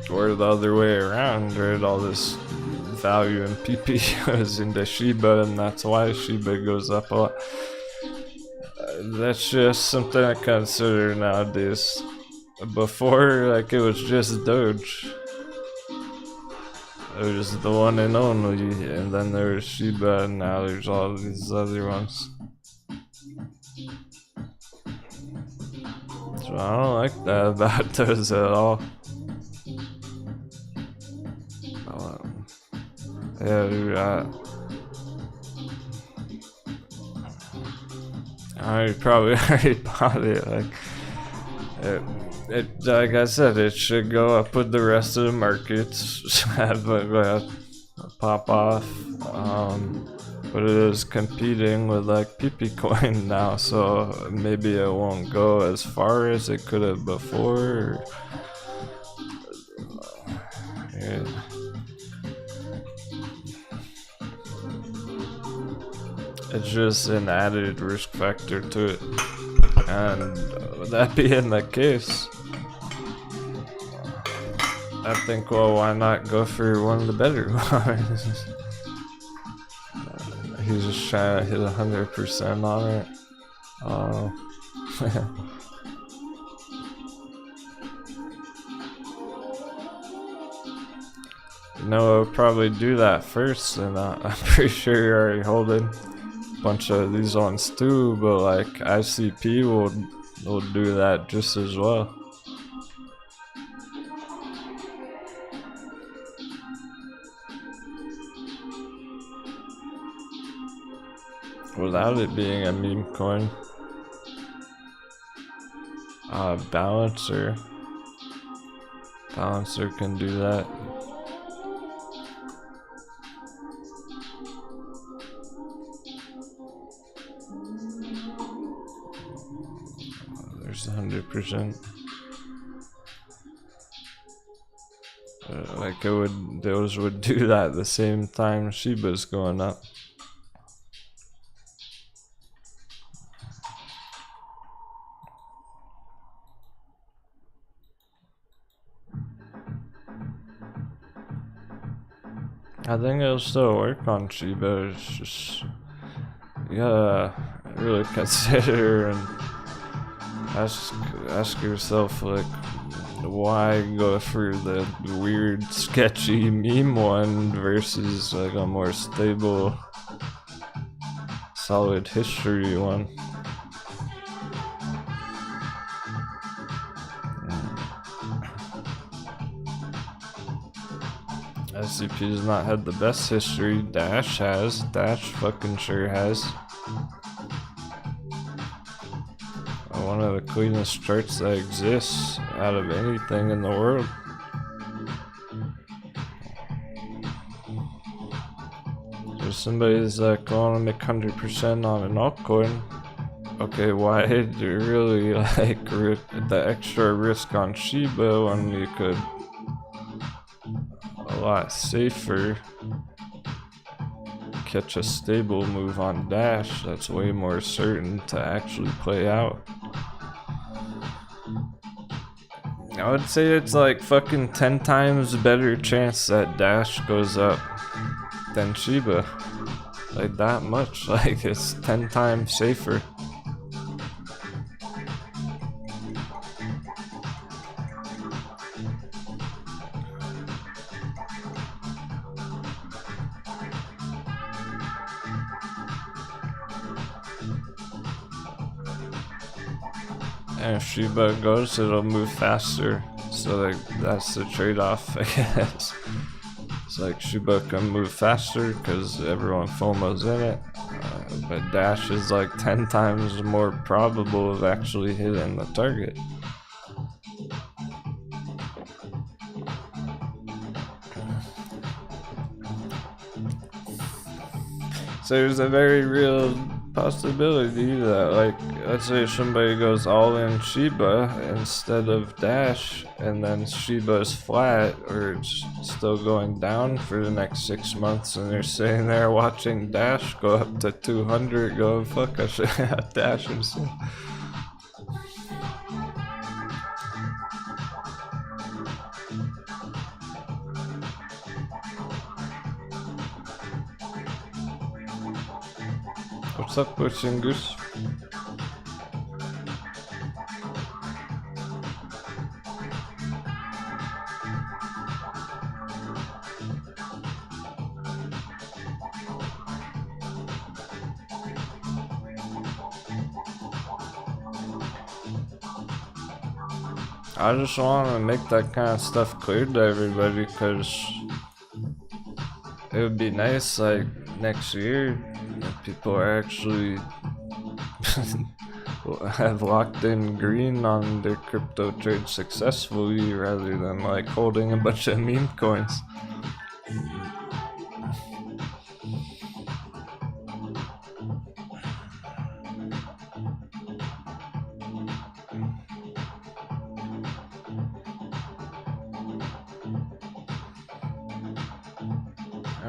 Or the other way around, right? All this value in PP goes into Shiba, and that's why Shiba goes up a lot. That's just something I consider nowadays. Before, like, it was just Doge. It was the one and only, and then there was Shiba, and now there's all these other ones. So I don't like that about those at all. Yeah, dude, I probably already bought it. Like I said, it should go up with the rest of the markets, have a pop off. But it is competing with like PP coin now, so maybe it won't go as far as it could have before. Yeah. It's just an added risk factor to it, and that being the case, I think, well, why not go for one of the better ones? He's just trying to hit 100% on it. I'll probably do that first, and I'm pretty sure you're already holding a bunch of these ones too, but like ICP will do that just as well. Without it being a meme coin. Balancer can do that. 100%. Like those would do that the same time Shiba's going up. I think it'll still work on Shiba. It's just you gotta really consider and ask yourself, like, why go for the weird, sketchy meme one versus like a more stable, solid history one. SCP's not had the best history. Dash has. Dash fucking sure has. One of the cleanest charts that exists out of anything in the world. If somebody's like, I want to make 100% on an altcoin, okay, why do you really like the extra risk on Shiba when you could a lot safer catch a stable move on Dash that's way more certain to actually play out? I would say it's like fucking 10 times better chance that Dash goes up than Shiba. Like that much. Like it's 10 times safer. And if Shiba goes, it'll move faster. So like that's the trade-off, I guess. It's like Shiba can move faster because everyone FOMO's in it, but Dash is like 10 times more probable of actually hitting the target. So there's a very real possibility that, like, let's say somebody goes all in Shiba instead of Dash, and then Shiba is flat or it's still going down for the next 6 months, and they're sitting there watching Dash go up to 200, going, fuck, I should have Dash instead. What's up, Bush and Goose? I just want to make that kind of stuff clear to everybody, because it would be nice, like, next year if people are actually have locked in green on their crypto trade successfully, rather than like holding a bunch of meme coins.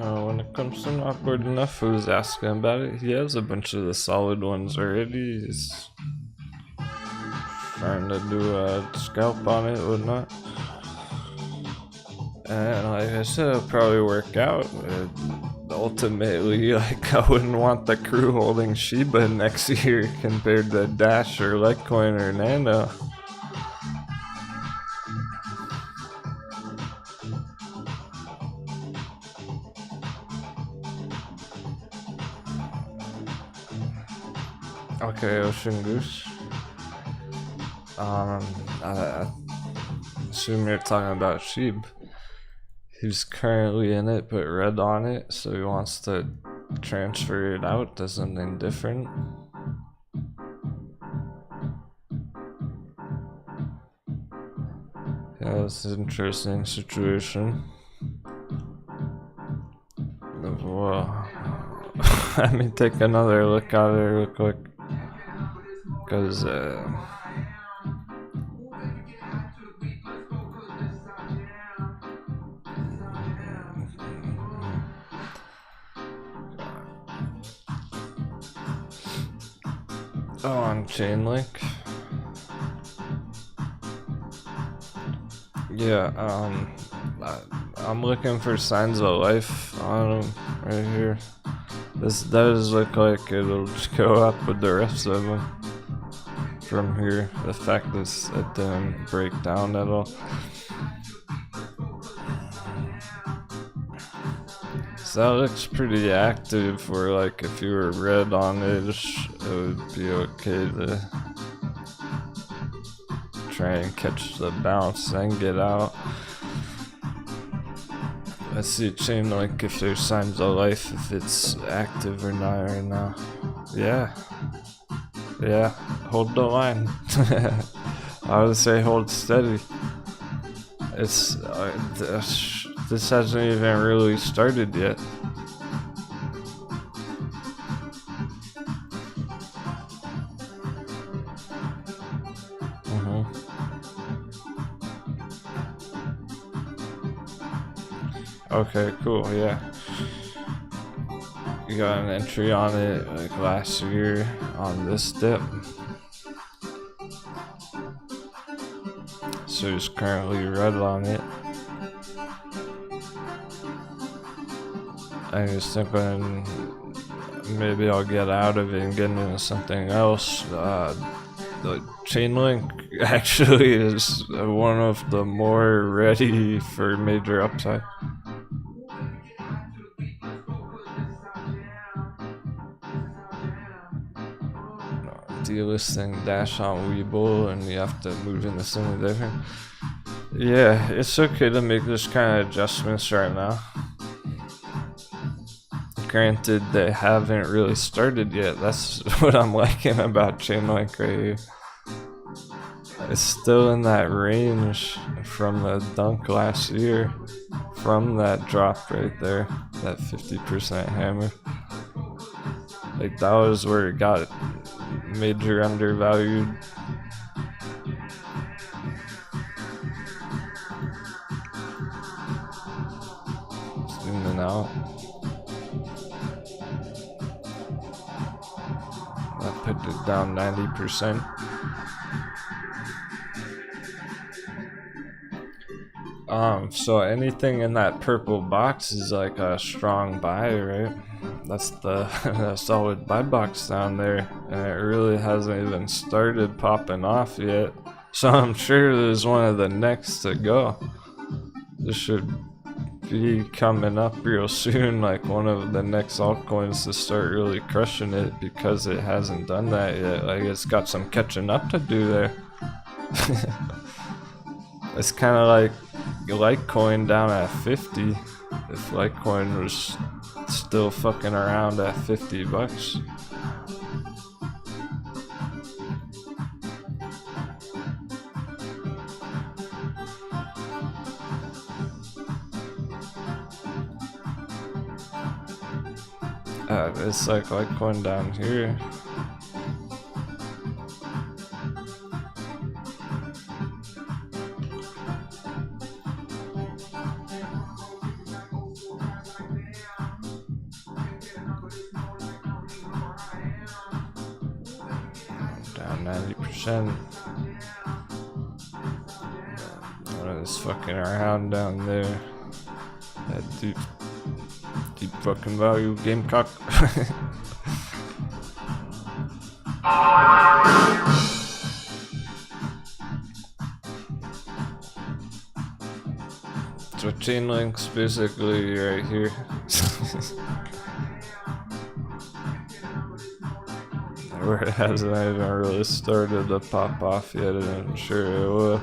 When it comes to not bored enough, who's asking about it? He has a bunch of the solid ones already. He's trying to do a scalp on it, whatnot. And like I said, it'll probably work out. Ultimately, like, I wouldn't want the crew holding Shiba next year compared to Dash or Litecoin or Nano. Okay, Ocean Goose. I assume you're talking about Sheeb. He's currently in it, but red on it, so he wants to transfer it out to something different. Yeah, it's an interesting situation. Well, let me take another look at it real quick, because on Chainlink. Yeah, I'm looking for signs of life on them right here. This does look like it'll just go up with the rest of them from here. The fact that it didn't break down at all. So that looks pretty active for like if you were red on it would be okay to try and catch the bounce and get out. Let's see Chainlink if there's signs of life, if it's active or not right now. Yeah. Yeah, hold the line. I would say hold steady. It's this hasn't even really started yet. Okay, cool, yeah. You got an entry on it like last year on this dip. So it's currently red on it. I was thinking maybe I'll get out of it and get into something else. The Chainlink actually is one of the more ready for major upside. Delisting dash on Webull and you have to move into something different. Yeah, it's okay to make this kind of adjustments right now. Granted, they haven't really started yet. That's what I'm liking about Chainlink right here. It's still in that range from the dunk last year, from that drop right there, that 50% hammer. Like that was where it got major undervalued. It's in and out. That put it down 90%. So anything in that purple box is like a strong buy, right? That's the solid buy box down there, and it really hasn't even started popping off yet. So I'm sure there's one of the next to go. This should be coming up real soon, like one of the next altcoins to start really crushing it, because it hasn't done that yet. Like it's got some catching up to do there. It's kind of like Litecoin down at 50. If Litecoin was still fucking around at 50 bucks. It's like Litecoin down here. Down 90%. It's fucking around down there. That deep fucking value Gamecock. So Chainlink's basically right here. Where it hasn't even really started to pop off yet, and I'm sure it will.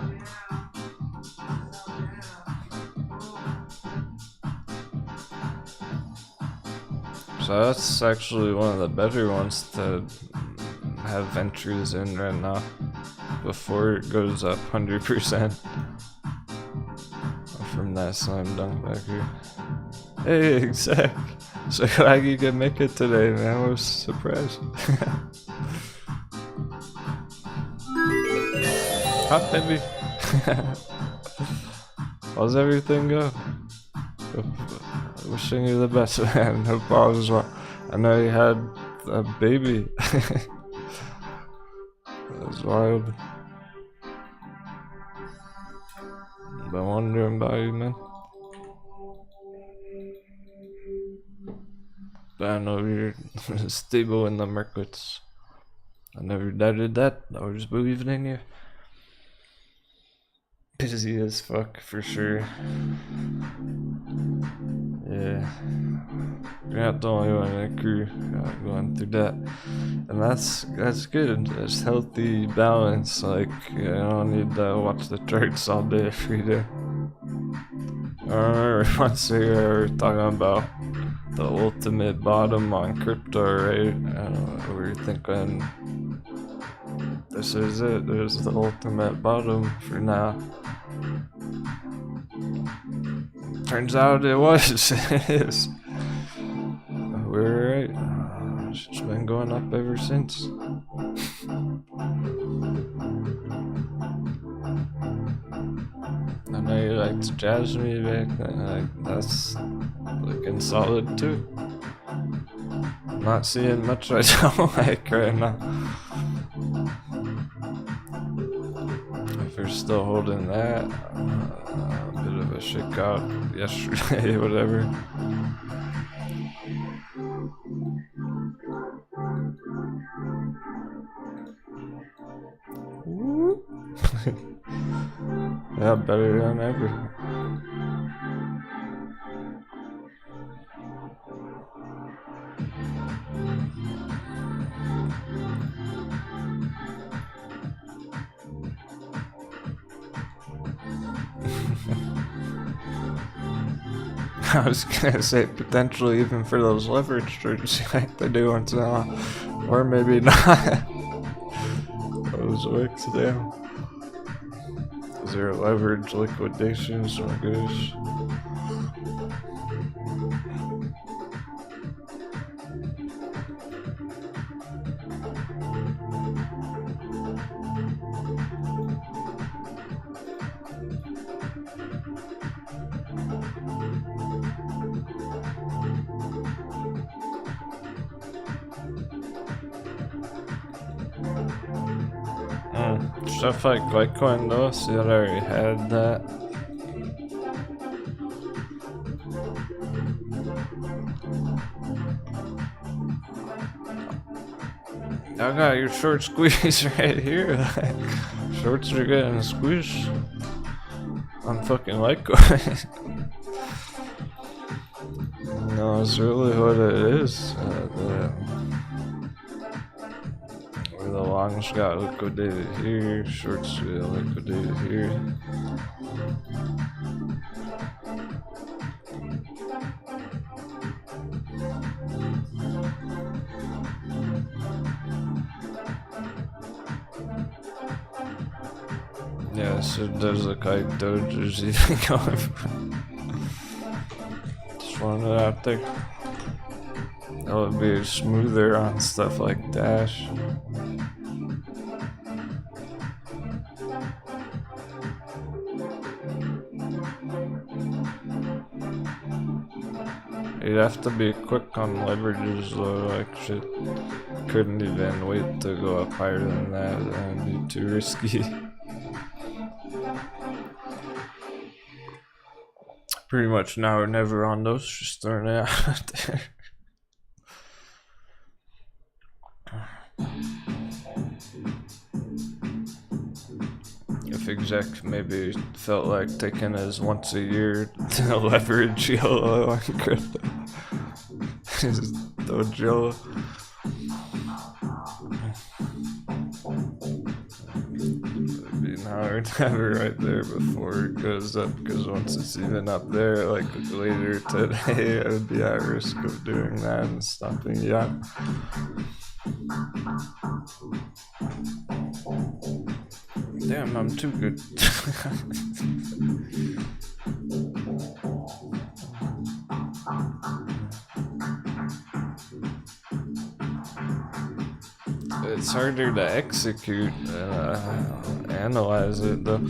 So that's actually one of the better ones to have entries in right now before it goes up 100% from that slam dunk back here. Hey, Zach. So glad you could make it today, man. I was surprised. Hot baby. How's everything go? Wishing you the best, man. Hope all is well. I know you had a baby. was wild. Been wondering about you, man. But I know you're stable in the markets. I never doubted that. I always believed in you. Busy as fuck, for sure. Yeah. You're not the only one in the crew going through that. And that's good. It's healthy balance. Like, you don't need to watch the charts all day, every day. I remember once we were talking about the ultimate bottom on crypto, right? We were thinking, this is it. There's the ultimate bottom for now. Turns out it was. It is. We were right. It's been going up ever since. I know you liked jazz music. That's looking solid too. Not seeing much I don't like right now. If you're still holding that, a bit of a shakeout yesterday, whatever. Yeah, better than ever. I was gonna say potentially even for those leverage trades like they do once in a while. Or maybe not. Those wicks down. Is there a leverage liquidation so goes? Stuff like Litecoin though, see that I already had that. I got your short squeeze right here. Like, shorts are getting squeezed on fucking Litecoin. No, it's really what it is. The longs got liquidated here, shorts got liquidated here. Yeah, so it does look like Doge's even going for. Just wanted it out there. That would be smoother on stuff like Dash. You'd have to be quick on leverages though, like shit. Couldn't even wait to go up higher than that, that'd be too risky. Pretty much now or never on those, just throwing it out there. If exec maybe felt like taking his once a year to leverage YOLO on crypto. Just Doge YOLO. It'd be now or never right there before it goes up, because once it's even up there, like later today, I would be at risk of doing that and stopping yacht. Damn, I'm too good. It's harder to execute, analyze it though.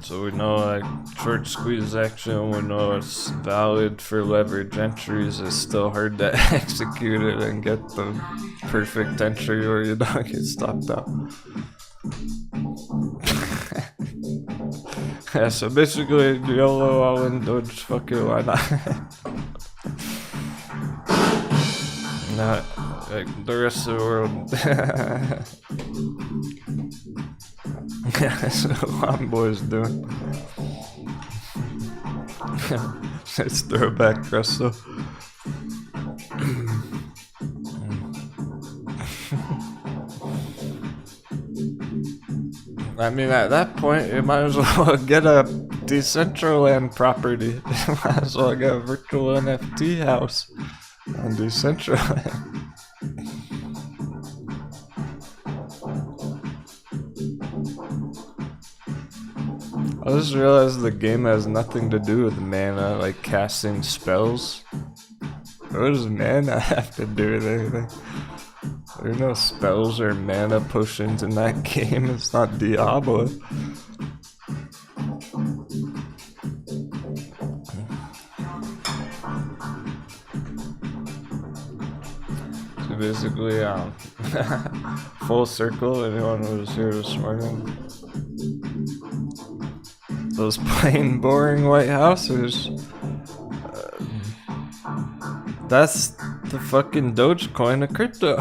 So we know like short squeeze action, we know it's valid for leverage entries. It's still hard to execute it and get the perfect entry where you don't get stopped out. Yeah, so basically YOLO all in Doge, fuck it, why not? Not like the rest of the world. Yeah, that's what Long Boy's doing. Let's throw back Russell. I mean, at that point, you might as well get a Decentraland property. You might as well get a virtual NFT house on Decentraland. I just realized the game has nothing to do with mana, like casting spells. What does mana have to do with anything? There are no spells or mana potions in that game. It's not Diablo. So basically, full circle, anyone who was here this morning. Those plain boring white houses. That's the fucking Dogecoin of crypto.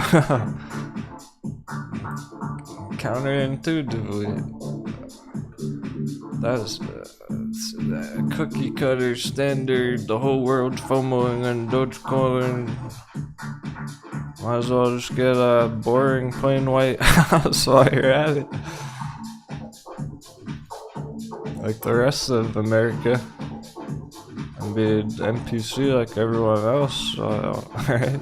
Counterintuitively. That's cookie cutter standard. The whole world's FOMOing on Dogecoin. Might as well just get a boring plain white house while you're at it. Like the rest of America. And be an NPC like everyone else. Alright.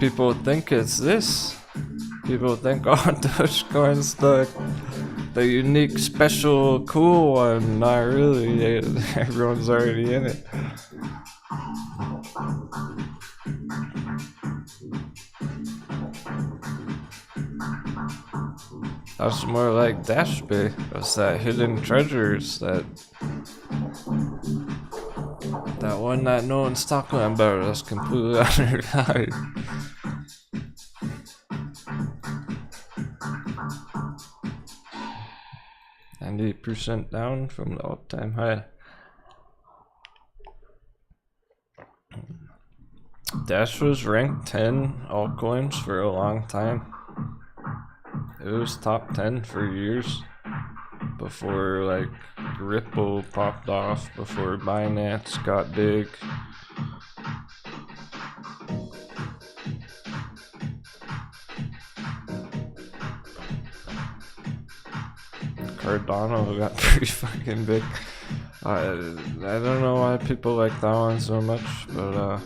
People think it's this. People think, oh, Dogecoin's the unique, special, cool one. Not really. Everyone's already in it. That's more like Dash Bay. That's that hidden treasures, that one that no one's talking about. That's completely undervalued. 98% down from the all-time high. Dash was ranked 10 altcoins for a long time. It was top 10 for years before like Ripple popped off, before Binance got big. Cardano got pretty fucking big. I don't know why people like that one so much, but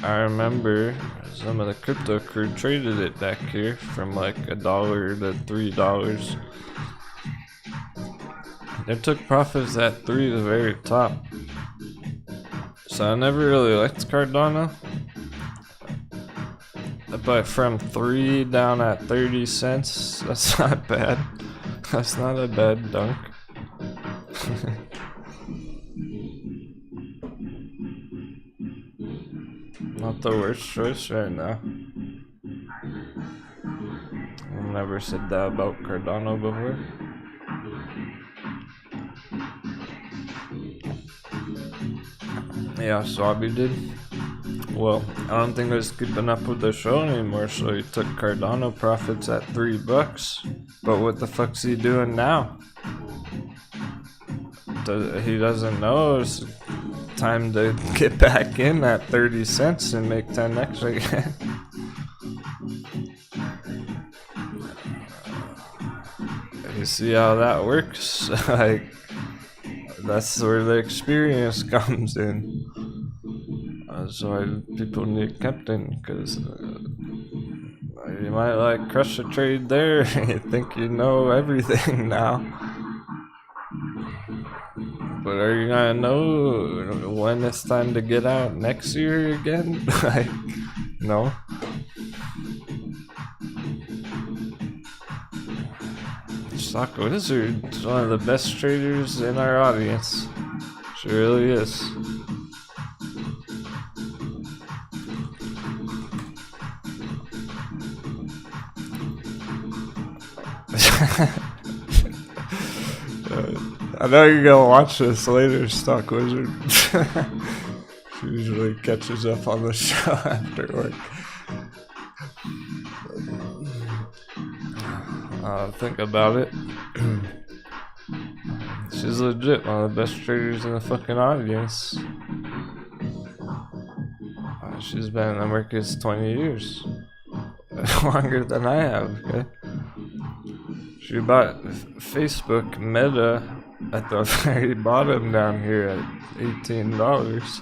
I remember some of the crypto crew traded it back here from like $1 to $3. They took profits at 3 to the very top. So I never really liked Cardano. But from 3 down at 30 cents, that's not bad. That's not a bad dunk. Not the worst choice right now. I've never said that about Cardano before. Yeah, Swabi did. Well, I don't think I was keeping up with the show anymore, so he took Cardano profits at $3. But what the fuck's he doing now? He doesn't know it's time to get back in at 30 cents and make 10x again. You see how that works? Like, that's where the experience comes in. That's why people need Captain, because you might like crush a trade there and you think you know everything now. But are you gonna know when it's time to get out next year again? Like, No? Stock Wizard is one of the best traders in our audience. She really is. I know you're gonna watch this later, Stock Wizard. She usually catches up on the show after work. Think about it. She's legit one of the best traders in the fucking audience. She's been in the markets 20 years. Longer than I have, okay? She bought Facebook Meta at the very bottom down here at $18.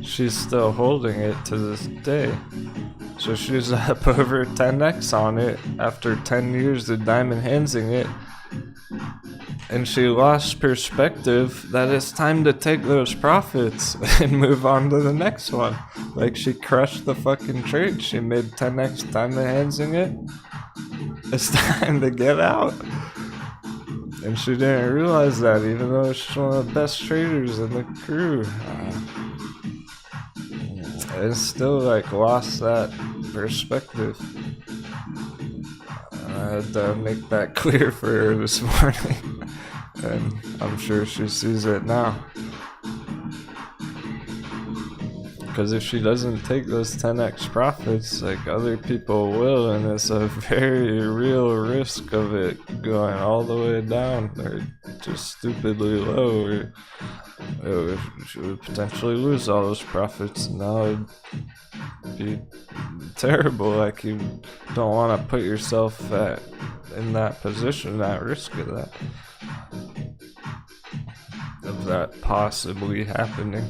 She's still holding it to this day. So she's up over 10x on it after 10 years of diamond handsing it. And she lost perspective that it's time to take those profits and move on to the next one. Like, she crushed the fucking trade. She made 10x diamond handsing it. It's time to get out. And she didn't realize that, even though she's one of the best traders in the crew. And still, like, lost that perspective. I had to make that clear for her this morning. And I'm sure she sees it now. Because if she doesn't take those 10x profits, like, other people will, and it's a very real risk of it going all the way down, or just stupidly low, or she would potentially lose all those profits, and that would be terrible. Like, you don't want to put yourself in that position, at risk of that possibly happening.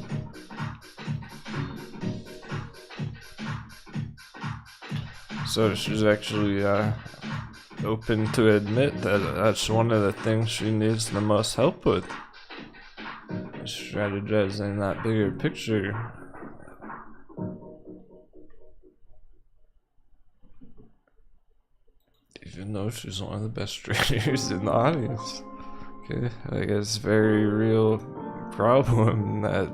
So she's actually open to admit that that's one of the things she needs the most help with. Strategizing that bigger picture. Even though she's one of the best traders in the audience. Okay, like, it's a very real problem that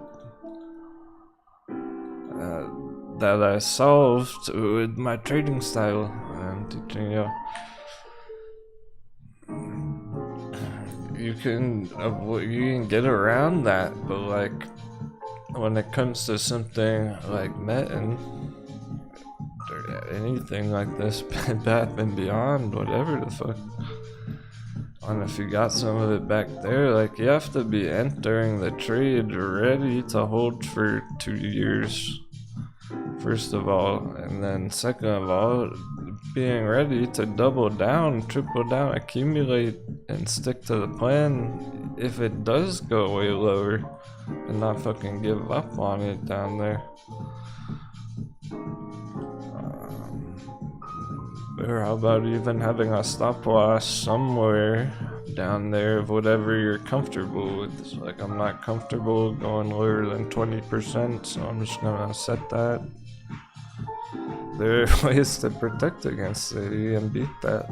I solved with my trading style. I'm teaching you. You can get around that, but like, when it comes to something like Metin, or anything like this, Bath and Beyond, whatever the fuck. And if you got some of it back there, like, you have to be entering the trade ready to hold for 2 years. First of all, and then second of all, being ready to double down, triple down, accumulate, and stick to the plan if it does go way lower, and not fucking give up on it down there. Or how about even having a stop loss somewhere down there of whatever you're comfortable with. It's like, I'm not comfortable going lower than 20%, so I'm just gonna set that. There are ways to protect against it. You can beat that.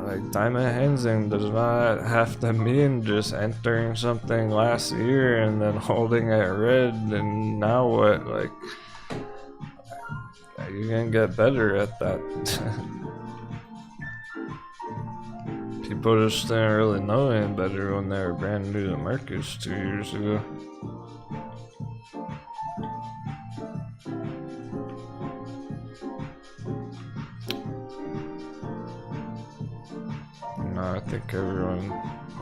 Like, diamond handsing does not have to mean just entering something last year and then holding it red and now what? Like, you can get better at that. People just didn't really know any better when they were brand new to markets 2 years ago. No, I think everyone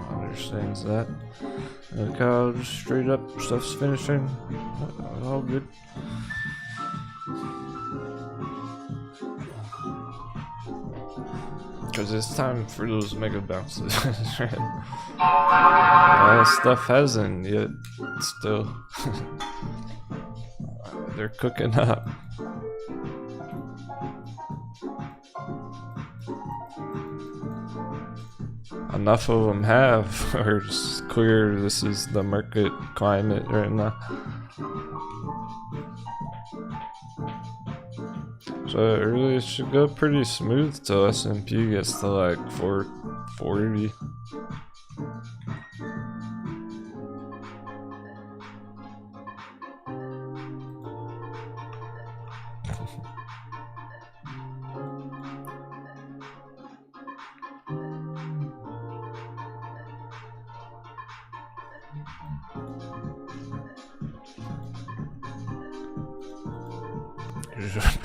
understands that. Look how just straight up stuff's finishing. All good. Because it's time for those mega bounces. Stuff hasn't yet. Still. They're cooking up. enough of them have, or it's clear this is the market climate right now. So it really should go pretty smooth till S&P gets to like 440.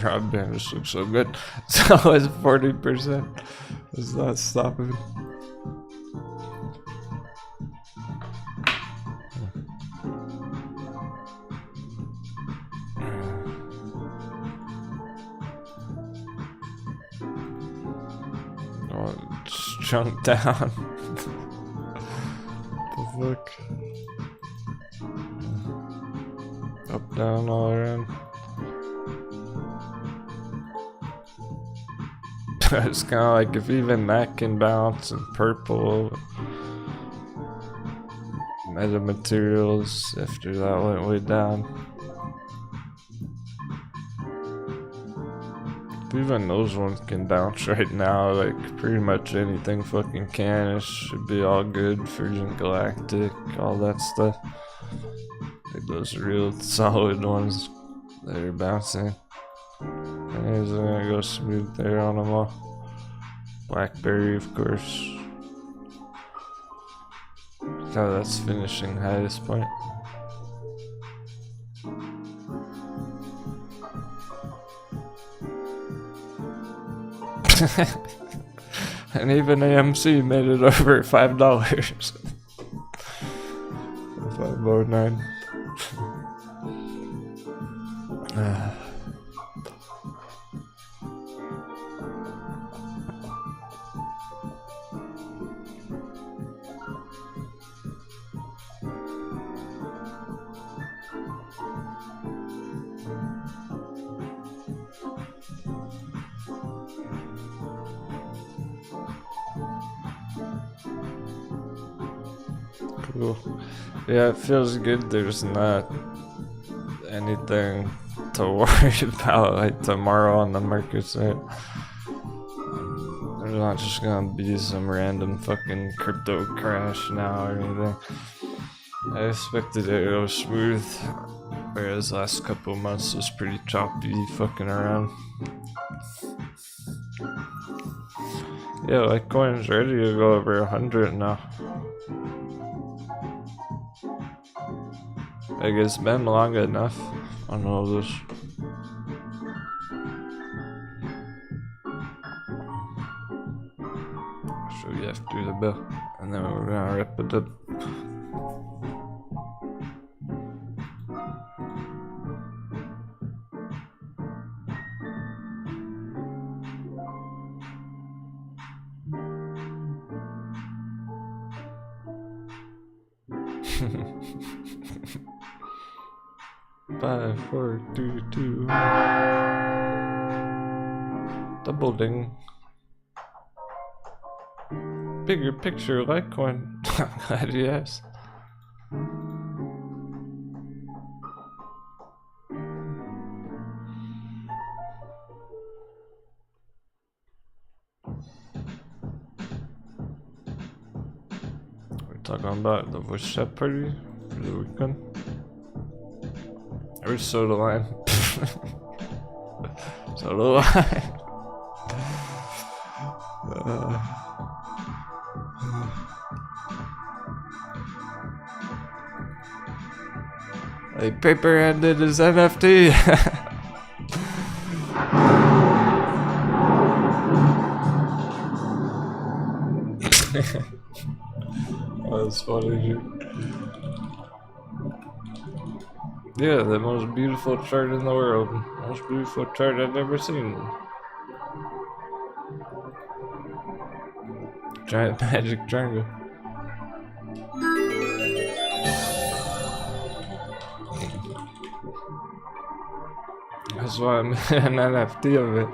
Broadband just looks so good. It's always 40%. It's not stopping. Oh, it's chunked down. The fuck? Up, down, all around. It's kind of like if even that can bounce in purple. Metamaterials after that went way down. If even those ones can bounce right now, like pretty much anything fucking can. It should be all good. Fusion Galactic, all that stuff. Like those real solid ones that are bouncing. Anyways, I'm gonna go smooth there on them all. Blackberry, of course. Oh, that's finishing highest point. And even AMC made it over $5. 509. Cool. Yeah, it feels good. There's not anything to worry about like tomorrow on the market side. There's not just gonna be some random fucking crypto crash now or anything. I expected it to go smooth, whereas last couple months was pretty choppy, fucking around. Yeah, Litecoin's ready to go over 100 now. Like it's been long enough on all this. I'll show you after the bell, and then we're gonna wrap it up. Five, four, three, two. Double ding. Bigger picture, Litecoin. Glad you asked. We're talking about the voice chat party for the weekend. Or soda line. Soda line. Like paper handed his NFT. That's funny, dude. Yeah, the most beautiful chart in the world. Most beautiful chart I've ever seen. Giant magic triangle. That's why I made an NFT of it.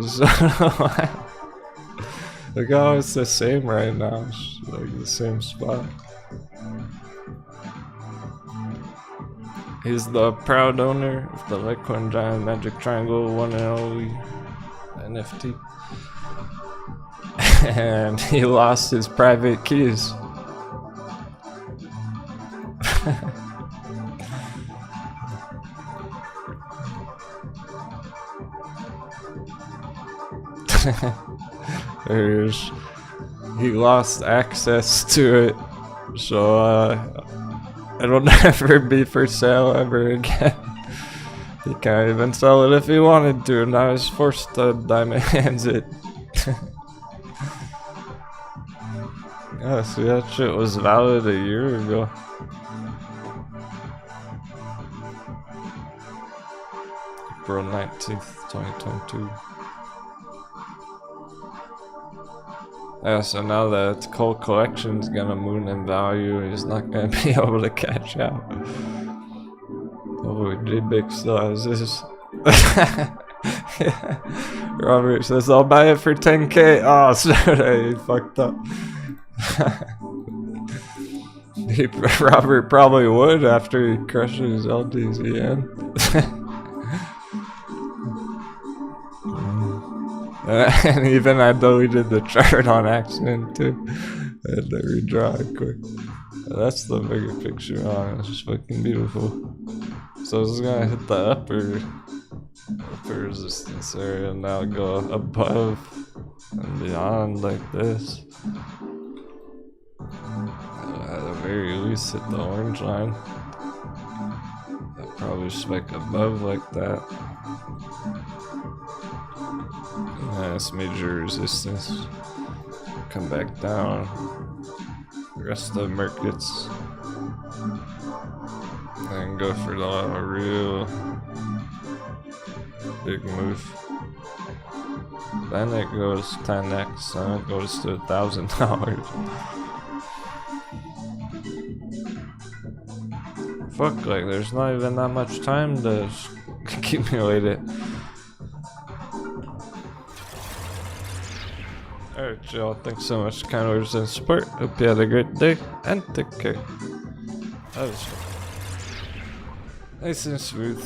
So, Look how it's the same right now. It's like the same spot. He's the proud owner of the Litecoin Giant Magic Triangle 1 and only NFT. And he lost his private keys. He lost access to it, so it'll never be for sale ever again. He can't even sell it if he wanted to, now he's forced to diamond hands it. Yeah, see, that shit was valid a year ago. April 19th, 2022. Yeah, so now that whole collection's gonna moon in value, he's not gonna be able to catch out. Oh, J-Big still has this. Yeah. Robert says, I'll buy it for 10k. Oh, sorry, he fucked up. Robert probably would after he crushes LDZN. And even I deleted the chart on accident too. I had to redraw it quick. That's the bigger picture on it. It's just fucking beautiful. So it's gonna hit the upper resistance area and now go above and beyond like this. At the very least hit the orange line. I'll probably spike above like that. That's major resistance. Come back down. The rest of the markets. And go for the real big move. Then it goes 10x and it goes to $1,000. Fuck, like there's not even that much time to accumulate it. Alright y'all, thanks so much for kind words and support. Hope you had a great day and take care. That was fun. Nice and smooth.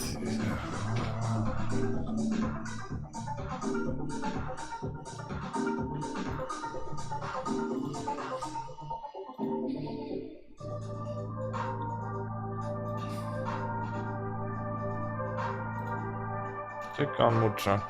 Take on Mucha.